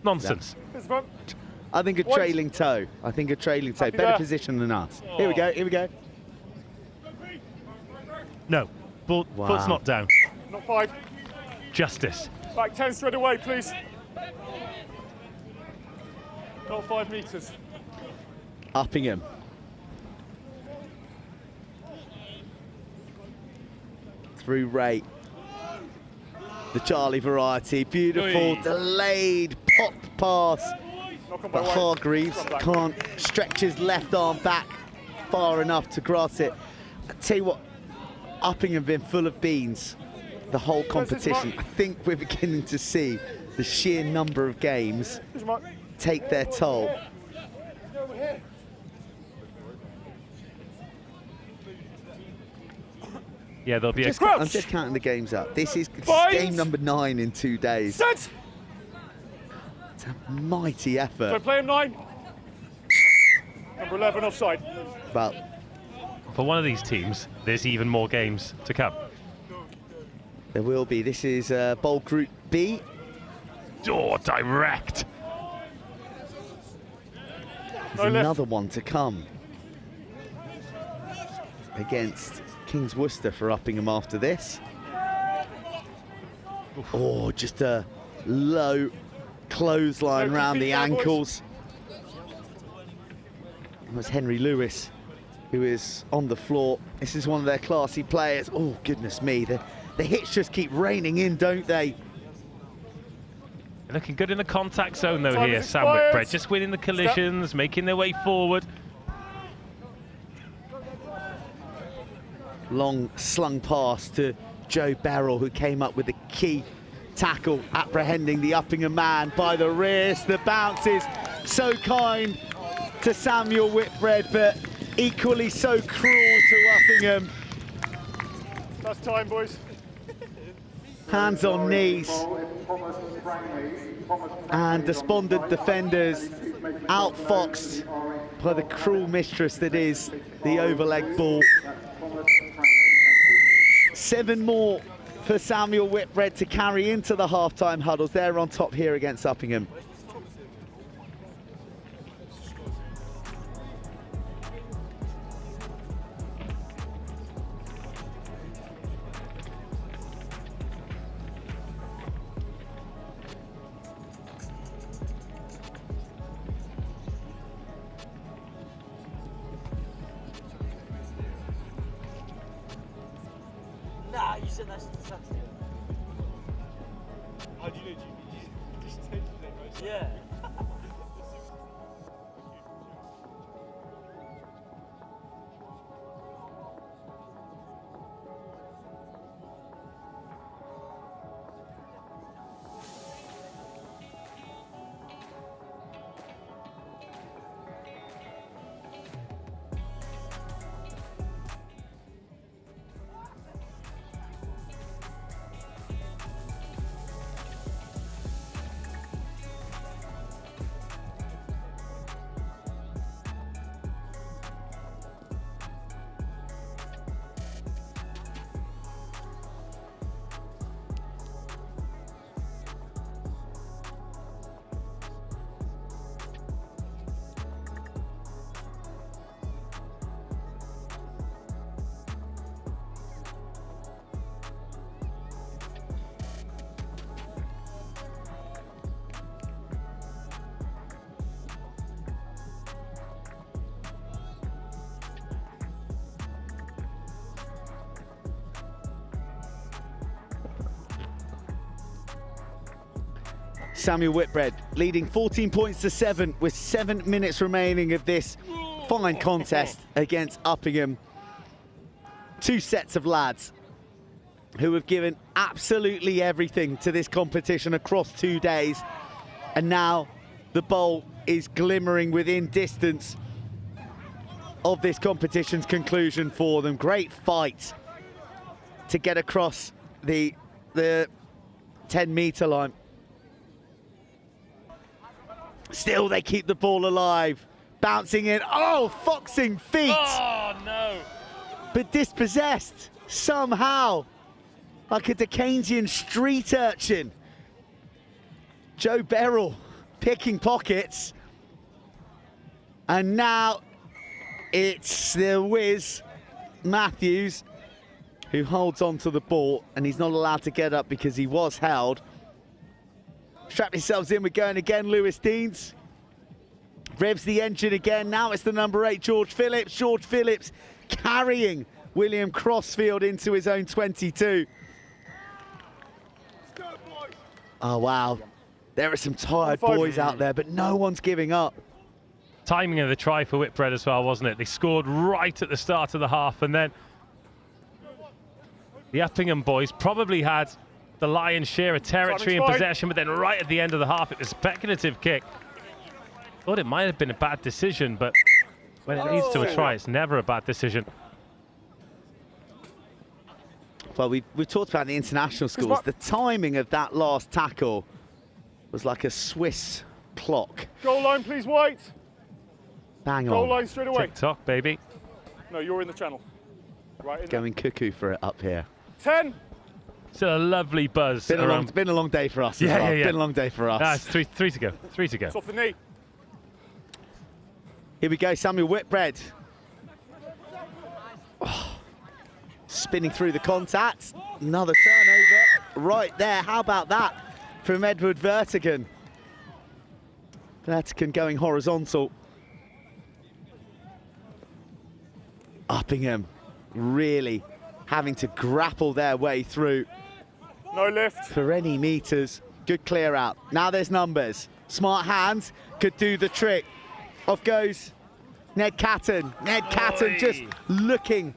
Nonsense. Yeah. I think a trailing toe. I think a trailing toe. Better position than us. Here we go, here we go. No. Foot's not down. Not 5. Justice. Back 10 straight away, please. Not 5 metres. Uppingham. Through Ray. The Charlie variety. Beautiful delayed pop pass. But Hargreaves can't stretch his left arm back far enough to grasp it. I tell you what, Uppingham have been full of beans the whole competition. I think we're beginning to see the sheer number of games take their toll. Yeah, there'll be I'm just counting the games up. This is game number 9 in 2 days. Set. It's a mighty effort. So play him 9. Number 11 offside. Well, for one of these teams, there's even more games to come. There will be. This is Bowl Group B. Oh, direct. There's another one to come against Kings Worcester for Uppingham after this. Oh, just a low clothesline round the ankles. It was Henry Lewis who is on the floor. This is one of their classy players. Oh, goodness me. The hits just keep raining in, don't they? Looking good in the contact zone, though, here, Sam Whitbread. Just winning the collisions, making their way forward. Long slung pass to Joe Beryl, who came up with the key tackle, apprehending the Uppingham man by the wrist. The bounce is so kind to Samuel Whitbread, but equally so cruel to Uppingham. That's time, boys. Hands on knees. And despondent defenders outfoxed by the cruel mistress that is the overleg ball. 7 more for Samuel Whitbread to carry into the half-time huddles. They're on top here against Uppingham. Nah, you said that's Saturday. How do you know? You just take it, right? Yeah. Samuel Whitbread leading 14 points to 7 with 7 minutes remaining of this fine contest against Uppingham. 2 sets of lads who have given absolutely everything to this competition across 2 days. And now the bowl is glimmering within distance of this competition's conclusion for them. Great fight to get across the 10-metre line. Still, they keep the ball alive. Bouncing in. Oh, foxing feet. Oh, no. But dispossessed somehow, like a Dickensian street urchin. Joe Beryl picking pockets. And now it's the whiz, Matthews, who holds on to the ball, and he's not allowed to get up because he was held. Strap yourselves in, we're going again, Lewis Deans. Revs the engine again, now it's the number 8, George Phillips. George Phillips carrying William Crossfield into his own 22. Oh, wow. There are some tired boys out there, but no one's giving up. Timing of the try for Whitbread as well, wasn't it? They scored right at the start of the half, and then the Uppingham boys probably had the lion's share of territory and possession, but then right at the end of the half, it was a speculative kick. Thought it might have been a bad decision, but when it leads to a try, it's never a bad decision. Well, we've talked about the international schools. The timing of that last tackle was like a Swiss clock. Goal line, please, White. Bang on. Goal line straight away. TikTok, baby. No, you're in the channel. Right in Going cuckoo for it up here. 10. Still a lovely buzz. It's been a long day for us. Yeah, It's been a long day for us. It's three to go. 3 to go. It's off the knee. Here we go, Samuel Whitbread. Oh, spinning through the contact. Another turnover right there. How about that from Edward Vertigan? Vertigan going horizontal. Uppingham really having to grapple their way through. No lift. For any metres. Good clear out. Now there's numbers. Smart hands could do the trick. Off goes Ned Catton. Ned Catton just looking,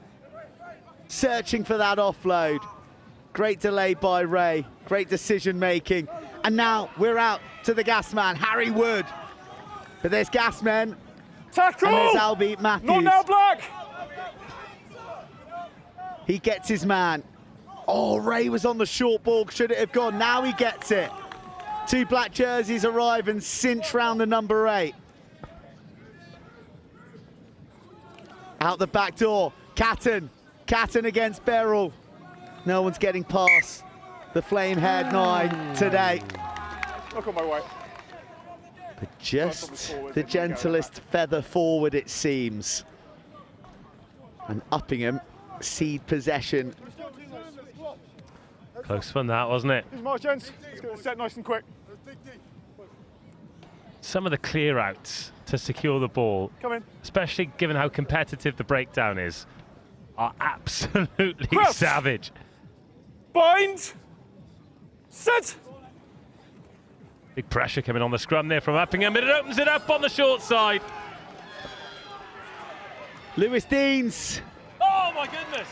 searching for that offload. Great delay by Ray. Great decision making. And now we're out to the gas man, Harry Wood. But there's gas men. Tackle! And there's Albie Matthews. Not now, Black! He gets his man. Oh, Ray was on the short ball. Should it have gone? Now he gets it. 2 black jerseys arrive and cinch round the number 8. Out the back door. Catton. Catton against Beryl. No one's getting past the flame-haired 9 today. Look on my way. But just the gentlest feather forward, it seems. And Uppingham cede possession. Close one, that, wasn't it? Here's my chance. Let's get the set nice and quick. Some of the clear-outs to secure the ball, especially given how competitive the breakdown is, are absolutely savage. Bind. Set. Big pressure coming on the scrum there from Uppingham, but it opens it up on the short side. Lewis Deans. Oh my goodness.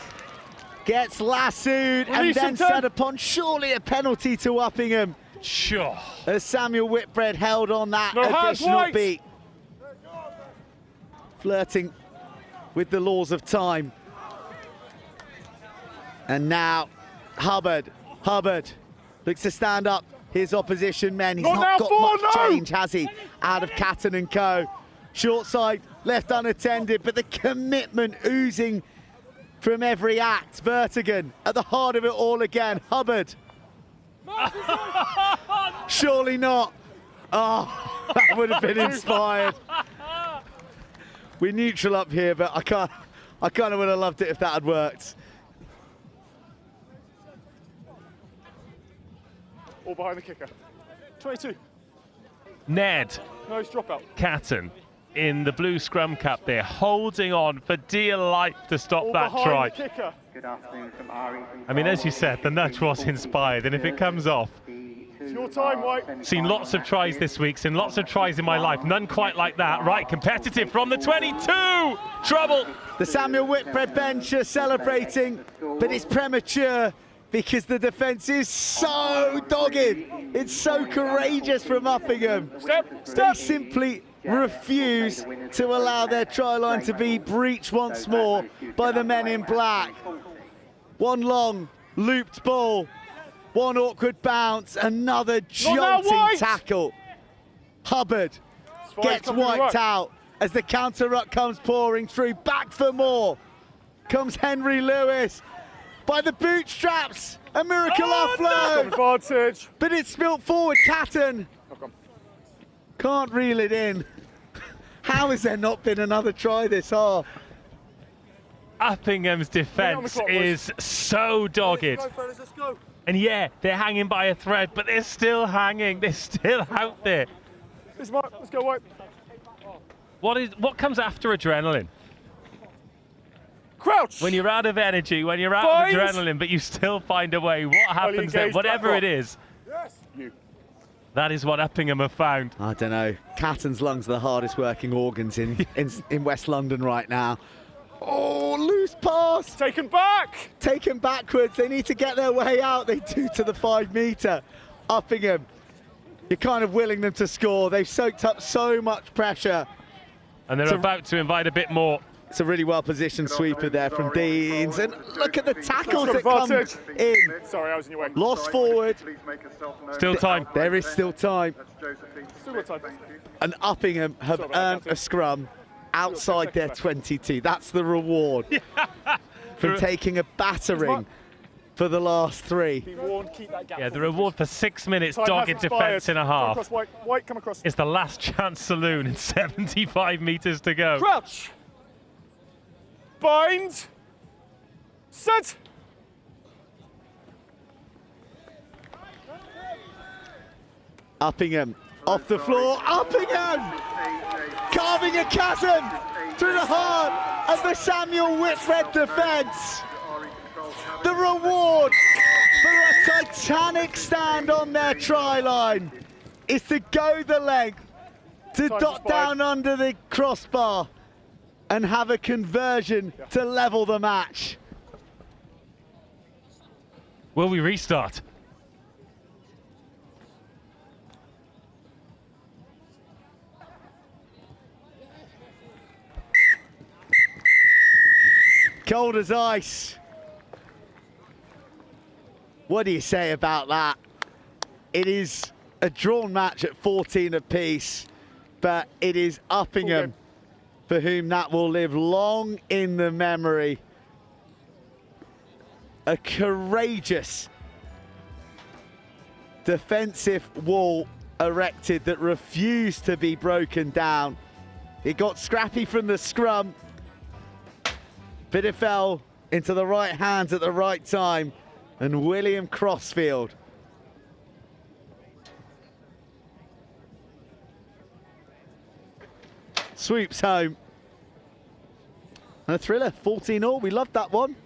Gets lassoed and then set upon. Surely a penalty to Uppingham. Sure. As Samuel Whitbread held on that additional beat. Flirting with the laws of time. And now Hubbard looks to stand up his opposition men. He's not got much change, has he, out of Catton and co. Short side, left unattended, but the commitment oozing from every act. Vertigan at the heart of it all again. Hubbard. Surely not. Oh, that would have been inspired. We're neutral up here, but I kind of would have loved it if that had worked. All behind the kicker. 22. Ned. Nice drop out. Catton in the blue scrum cap there, holding on for dear life to stop that try. Good afternoon from Ari. I mean, as you said, the nudge was inspired, and if it comes off, It's your time, White. Seen lots of tries this week, seen lots of tries in my life, none quite like that. Right, competitive from the 22. Trouble. The Samuel Whitbread bench are celebrating, but it's premature because the defence is so dogged. It's so courageous from Uppingham. They simply refuse to allow their try line to be breached once more by the men in black. One long looped ball, one awkward bounce, another jolting tackle. Hubbard gets wiped out as the counter ruck comes pouring through. Back for more comes Henry Lewis by the bootstraps. A miracle offload, but it's spilt forward. Catton can't reel it in. How has there not been another try this half? Uppingham's defence is so dogged. Let's go. And yeah, they're hanging by a thread, but they're still hanging. They're still out there. Let's go, White. What comes after adrenaline? Crouch. When you're out of energy, when you're out of adrenaline, but you still find a way. What happens then? Whatever it is. Yes. You. That is what Uppingham have found. I don't know. Catton's lungs are the hardest working organs in West London right now. Oh, loose pass. Taken back. Taken backwards. They need to get their way out. They do to the 5 metre. Uppingham, you're kind of willing them to score. They've soaked up so much pressure. And they're about to invite a bit more. It's a really well-positioned sweeper there from Deans. And look at the tackles that come in. Sorry, I was in your way. Lost forward. Still time. There is still time. Still time. And Uppingham have earned a scrum outside their 22. That's the reward from taking a battering for the last 3. Yeah, the reward for 6 minutes dogged defence in a half. White, come across. It's the last chance saloon and 75 metres to go. Crouch. Bind. Set. Uppingham off the floor. Uppingham carving a chasm through the heart of the Samuel Whitbread defence. The reward for a titanic stand on their try line is to go the length, to dot down under the crossbar and have a conversion to level the match. Will we restart? Cold as ice. What do you say about that? It is a drawn match at 14 apiece, but it is Uppingham for whom that will live long in the memory. A courageous defensive wall erected that refused to be broken down. It got scrappy from the scrum, but it fell into the right hands at the right time. And William Crossfield swoops home. And a thriller, 14-all. We loved that one.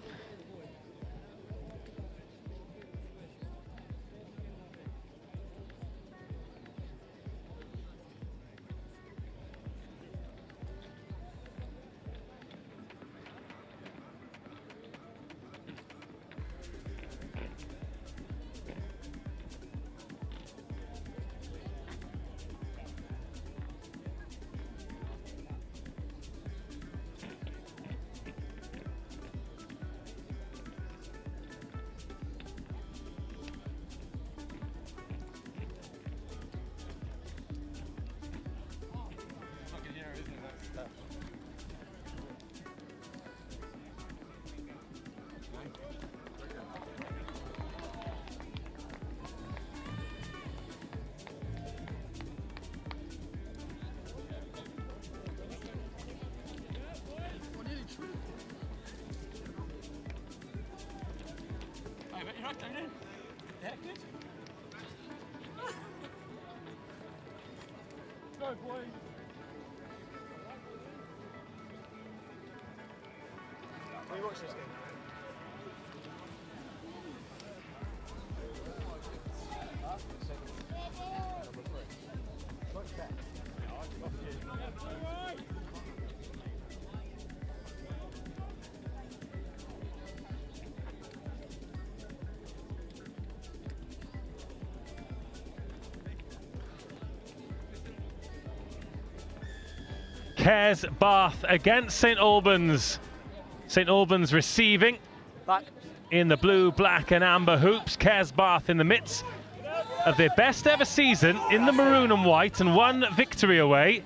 Cares Bath against St Albans. St Albans receiving Back. in the blue, black and amber hoops. Cares Bath in the midst of their best ever season in the maroon and white, and one victory away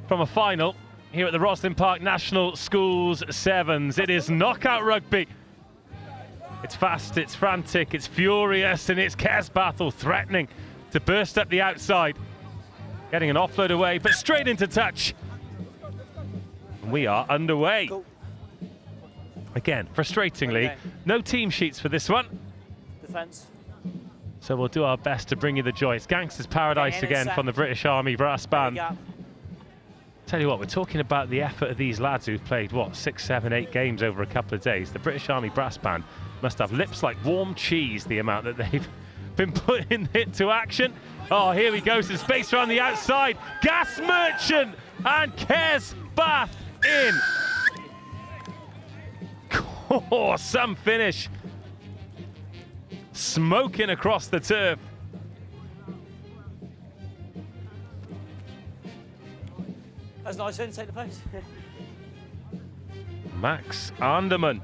from a final here at the Rosslyn Park National Schools Sevens. It is knockout rugby. It's fast, it's frantic, it's furious, and it's Cares Bath all threatening to burst up the outside. Getting an offload away, but straight into touch. We are underway. Cool. Again, frustratingly, no team sheets for this one. Defence. So we'll do our best to bring you the joy. It's Gangsters Paradise again from the British Army Brass Band. Tell you what, we're talking about the effort of these lads who've played, what, 6, 7, 8 games over a couple of days. The British Army Brass Band must have lips like warm cheese, the amount that they've been putting into action. Oh, here we go, some space around the outside. Gas Merchant and Cares Bath in. Oh, some finish. Smoking across the turf. That's nice, then take the place. Max Anderman.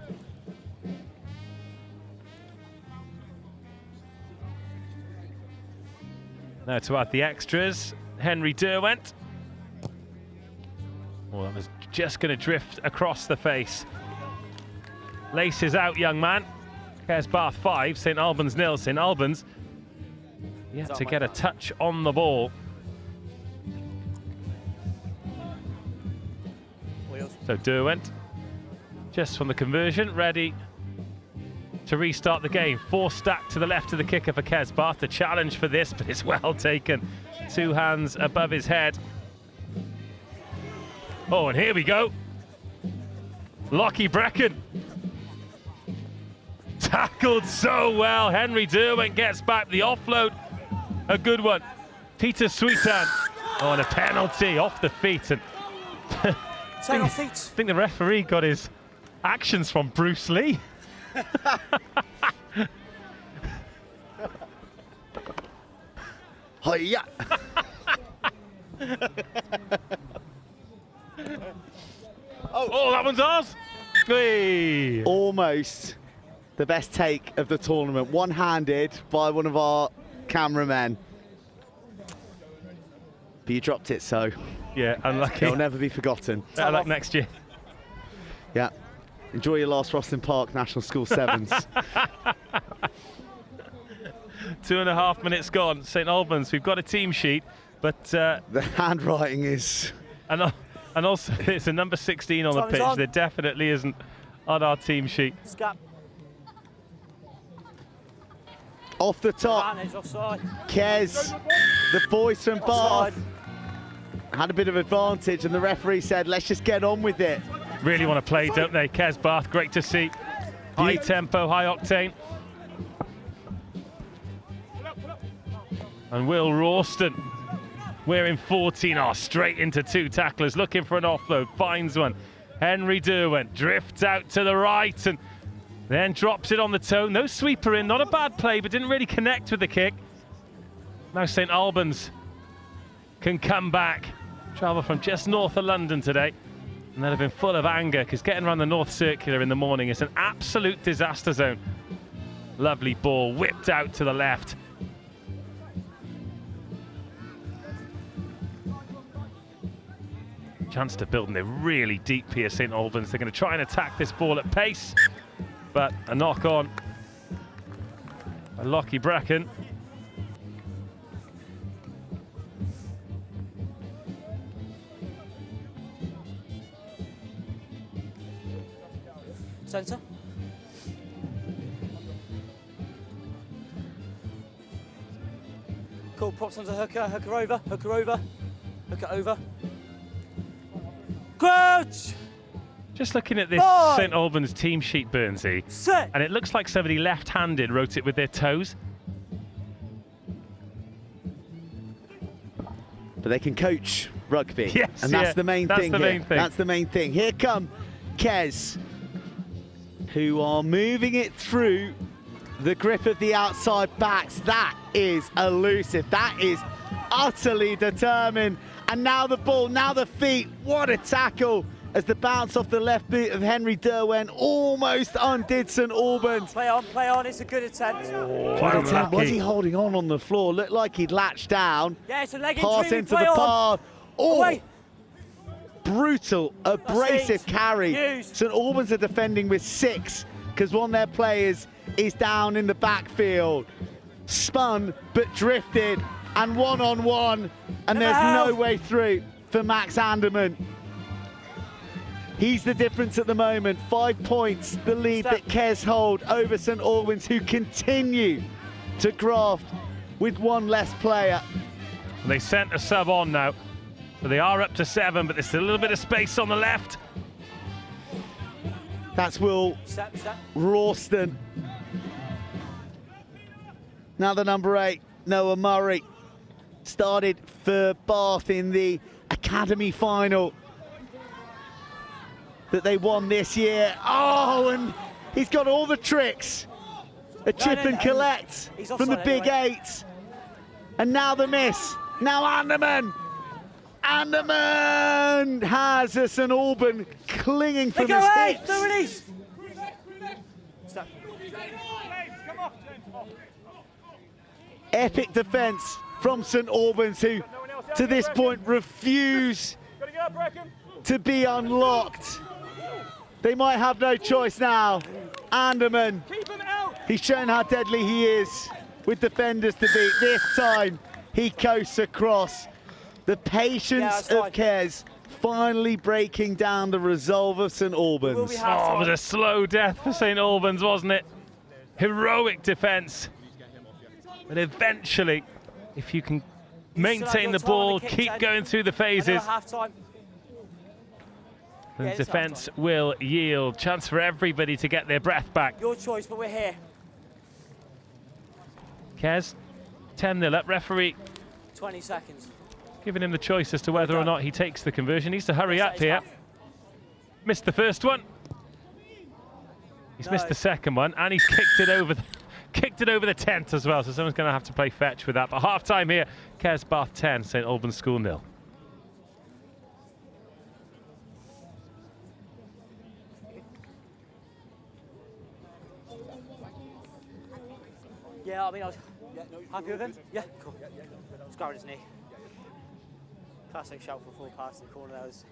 Now to add the extras, Henry Derwent. Oh, that was just going to drift across the face. Laces out, young man. Cares Bath 5, St Albans 0. St Albans yet to get a touch on the ball. So Derwent, just from the conversion, ready to restart the game. 4 stacked to the left of the kicker for Cares Bath. The challenge for this, but it's well taken. 2 hands above his head. Oh, and here we go. Lockie Brecken. Tackled so well. Henry Derwent gets back the offload. A good one. Peter Sweetan. Oh, and a penalty off the feet. And I think the referee got his actions from Bruce Lee. Hiya! Oh, that one's ours. Hey. Almost the best take of the tournament, one-handed by one of our cameramen. But you dropped it, so yeah, unlucky. It'll never be forgotten. Better luck next year. Yeah. Enjoy your last Rosslyn Park National School Sevens. 2.5 minutes gone. St Albans, we've got a team sheet, but the handwriting is. And also, it's a number 16 on the pitch. There definitely isn't on our team sheet. Off the top, Kez, the boys from Bath, had a bit of advantage, and the referee said, let's just get on with it. Really want to play, don't they? Cares Bath, great to see. High tempo, high octane. And Will Rawston, wearing 14, straight into 2 tacklers, looking for an offload, finds one. Henry Derwent drifts out to the right and then drops it on the toe. No sweeper in, not a bad play, but didn't really connect with the kick. Now St Albans can come back. Travel from just north of London today. And they'll have been full of anger because getting around the North Circular in the morning is an absolute disaster zone. Lovely ball whipped out to the left. Chance to build, and they're really deep here, St Albans. They're going to try and attack this ball at pace, but a knock on by Lockie Brecken. Centre. Cool, props onto hooker, hooker over, hooker over, hooker over. Crouch! Just looking at this St Albans team sheet, Burnsy, and it looks like somebody left-handed wrote it with their toes. but they can coach rugby. Yes, and that's the main thing here. Thing. That's the main thing. Here come Kes, who are moving it through the grip of the outside backs. That is elusive. That is utterly determined. And now the ball, now the feet. What a tackle as the bounce off the left boot of Henry Derwen almost undid St Albans. Play on, it's a good attempt. Good attempt. Was he holding on the floor? Looked like he'd latched down. Yeah, it's a leg Pass injury, into the path. Oh, away. Brutal, abrasive carry. Used. St Albans are defending with 6 because one of their players is down in the backfield. Spun, but drifted, and one-on-one, and there's no way through for Max Anderman. He's the difference at the moment. 5 points, the lead that Kes hold over St Albans, who continue to graft with one less player. And they sent a sub on now. So they are up to 7, but there's still a little bit of space on the left. That's Will Ralston. Now the number 8, Noah Murray. Started for Bath in the Academy final that they won this year. Oh, and he's got all the tricks. A chip and collect from the big 8. And now the miss. Now Anderman. Anderman has a St Alban clinging from his hips. No release. Epic defence from St Albans, who to this point refuse to be unlocked. They might have no choice now. Anderman, he's shown how deadly he is with defenders to beat. This time, he coasts across. The patience of Kes finally breaking down the resolve of St Albans. Oh, it was a slow death for St Albans, wasn't it? Heroic defence. But eventually, if you can maintain the ball, keep going through the phases, the defence will yield. Chance for everybody to get their breath back. Your choice, but we're here. Kes, 10-0 up. Referee 20 seconds. Giving him the choice as to whether or not he takes the conversion. Needs to hurry up here. Missed the first one. He's missed the second one, and he's kicked it over the tent as well. So someone's going to have to play fetch with that. But half time here, Kes Bath 10, St Albans School 0. Yeah, I mean, I was happy with him. Yeah, cool. He's grabbing his knee. Classic shout for full pass in the corner. That was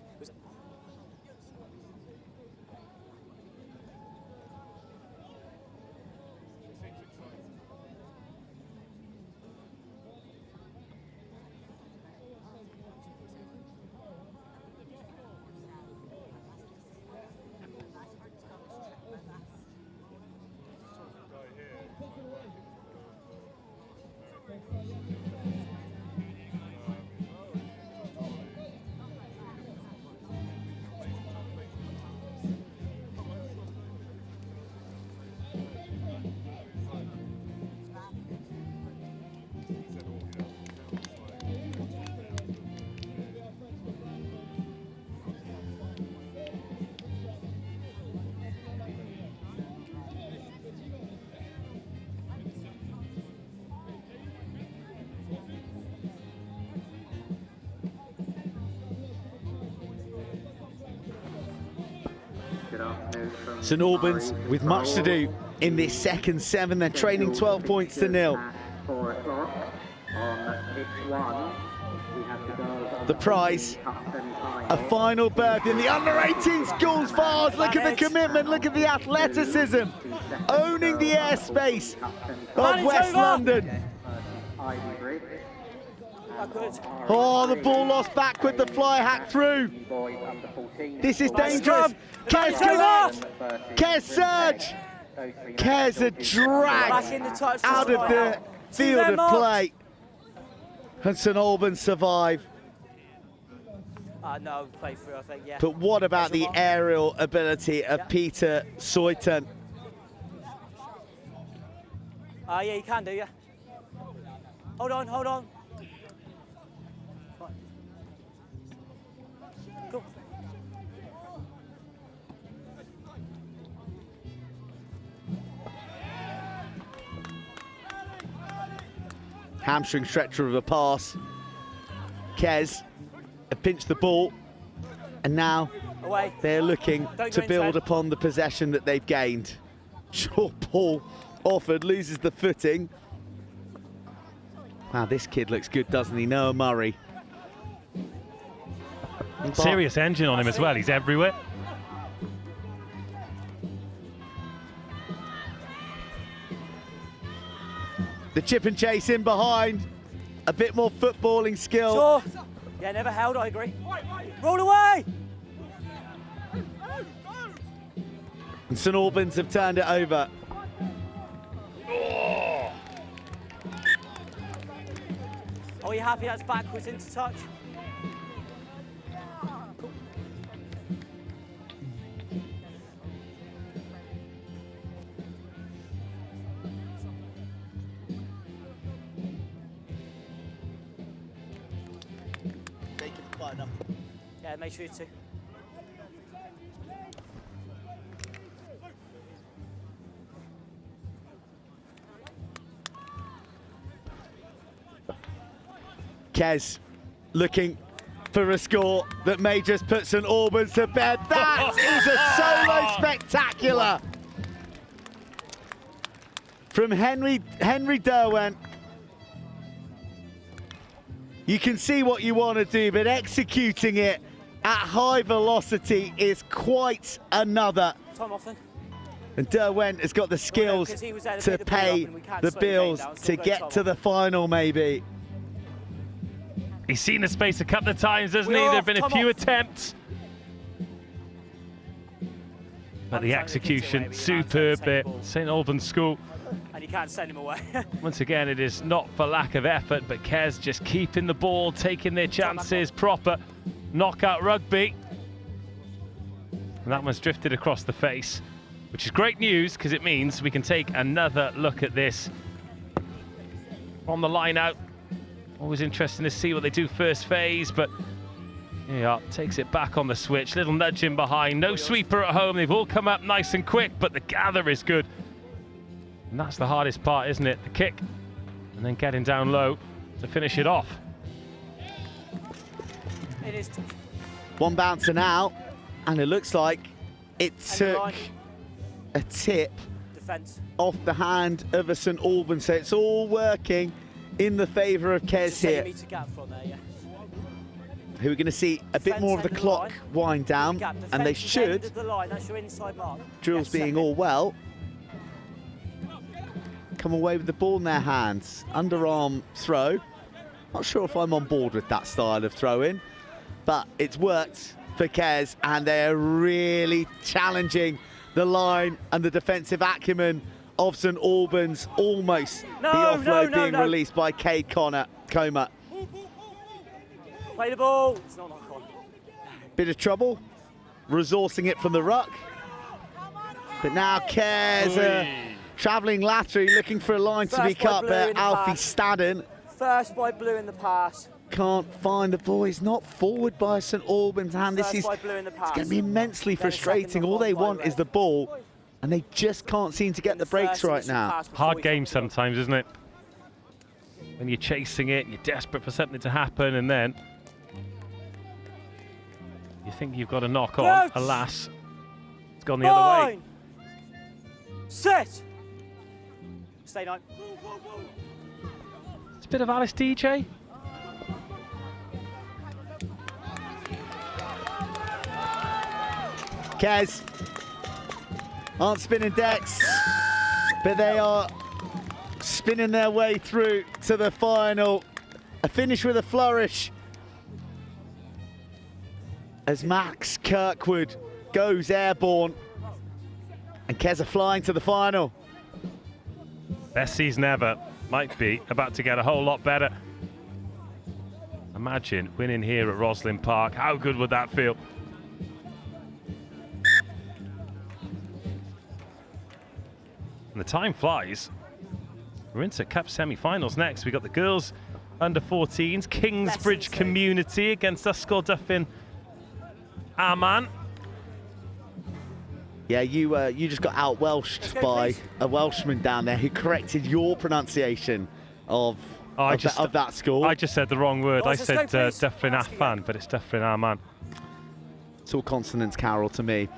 St Albans with much to do in this second 7. They're trailing 12 points to 0. The prize, a final berth in the under-18 schools Vars. Look at the commitment, look at the athleticism, owning the airspace of West London. Oh, the ball lost back with the fly hack through. This is dangerous. Kes collect. Kes surge. Kes a drag out of the field of play. And St Albans survive. No, play through, I think, yeah. But what about the aerial ability of Peter Soyton? Yeah, you can do, yeah. Hold on, hold on. Hamstring stretcher of a pass. Kez have pinched the ball, and now they're looking to build upon the possession that they've gained. Short ball offered, loses the footing. Wow, this kid looks good, doesn't he? Noah Murray. Serious engine on him as well, he's everywhere. The chip and chase in behind. A bit more footballing skill. Sure. Yeah, never held, I agree. Roll away! And St Albans have turned it over. Are you happy that's backwards into touch? Cool. Yeah, make sure you two. Kez looking for a score that may just put St Albans to bed. That is a solo spectacular from Henry Derwent. You can see what you want to do, but executing it at high velocity is quite another. Time off then. And Derwent has got the skills to pay the bills to get to the final, maybe. He's seen the space a couple of times, hasn't he? There have been a few attempts. But the execution, superb there. St Albans School. And you can't send him away. Once again, it is not for lack of effort, but Kez just keeping the ball, taking their chances, proper knockout rugby. And that one's drifted across the face, which is great news because it means we can take another look at this on the line out. Always interesting to see what they do first phase, but yeah, takes it back on the switch. Little nudge in behind. No sweeper at home. They've all come up nice and quick, but the gather is good. And that's the hardest part, isn't it? The kick, and then getting down low to finish it off. It is. One bouncer now, and it looks like it took a tip off the hand of a St Albans. So it's all working in the favour of Kez here. Who are going to see a bit more of the clock wind down, and they should. Drills being all well. Come away with the ball in their hands. Underarm throw. Not sure if I'm on board with that style of throwing, but it's worked for Kez, and they're really challenging the line and the defensive acumen of St Albans. Almost the offload being released by Cade Comer. Play the ball. It's not knock on. Bit of trouble, resourcing it from the ruck. But now Kez travelling laterally, looking for a line to be cut, but Alfie Stadden. First by Blue in the pass. Can't find the ball. He's not forward by St Albans hand. This is it's going to be immensely frustrating. All they want is the ball, and they just can't seem to get the breaks right now. Hard game sometimes, isn't it? When you're chasing it, and you're desperate for something to happen, and then you think you've got a knock on. Alas, it's gone the other way. Set. Stay 9. It's a bit of Alice DJ. Kez aren't spinning decks, but they are spinning their way through to the final. A finish with a flourish as Max Kirkwood goes airborne, and Kez are flying to the final. Best season ever. Might be about to get a whole lot better. Imagine winning here at Rosslyn Park. How good would that feel? And the time flies. We're into Cup semi-finals next. We got the girls under 14s, Kingsbridge Community against Ysgol Duffin Aman. Yeah, you just got out-Welshed by a Welshman down there who corrected your pronunciation of of that school. I just said the wrong word. Guys, I let's said go, please. Dyffryn Afan, but it's Dyffryn Arman. It's all consonants, Carol, to me.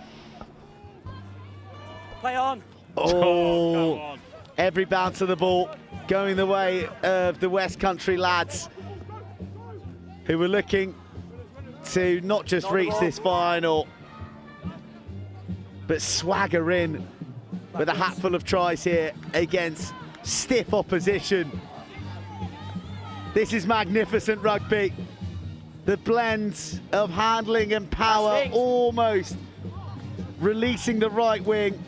Play on. Oh, every bounce of the ball going the way of the West Country lads, who were looking to not just reach this final, but swagger in with a hatful of tries here against stiff opposition. This is magnificent rugby. The blend of handling and power, almost releasing the right wing.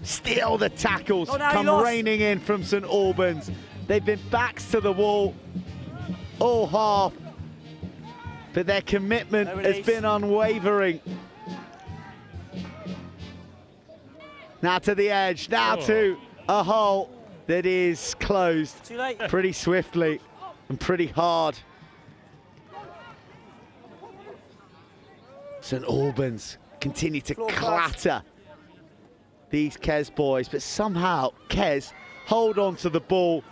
Still the tackles come raining in from St Albans. They've been backs to the wall all half, but their commitment has been unwavering. Now to the edge, now to a hole that is closed pretty swiftly and pretty hard. St Albans continue to clatter these Kes boys, but somehow Kes hold on to the ball.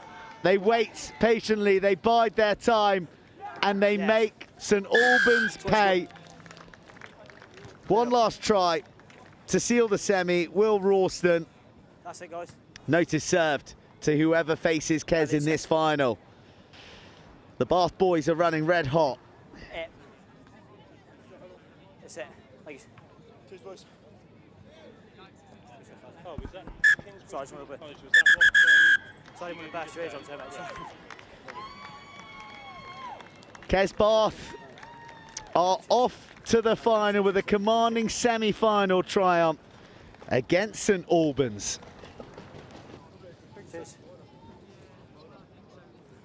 They wait patiently, they bide their time, and they make St Albans pay. One last try to seal the semi. Will Ralston. That's it, guys. Notice served to whoever faces Kes in this final. The Bath boys are running red hot. That's it. Thanks. Cheers, boys. Oh, was that Kingsbridge? Sorry, just a bit. Was that what, Sorry, I'm going to bash your ears on so much. Kes Bath are off to the final with a commanding semi-final triumph against St Albans. Cheers.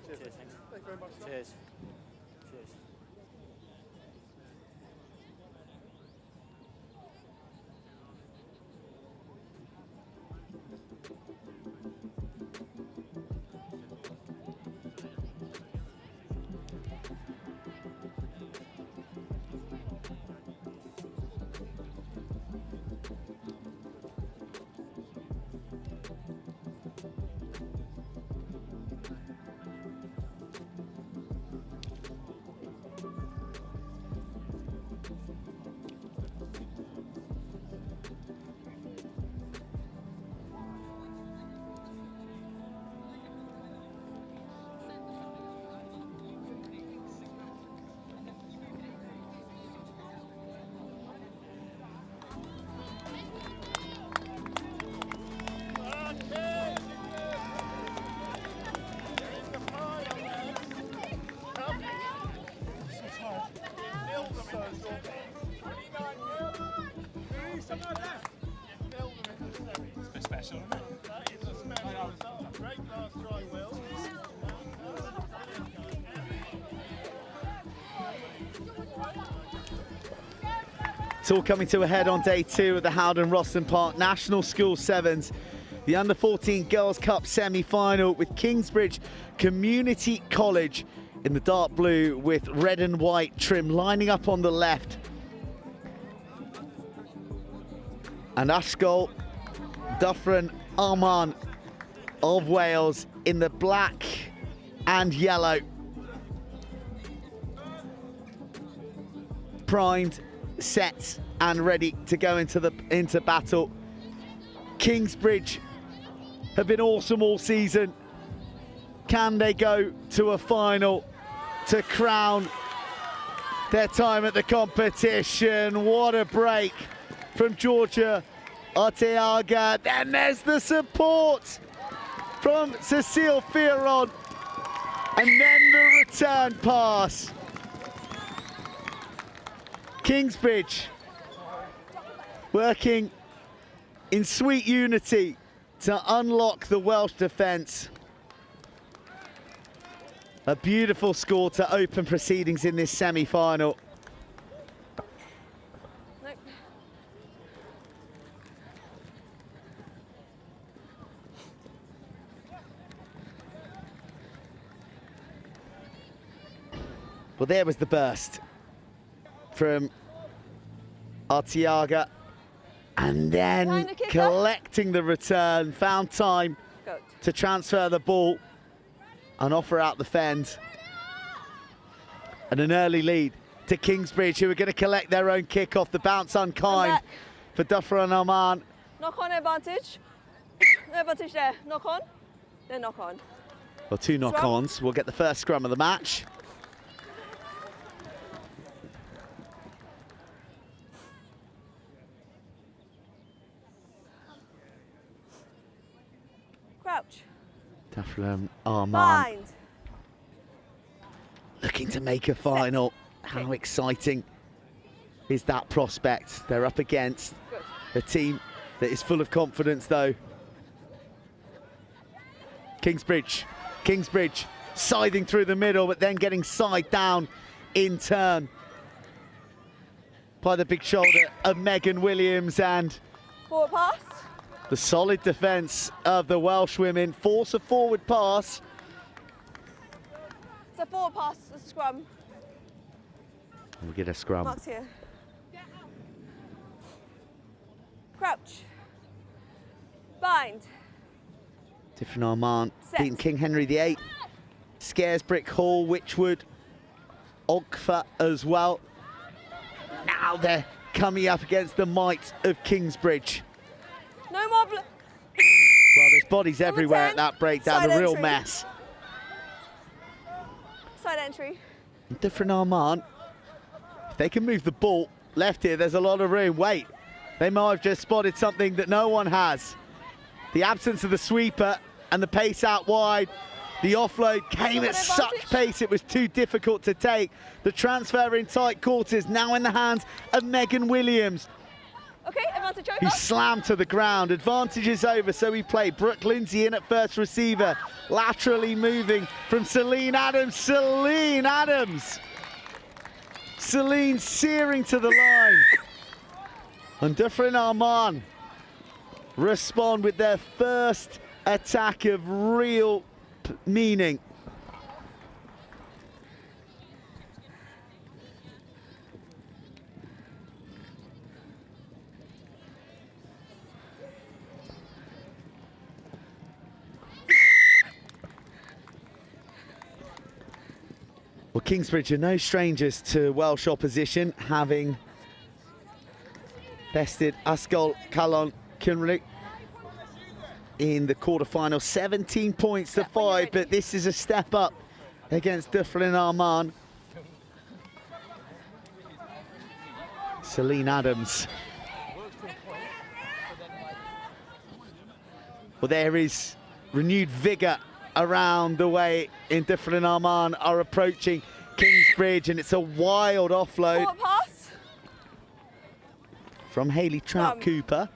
Cheers, thanks. Thank you very much. Cheers. Cheers. It's all coming to a head on day 2 of the Rosslyn Park National School Sevens. The Under-14 Girls' Cup semi-final with Kingsbridge Community College in the dark blue with red and white trim lining up on the left. And Ysgol, Dyffryn Arman of Wales in the black and yellow. Primed, set and ready to go into battle. Kingsbridge have been awesome all season. Can they go to a final to crown their time at the competition? What a break from Georgia Arteaga. Then there's the support from Cecile Fearon, and then the return pass. Kingsbridge working in sweet unity to unlock the Welsh defence. A beautiful score to open proceedings in this semi-final. Well, there was the burst from Arteaga, and then collecting the return, found time to transfer the ball an offer out the fend. And an early lead to Kingsbridge, who are going to collect their own kick off. The bounce unkind for Duffer and Armand. Knock on advantage. No advantage there. Knock on. Then knock on. Well, 2 knock-ons. We'll get the first scrum of the match. Crouch. Duffer and Armand. Bind. Looking to make a final. How exciting is that prospect? They're up against a team that is full of confidence, though. Kingsbridge scything through the middle, but then getting side down in turn by the big shoulder of Megan Williams, and Forward pass. the solid defence of the Welsh women force a forward pass. It's a forward pass, a scrum. We get a scrum. Mark's here. Crouch. Bind. Different Armand Set. beating King Henry VIII. Scares Brick Hall, Wychwood, Ogfa as well. Now they're coming up against the might of Kingsbridge. No more Well, there's bodies everywhere 10. at that breakdown, Side a real entry. mess. Side entry. Different Armand, if they can move the ball left here, there's a lot of room. Wait, they might have just spotted something that no one has. The absence of the sweeper and the pace out wide. The offload came at such pace it was too difficult to take. The transfer in tight quarters, now in the hands of Megan Williams, Okay, advantage over. who slammed to the ground. Advantage is over, so we play. Brooke Lindsay in at first receiver, laterally moving from Celine Adams. Celine Adams! Celine searing to the line. And Duffer Armand respond with their first attack of real meaning. Well, Kingsbridge are no strangers to Welsh opposition, having bested Ysgol Calon Cymru in the quarter-final, 17 points to 5, but this is a step up against Duffer Armand. Celine Adams. Well, there is renewed vigour around the way in Duffer Armand are approaching Kingsbridge, and it's a wild offload Forward pass. from Hayley Trout-Cooper.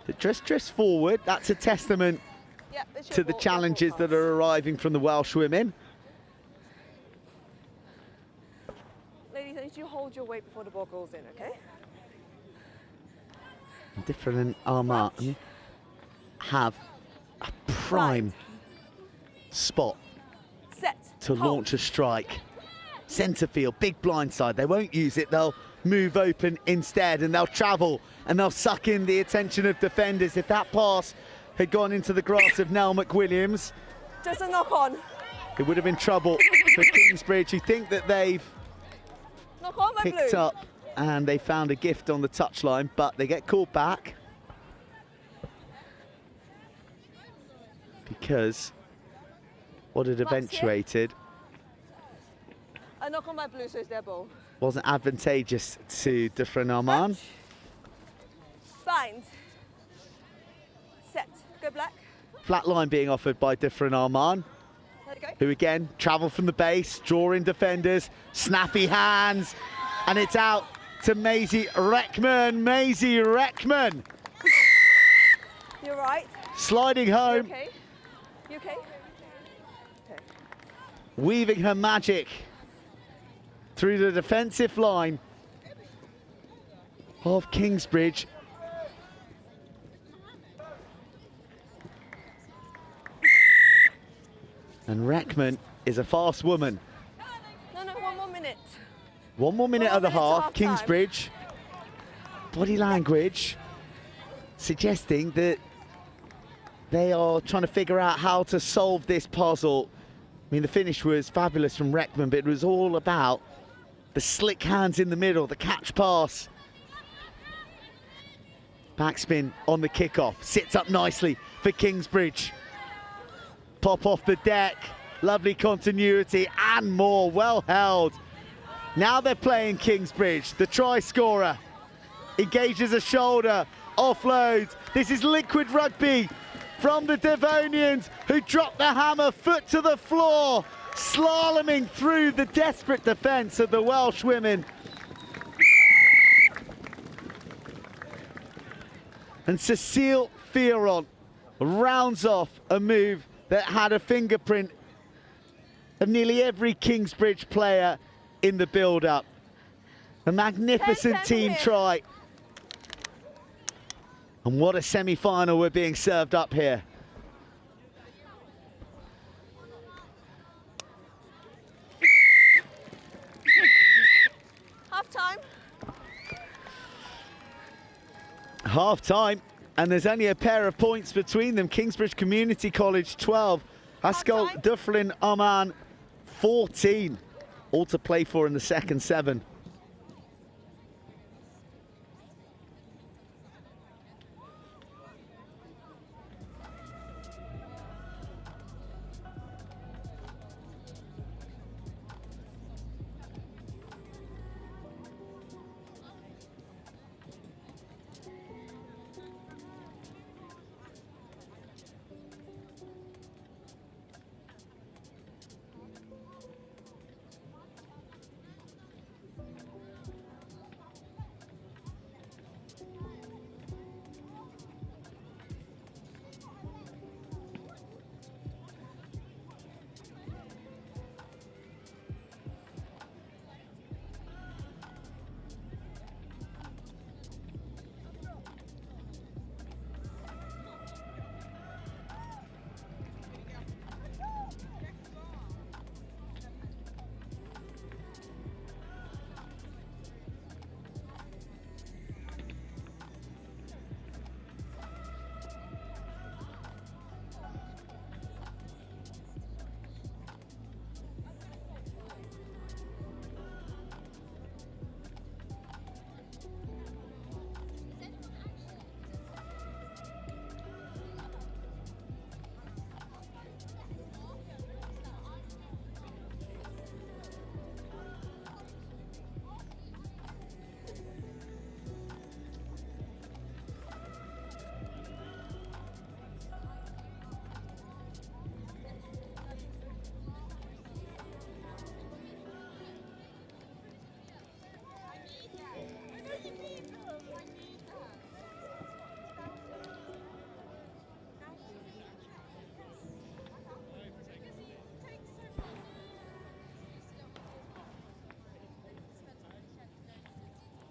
That just forward. That's a testament to the challenges that are arriving from the Welsh women. Ladies, I need you to hold your weight before the ball goes in, okay? Different Armand have a prime spot Set. to launch a strike. Centre field, big blind side. They won't use it. They'll move open instead, and they'll travel and they'll suck in the attention of defenders. If that pass had gone into the grasp of Nell McWilliams, Just a knock on. it would have been trouble for Kingsbridge, who think that they've Knock on, my picked blue. up and they found a gift on the touchline, but they get called back because what had eventuated A knock on my blue, so it's their ball. wasn't advantageous to Duffer Armand. Bind. Set. Go black. Flat line being offered by Duffer Armand, Let it go. who again travel from the base, drawing defenders, snappy hands, and it's out to Maisie Reckman. Maisie Reckman You're right. sliding You home, okay? You okay? weaving her magic through the defensive line of Kingsbridge. And Reckman is a fast woman. No, 1 more minute. 1 more minute of the minute to half. half-time. Kingsbridge, body language suggesting that they are trying to figure out how to solve this puzzle mean, the finish was fabulous from Reckman, but it was all about the slick hands in the middle, the catch pass. Backspin on the kickoff, sits up nicely for Kingsbridge. Pop off the deck, lovely continuity and more, well held. Now they're playing Kingsbridge, the try scorer. Engages a shoulder, offloads. This is liquid rugby from the Devonians, who drop the hammer, foot to the floor, slaloming through the desperate defence of the Welsh women. And Cecile Fioron rounds off a move that had a fingerprint of nearly every Kingsbridge player in the build-up. A magnificent team try. And what a semi-final we're being served up here. Half-time. Half-time, and there's only a pair of points between them. Kingsbridge Community College 12, Ysgol Dyffryn Aman 14. All to play for in the second 7.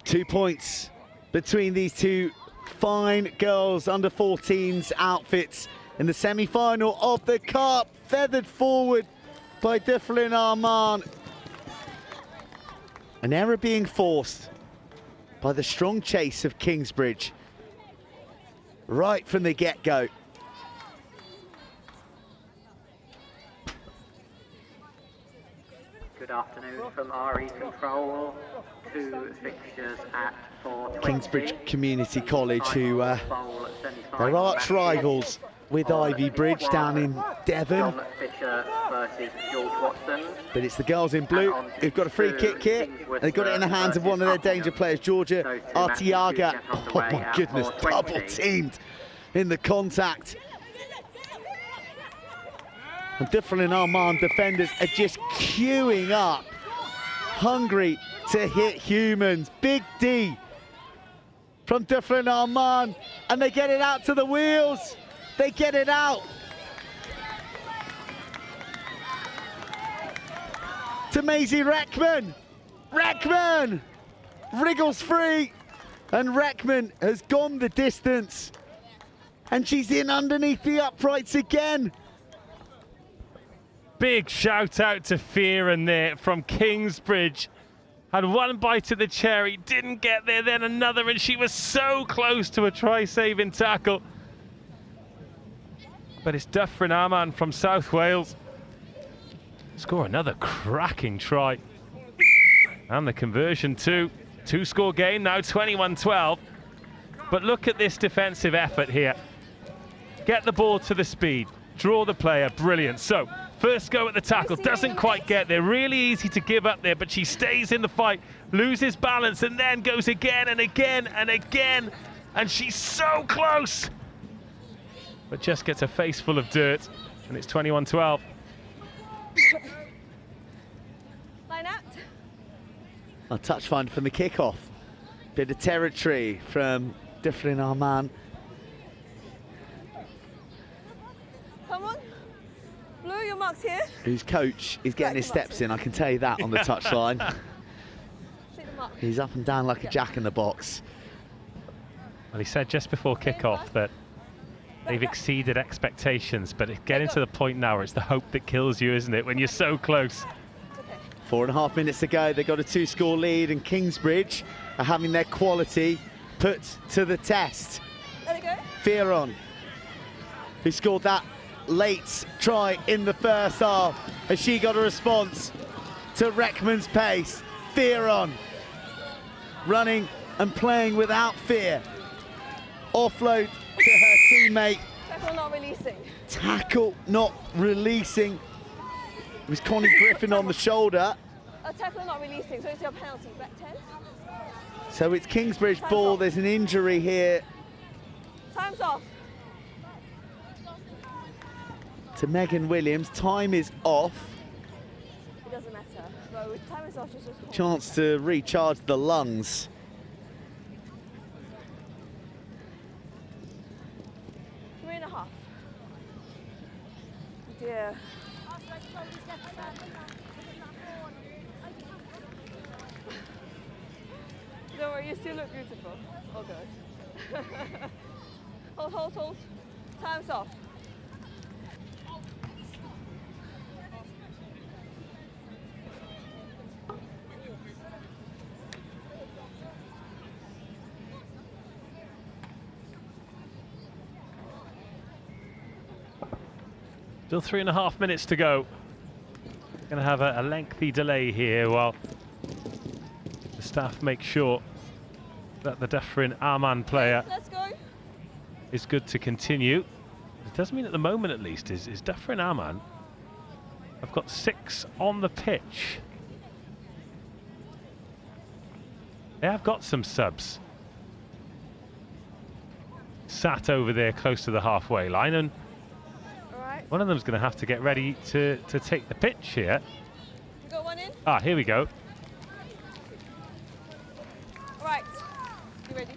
Two points between these two fine girls, under 14s outfits in the semi-final of the Cup. Feathered forward by Dyffryn Aman. An error being forced by the strong chase of Kingsbridge right from the get-go. Good afternoon from RE Control. 2 fixtures at 4:20. Kingsbridge Community College, who are arch rivals with Ivy Bridge down in Devon. John Fisher versus George Watson. But it's the girls in blue who've got a free kick here. They've got it in the hands of one of their danger players, Georgia Artiaga. Oh my goodness, double teamed in the contact. And Dyffryn Aman defenders are just queuing up, hungry to hit humans. Big D from Dyffryn Aman, and they get it out to the wheels. They get it out to Maisie Reckman. Reckman wriggles free, and Reckman has gone the distance, and she's in underneath the uprights again. Big shout out to Fearon there from Kingsbridge. Had one bite at the cherry, didn't get there, then another, and she was so close to a try-saving tackle. But it's Dyffryn Aman from South Wales score another cracking try. And the conversion too. Two-score game now, 21-12. But look at this defensive effort here. Get the ball to the speed, draw the player, brilliant. So, first go at the tackle, doesn't quite get there. Really easy to give up there, but she stays in the fight, loses balance, and then goes again and again and again. And she's so close. But just gets a face full of dirt, and it's 21-12. Line out. A touch find from the kickoff. Bit of territory from Dyffryn Arman. Come on. Blue, your mark's here. Whose coach is getting his steps in, I can tell you that on the touchline. Take the mark. He's up and down like a jack in the box. Well, he said just before kickoff that they've exceeded expectations, but it's getting to the point now where it's the hope that kills you, isn't it, when you're so close. 4.5 minutes to go. They've got a 2-score lead, and Kingsbridge are having their quality put to the test. Let it go. Fearon, who scored that late try in the first half, has she got a response to Reckman's pace. Fearon running and playing without fear. Offload to her teammate. Tackle not releasing. Tackle not releasing. It was Connie Griffin on the shoulder. A tackle not releasing, so it's your penalty. Back 10. So it's Kingsbridge ball. There's an injury here Time's off. to Megan Williams. Time is off. It doesn't matter. But with time is off, just Chance to recharge the lungs. Three and a half. Dear. Don't worry, you still look beautiful. Oh, good. Hold. Time's off. Still 3.5 minutes to go. Going to have a lengthy delay here while the staff make sure that the Dyffryn Arman player is good to continue. It does mean at the moment at least is Dyffryn Arman. I've got 6 on the pitch. They have got some subs sat over there close to the halfway line, and one of them's going to have to get ready to take the pitch here. You got one in? Ah, here we go. Right. You ready?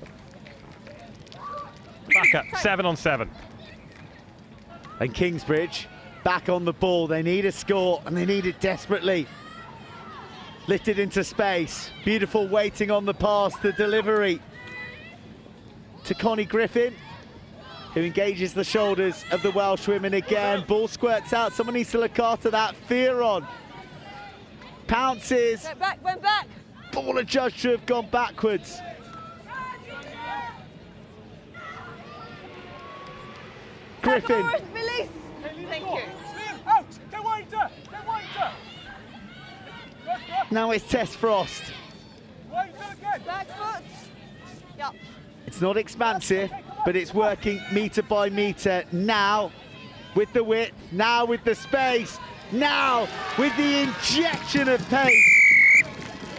Back up, 7 on 7. And Kingsbridge back on the ball. They need a score, and they need it desperately. Lifted into space. Beautiful waiting on the pass, the delivery to Connie Griffin, who engages the shoulders of the Welsh women again. Ball squirts out. Someone needs to look after that. Fearon pounces. Went back. Ball adjudged to have gone backwards. Griffin. Release. Thank you. Out. Go wider. Go wider. Now it's Tess Frost. Wider again. Back foot. Yep. It's not expansive, but it's working metre by metre. Now with the width, now with the space, now with the injection of pace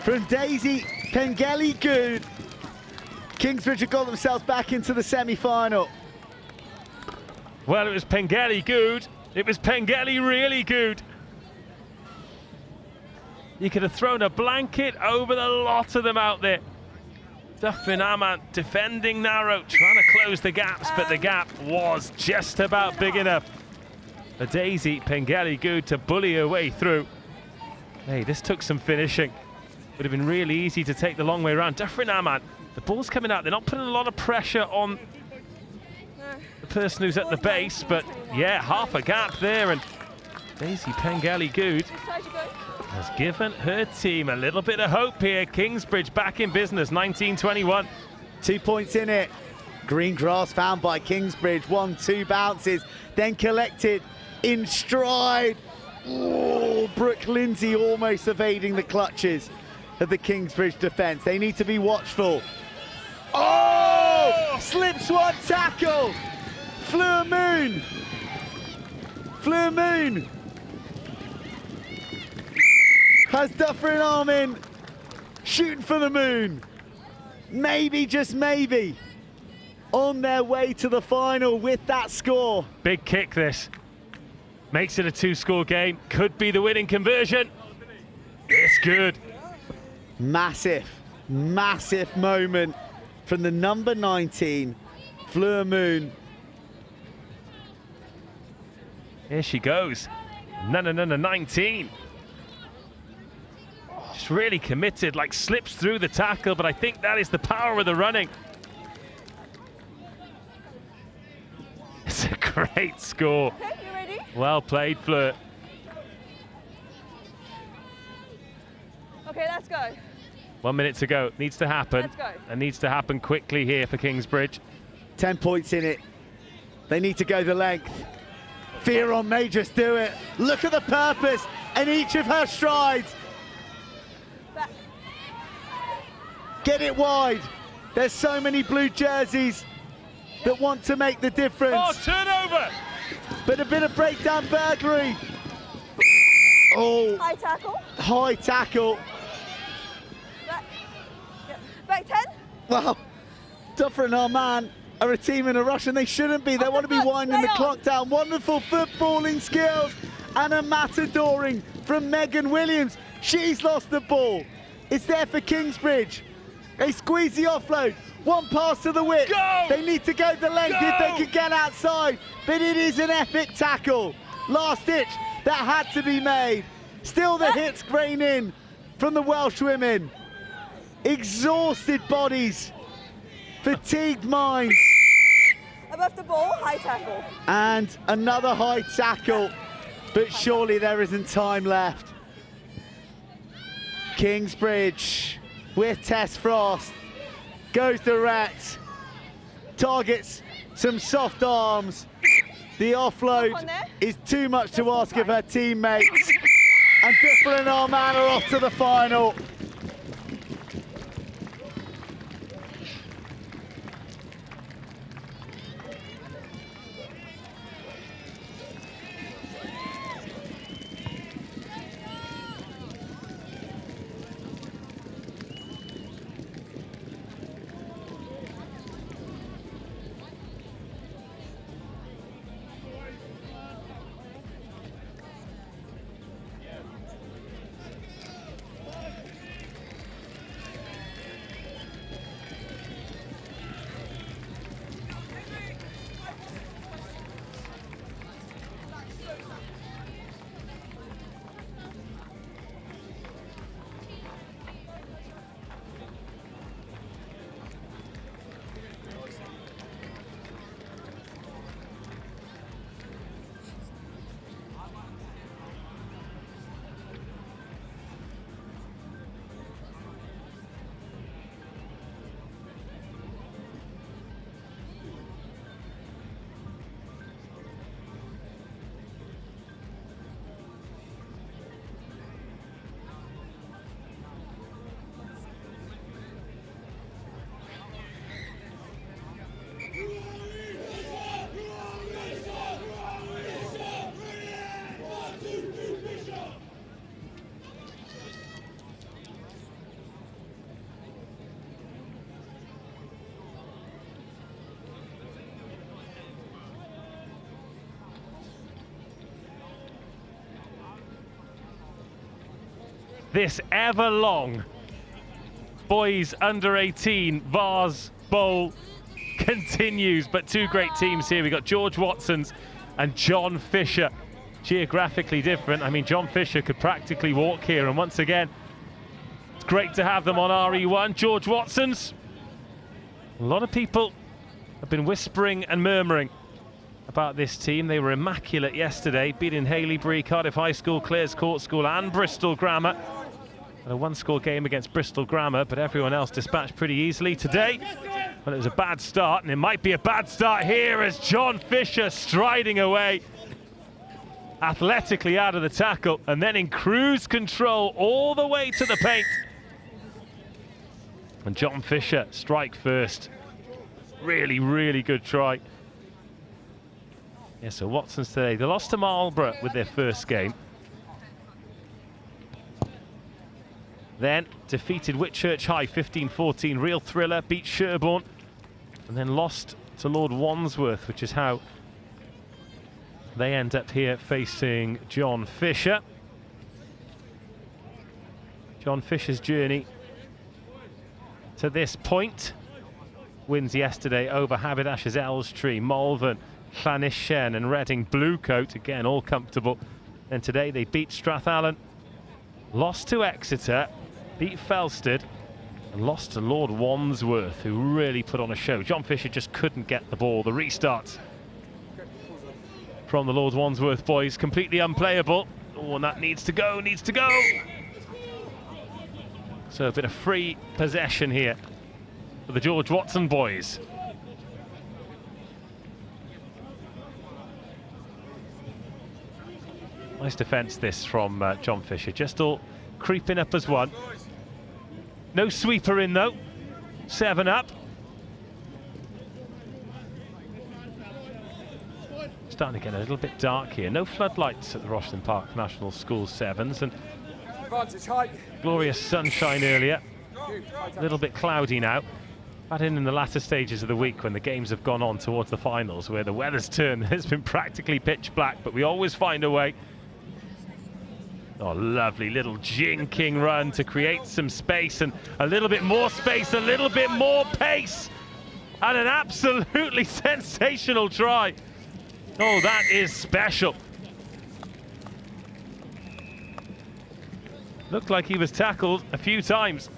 from Daisy Pengelly-Good. Kingsbridge have got themselves back into the semi-final. Well, it was Pengelly-Good. It was Pengelly really good. You could have thrown a blanket over the lot of them out there. Dyffryn Arman defending narrow, trying to close the gaps, but the gap was just about big enough for Daisy Pengelly-Good to bully her way through. Hey, this took some finishing. Would have been really easy to take the long way around. Dyffryn Arman, the ball's coming out. They're not putting a lot of pressure on the person who's at the base, but yeah, half a gap there, and Daisy Pengelly-Good has given her team a little bit of hope here. Kingsbridge back in business, 19-21. 2 points in it. Green grass found by Kingsbridge. 1-2 bounces, then collected in stride Oh, Brooke Lindsay almost evading the clutches of the Kingsbridge defence. They need to be watchful. Oh! Slips one tackle. Fleur Moon. Fleur Moon has Dufferin arm in, shooting for the moon. Maybe, just maybe, on their way to the final with that score. Big kick this. Makes it a 2-score game. Could be the winning conversion. It's good. Massive, massive moment from the number 19, Fleur Moon. Here she goes. No, 19. Just really committed, like slips through the tackle, but I think that is the power of the running. It's a great score. Okay, you ready? Well played, Fleur. Okay, let's go. 1 minute to go. Needs to happen. Let's go. And needs to happen quickly here for Kingsbridge. 10 points in it. They need to go the length. Fioron may just do it. Look at the purpose in each of her strides. Back. Get it wide. There's so many blue jerseys that want to make the difference. Oh, turnover! But a bit of breakdown burglary. Oh. High tackle. High tackle. Back. Yep. Back 10. Well, Duffer and our man are a team in a rush, and they shouldn't be. They want to be winding the clock down. Wonderful footballing skills and a matadoring from Megan Williams. She's lost the ball. It's there for Kingsbridge. They squeeze the offload. One pass to the width. Go! They need to go the length if they can get outside. But it is an epic tackle. Last ditch that had to be made. Still the hits grain in from the Welsh women. Exhausted bodies. Fatigued minds. Above the ball, high tackle. And another high tackle, but surely there isn't time left. Kingsbridge with Tess Frost goes direct, targets some soft arms. The offload is too much to ask of her teammates. And Biffle and our man are off to the final. This ever long boys under 18 Vars Bowl continues, but two great teams here. We've got George Watson's and John Fisher. Geographically different. I mean, John Fisher could practically walk here, and once again, it's great to have them on RE1. George Watson's. A lot of people have been whispering and murmuring about this team. They were immaculate yesterday, beating Haileybury, Cardiff High School, Clares Court School and Bristol Grammar. And a one-score game against Bristol Grammar, but everyone else dispatched pretty easily. Today, well, it was a bad start, and it might be a bad start here as John Fisher striding away. athletically out of the tackle and then in cruise control all the way to the paint. And John Fisher, strike first. Really, really good try. Yeah, so Watson's today. They lost to Marlborough with their first game. Then defeated Whitchurch High 15-14, real thriller, beat Sherborne, and then lost to Lord Wandsworth, which is how they end up here facing John Fisher. John Fisher's journey to this point. Wins yesterday over Haberdashers Elstree, Malvern, Llanishen and Reading Bluecoat, again all comfortable. And today they beat Strathallan, lost to Exeter, beat Felsted and lost to Lord Wandsworth, who really put on a show. John Fisher just couldn't get the ball. The restarts from the Lord Wandsworth boys, completely unplayable. Oh, and that needs to go, needs to go. So a bit of free possession here for the George Watson boys. Nice defence this from John Fisher, just all creeping up as one. No sweeper in though, 7 up. Starting to get a little bit dark here. No floodlights at the Rosslyn Park National School Sevens, and glorious sunshine earlier. A little bit cloudy now. But in the latter stages of the week when the games have gone on towards the finals, where the weather's turned, it's been practically pitch black, but we always find a way. Oh, lovely little jinking run to create some space, and a little bit more space, a little bit more pace, and an absolutely sensational try. Oh, that is special. Looked like he was tackled a few times.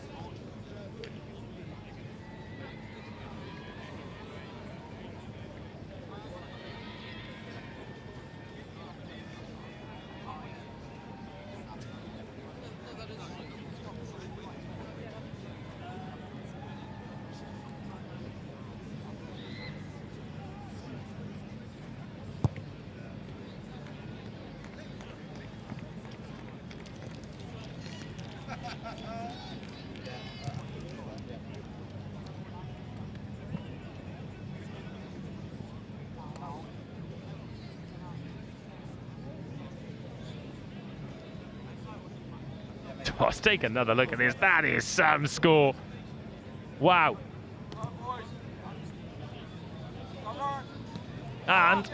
Oh, let's take another look at this. That is some score. Wow. And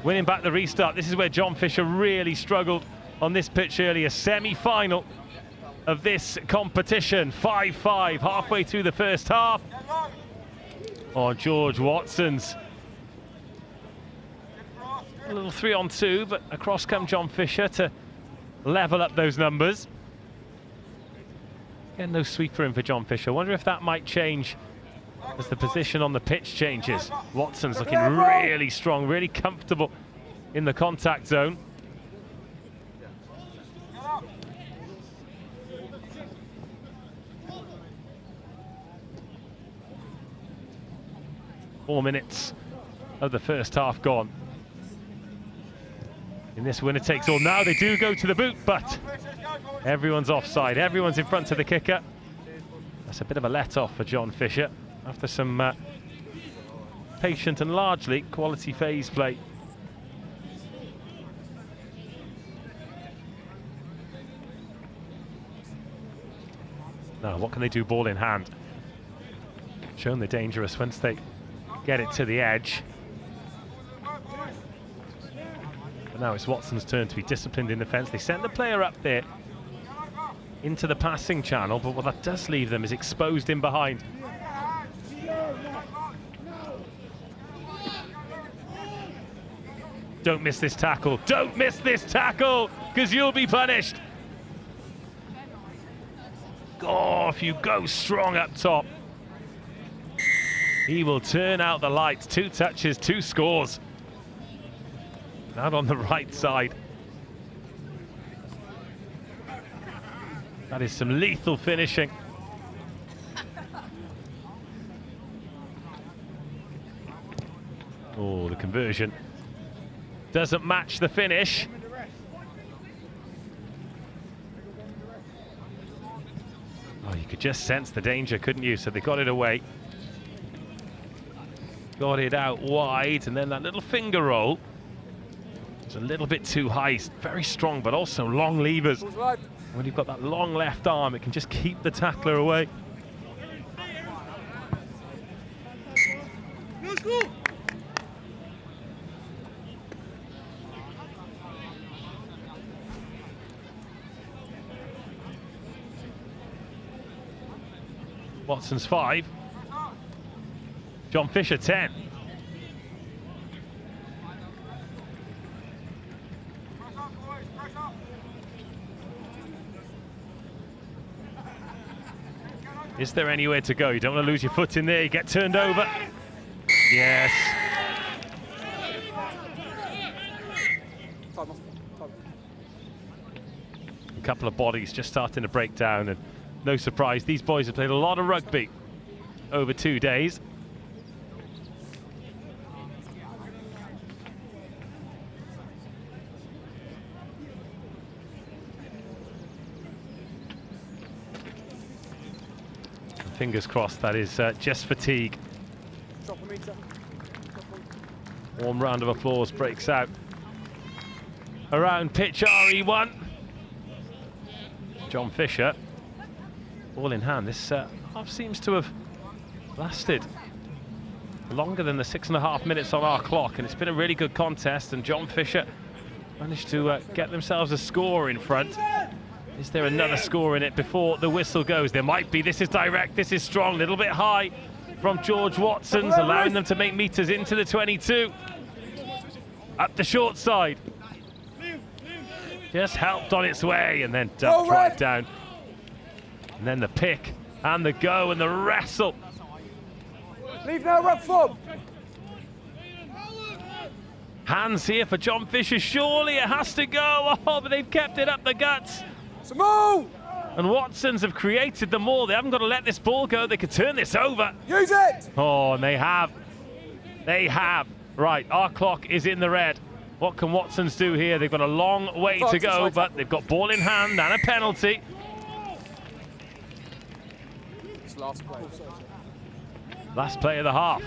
winning back the restart. This is where John Fisher really struggled on this pitch earlier. Semi-final of this competition. 5-5 halfway through the first half. Oh, George Watson's. A little 3-on-2, but across come John Fisher to level up those numbers. Again, no sweeper in for John Fisher. Wonder if that might change as the position on the pitch changes. Watson's looking really strong, really comfortable in the contact zone. Four minutes of the first half gone. In this winner takes all. Now they do go to the boot, but everyone's offside. Everyone's in front of the kicker. That's a bit of a let-off for John Fisher after some patient and largely quality phase play. Now, what can they do ball in hand? Shown they're dangerous once they get it to the edge. But now it's Watson's turn to be disciplined in defence. They sent the player up there into the passing channel, but what that does leave them is exposed in behind. Don't miss this tackle. Don't miss this tackle, because you'll be punished. Oh, if you go strong up top, he will turn out the lights. 2 touches, 2 scores. Out on the right side. That is some lethal finishing. Oh, the conversion doesn't match the finish. Oh, you could just sense the danger, couldn't you? So they got it away. Got it out wide, and then that little finger roll. It's a little bit too high. It's very strong, but also long levers. When you've got that long left arm, it can just keep the tackler away. Let's go! Watson's 5. John Fisher 10. Is there anywhere to go? You don't want to lose your foot in there. You get turned over. Yes. A couple of bodies just starting to break down, and no surprise, these boys have played a lot of rugby over 2 days. Fingers crossed that is just fatigue. Warm round of applause breaks out around pitch RE1. John Fisher, ball in hand. This half seems to have lasted longer than the 6.5 minutes on our clock, and it's been a really good contest, and John Fisher managed to get themselves a score in front. Is there another score in it before the whistle goes? There might be. This is direct, this is strong, a little bit high from George Watson's, allowing them to make meters into the 22. Up the short side. Just helped on its way, and then dumped right down. And then the pick, and the go, and the wrestle. Leave now, rub foot. Hands here for John Fisher, surely it has to go. Oh, but they've kept it up the guts. Samo! And Watsons have created them all. They haven't got to let this ball go. They could turn this over. Use it! Oh, and they have. They have. Right, our clock is in the red. What can Watsons do here? They've got a long way to go, but they've got ball in hand and a penalty. It's last play. Last play of the half.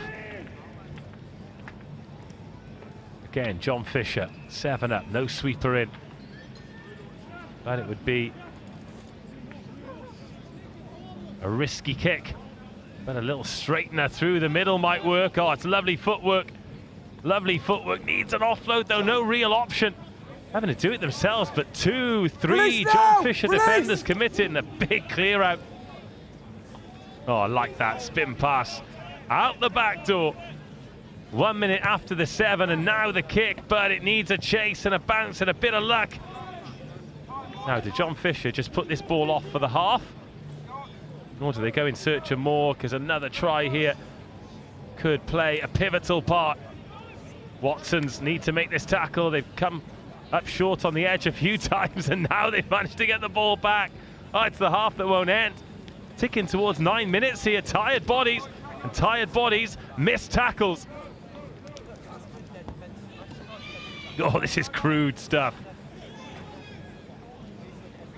Again, John Fisher, 7 up, no sweeper in. But it would be a risky kick. But a little straightener through the middle might work. Oh, it's lovely footwork. Lovely footwork. Needs an offload, though. No real option. Having to do it themselves, but 2, 3 John Fisher defenders committed, and a big clear out. Oh, I like that spin pass. Out the back door. 1 minute after the 7, and now the kick, but it needs a chase and a bounce and a bit of luck. Now, did John Fisher just put this ball off for the half? Or do they go in search of more? Because another try here could play a pivotal part. Watsons need to make this tackle. They've come up short on the edge a few times, and now they've managed to get the ball back. Oh, it's the half that won't end. Ticking towards 9 minutes here. Tired bodies, and tired bodies miss tackles. Oh, this is crude stuff.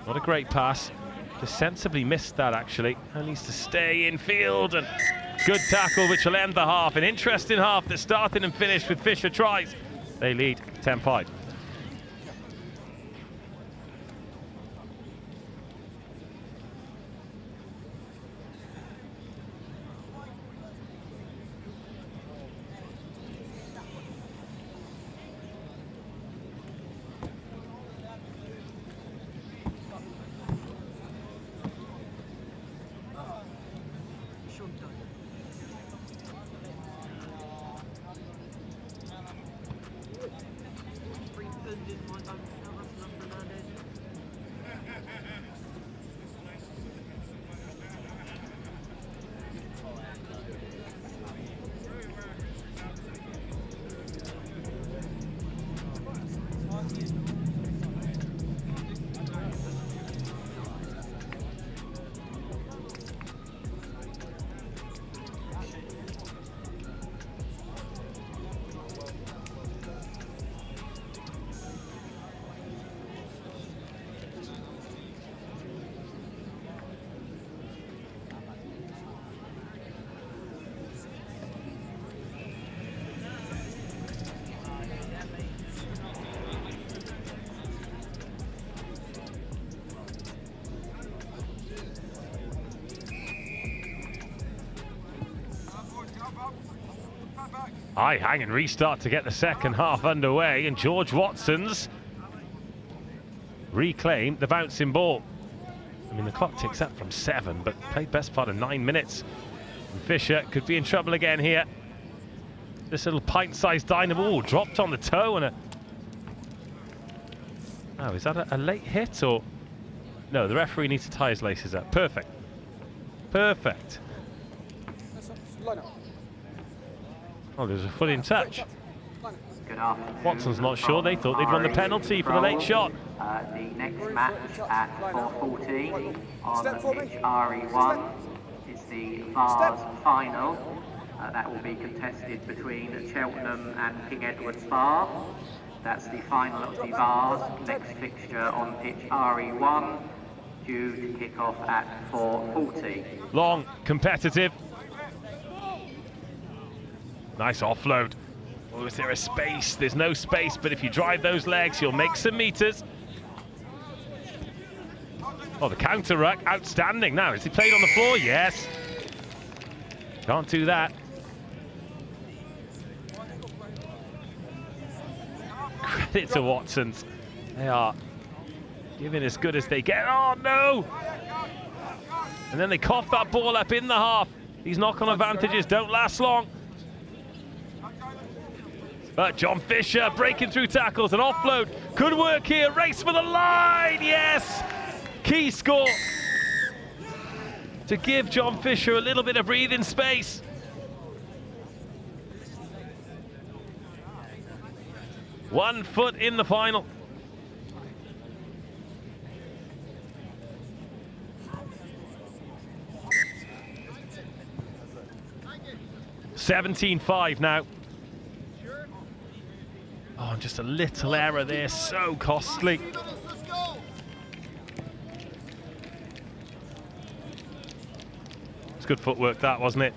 Not a great pass. Just sensibly missed that, actually. And needs to stay in field, and good tackle, which will end the half. An interesting half that started and finished with Fisher tries. They lead 10-5. High hang and restart to get the second half underway, and George Watson's reclaimed the bouncing ball. I mean, the clock ticks up from 7, but played best part of 9 minutes. And Fisher could be in trouble again here. This little pint-sized dynamo dropped on the toe, and oh, is that a late hit, or no? The referee needs to tie his laces up. Perfect. Perfect. Oh, there's a foot in touch. Good afternoon. Watson's not sure. They thought they'd won the penalty for the late shot. The next match at 4:40 on pitch RE1 is the Vars final. That will be contested between Cheltenham and King Edward's Bar. That's the final of the Vars. Next fixture on pitch RE1, due to kick off at 4:40. Long, competitive. Nice offload. Oh, is there a space? There's no space, but if you drive those legs, you'll make some meters. Oh, the counter ruck, outstanding. Now, is he played on the floor? Yes. Can't do that. Credit to Watsons. They are giving as good as they get. Oh, no! And then they cough that ball up in the half. These knock-on advantages don't last long. But John Fisher breaking through tackles, and offload could work here. Race for the line, yes! Key score to give John Fisher a little bit of breathing space. One foot in the final. $17-5 now. Oh, just a little error there, so costly. It's good footwork, that, wasn't it?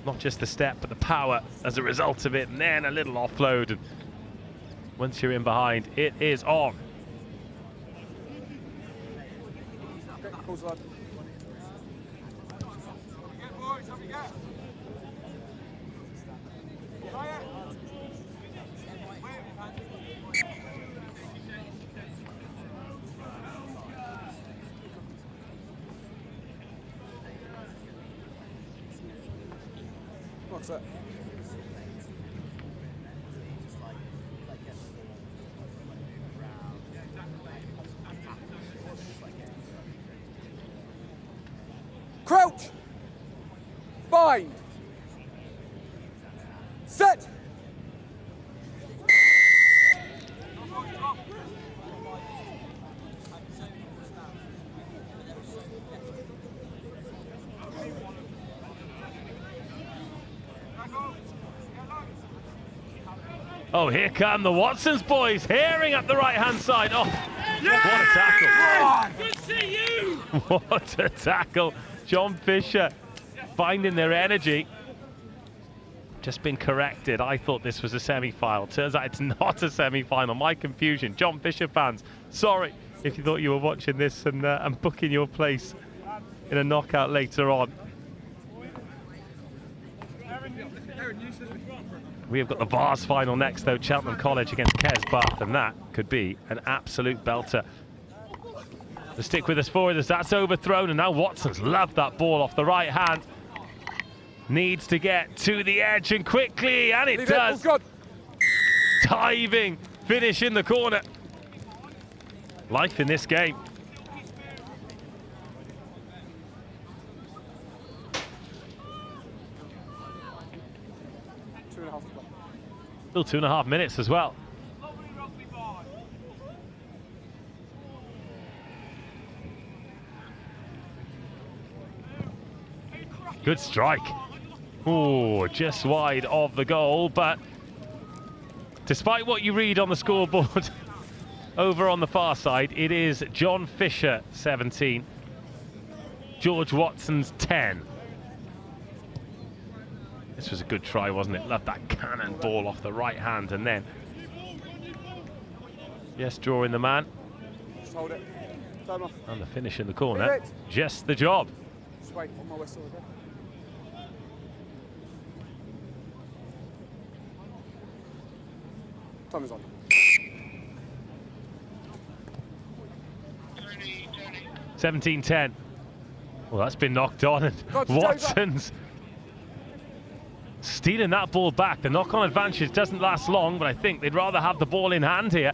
Not just the step, but the power as a result of it, and then a little offload. And once you're in behind, it is on. What's that? Crouch! Bind! Set! Oh, here come the Watsons boys, herring up the right-hand side. Oh, yeah! What a tackle. Good to see you! What a tackle. John Fisher finding their energy. Just been corrected. I thought this was a semi-final. Turns out it's not a semi-final. My confusion. John Fisher fans, sorry if you thought you were watching this and booking your place in a knockout later on. We have got the Vars final next, though. Cheltenham College against Kes Bath, and that could be an absolute belter. The stick with us forward as that's overthrown, and now Watson's loved that ball off the right hand. Needs to get to the edge and quickly, and it does. Oh, diving finish in the corner. Life in this game. Still 2.5 minutes as well. Good strike. Oh, just wide of the goal, but despite what you read on the scoreboard over on the far side, it is John Fisher 17, George Watson's 10. This was a good try, wasn't it? Loved that cannon ball off the right hand, and then yes, drawing the man. Just hold it. Time off. And the finish in the corner. Just the job. Just wait on my whistle again. Time is on. 17-10. Well, that's been knocked on, and Watson's stealing that ball back. The knock-on advantage doesn't last long, but I think they'd rather have the ball in hand here.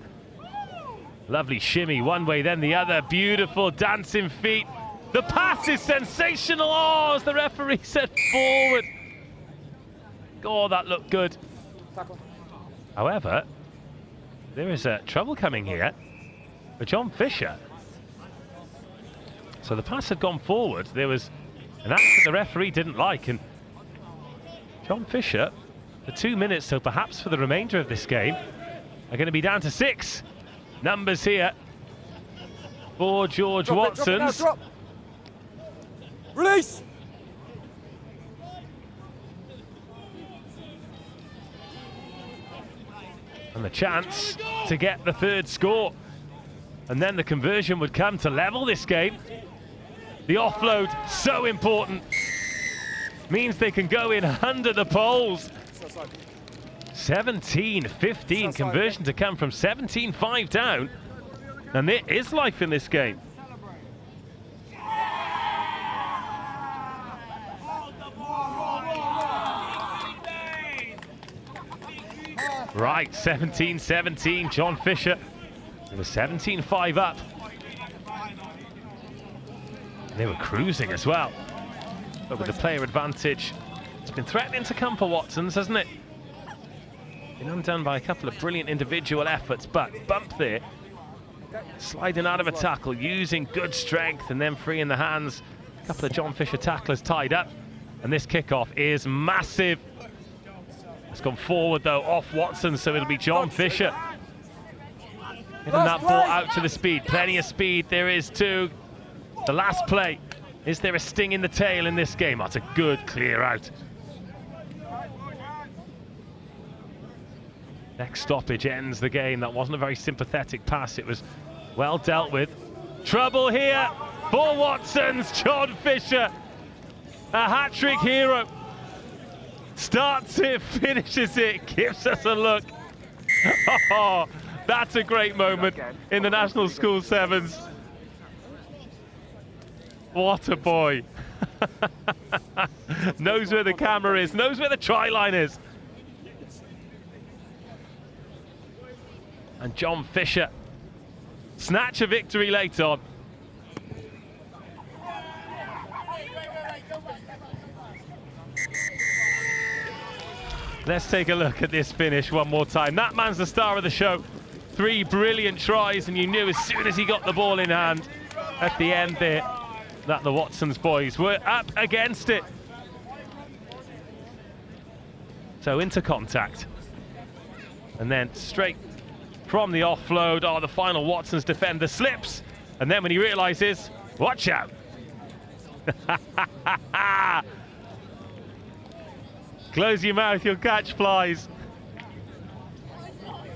Lovely shimmy, one way, then the other. Beautiful dancing feet. The pass is sensational. Oh, as the referee said, forward. Oh, that looked good. However, there is trouble coming here for John Fisher. So the pass had gone forward. There was an act that the referee didn't like, and John Fisher, for 2 minutes, so perhaps for the remainder of this game, are going to be down to 6 numbers here for George Watson's. Drop. Release! And the chance to get the 3rd score. And then the conversion would come to level this game. The offload, so important. Means they can go in under the poles. 17-15, conversion to come from 17-5 down. And there is life in this game. Right, 17-17, John Fisher. It was 17-5 up. They were cruising as well. But with the player advantage, it's been threatening to come for Watsons, hasn't it? Been undone by a couple of brilliant individual efforts, but bump there. Sliding out of a tackle, using good strength, and then free in the hands. A couple of John Fisher tacklers tied up. And this kickoff is massive. It's gone forward, though, off Watson, so it'll be John Fisher. Getting that ball out to the speed. Plenty of speed there is too. The last play. Is there a sting in the tail in this game? That's a good clear out. Next stoppage ends the game. That wasn't a very sympathetic pass. It was well dealt with. Trouble here for Watson's John Fisher. A hat-trick hero. Starts it, finishes it, gives us a look. Oh, that's a great moment in the National School Sevens. What a boy. Knows where the camera is, knows where the try line is. And John Fisher, snatch a victory late on. Let's take a look at this finish one more time. That man's the star of the show. 3 brilliant tries, and you knew as soon as he got the ball in hand at the end there that the Watsons boys were up against it. So into contact. And then straight from the offload. Oh, the final Watsons defender slips. And then when he realises, watch out. Close your mouth, you'll catch flies.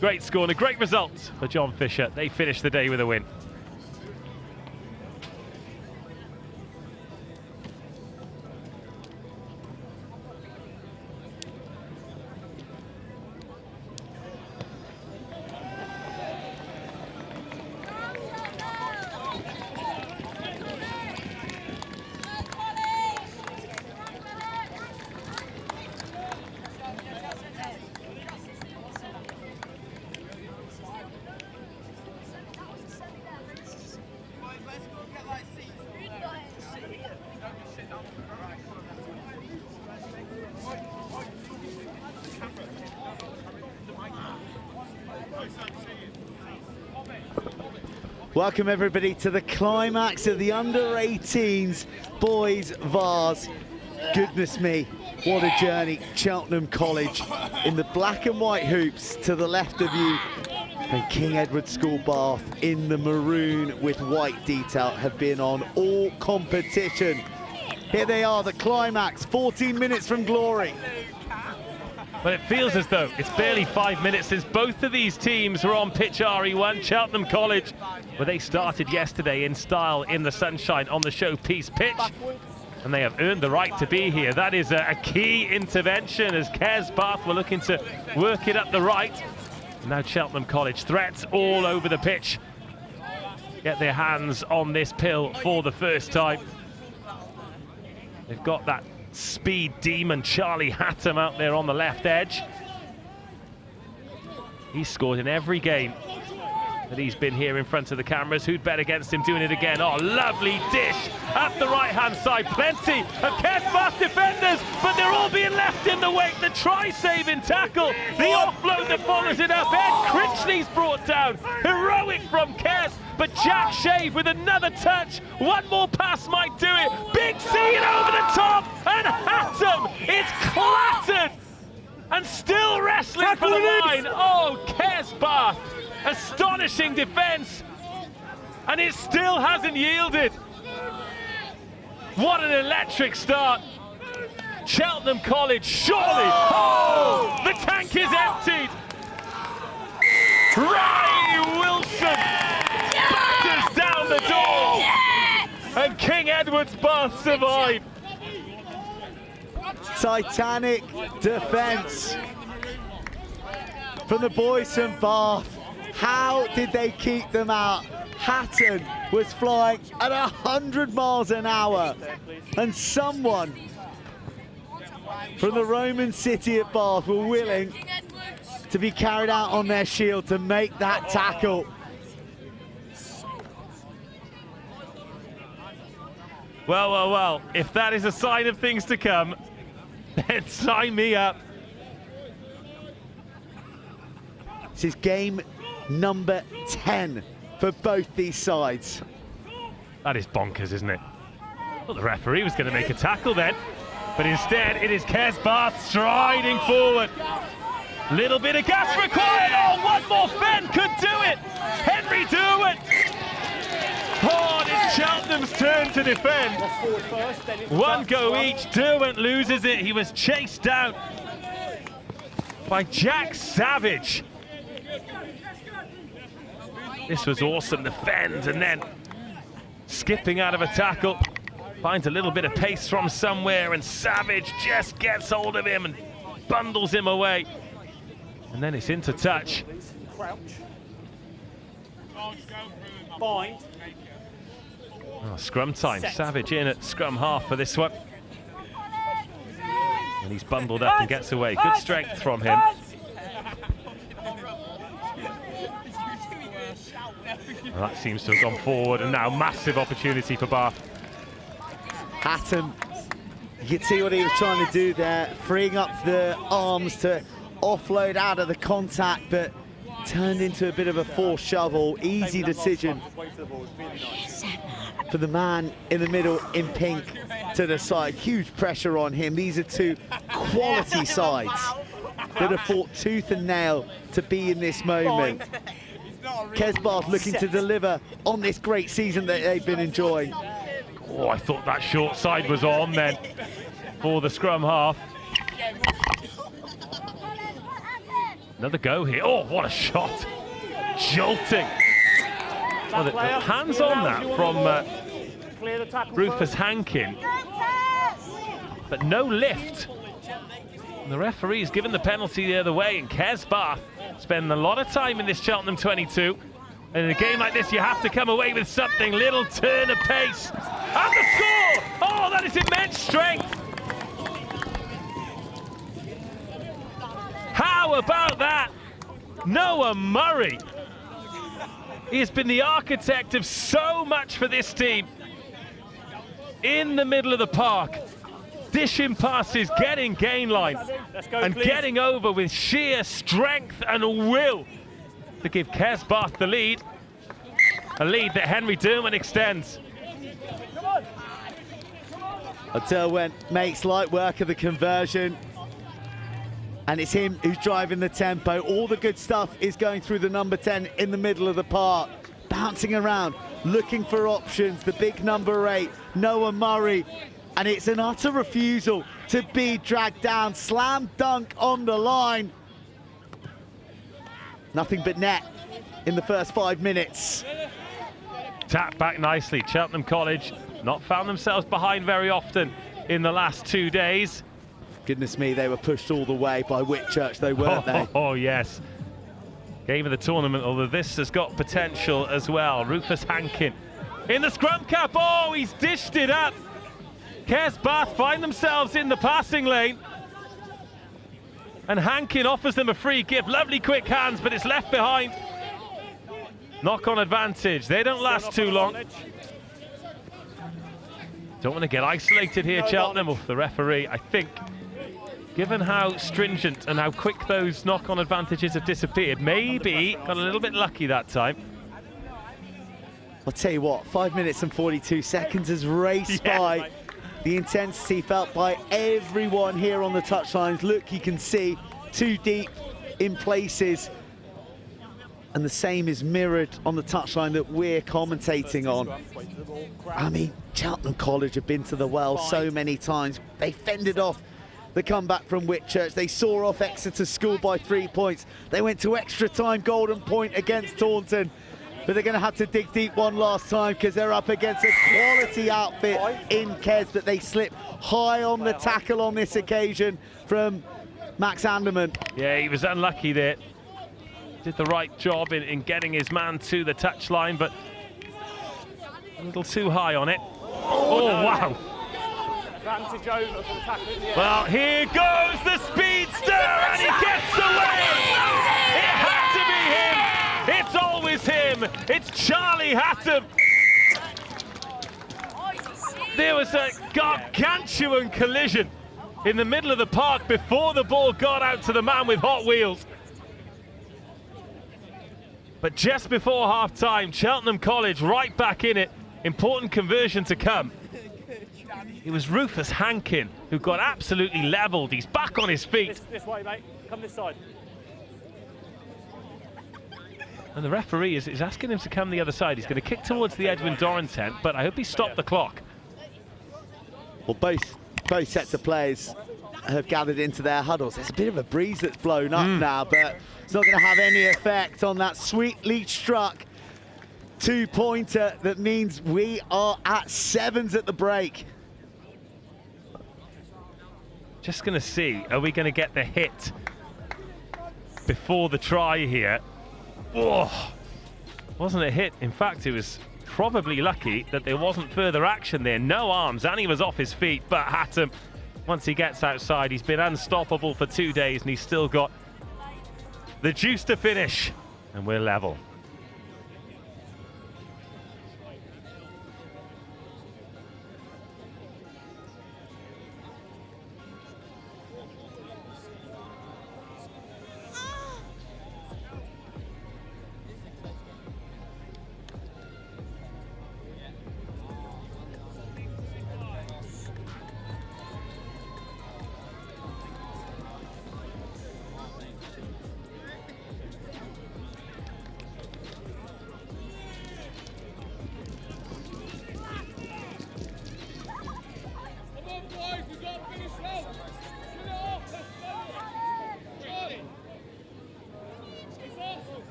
Great score and a great result for John Fisher. They finish the day with a win. Welcome everybody to the climax of the under-18s boys Vars. Goodness me, what a journey. Cheltenham College in the black and white hoops to the left of you, and King Edward School Bath in the maroon with white detail have been on all competition. Here they are, the climax, 14 minutes from glory. Well, it feels as though it's barely 5 minutes since both of these teams were on pitch RE1. Cheltenham College, where they started yesterday in style in the sunshine on the showpiece pitch. And they have earned the right to be here. That is a key intervention as Kes Bath were looking to work it up the right. Now Cheltenham College, threats all over the pitch. Get their hands on this pill for the first time. They've got that speed demon Charlie Hatton out there on the left edge. He's scored in every game that he's been here in front of the cameras. Who'd bet against him doing it again? Oh, lovely dish up the right-hand side. Plenty of Kesbach defenders, but they're all being left in the wake. The try-saving tackle, the offload that follows it up. Ed Critchley's brought down. Heroic from Kes, but Jack Shave with another touch. One more pass might do it. Big scene over the top, and Hatton is clattered and still wrestling for the line. Oh, Kesbach. Astonishing defence, and it still hasn't yielded. What an electric start. Cheltenham College, surely. Oh, the tank is emptied. Ray Wilson batters down the door, and King Edward's Bath survive. Titanic defence from the boys from Bath. How did they keep them out? Hatton was flying at 100 miles an hour, and someone from the Roman city of Bath were willing to be carried out on their shield to make that tackle. Well, well, well, if that is a sign of things to come, then sign me up. This is game number 10 for both these sides. That is bonkers, isn't it? Well, the referee was going to make a tackle then, but instead it is Kesbach striding forward. Little bit of gas required. Oh, one more Fenn could do it. Henry Derwent. Oh, it's Cheltenham's turn to defend. One go each. Derwent loses it. He was chased down by Jack Savage. This was awesome, the fend, and then skipping out of a tackle. Finds a little bit of pace from somewhere, and Savage just gets hold of him and bundles him away. And then it's into touch. Crouch. Bind. Oh, scrum time. Set. Savage in at scrum half for this one. And he's bundled up and gets away. Good strength from him. Well, that seems to have gone forward, and now massive opportunity for Bath. Hatton, you can see what he was trying to do there, freeing up the arms to offload out of the contact, but turned into a bit of a forced shovel. Easy decision for the man in the middle in pink to the side. Huge pressure on him. These are two quality sides that have fought tooth and nail to be in this moment. Kesbach looking to deliver on this great season that they've been enjoying. Oh, I thought that short side was on then for the scrum half. Another go here. Oh, what a shot. Jolting. Well, the hands on that from Rufus Hankin, but no lift. And the referee's given the penalty the other way, and Kesbach spending a lot of time in this Cheltenham 22. And in a game like this, you have to come away with something. Little turn of pace. And the score! Oh, that is immense strength. How about that? Noah Murray. He has been the architect of so much for this team. In the middle of the park, dishing passes, getting gain line, and getting over with sheer strength and will to give Kesbach the lead. A lead that Henry Derwent extends. Derwent makes light work of the conversion, and it's him who's driving the tempo. All the good stuff is going through the number 10 in the middle of the park, bouncing around, looking for options. The big number 8, Noah Murray, and it's an utter refusal to be dragged down. Slam dunk on the line. Nothing but net in the first 5 minutes. Tap back nicely. Cheltenham College not found themselves behind very often in the last 2 days. Goodness me, they were pushed all the way by Whitchurch, though, weren't they? Oh, yes. game of the tournament, although this has got potential as well. Rufus Hankin in the scrum cap. Oh, he's dished it up. Kes Bath find themselves in the passing lane. And Hankin offers them a free gift. Lovely quick hands, but it's left behind. Knock-on advantage. They don't last too long. Don't want to get isolated here, Cheltenham. Oh, the referee, I think, given how stringent and how quick those knock-on advantages have disappeared, maybe got a little bit lucky that time. I'll tell you what, 5 minutes and 42 seconds has raced by. The intensity felt by everyone here on the touchlines. Look, you can see 2 deep in places. And the same is mirrored on the touchline that we're commentating on. I mean, Cheltenham College have been to the well so many times. They fended off the comeback from Whitchurch. They saw off Exeter School by 3 points. They went to extra time, golden point against Taunton. But they're going to have to dig deep one last time because they're up against a quality outfit in Kes, but they slip high on the tackle on this occasion from Max Anderman. Yeah, he was unlucky there. Did the right job in getting his man to the touchline, but a little too high on it. Oh, wow. Advantage over for the tackle in the air. Well, here goes the speedster, and he gets away. It had to be him. It's always him. It's Charlie Hatton. There was a gargantuan collision in the middle of the park before the ball got out to the man with Hot Wheels. But just before half-time, Cheltenham College right back in it. Important conversion to come. It was Rufus Hankin who got absolutely levelled. He's back on his feet. This way, mate. Come this side. And the referee is asking him to come the other side. He's going to kick towards the Edwin Doran tent, but I hope he stopped the clock. Well, both sets of players have gathered into their huddles. There's a bit of a breeze that's blown up now, but it's not going to have any effect on that sweetly struck 2-pointer. That means we are at 7s at the break. Just going to see, are we going to get the hit before the try here? Oh, wasn't a hit. In fact, it was probably lucky that there wasn't further action there. No arms, and he was off his feet, but Hatton, once he gets outside, he's been unstoppable for 2 days, and he's still got the juice to finish, and we're level.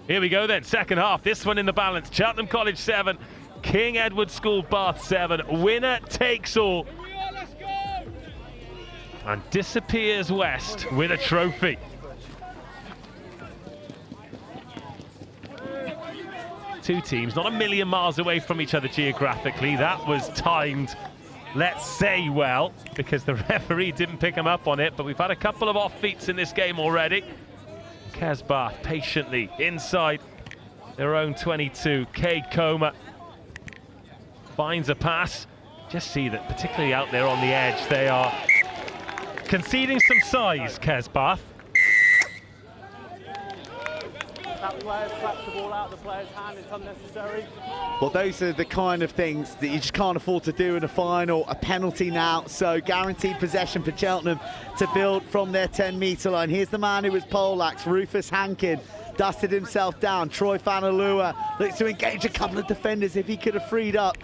Here we go then, second half. This one in the balance. Cheltenham College 7, King Edward School Bath 7. Winner takes all. And disappears west with a trophy. Two teams not a million miles away from each other geographically. That was timed, let's say, well, because the referee didn't pick him up on it, but we've had a couple of off-feets in this game already. Kes Bath patiently inside their own 22. Cade Comer finds a pass. Just see that, particularly out there on the edge, they are conceding some size, Kes Bath. That player slaps the ball out of the player's hand, it's unnecessary. Well, those are the kind of things that you just can't afford to do in a final. A penalty now, so guaranteed possession for Cheltenham to build from their 10-metre line. Here's the man who was poleaxed, Rufus Hankin, dusted himself down. Troy Fanalua looks to engage a couple of defenders. If he could have freed up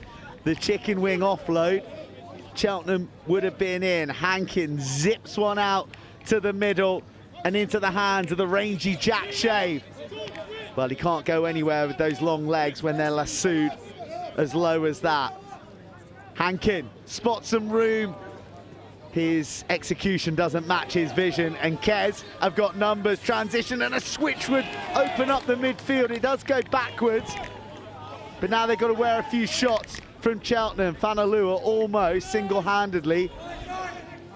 the chicken wing offload, Cheltenham would have been in. Hankin zips one out to the middle and into the hands of the rangy Jack Shave. Well, he can't go anywhere with those long legs when they're lassoed as low as that. Hankin spots some room. His execution doesn't match his vision, and Kez have got numbers, transition, and a switch would open up the midfield. It does go backwards, but now they've got to wear a few shots from Cheltenham. Fanalua almost single-handedly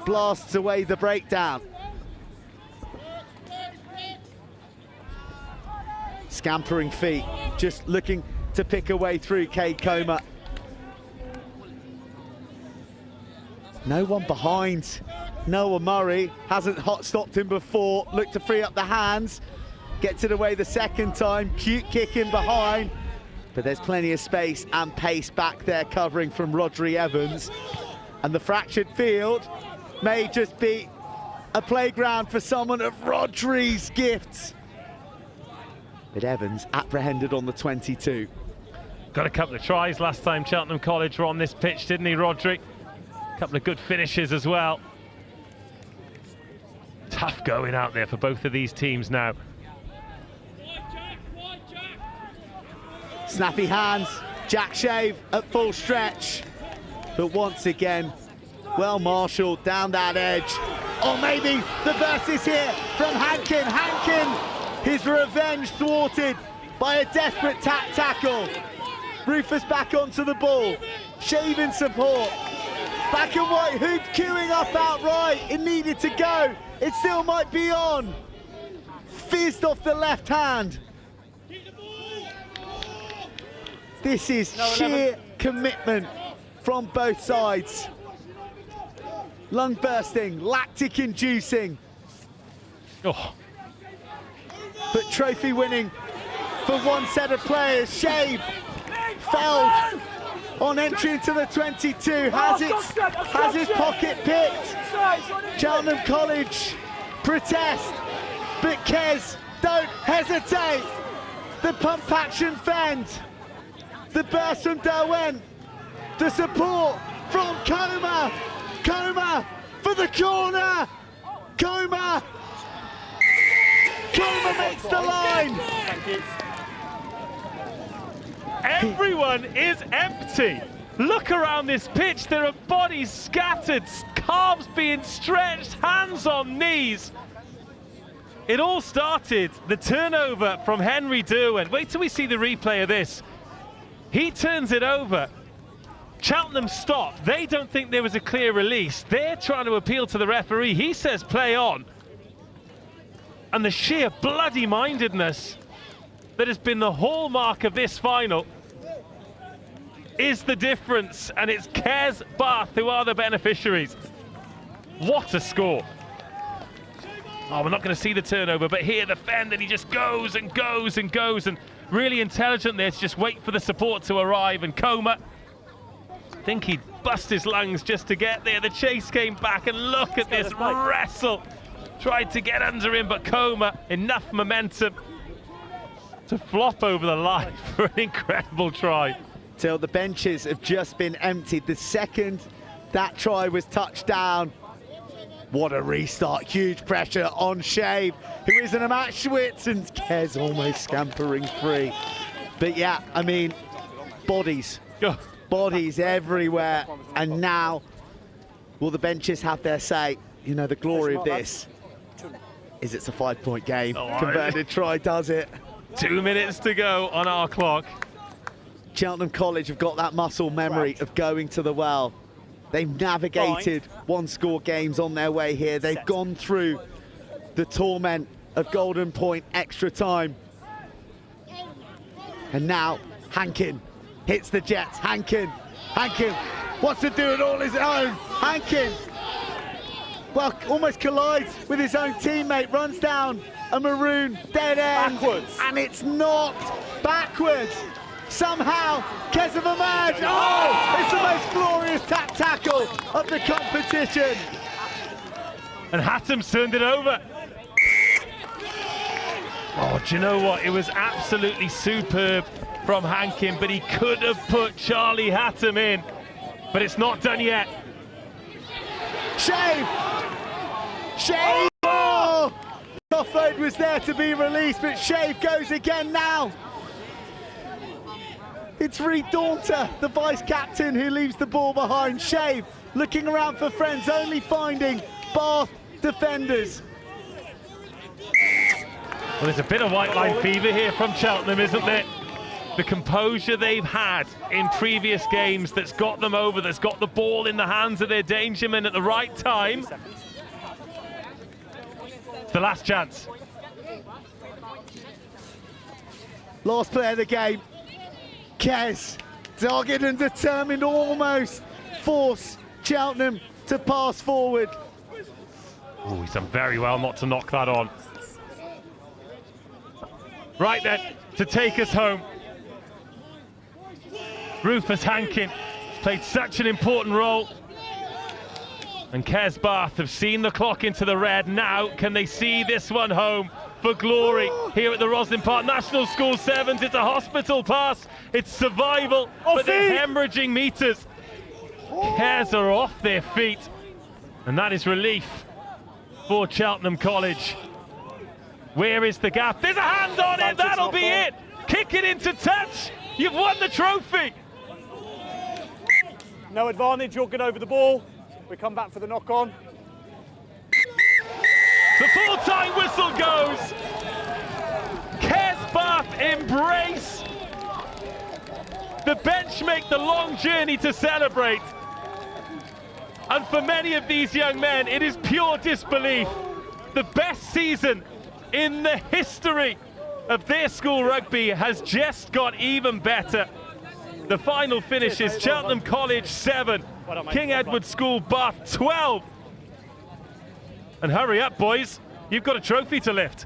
blasts away the breakdown. Scampering feet, just looking to pick a way through Cade Comer. No one behind. Noah Murray hasn't hot stopped him before. Looked to free up the hands. Gets it away the second time. Cute kick in behind. But there's plenty of space and pace back there covering from Rodri Evans. And the fractured field may just be a playground for someone of Rodri's gifts. But Evans apprehended on the 22. Got a couple of tries last time Cheltenham College were on this pitch, didn't he, Rodri? A couple of good finishes as well. Tough going out there for both of these teams now. Snappy hands, Jack Shave at full stretch. But once again, well marshalled down that edge. Or maybe the burst is here from Hankin. Hankin, his revenge thwarted by a desperate tackle. Rufus back onto the ball. Shave in support. Black and white hoop queuing up outright. It needed to go. It still might be on. Fizzed off the left hand. This is sheer commitment from both sides. Lung bursting, lactic inducing. Oh. But trophy winning for one set of players. Shave fouled on entry into the 22, has his pocket picked. Cheltenham College protest, but Kez don't hesitate. The pump action fend, the burst from Derwent, the support from Comer. Comer for the corner. Comer makes the line. Everyone is empty. Look around this pitch. There are bodies scattered, calves being stretched, hands on knees. It all started, the turnover from Henry Derwent. Wait till we see the replay of this. He turns it over. Cheltenham stop. They don't think there was a clear release. They're trying to appeal to the referee. He says play on. And the sheer bloody-mindedness that has been the hallmark of this final is the difference, and it's Kez Bath who are the beneficiaries. What a score. Oh, we're not going to see the turnover, but here the fend, and he just goes and goes and goes, and really intelligent there to just wait for the support to arrive. And Comer, I think he'd bust his lungs just to get there. The chase came back, and look at this wrestle. Tried to get under him, but Comer, enough momentum to flop over the line for an incredible try. Till the benches have just been emptied. The second that try was touched down. What a restart, huge pressure on Shave, who isn't a match Schwitz, and Kez almost scampering free. But yeah, I mean, bodies everywhere. And now, will the benches have their say? You know, the glory of this is it's a 5-point game. Converted try does it. 2 minutes to go on our clock. Cheltenham College have got that muscle memory of going to the well. They've navigated one-score games on their way here. They've gone through the torment of Golden Point extra time. And now Hankin hits the Jets. Hankin wants to do it all his own. Hankin, well, almost collides with his own teammate, runs down a maroon dead end. Backwards. And it's knocked backwards. Somehow, Kez have emerged. Oh, it's the most glorious tackle of the competition. And Hatham's turned it over. Oh, do you know what? It was absolutely superb from Hankin, but he could have put Charlie Hatham in. But it's not done yet. Shave! Oh! Offload was there to be released, but Shave goes again now. It's Reed Daunter, the vice-captain, who leaves the ball behind. Shave, looking around for friends, only finding Bath defenders. Well, there's a bit of white line fever here from Cheltenham, isn't there? The composure they've had in previous games that's got them over, that's got the ball in the hands of their danger men at the right time. It's the last chance. Last play of the game. Kes, dogged and determined, almost force Cheltenham to pass forward. Oh, he's done very well not to knock that on. Right then, to take us home. Rufus Hankin has played such an important role. And Kes Bath have seen the clock into the red. Now, can they see this one home for glory here at the Rosslyn Park National School Sevens? It's a hospital pass. It's survival, but they're hemorrhaging meters. Kes are off their feet. And that is relief for Cheltenham College. Where is the gap? There's a hand on it. That'll be it. Kick it into touch. You've won the trophy. No advantage, you'll get over the ball. We come back for the knock-on. The full-time whistle goes. Kes Bath embrace. The bench make the long journey to celebrate. And for many of these young men, it is pure disbelief. The best season in the history of their school rugby has just got even better. The final finish is Cheltenham College 7, King Edward School Bath 12. And hurry up, boys. You've got a trophy to lift.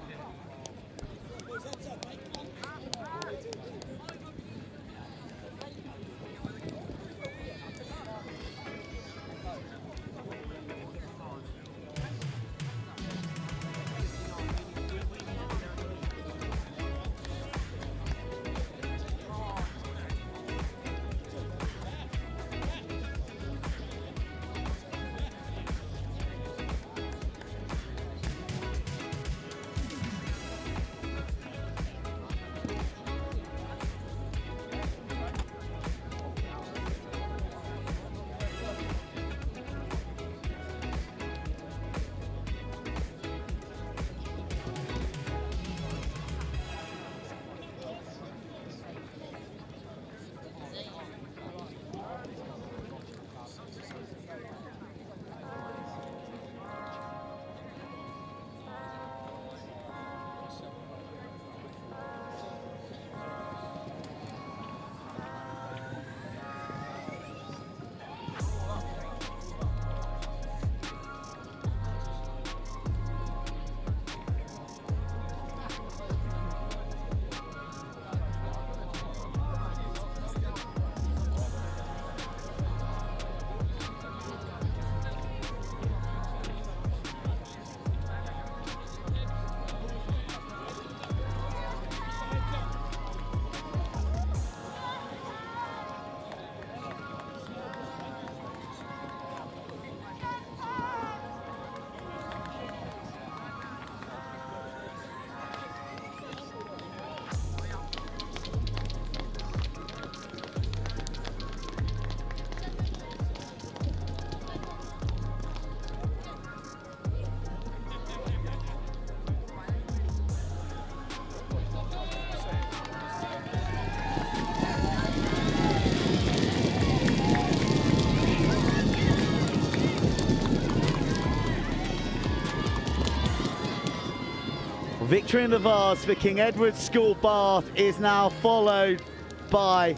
Victory in the Vase for King Edward School Bath is now followed by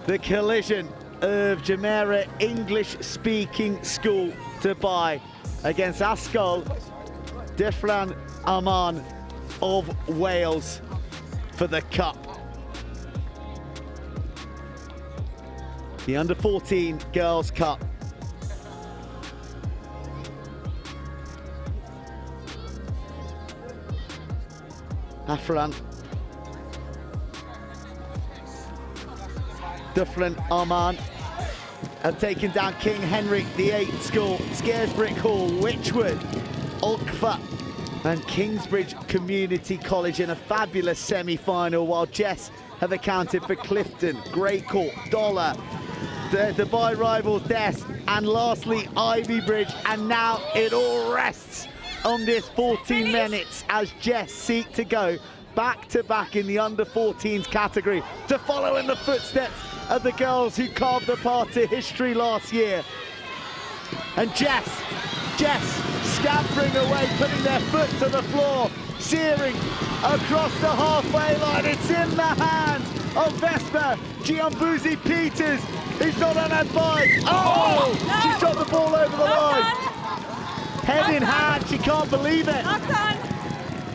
the collision of Jumeirah English-speaking school Dubai against Ysgol Dyffryn Aman of Wales for the Cup. The Under-14 Girls' Cup. Afran Dyffryn Aman have taken down King Henry VIII School, Scaresbrick Hall, Whitbread, Ulkfa and Kingsbridge Community College in a fabulous semi-final, while JESS have accounted for Clifton, Greycourt, Dollar, the Dubai rivals JESS, and lastly Ivybridge. And now it all rests on this 14 minutes as JESS seek to go back-to-back in the under-14s category to follow in the footsteps of the girls who carved a part of history last year. And JESS scampering away, putting their foot to the floor, searing across the halfway line. It's in the hands of Vespa Giambuzi-Peters, who's not on her bike. Oh! No. She's dropped the ball over the line. Head in hand, she can't believe it.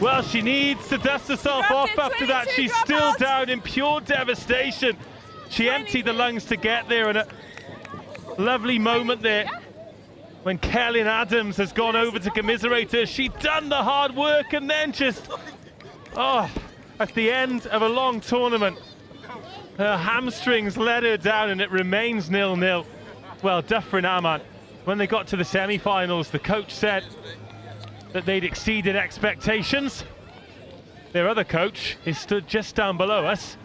Well, she needs to dust herself off after that. She's still down in pure devastation. She emptied the lungs to get there, and a lovely moment there when Kellyn Adams has gone over to commiserate her. She'd done the hard work, and then just, at the end of a long tournament, her hamstrings let her down, and it remains 0-0. Well, Dyffryn Aman, when they got to the semi-finals, the coach said that they'd exceeded expectations. Their other coach is stood just down below us,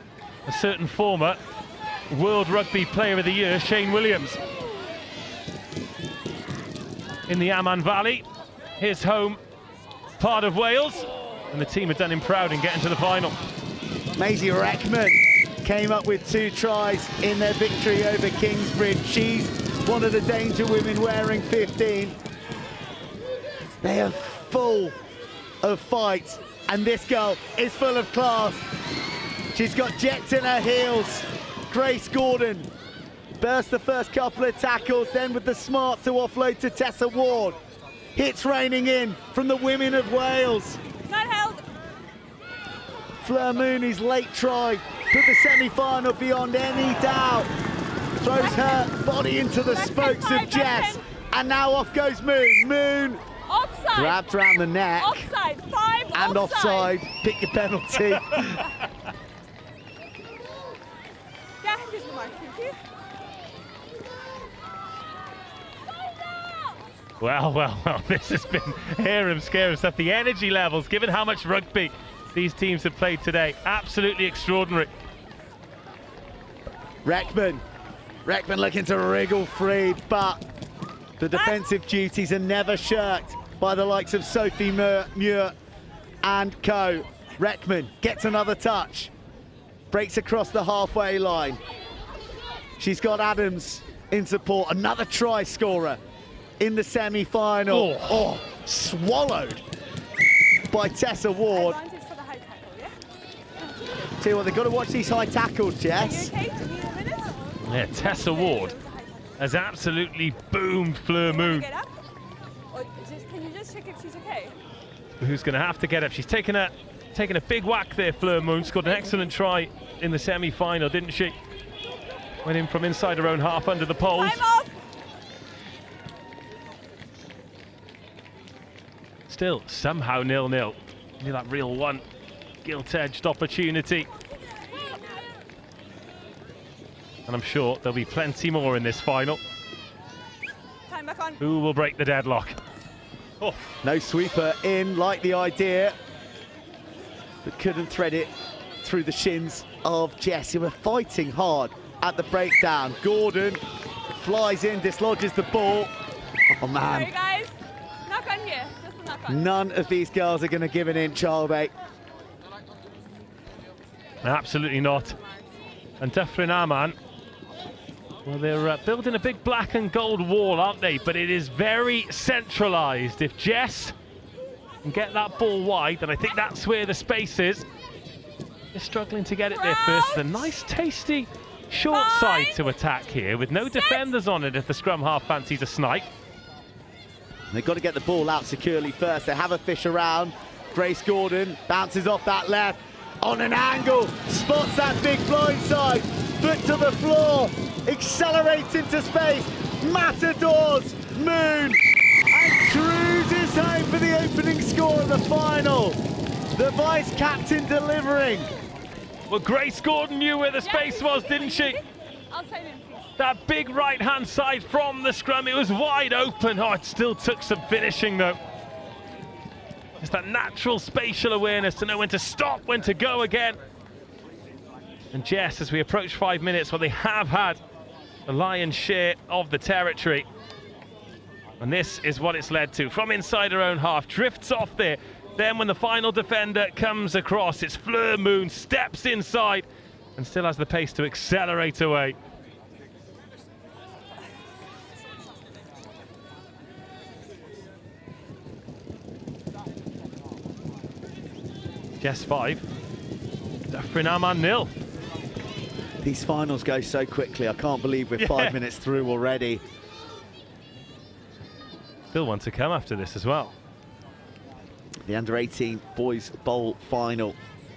a certain former World Rugby Player of the Year, Shane Williams. In the Amman Valley, his home part of Wales, and the team had done him proud in getting to the final. Maisie Reckman came up with 2 tries in their victory over Kingsbridge. She's one of the danger women wearing 15. They are full of fight, and this girl is full of class. She's got jets in her heels. Grace Gordon burst the first couple of tackles, then with the smart to offload to Tessa Ward. Hits raining in from the women of Wales. Not held. Fleur Mooney's late try put the semi-final beyond any doubt. Throws her body into the spokes of JESS, and now off goes Moon. Moon offside. Grabbed around the neck. Offside. 5 and offside. Pick your penalty. Yeah, here's the mark. Thank you. Well, this has been harem-scarum stuff. The energy levels, given how much rugby these teams have played today, absolutely extraordinary. Reckman looking to wriggle free, but the defensive duties are never shirked by the likes of Sophie Muir and co. Reckman gets another touch, breaks across the halfway line. She's got Adams in support, another try scorer in the semi-final. Oh, swallowed by Tessa Ward. Tell you what, they've got to watch these high tackles, Jess. Yeah, Tessa Ward has absolutely boomed Fleur Moon. Can you just check if she's okay? Who's going to have to get up? She's taken a big whack there, Fleur Moon. Scored an excellent try in the semi-final, didn't she? Went in from inside her own half under the poles. Time off. Still, somehow 0-0. Maybe that real one gilt-edged opportunity. And I'm sure there'll be plenty more in this final. Time back on. Who will break the deadlock? Oh. No sweeper in, like the idea, but couldn't thread it through the shins of JESS, who were fighting hard at the breakdown. Gordon flies in, dislodges the ball. Oh man. Sorry guys, knock on here, just a knock on. None of these girls are going to give an inch, are they? Absolutely not. And Dyffryn Aman, well, they're building a big black and gold wall, aren't they? But it is very centralised. If JESS can get that ball wide, then I think that's where the space is. They're struggling to get it there first. A nice, tasty short side to attack here with no defenders on it if the scrum half fancies a snipe. They've got to get the ball out securely first. They have a fish around. Grace Gordon bounces off that left on an angle, spots that big blind side, foot to the floor, accelerates into space, matadors Moon, and cruises home for the opening score of the final. The vice captain delivering. Well, Grace Gordon knew where the space was, didn't she? Outside in, please. That big right-hand side from the scrum, it was wide open. Oh, it still took some finishing, though. It's that natural spatial awareness to know when to stop, when to go again. And JESS, as we approach 5 minutes, well, they have had the lion's share of the territory. And this is what it's led to. From inside her own half, drifts off there. Then when the final defender comes across, it's Fleur Moon, steps inside, and still has the pace to accelerate away. JESS 5, Dyffryn 0. These finals go so quickly. I can't believe we're 5 minutes through already. Still one to come after this as well. The under-18 Boys Bowl final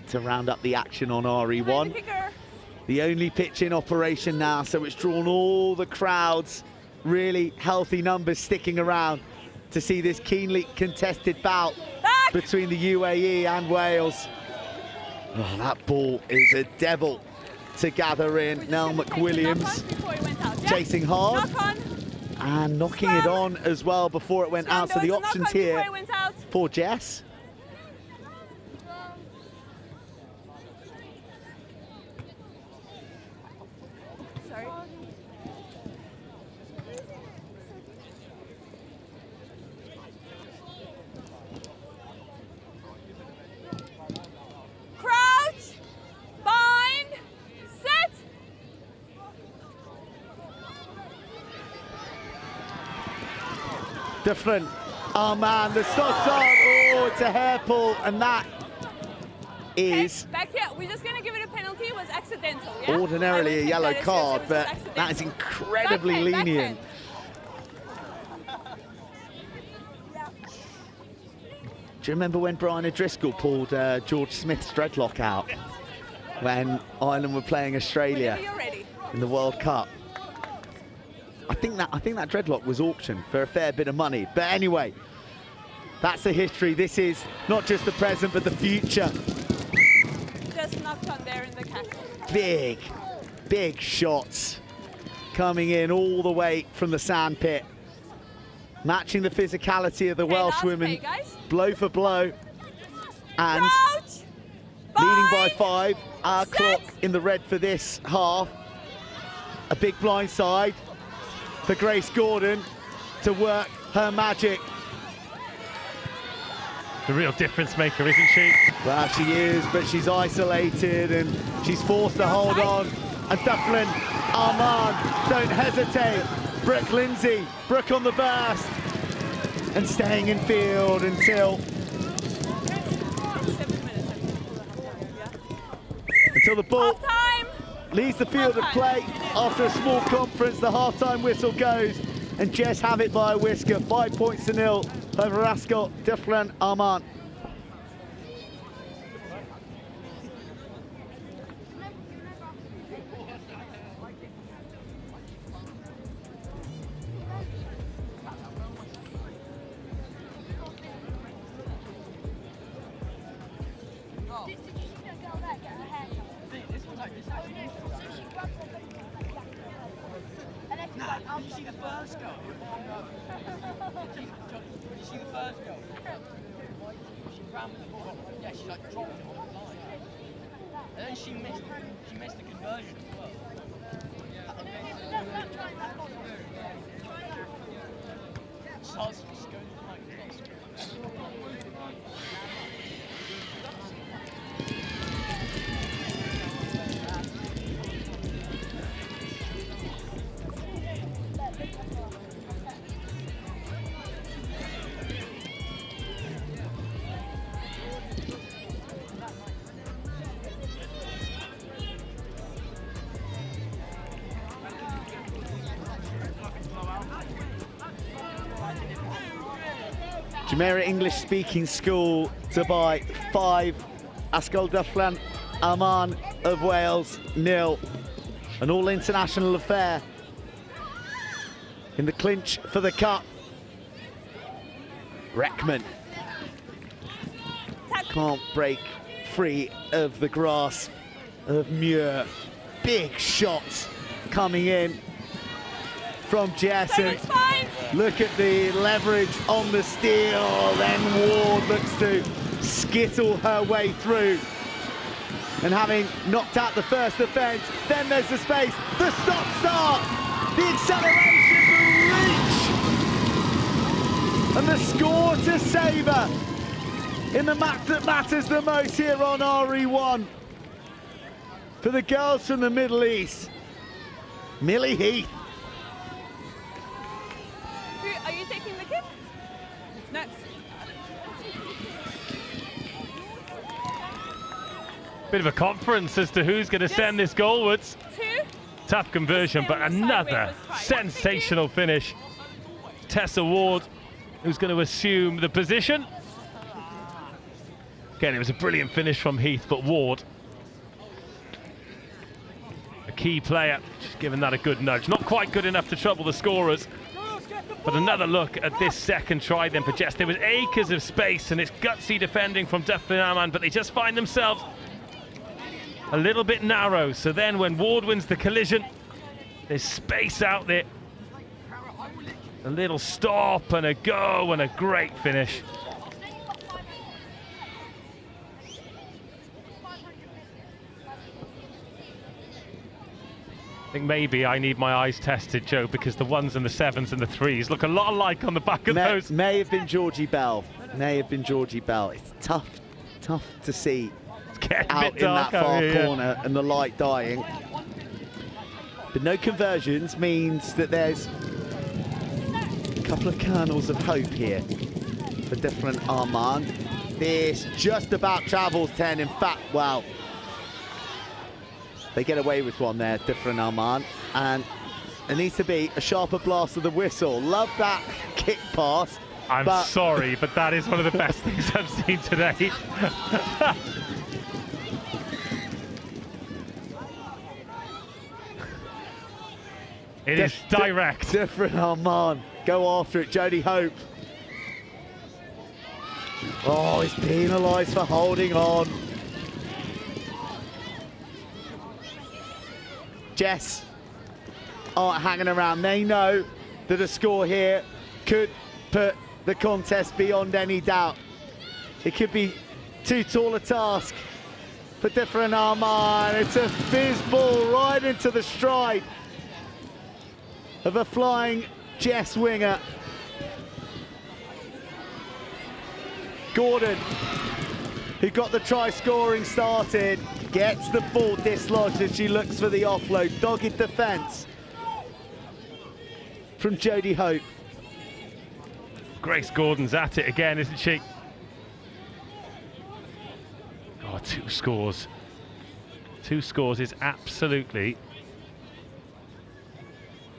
to round up the action on RE1. The only pitch in operation now, so it's drawn all the crowds. Really healthy numbers sticking around to see this keenly contested bout between the UAE and Wales. Oh, that ball is a devil to gather in. Nell McWilliams chasing hard and knocking it on as well before it went out. So the options here for JESS. Different. Oh man, the shots on. Oh, it's a hair pull, and that is back here. We're just gonna give it a penalty. It was accidental. Yeah? ordinarily a yellow card, but that is incredibly lenient. Do you remember when Brian O'Driscoll pulled George Smith's dreadlock out when Ireland were playing Australia in the World Cup? I think that dreadlock was auctioned for a fair bit of money. But anyway, that's the history. This is not just the present, but the future. Just knocked on there in the cap. Big shots coming in all the way from the sandpit, matching the physicality of the Welsh women, blow for blow, and leading by 5. Our clock in the red for this half. A big blind side for Grace Gordon to work her magic. The real difference maker, isn't she? Well, she is, but she's isolated and she's forced to hold on. And Dyffryn Armand, don't hesitate. Brooke Lindsay, Brooke on the burst. And staying in field until the ball leaves the field of play. After a small conference, the half-time whistle goes, and JESS have it by a whisker, 5 points to 0 over Ysgol Dyffryn Armand. Did you see the first goal? Did you see the first goal? She ran with the ball. Yeah, she like dropped it on the line. And then she missed the conversion as well. Charles was going to the microphone. Jumeirah English-speaking school to buy 5. Ysgol Dyffryn Armand of Wales 0. An all-international affair in the clinch for the cup. Reckman can't break free of the grasp of Muir. Big shots coming in from JESS. Look at the leverage on the steal. Then Ward looks to skittle her way through. And having knocked out the first defence, then there's the space, the stop-start, the acceleration, the reach, and the score to savour in the match that matters the most here on RE1. For the girls from the Middle East, Millie Heath. Are you taking the kick? Next. Bit of a conference as to who's going to send this goalwards. Tough conversion, but another sensational finish. Tessa Ward, who's going to assume the position. Again, it was a brilliant finish from Heath, but Ward, a key player, just giving that a good nudge. Not quite good enough to trouble the scorers. But another look at this second try then for Jess. There was acres of space, and it's gutsy defending from Dyffryn Aman, but they just find themselves a little bit narrow. So then when Ward wins the collision, there's space out there. A little stop and a go and a great finish. I think maybe I need my eyes tested, Joe, because the 1s and the 7s and the 3s look a lot alike on the back of those. May have been Georgie Bell. May have been Georgie Bell. It's tough to see out in that far corner and the light dying. But no conversions means that there's a couple of kernels of hope here for Dyffryn Aman. This just about travels 10. In fact, well, they get away with one there, Dyffryn Aman, and there needs to be a sharper blast of the whistle. Love that kick pass. I'm sorry, but that is one of the best things I've seen today. It is direct. Dyffryn Aman, go after it, Jodie Hope. Oh, he's penalised for holding on. Jess aren't hanging around. They know that a score here could put the contest beyond any doubt. It could be too tall a task for Dyffryn Aman. It's a fizz ball right into the stride of a flying Jess winger. Gordon, who got the try scoring started, gets the ball dislodged as she looks for the offload. Dogged defence from Jodie Hope. Grace Gordon's at it again, isn't she? Oh, 2 scores. 2 scores is absolutely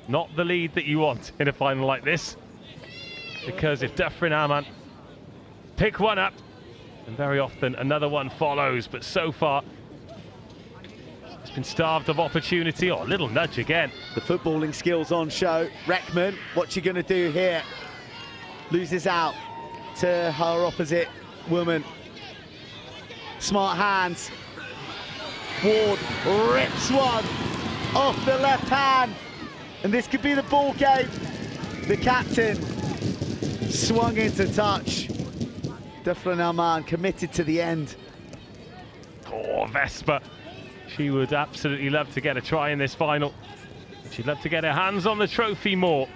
not the lead that you want in a final like this. Because if Dyffryn Aman pick one up, and very often another one follows, but so far it's been starved of opportunity. Oh, a little nudge again. The footballing skills on show. Reckman, what's she going to do here? Loses out to her opposite woman. Smart hands. Ward rips one off the left hand. And this could be the ball game. The captain swung into touch. Dyffryn Aman committed to the end. Oh, Vesper. She would absolutely love to get a try in this final. She'd love to get her hands on the trophy more.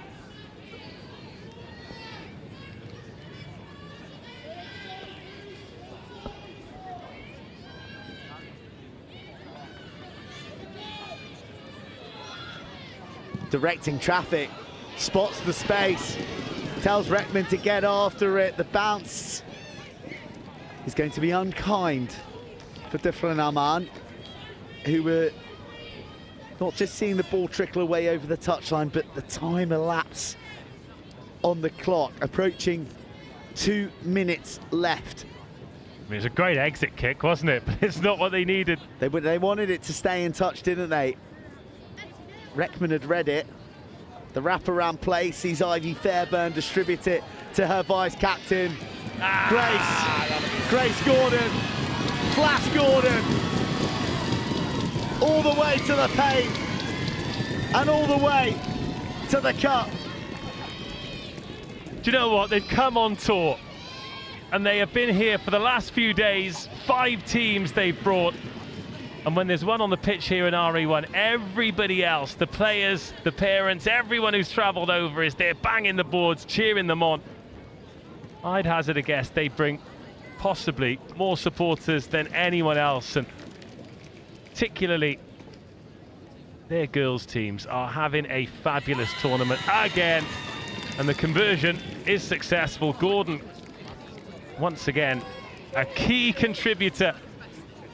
Directing traffic, spots the space, tells Reckman to get after it. The bounce is going to be unkind for Dyffryn Aman, who were not just seeing the ball trickle away over the touchline, but the time elapse on the clock, approaching 2 minutes left. I mean, it was a great exit kick, wasn't it? But it's not what they needed. They wanted it to stay in touch, didn't they? Reckman had read it. The wraparound play sees Ivy Fairburn distribute it to her vice-captain. Grace Gordon, Flash Gordon, all the way to the paint and all the way to the cup. Do you know what? They've come on tour and they have been here for the last few days. 5 teams they've brought. And when there's one on the pitch here in RE1, everybody else, the players, the parents, everyone who's travelled over is there banging the boards, cheering them on. I'd hazard a guess they bring possibly more supporters than anyone else, and particularly their girls' teams are having a fabulous tournament again, and the conversion is successful. Gordon, once again, a key contributor.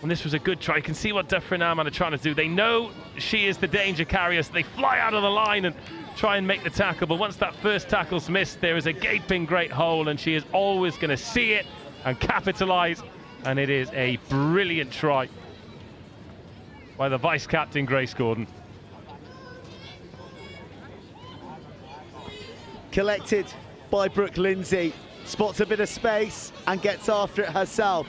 And this was a good try. You can see what Duffer and Arman are trying to do. They know she is the danger carrier, so they fly out of the line and try and make the tackle. But once that first tackle's missed, there is a gaping great hole, and she is always going to see it and capitalise. And it is a brilliant try by the vice-captain, Grace Gordon. Collected by Brooke Lindsay. Spots a bit of space and gets after it herself.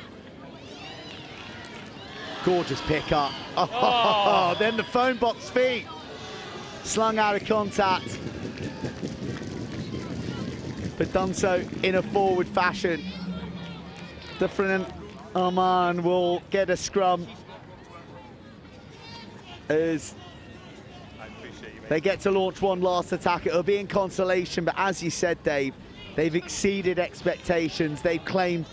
Gorgeous pick up. Oh. Then the phone box feet. Slung out of contact. But done so in a forward fashion. Different Arman will get a scrum as they get to launch one last attack. It'll be in consolation, but as you said, Dave, they've exceeded expectations. They've claimed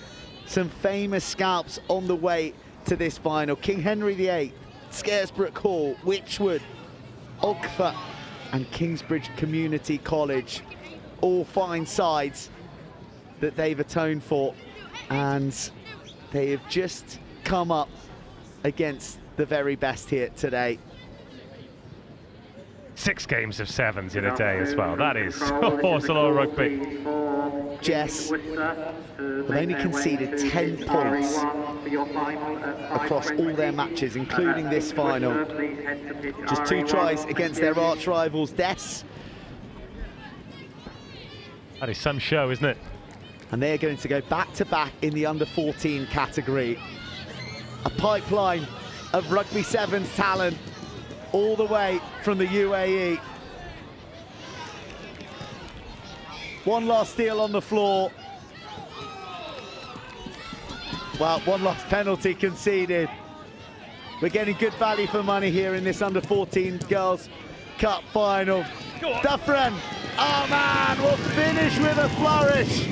some famous scalps on the way to this final. King Henry VIII, Scaresbrook Hall, Wychwood, Ogfa and Kingsbridge Community College, all fine sides that they've atoned for, and they have just come up against the very best here today. 6 games of 7s in a day as well. That is a lot of rugby. JESS have only conceded 10 points across all their matches, including this final. Just 2 tries against their arch rivals, JESS. That is some show, isn't it? And they're going to go back-to-back in the under-14 category. A pipeline of Rugby Sevens talent all the way from the UAE. One last steal on the floor. Well, one last penalty conceded. We're getting good value for money here in this under-14 Girls' Cup final. Dufferin, oh man, will finish with a flourish.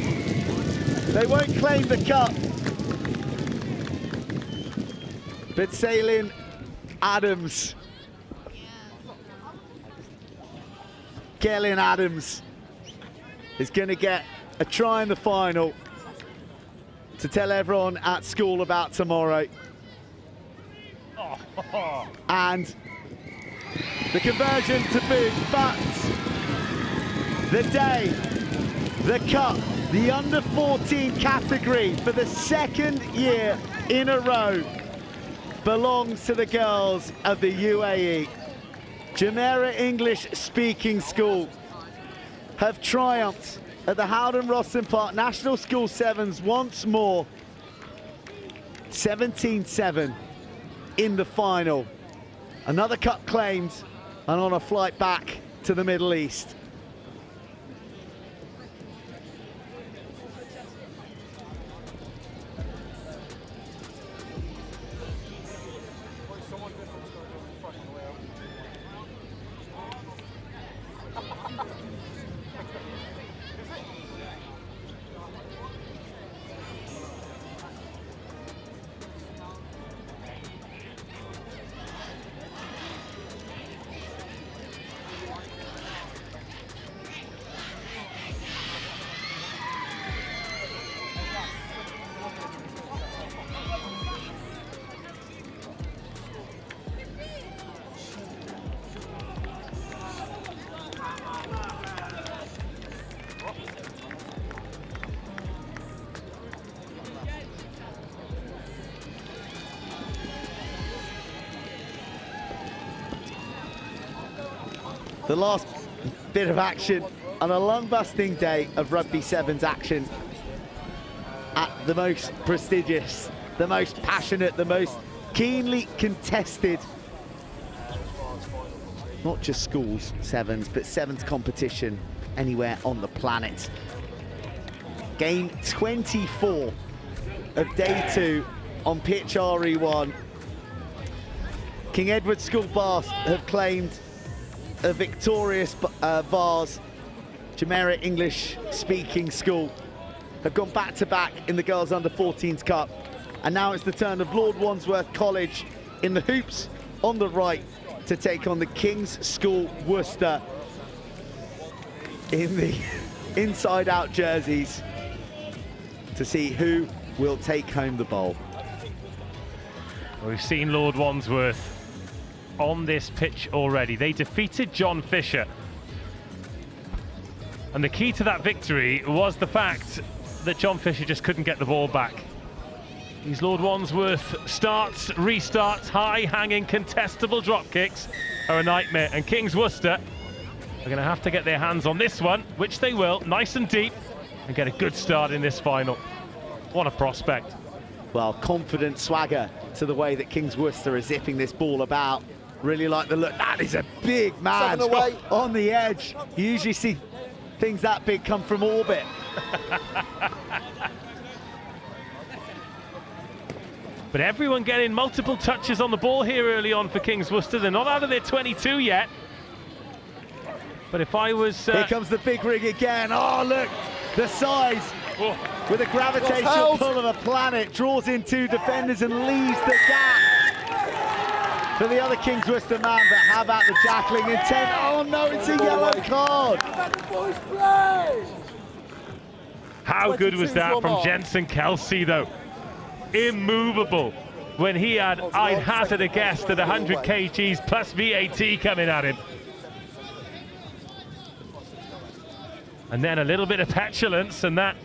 They won't claim the cup. But Ceylin Adams, Kaylin Adams is going to get a try in the final to tell everyone at school about tomorrow. And the conversion to boot, but the day, the cup, the under-14 category for the 2nd year in a row belongs to the girls of the UAE. Jumeirah English Speaking School have triumphed at the Howden Rosslyn Park National School Sevens once more. 17-7 in the final. Another cup claimed and on a flight back to the Middle East. The last bit of action on a lung-busting day of Rugby Sevens action at the most prestigious, the most passionate, the most keenly contested, not just schools sevens, but sevens competition anywhere on the planet. Game 24 of day 2 on pitch RE1. King Edward School Vars have claimed a victorious Vars Jumeirah English speaking school. Have gone back-to-back in the Girls Under 14s Cup. And now it's the turn of Lord Wandsworth College in the hoops on the right to take on the King's School Worcester in the inside-out jerseys to see who will take home the bowl. We've seen Lord Wandsworth on this pitch already. They defeated John Fisher. And the key to that victory was the fact that John Fisher just couldn't get the ball back. These Lord Wandsworth starts, restarts, high-hanging, contestable drop kicks are a nightmare. And King's Worcester are going to have to get their hands on this one, which they will, nice and deep, and get a good start in this final. What a prospect. Well, confident swagger to the way that King's Worcester is zipping this ball about. Really like the look. That is a big man on the edge. You usually see things that big come from orbit. But everyone getting multiple touches on the ball here early on for King's Worcester. They're not out of their 22 yet. But if I was... Here comes the big rig again. Oh, look, the size. With a gravitational pull of a planet, draws in two defenders and leaves the gap for the other King's Worcester man. But how about the jackling intent? Oh no, it's a yellow card. How good was that from Jensen Kelsey, though? Immovable when he had, I'd hazard a guess, at 100 kgs plus VAT coming at him. And then a little bit of petulance, and that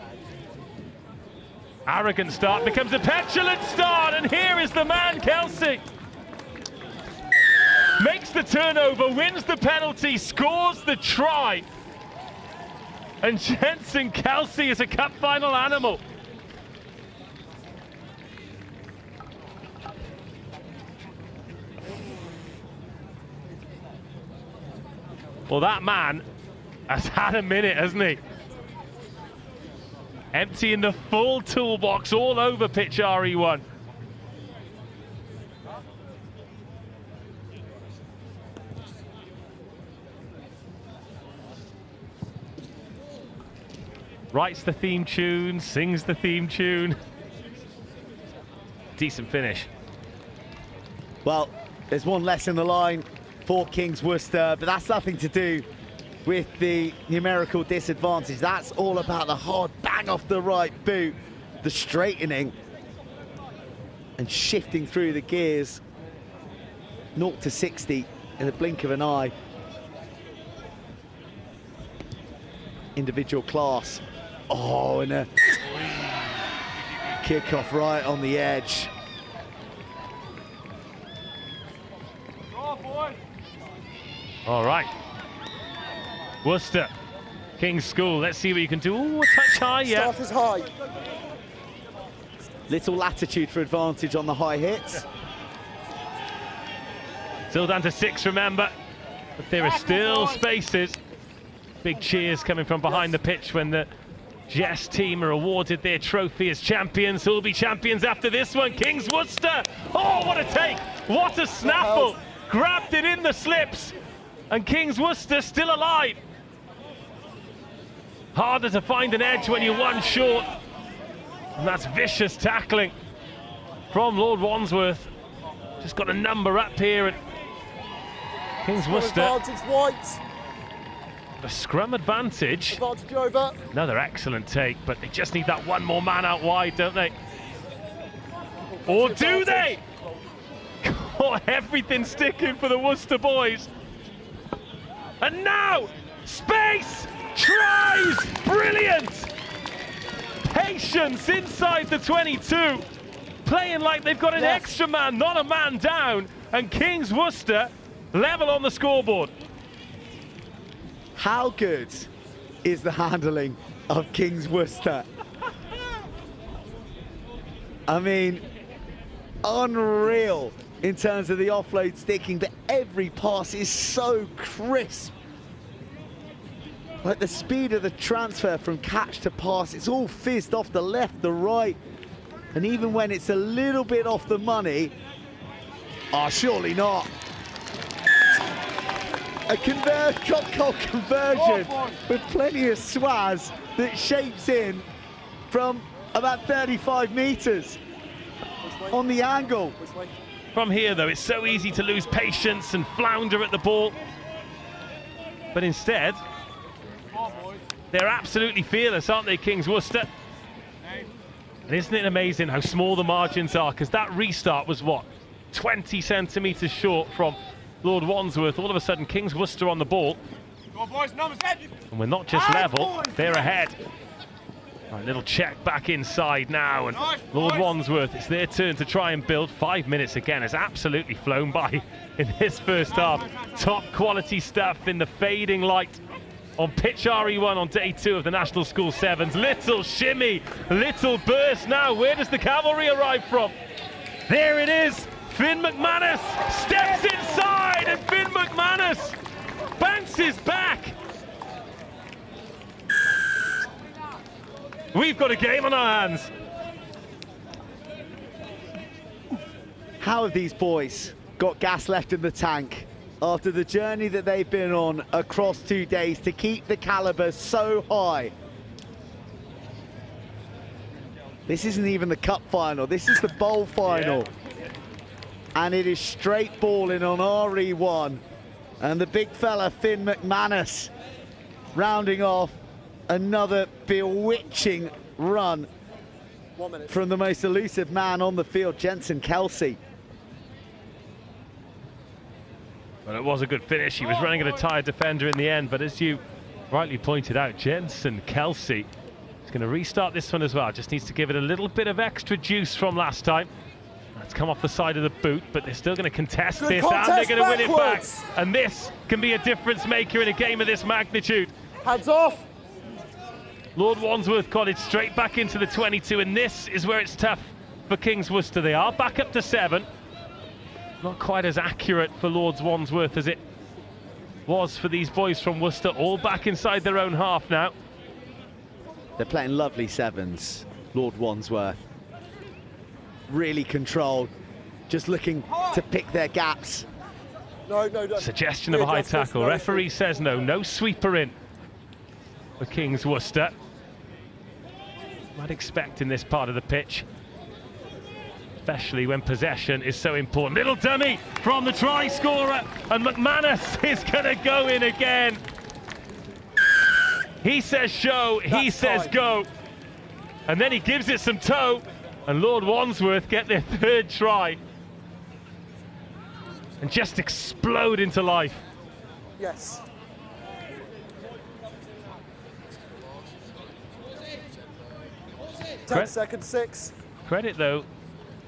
arrogant start becomes a petulant start, and here is the man, Kelsey. Makes the turnover, wins the penalty, scores the try. And Jensen Kelsey is a cup final animal. Well, that man has had a minute, hasn't he? Emptying the full toolbox all over pitch RE1. Writes the theme tune, sings the theme tune. Decent finish. Well, there's one less in the line for King's Worcester, but that's nothing to do with the numerical disadvantage. That's all about the hard bang off the right boot, the straightening and shifting through the gears. 0 to 60 in the blink of an eye. Individual class. Oh, and a kick-off right on the edge. All right. Worcester, King's School, let's see what you can do. Ooh, a touch high, yeah. Start is high. Little latitude for advantage on the high hits. Still down to 6, remember. But there are still spaces. Big cheers coming from behind the pitch when the JESS team are awarded their trophy as champions. Who will be champions after this one? King's Worcester. Oh, what a take. What a snaffle. Grabbed it in the slips. And King's Worcester still alive. Harder to find an edge when you're one short. And that's vicious tackling from Lord Wandsworth. Just got a number up here. And King's Worcester. White. A scrum advantage. Advantage over. Another excellent take, but they just need that one more man out wide, don't they? Or do they? Oh, everything sticking for the Worcester boys. And now, space, tries, brilliant. Patience inside the 22. Playing like they've got an extra man, not a man down. And King's Worcester level on the scoreboard. How good is the handling of King's Worcester? I mean, unreal in terms of the offload sticking, but every pass is so crisp. Like the speed of the transfer from catch to pass, it's all fizzed off the left, the right. And even when it's a little bit off the money, Oh, surely not. A drop goal conversion with plenty of swaz that shapes in from about 35 metres on the angle. From here, though, it's so easy to lose patience and flounder at the ball. But instead, they're absolutely fearless, aren't they, Kings Worcester? And isn't it amazing how small the margins are? Because that restart was, what, 20 centimetres short from Lord Wandsworth. All of a sudden, Kings Worcester on the ball. Go on, boys, numbers head. And we're not just level, they're ahead. Right, little check back inside now, and Lord Wandsworth, it's their turn to try and build. 5 minutes again has absolutely flown by in this first half. Top quality stuff in the fading light on pitch RE1 on day 2 of the National School Sevens. Little shimmy, little burst now. Where does the cavalry arrive from? There it is. Finn McManus steps inside, and Finn McManus bounces back. We've got a game on our hands. How have these boys got gas left in the tank after the journey that they've been on across 2 days to keep the calibre so high? This isn't even the cup final, this is the bowl final. And it is straight balling on RE1. And the big fella, Finn McManus, rounding off another bewitching run from the most elusive man on the field, Jensen Kelsey. Well, it was a good finish. He was running at a tired defender in the end, but as you rightly pointed out, Jensen Kelsey is going to restart this one as well. Just needs to give it a little bit of extra juice from last time. It's come off the side of the boot, but they're still going to contest this, and they're going to win it back. And this can be a difference maker in a game of this magnitude. Hands off. Lord Wandsworth College straight back into the 22, and this is where it's tough for Kings Worcester. They are back up to 7. Not quite as accurate for Lord's Wandsworth as it was for these boys from Worcester, all back inside their own half now. They're playing lovely sevens, Lord Wandsworth. Really controlled, just looking to pick their gaps. No. Suggestion of a high tackle. Referee says no. No sweeper in for Kings Worcester. Might expect in this part of the pitch, especially when possession is so important. Little dummy from the try scorer, and McManus is going to go in again. He says show, he says go, and then he gives it some toe, and Lord Wandsworth get their 3rd try and just explode into life. Yes. Second 6. Credit though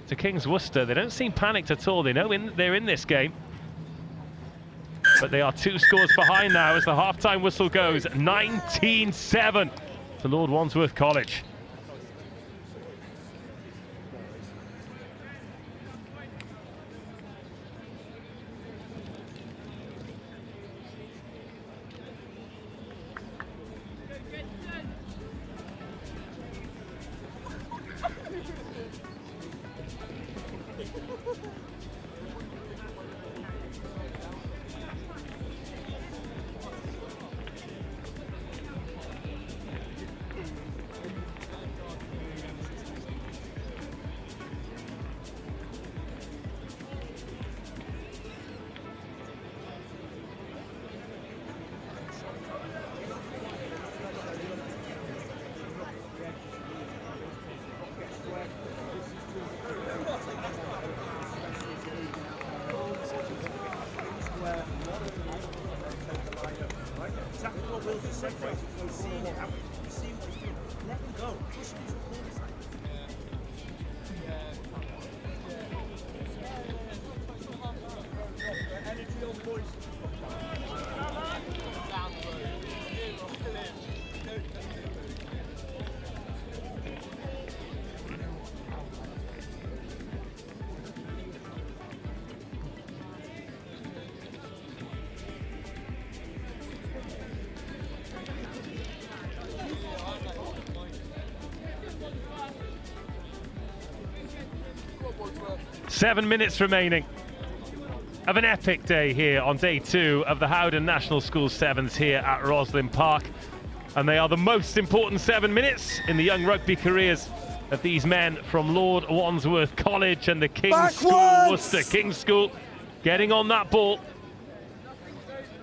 to Kings Worcester. They don't seem panicked at all. They know they're in this game, but they are 2 scores behind now as the half-time whistle goes. 19-7 to Lord Wandsworth College. Seven minutes remaining. of an epic day here on day 2 of the Howden National School Sevens here at Rosslyn Park. And they are the most important 7 minutes in the young rugby careers of these men from Lord Wandsworth College and the King's School Worcester. King's School getting on that ball.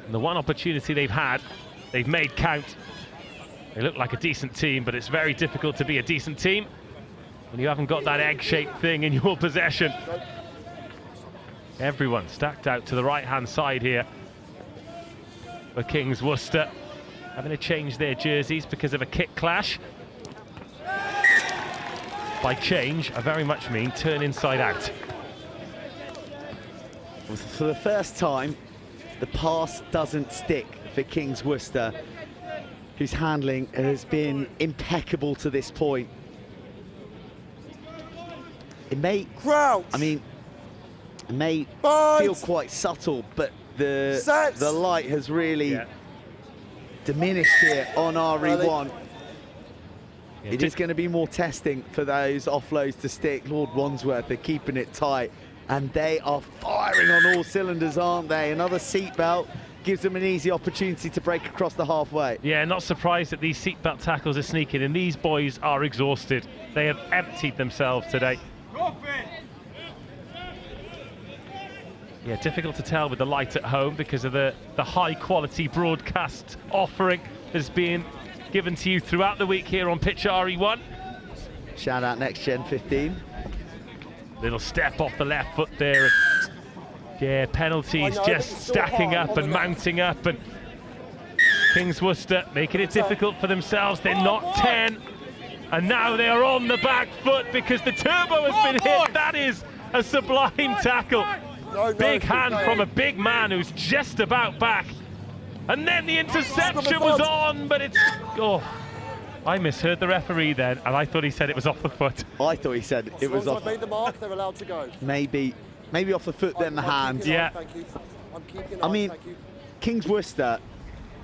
And the one opportunity they've had, they've made count. They look like a decent team, but it's very difficult to be a decent team when you haven't got that egg-shaped thing in your possession. Everyone stacked out to the right-hand side here for King's Worcester, having to change their jerseys because of a kick clash. By change, I very much mean turn inside out. For the first time, the pass doesn't stick for King's Worcester, whose handling has been impeccable to this point. It may, I mean, it may feel quite subtle, but the light has really diminished here on RE1. It is going to be more testing for those offloads to stick. Lord Wandsworth are keeping it tight, and they are firing on all cylinders, aren't they? Another seatbelt gives them an easy opportunity to break across the halfway. Yeah, not surprised that these seatbelt tackles are sneaking, and these boys are exhausted. They have emptied themselves today. Yeah, difficult to tell with the light at home because of the high quality broadcast offering that's being given to you throughout the week here on Pitch RE1. Shout out Next Gen 15. Little step off the left foot there. Yeah, penalties just stacking up and mounting up, and King's Worcester making it difficult for themselves. They're not 10, and now they are on the back foot because the turbo has been hit. That is a sublime tackle. Big hand from a big man who's just about back. And then the interception was on, but it's... Oh, I misheard the referee then, and I thought he said it was off the foot. I thought he said it was off. Made the mark, they're allowed to go. Maybe off the foot, then the hand. Yeah. I mean, King's Worcester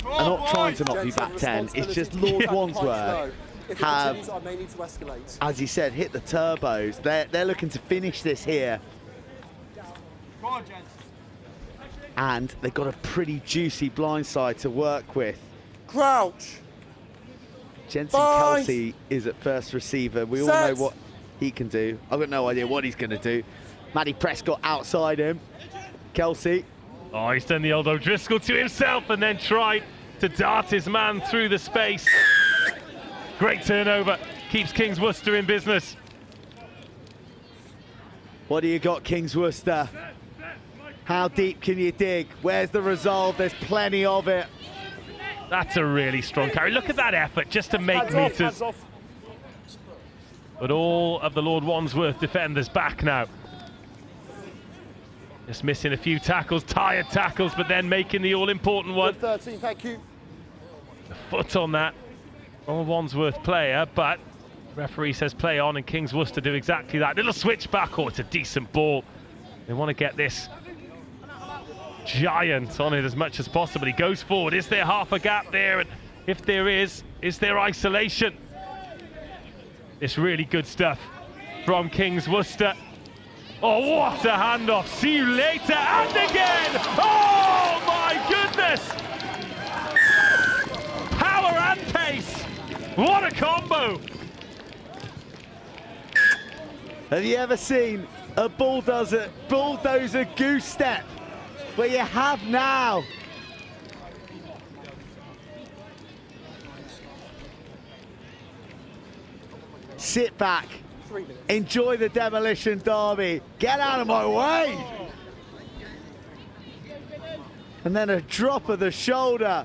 are not trying to not be back 10. It's just Lord Wandsworth have, as you said, hit the turbos. They're looking to finish this here. And they've got a pretty juicy blindside to work with. Crouch. Jensen Kelsey is at first receiver. We all know what he can do. I've got no idea what he's going to do. Matty Prescott outside him. Kelsey. Oh, he's done the old O'Driscoll to himself and then tried to dart his man through the space. Great turnover. Keeps King's Worcester in business. What do you got, King's Worcester? How deep can you dig? Where's the resolve? There's plenty of it. That's a really strong carry. Look at that effort just to make meters. But all of the Lord Wandsworth defenders back now. Just missing a few tackles, tired tackles, but then making the all-important one. 13, thank you. The foot on that from a Wandsworth player, but referee says play on, and King's Worcester do exactly that. Little switch back. Oh, it's a decent ball. They want to get this giant on it as much as possible. He goes forward. Is there half a gap there? And if there is there isolation? It's really good stuff from King's Worcester. Oh, what a handoff. See you later. And again. Oh, my goodness. Power and pace. What a combo. Have you ever seen a bulldozer goose step? Well, you have now. Sit back. Enjoy the demolition derby. Get out of my way. And then a drop of the shoulder.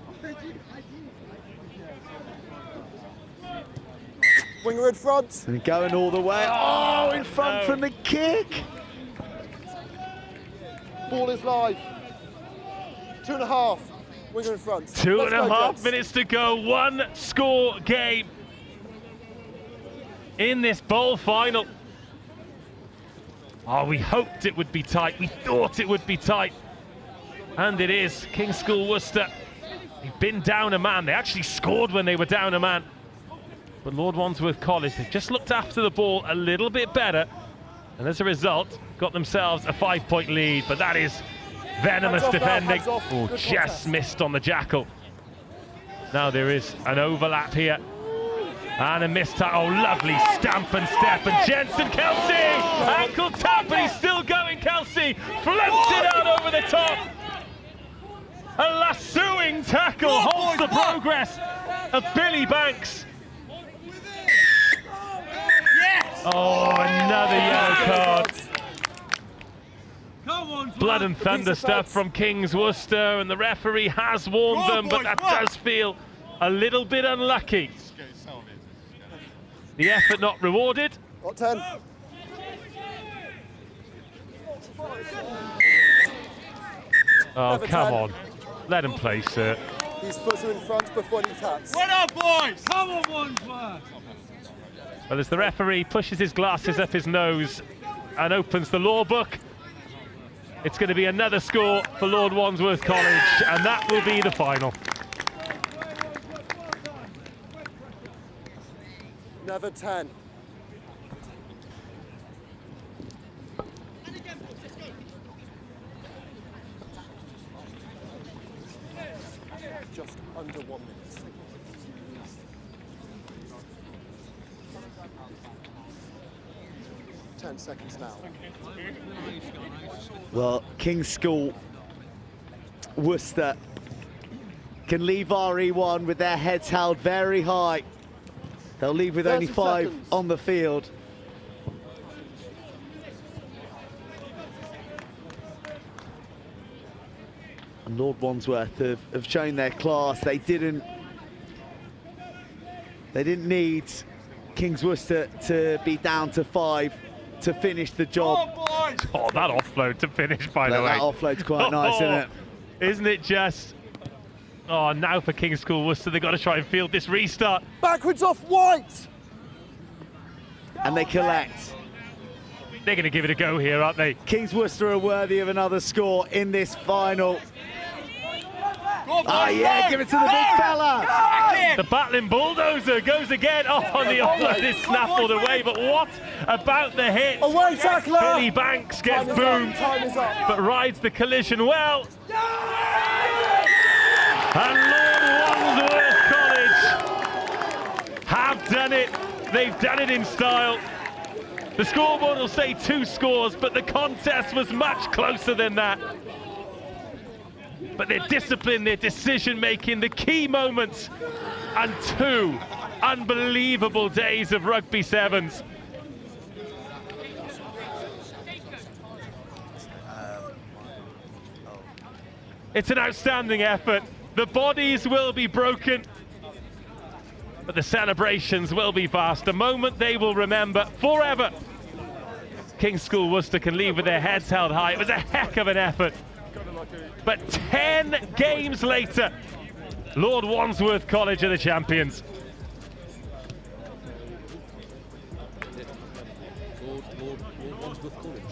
Winger in front. And going all the way. Oh, in front from the kick. Ball is live. 2.5. Winger in front. 2.5 minutes to go. One score game in this bowl final. Oh, we hoped it would be tight. We thought it would be tight. And it is. King's School Worcester. They've been down a man. They actually scored when they were down a man. But Lord Wandsworth College, they've just looked after the ball a little bit better. And as a result, got themselves a 5-point lead. But that is Venomous defending. Oh, Good just contest. missed on the jackal. Now there is an overlap here. And a missed tackle. Oh, lovely stamp and step. And Jensen Kelsey! Ankle tap, but he's still going, Kelsey! Floats it out over the top! A lassoing tackle halts the progress of Billy Banks. Oh, another yellow card. Blood and thunder stuff from Kings Worcester, and the referee has warned them, but that does feel a little bit unlucky. The effort not rewarded. What 10? Oh, come on. Let him play, sir. His foot are in front before he taps. Well done, boys! Come on, Wandsworth! Well, as the referee pushes his glasses up his nose and opens the law book, it's going to be another score for Lord Wandsworth College, and that will be the final. Never 10. Just under 1 minute. Ten seconds now. Well, King's School Worcester can leave RE1 with their heads held very high. They'll leave with only 5 seconds. on the field. And Lord Wandsworth have shown their class. They didn't need Kings Worcester to be down to 5 to finish the job. Oh, that offload to finish, by the way. That offload's quite nice, isn't it? Isn't it just? Oh, now for King's School Worcester, they've got to try and field this restart. Backwards off White! And they collect. They're going to give it a go here, aren't they? Kings Worcester are worthy of another score in this final. Oh yeah, give it to the big fella. The battling bulldozer goes again. Oh, and the offload is snaffled away, but what about the hit? Away tackler! Billy Banks gets boomed, but rides the collision well. And Lord Wandsworth College have done it. They've done it in style. The scoreboard will say 2 scores, but the contest was much closer than that. But their discipline, their decision-making, the key moments, and 2 unbelievable days of rugby sevens. It's an outstanding effort. The bodies will be broken, but the celebrations will be vast. A moment they will remember forever. King's School Worcester can leave with their heads held high. It was a heck of an effort. But 10 games later, Lord Wandsworth College are the champions. Lord Wandsworth College.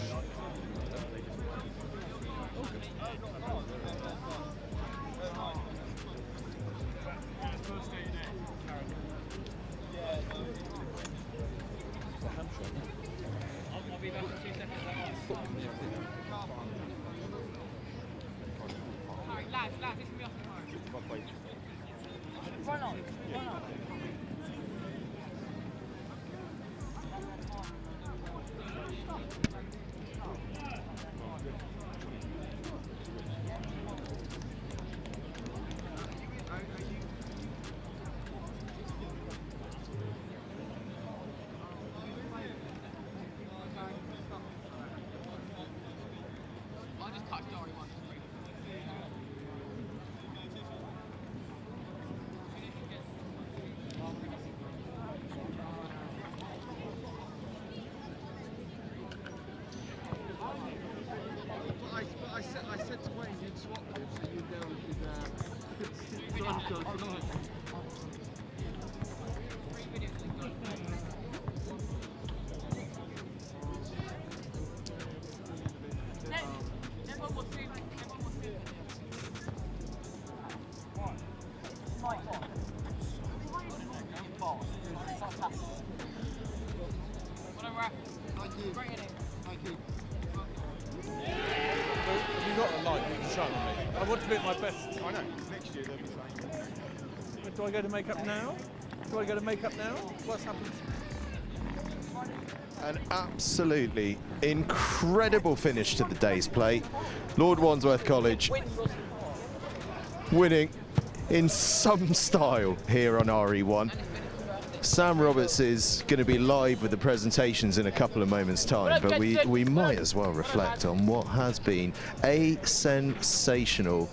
got a light you can show me. I want to be at my best. I know. Next year they'll be saying. Do I go to makeup now? Do I go to makeup now? What's happened? An absolutely incredible finish to the day's play. Lord Wandsworth College winning in some style here on RE1. Sam Roberts is going to be live with the presentations in a couple of moments' time, but we might as well reflect on what has been a sensational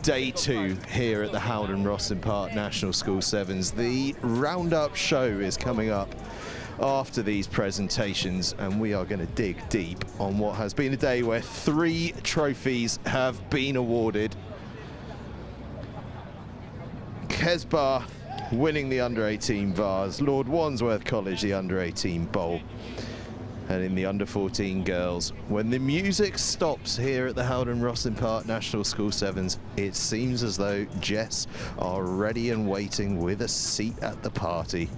day 2 here at the Rosslyn Park National School Sevens. The roundup show is coming up after these presentations, and we are going to dig deep on what has been a day where 3 trophies have been awarded. Kesbar winning the under-18 Vars, Lord Wandsworth College the under-18 Bowl, and in the under-14 girls, when the music stops here at the Rosslyn Park National School Sevens, it seems as though JESS are ready and waiting with a seat at the party.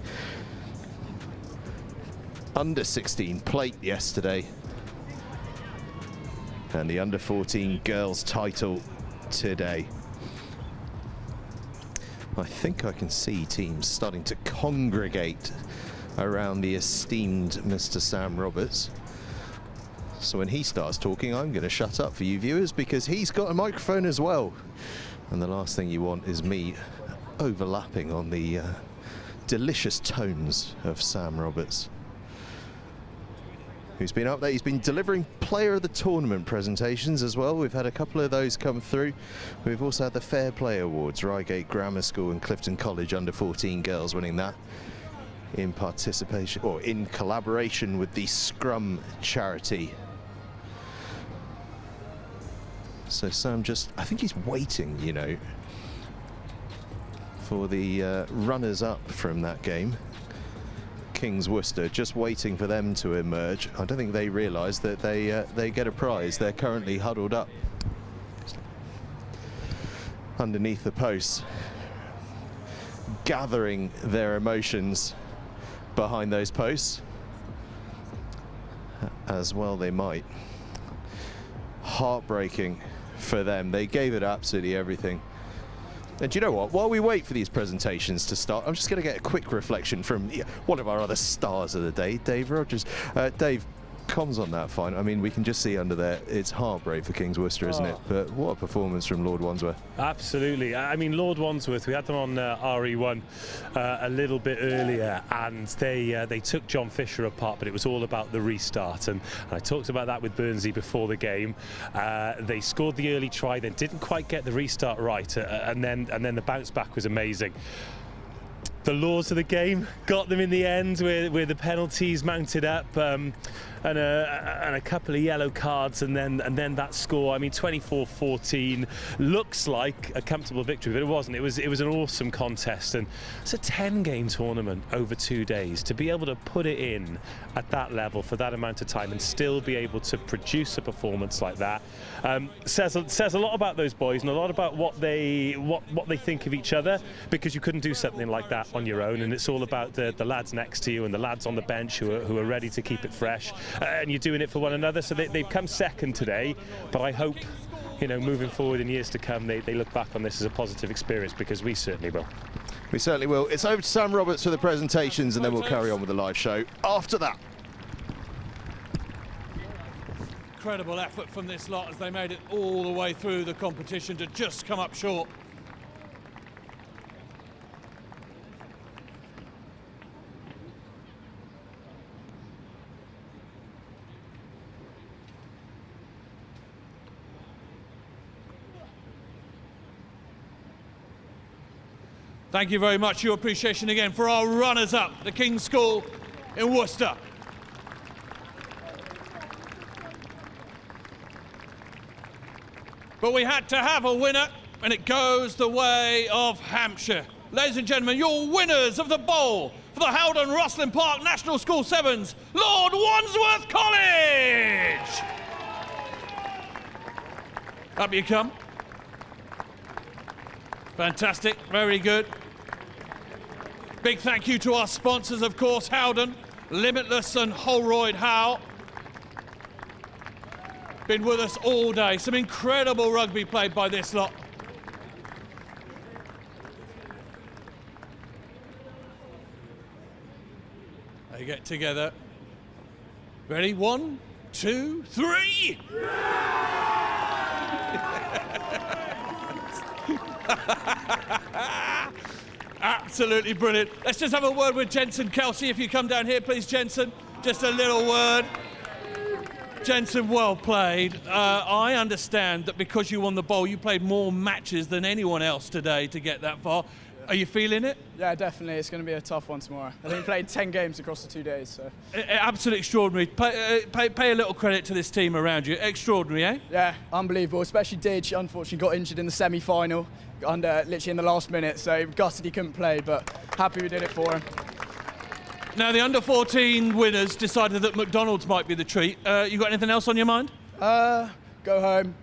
Under-16 plate yesterday, and the under-14 girls title today. I think I can see teams starting to congregate around the esteemed Mr. Sam Roberts. So when he starts talking, I'm going to shut up for you viewers, because he's got a microphone as well. And the last thing you want is me overlapping on the delicious tones of Sam Roberts, who's been up there. He's been delivering player of the tournament presentations as well. We've had a couple of those come through. We've also had the Fair Play Awards, Reigate Grammar School and Clifton College under 14 girls winning that in participation, or in collaboration with the Scrum charity. So Sam I think he's waiting, you know, for the runners-up from that game. Kings Worcester, just waiting for them to emerge. I don't think they realise that they get a prize. They're currently huddled up underneath the posts, gathering their emotions behind those posts, as well they might. Heartbreaking for them. They gave it absolutely everything. And do you know what? While we wait for these presentations to start, I'm just going to get a quick reflection from one of our other stars of the day, Dave Rogers. Dave, comms on that fine. I mean, we can just see under there, it's heartbreak for Kings Worcester, isn't it? But what a performance from Lord Wandsworth. Absolutely. I mean, Lord Wandsworth, we had them on RE1 a little bit earlier, and they took John Fisher apart, but it was all about the restart. And I talked about that with Burnsy before the game. They scored the early try, then didn't quite get the restart right, and then the bounce back was amazing. The laws of the game got them in the end, with the penalties mounted up, and a couple of yellow cards, and then that score. I mean, 24-14 looks like a comfortable victory, but it wasn't. It was an awesome contest, and it's a 10-game tournament over 2 days. To be able to put it in at that level for that amount of time and still be able to produce a performance like that says a lot about those boys, and a lot about what they think of each other, because you couldn't do something like that on your own. And it's all about the lads next to you and the lads on the bench who are ready to keep it fresh, and you're doing it for one another. So they've come second today, but I hope, you know, moving forward in years to come, they look back on this as a positive experience, because we certainly will. We certainly will. It's over to Sam Roberts for the presentations, and then we'll carry on with the live show after that. Incredible effort from this lot as they made it all the way through the competition to just come up short. Thank you very much. Your appreciation again for our runners-up, the King's School in Worcester. But we had to have a winner, and it goes the way of Hampshire. Ladies and gentlemen, your winners of the bowl for the Rosslyn Park National School Sevens, Lord Wandsworth College! Up you come. Fantastic, very good. Big thank you to our sponsors, of course, Howden, Limitless and Holroyd Howe. been with us all day. Some incredible rugby played by this lot. They get together. Ready? 1, 2, 3. Absolutely brilliant. Let's just have a word with Jensen Kelsey. If you come down here, please, Jensen. Just a little word. Jensen, well played. I understand that because you won the bowl, you played more matches than anyone else today to get that far. Are you feeling it? Yeah, definitely. It's going to be a tough one tomorrow. I think we played 10 games across the 2 days. So. Absolutely extraordinary. Pay a little credit to this team around you. Extraordinary, eh? Yeah, unbelievable. Especially Didge, unfortunately, got injured in the semi-final, literally in the last minute. So gutted he couldn't play, but happy we did it for him. Now, the under-14 winners decided that McDonald's might be the treat. You got anything else on your mind? Go home.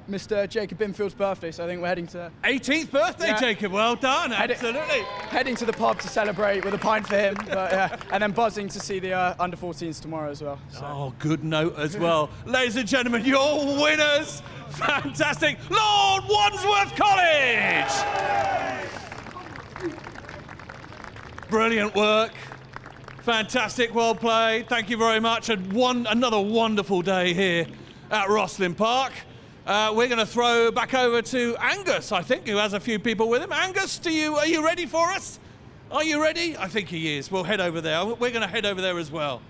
Mr. Jacob Binfield's birthday, so I think we're heading to... 18th birthday, yeah. Jacob. Well done, absolutely. Heading to the pub to celebrate with a pint for him, but yeah, and then buzzing to see the under-14s tomorrow as well. So. Oh, good note as well. Ladies and gentlemen, your winners. Fantastic. Lord Wandsworth College. Brilliant work. Fantastic, well played. Thank you very much. And another wonderful day here at Rosslyn Park. We're going to throw back over to Angus, I think, who has a few people with him. Angus, are you ready for us? Are you ready? I think he is. We'll head over there. We're going to head over there as well.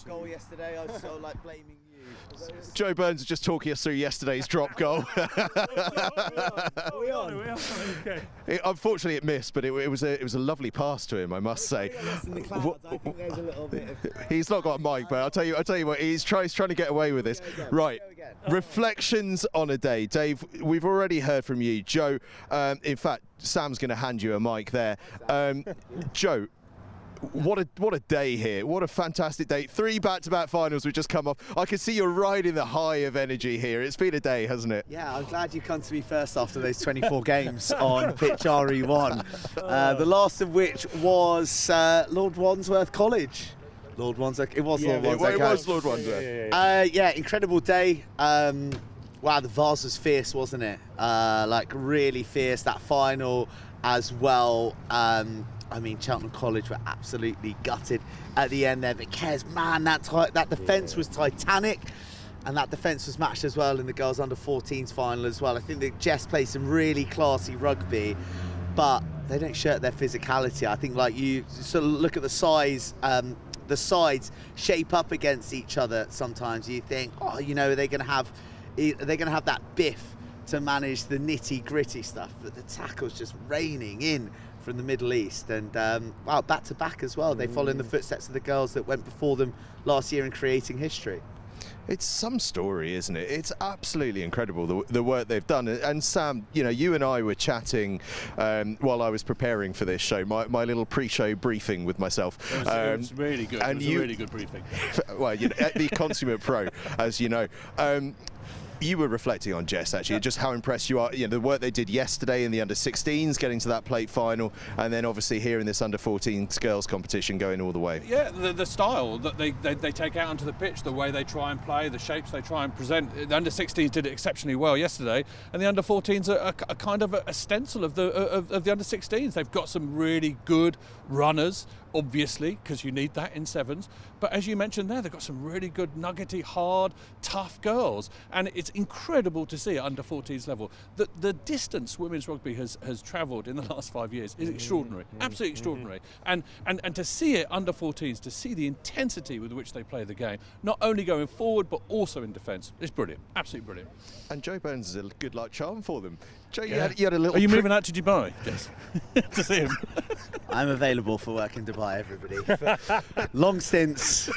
Goal yesterday, I was so like blaming you. Joe Burns is just talking us through yesterday's drop goal. Unfortunately, it missed, but it was a lovely pass to him, I must say. In the clouds, I think there's a little bit of... He's not got a mic, but I'll tell you what, he's trying to get away with this. Right, reflections on a day. Dave, we've already heard from you. Joe, in fact, Sam's going to hand you a mic there. Joe, what a day here. What a fantastic day. 3 back-to-back finals we've just come off. I can see you're riding the high of energy here. It's been a day, hasn't it? Yeah, I'm glad you come to me first after those 24 games on pitch RE1. The last of which was Lord Wandsworth College. Lord Wandsworth, it was Lord Wandsworth. It was Lord Wandsworth. Yeah, incredible day. Wow, the Vase was fierce, wasn't it? Like really fierce, that final as well. I mean, Cheltenham College were absolutely gutted at the end there. But Kez, man, that defence was titanic. And that defence was matched as well in the girls under-14s final as well. I think the JESS play some really classy rugby, but they don't shirk their physicality. I think like you sort of look at the size, the sides shape up against each other sometimes. You think, oh, you know, they're going to have that biff to manage the nitty-gritty stuff. But the tackle's just raining in from the Middle East, and wow, back to back as well. They follow in the footsteps of the girls that went before them last year in creating history. It's some story, isn't it? It's absolutely incredible, the work they've done. And Sam, you know, you and I were chatting while I was preparing for this show, my little pre-show briefing with myself. It was really good. It was a really good briefing. Well, you know, the consummate pro, as you know. You were reflecting on JESS, actually, just how impressed you are. You know, the work they did yesterday in the under-16s, getting to that plate final, and then obviously here in this under-14s girls competition going all the way. Yeah, the style that they take out onto the pitch, the way they try and play, the shapes they try and present. The under-16s did it exceptionally well yesterday, and the under-14s are kind of a stencil of the under-16s. They've got some really good runners, obviously, because you need that in sevens. But as you mentioned there, they've got some really good, nuggety, hard, tough girls. And it's incredible to see at under-14s level. The distance women's rugby has travelled in the last 5 years is extraordinary, absolutely extraordinary. And to see it under-14s, to see the intensity with which they play the game, not only going forward, but also in defence, it's brilliant, absolutely brilliant. And Joe Burns is a good luck charm for them. Joe, yeah. you had a little... Are you moving out to Dubai? Yes. To see him? I'm available for work in Dubai. Bye, everybody. Long stints,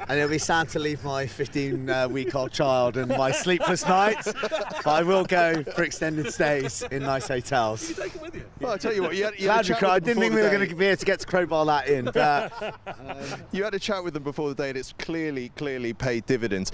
and it'll be sad to leave my 15-week-old child and my sleepless nights, but I will go for extended stays in nice hotels. You take it with you? Well, I tell you what, I didn't think we were going to be able to get to crowbar that in, but you had a chat with them before the day, and it's clearly paid dividends.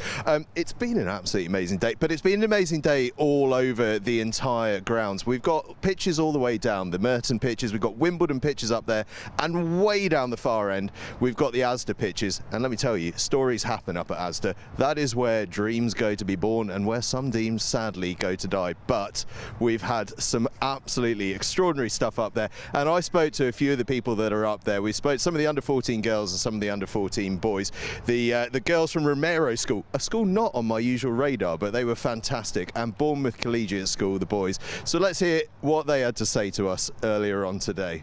It's been an absolutely amazing day, but it's been an amazing day all over the entire grounds. We've got pitches all the way down, the Merton pitches, we've got Wimbledon pitches up there, and way down the far end, we've got the Asda pitches. And let me tell you, stories happen up at Asda. That is where dreams go to be born and where some dreams sadly go to die. But we've had some absolutely extraordinary stuff up there, and I spoke to a few of the people that are up there. We spoke to some of the under-14 girls and some of the under-14 boys. The girls from Romero School, a school not on my usual radar, but they were fantastic, and Bournemouth Collegiate School, the boys. So let's hear what they had to say to us earlier on today.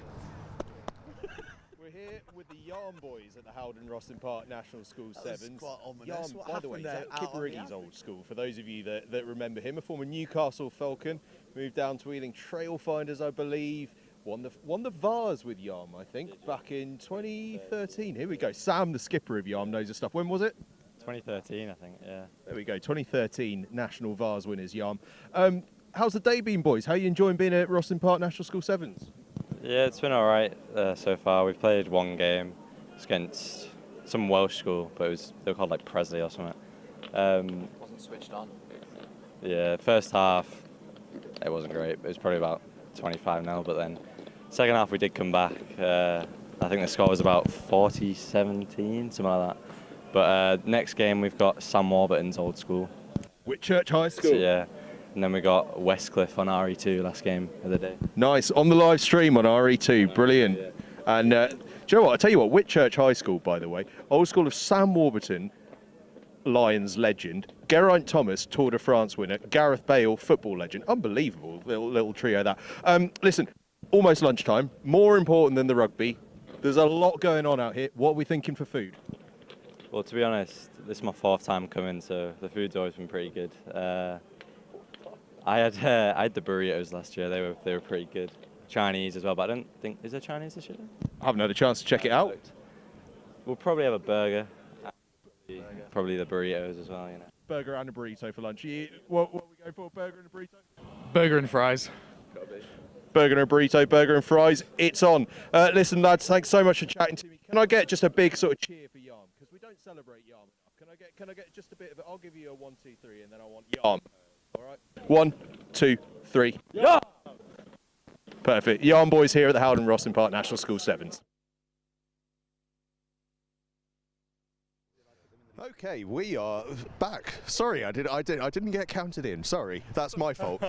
We're here with the Yarm boys at the Rosslyn Park National School Sevens. Yarm, by the way, is Kipperiggy's old school. For those of you that remember him, a former Newcastle Falcon, moved down to Ealing Trailfinders, I believe. Won the Vars with Yarm, I think, back in 2013. Here we go. Sam, the skipper of Yarm, knows his stuff. When was it? 2013, I think, yeah. There we go. 2013 National Vars winners, Yarm. How's the day been, boys? How are you enjoying being at Rosslyn Park National School Sevens? Yeah, it's been all right so far. We've played one game. It's against some Welsh school, but they were called like Presley or something. Wasn't switched on. Yeah, first half, it wasn't great. It was probably about 25-0, but then second half we did come back. I think the score was about 40-17, something like that. But next game we've got Sam Warburton's old school. Whitchurch High School? So, yeah. And then we got Westcliff on RE2 last game of the day. Nice, on the live stream on RE2, brilliant. Yeah. And do you know what, I'll tell you what, Whitchurch High School, by the way, old school of Sam Warburton, Lions legend, Geraint Thomas, Tour de France winner, Gareth Bale, football legend. Unbelievable little trio that. Listen, almost lunchtime, more important than the rugby. There's a lot going on out here. What are we thinking for food? Well, to be honest, this is my fourth time coming, so the food's always been pretty good. I had the burritos last year. They were pretty good. Chinese as well, but I don't think, is there Chinese this year? I haven't had a chance to check it out. We'll probably have a burger. Probably the burritos as well, you know. Burger and a burrito for lunch. What are we going for? Burger and a burrito? Burger and fries. Burger and a burrito, burger and fries. It's on. Listen, lads, thanks so much for chatting to me. Can I get just a big sort of cheer for Yarm? Because we don't celebrate Yarm enough. Can I get just a bit of it? I'll give you a 1, 2, 3, and then I want Yarm. All right. 1, 2, 3. Yarm! Perfect. Yarm boys here at the Rosslyn Park National School Sevens. Okay, we are back. Sorry, I didn't get counted in. Sorry, that's my fault.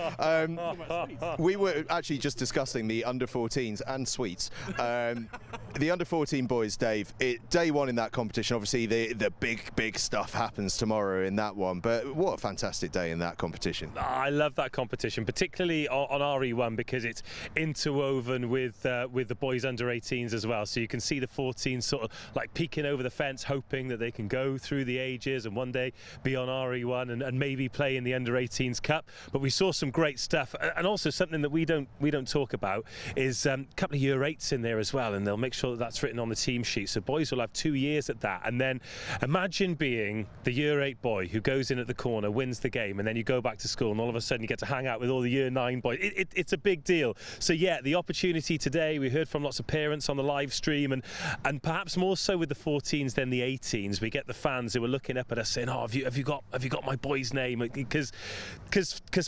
We were actually just discussing the under-14s and sweets. The under-14 boys, Dave. Day one in that competition. Obviously, the big stuff happens tomorrow in that one. But what a fantastic day in that competition. I love that competition, particularly on RE1 because it's interwoven with the boys under-18s as well. So you can see the 14s sort of like peeking over the fence, hoping that they can go through the ages and one day be on RE1 and maybe play in the under-18s Cup. But we saw some great stuff, and also something that we don't talk about is a couple of year 8s in there as well, and they'll make sure that that's written on the team sheet. So boys will have 2 years at that, and then imagine being the year 8 boy who goes in at the corner, wins the game, and then you go back to school and all of a sudden you get to hang out with all the year 9 boys. It's a big deal. So yeah, the opportunity today, we heard from lots of parents on the live stream, and perhaps more so with the 14s than the 18s. We get the fans who are looking up at us saying, "Oh, have you got my boy's name?" Because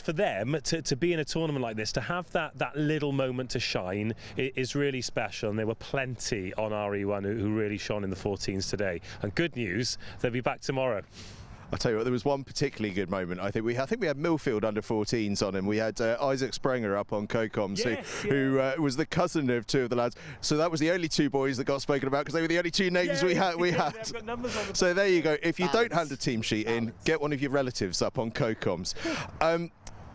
for them to be in a tournament like this, to have that little moment to shine is really special. And there were plenty on RE1 who really shone in the 14s today. And good news, they'll be back tomorrow. I'll tell you what, there was one particularly good moment. I think we had Millfield under-14s on, and we had Isaac Sprenger up on co-coms, who was the cousin of 2 of the lads. So that was the only 2 boys that got spoken about because they were the only 2 names we had. So there you go. If you don't hand a team sheet in, get one of your relatives up on co-coms.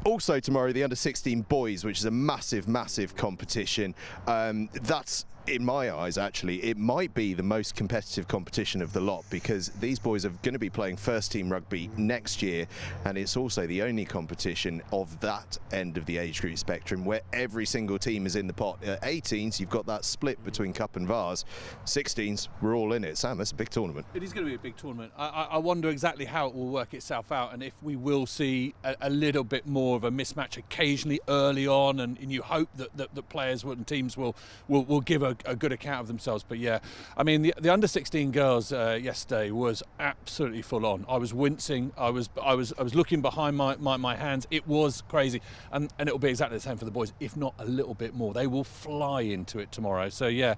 Also tomorrow, the under-16 boys, which is a massive competition. That's in my eyes, actually, it might be the most competitive competition of the lot, because these boys are going to be playing first team rugby next year, and it's also the only competition of that end of the age group spectrum where every single team is in the pot. 18s, you've got that split between Cup and Vars. 16s, we're all in it. Sam, that's a big tournament. It is going to be a big tournament. I wonder exactly how it will work itself out, and if we will see a little bit more of a mismatch occasionally early on, and you hope that the players and teams will give a good account of themselves. But yeah, I mean, the under 16 girls yesterday was absolutely full on. I was wincing. I was looking behind my hands. It was crazy, and it will be exactly the same for the boys, if not a little bit more. They will fly into it tomorrow. So yeah,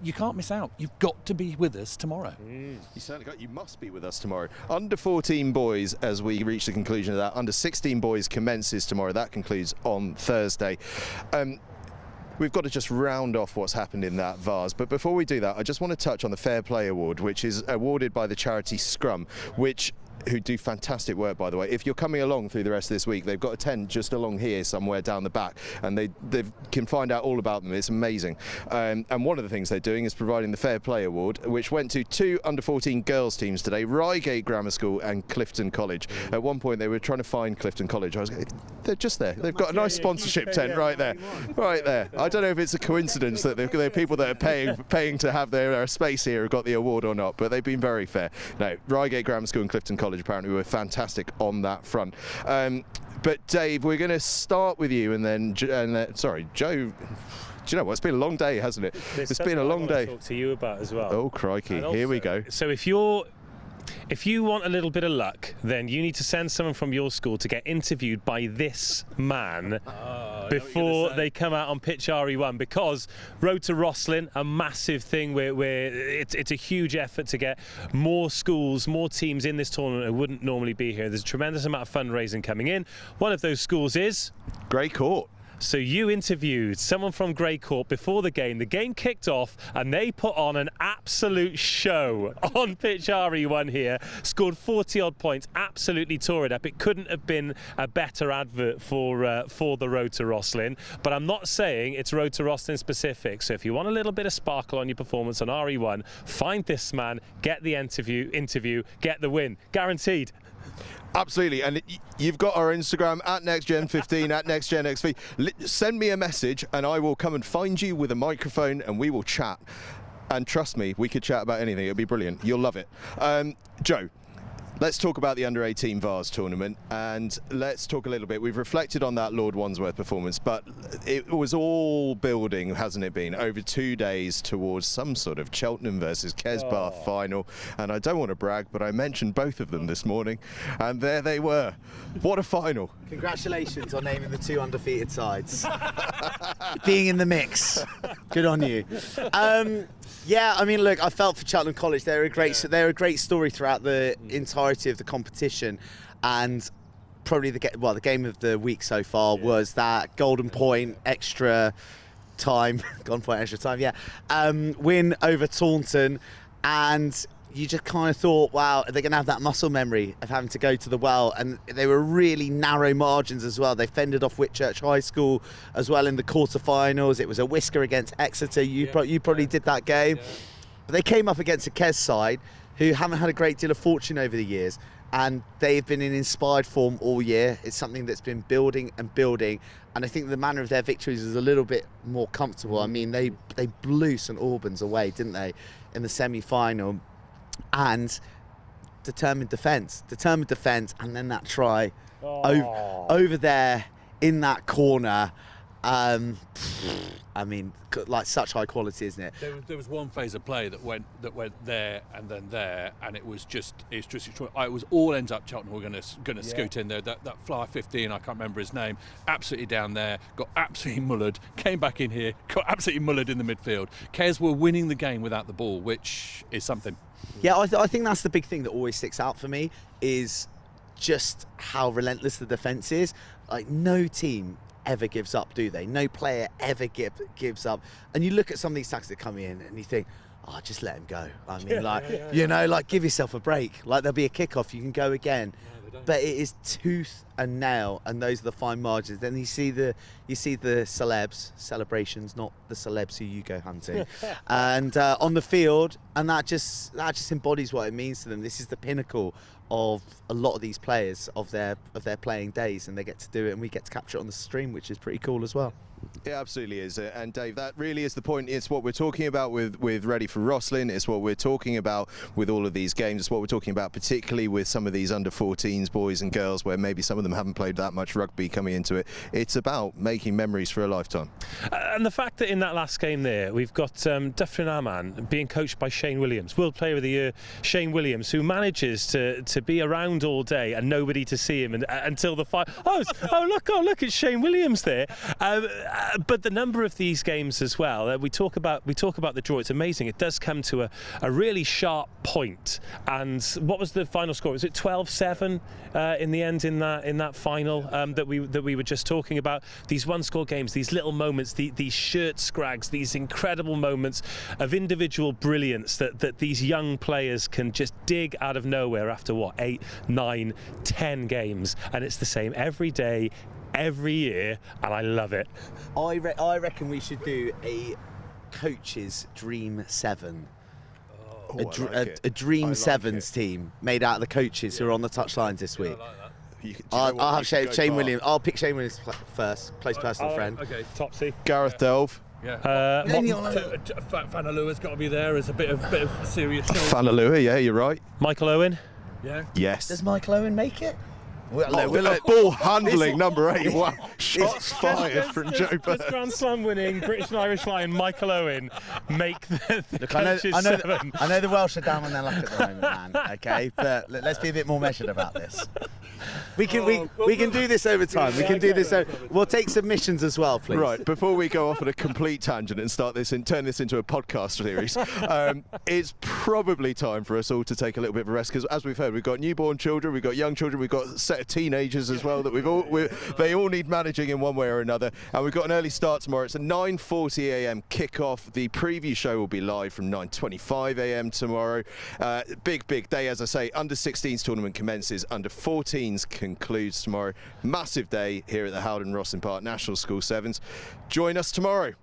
you can't miss out. You've got to be with us tomorrow. You certainly got. You must be with us tomorrow. Under 14 boys, as we reach the conclusion of that. Under 16 boys commences tomorrow. That concludes on Thursday. We've got to just round off what's happened in that Vars, but before we do that, I just want to touch on the Fair Play Award, which is awarded by the charity Scrum, who do fantastic work, by the way. If you're coming along through the rest of this week, they've got a tent just along here somewhere down the back, and they can find out all about them. It's amazing. And one of the things they're doing is providing the Fair Play Award, which went to 2 under 14 girls teams today, Reigate Grammar School and Clifton College. At one point they were trying to find Clifton College. They're just there. They've got a nice sponsorship tent right there. Right there. I don't know if it's a coincidence that the people that are paying to have their space here have got the award or not, but they've been very fair. No, Reigate Grammar School and Clifton College apparently were fantastic on that front. But Dave, we're going to start with you, and then sorry, Joe. Do you know what? It's been a long day, hasn't it? It's been a long day. Talk to you about as well. Oh crikey! Also, here we go. So if you want a little bit of luck, then you need to send someone from your school to get interviewed by this man before they come out on pitch RE1, because Road to Rosslyn, a massive thing where it's a huge effort to get more schools, more teams in this tournament who wouldn't normally be here. There's a tremendous amount of fundraising coming in. One of those schools is Grey Court. So you interviewed someone from Grey Court before the game. The game kicked off and they put on an absolute show on pitch RE1 here. Scored 40 odd points, absolutely tore it up. It couldn't have been a better advert for the Road to Rosslyn. But I'm not saying it's Road to Rosslyn specific. So if you want a little bit of sparkle on your performance on RE1, find this man, get the interview, get the win. Guaranteed. Absolutely, and you've got our Instagram at NextGen15 at NextGenXV. Send me a message and I will come and find you with a microphone and we will chat. And trust me, we could chat about anything. It'll be brilliant. You'll love it. Joe, let's talk about the under 18 Vars tournament, and let's talk a little bit. We've reflected on that Lord Wandsworth performance, but it was all building, hasn't it been, over 2 days towards some sort of Cheltenham versus Kesbath final. And I don't want to brag, but I mentioned both of them this morning, and there they were. What a final. Congratulations on naming the 2 undefeated sides. Being in the mix. Good on you. Yeah, I mean, look, I felt for Cheltenham College. They're a great story throughout the entirety of the competition, and probably the game of the week so far was that golden point extra time, win over Taunton, and you just kind of thought, wow, they're going to have that muscle memory of having to go to the well, and they were really narrow margins as well. They fended off Whitchurch High School as well in the quarterfinals. It was a whisker against Exeter. You probably did that game. But they came up against a Kes side who haven't had a great deal of fortune over the years, and they've been in inspired form all year. It's something that's been building and building, and I think the manner of their victories is a little bit more comfortable. I mean, they blew St Albans away, didn't they, in the semi-final? And determined defence, and then that try over there in that corner. I mean, like, such high quality, isn't it? There was one phase of play that went there and then there, and it was all ends up Cheltenham were going to scoot in there. That flyer 15, I can't remember his name, absolutely down there, got absolutely mullered, came back in here, got absolutely mullered in the midfield. Kes were winning the game without the ball, which is something. Yeah, I think that's the big thing that always sticks out for me, is just how relentless the defence is. Like, no team ever gives up, do they? No player ever gives up. And you look at some of these tackles that come in and you think, oh, just let him go. I mean, give yourself a break. Like, there'll be a kick-off, you can go again. but it is tooth and nail, and those are the fine margins. Then you see the celebs celebrations, not the celebs who you go hunting, and on the field, and that just embodies what it means to them. This is the pinnacle of a lot of these players of their playing days, and they get to do it, and we get to capture it on the stream, which is pretty cool as well. It absolutely is, and Dave, that really is the point. It's what we're talking about with Ready for Rosslyn. It's what we're talking about with all of these games. It's what we're talking about particularly with some of these under-14s, boys and girls, where maybe some of them haven't played that much rugby coming into it. It's about making memories for a lifetime. And the fact that in that last game there, we've got Dyffryn Aman being coached by Shane Williams, World Player of the Year, Shane Williams, who manages to be around all day and nobody to see him until the final. Oh look, it's Shane Williams there. But the number of these games as well, we talk about the draw. It's amazing. It does come to a really sharp point. And what was the final score? Was it 12-7 in the end in that final that we were just talking about? These one-score games, these little moments, these shirt scrags, these incredible moments of individual brilliance that these young players can just dig out of nowhere after 8, 9, 10 games, and it's the same every day, every year, and I love it. I reckon we should do a coach's Dream 7. A Dream Sevens team made out of the coaches who are on the touchlines this week. I'll have Shane Williams. I'll pick Shane Williams first, close personal friend. Okay, Topsy. Gareth Delve. Yeah. Fanalua's got to be there as a bit of serious. Fanalua, yeah, you're right. Michael Owen. Yeah. Yes. Does Michael Owen make it? Ball handling number 8. Wow. Shots fired from Joe Burns. Does Grand Slam winning British and Irish Lion Michael Owen make the Look, coaches seven? I know the Welsh are down on their luck at the moment, man. Okay, but let's be a bit more measured about this. We can do this over time. We can do this. We'll take submissions as well, please. Right. Before we go off on a complete tangent and turn this into a podcast series, it's probably time for us all to take a little bit of a rest, because as we've heard, we've got newborn children, we've got young children, we've got a set of teenagers as well that they all need managing in one way or another, and we've got an early start tomorrow. It's a 9:40 a.m. kickoff. The preview show will be live from 9:25 a.m. tomorrow. Big day, as I say. Under 16s tournament commences. Under 14s concludes tomorrow. Massive day here at the Howden Rosslyn Park National School Sevens. Join us tomorrow.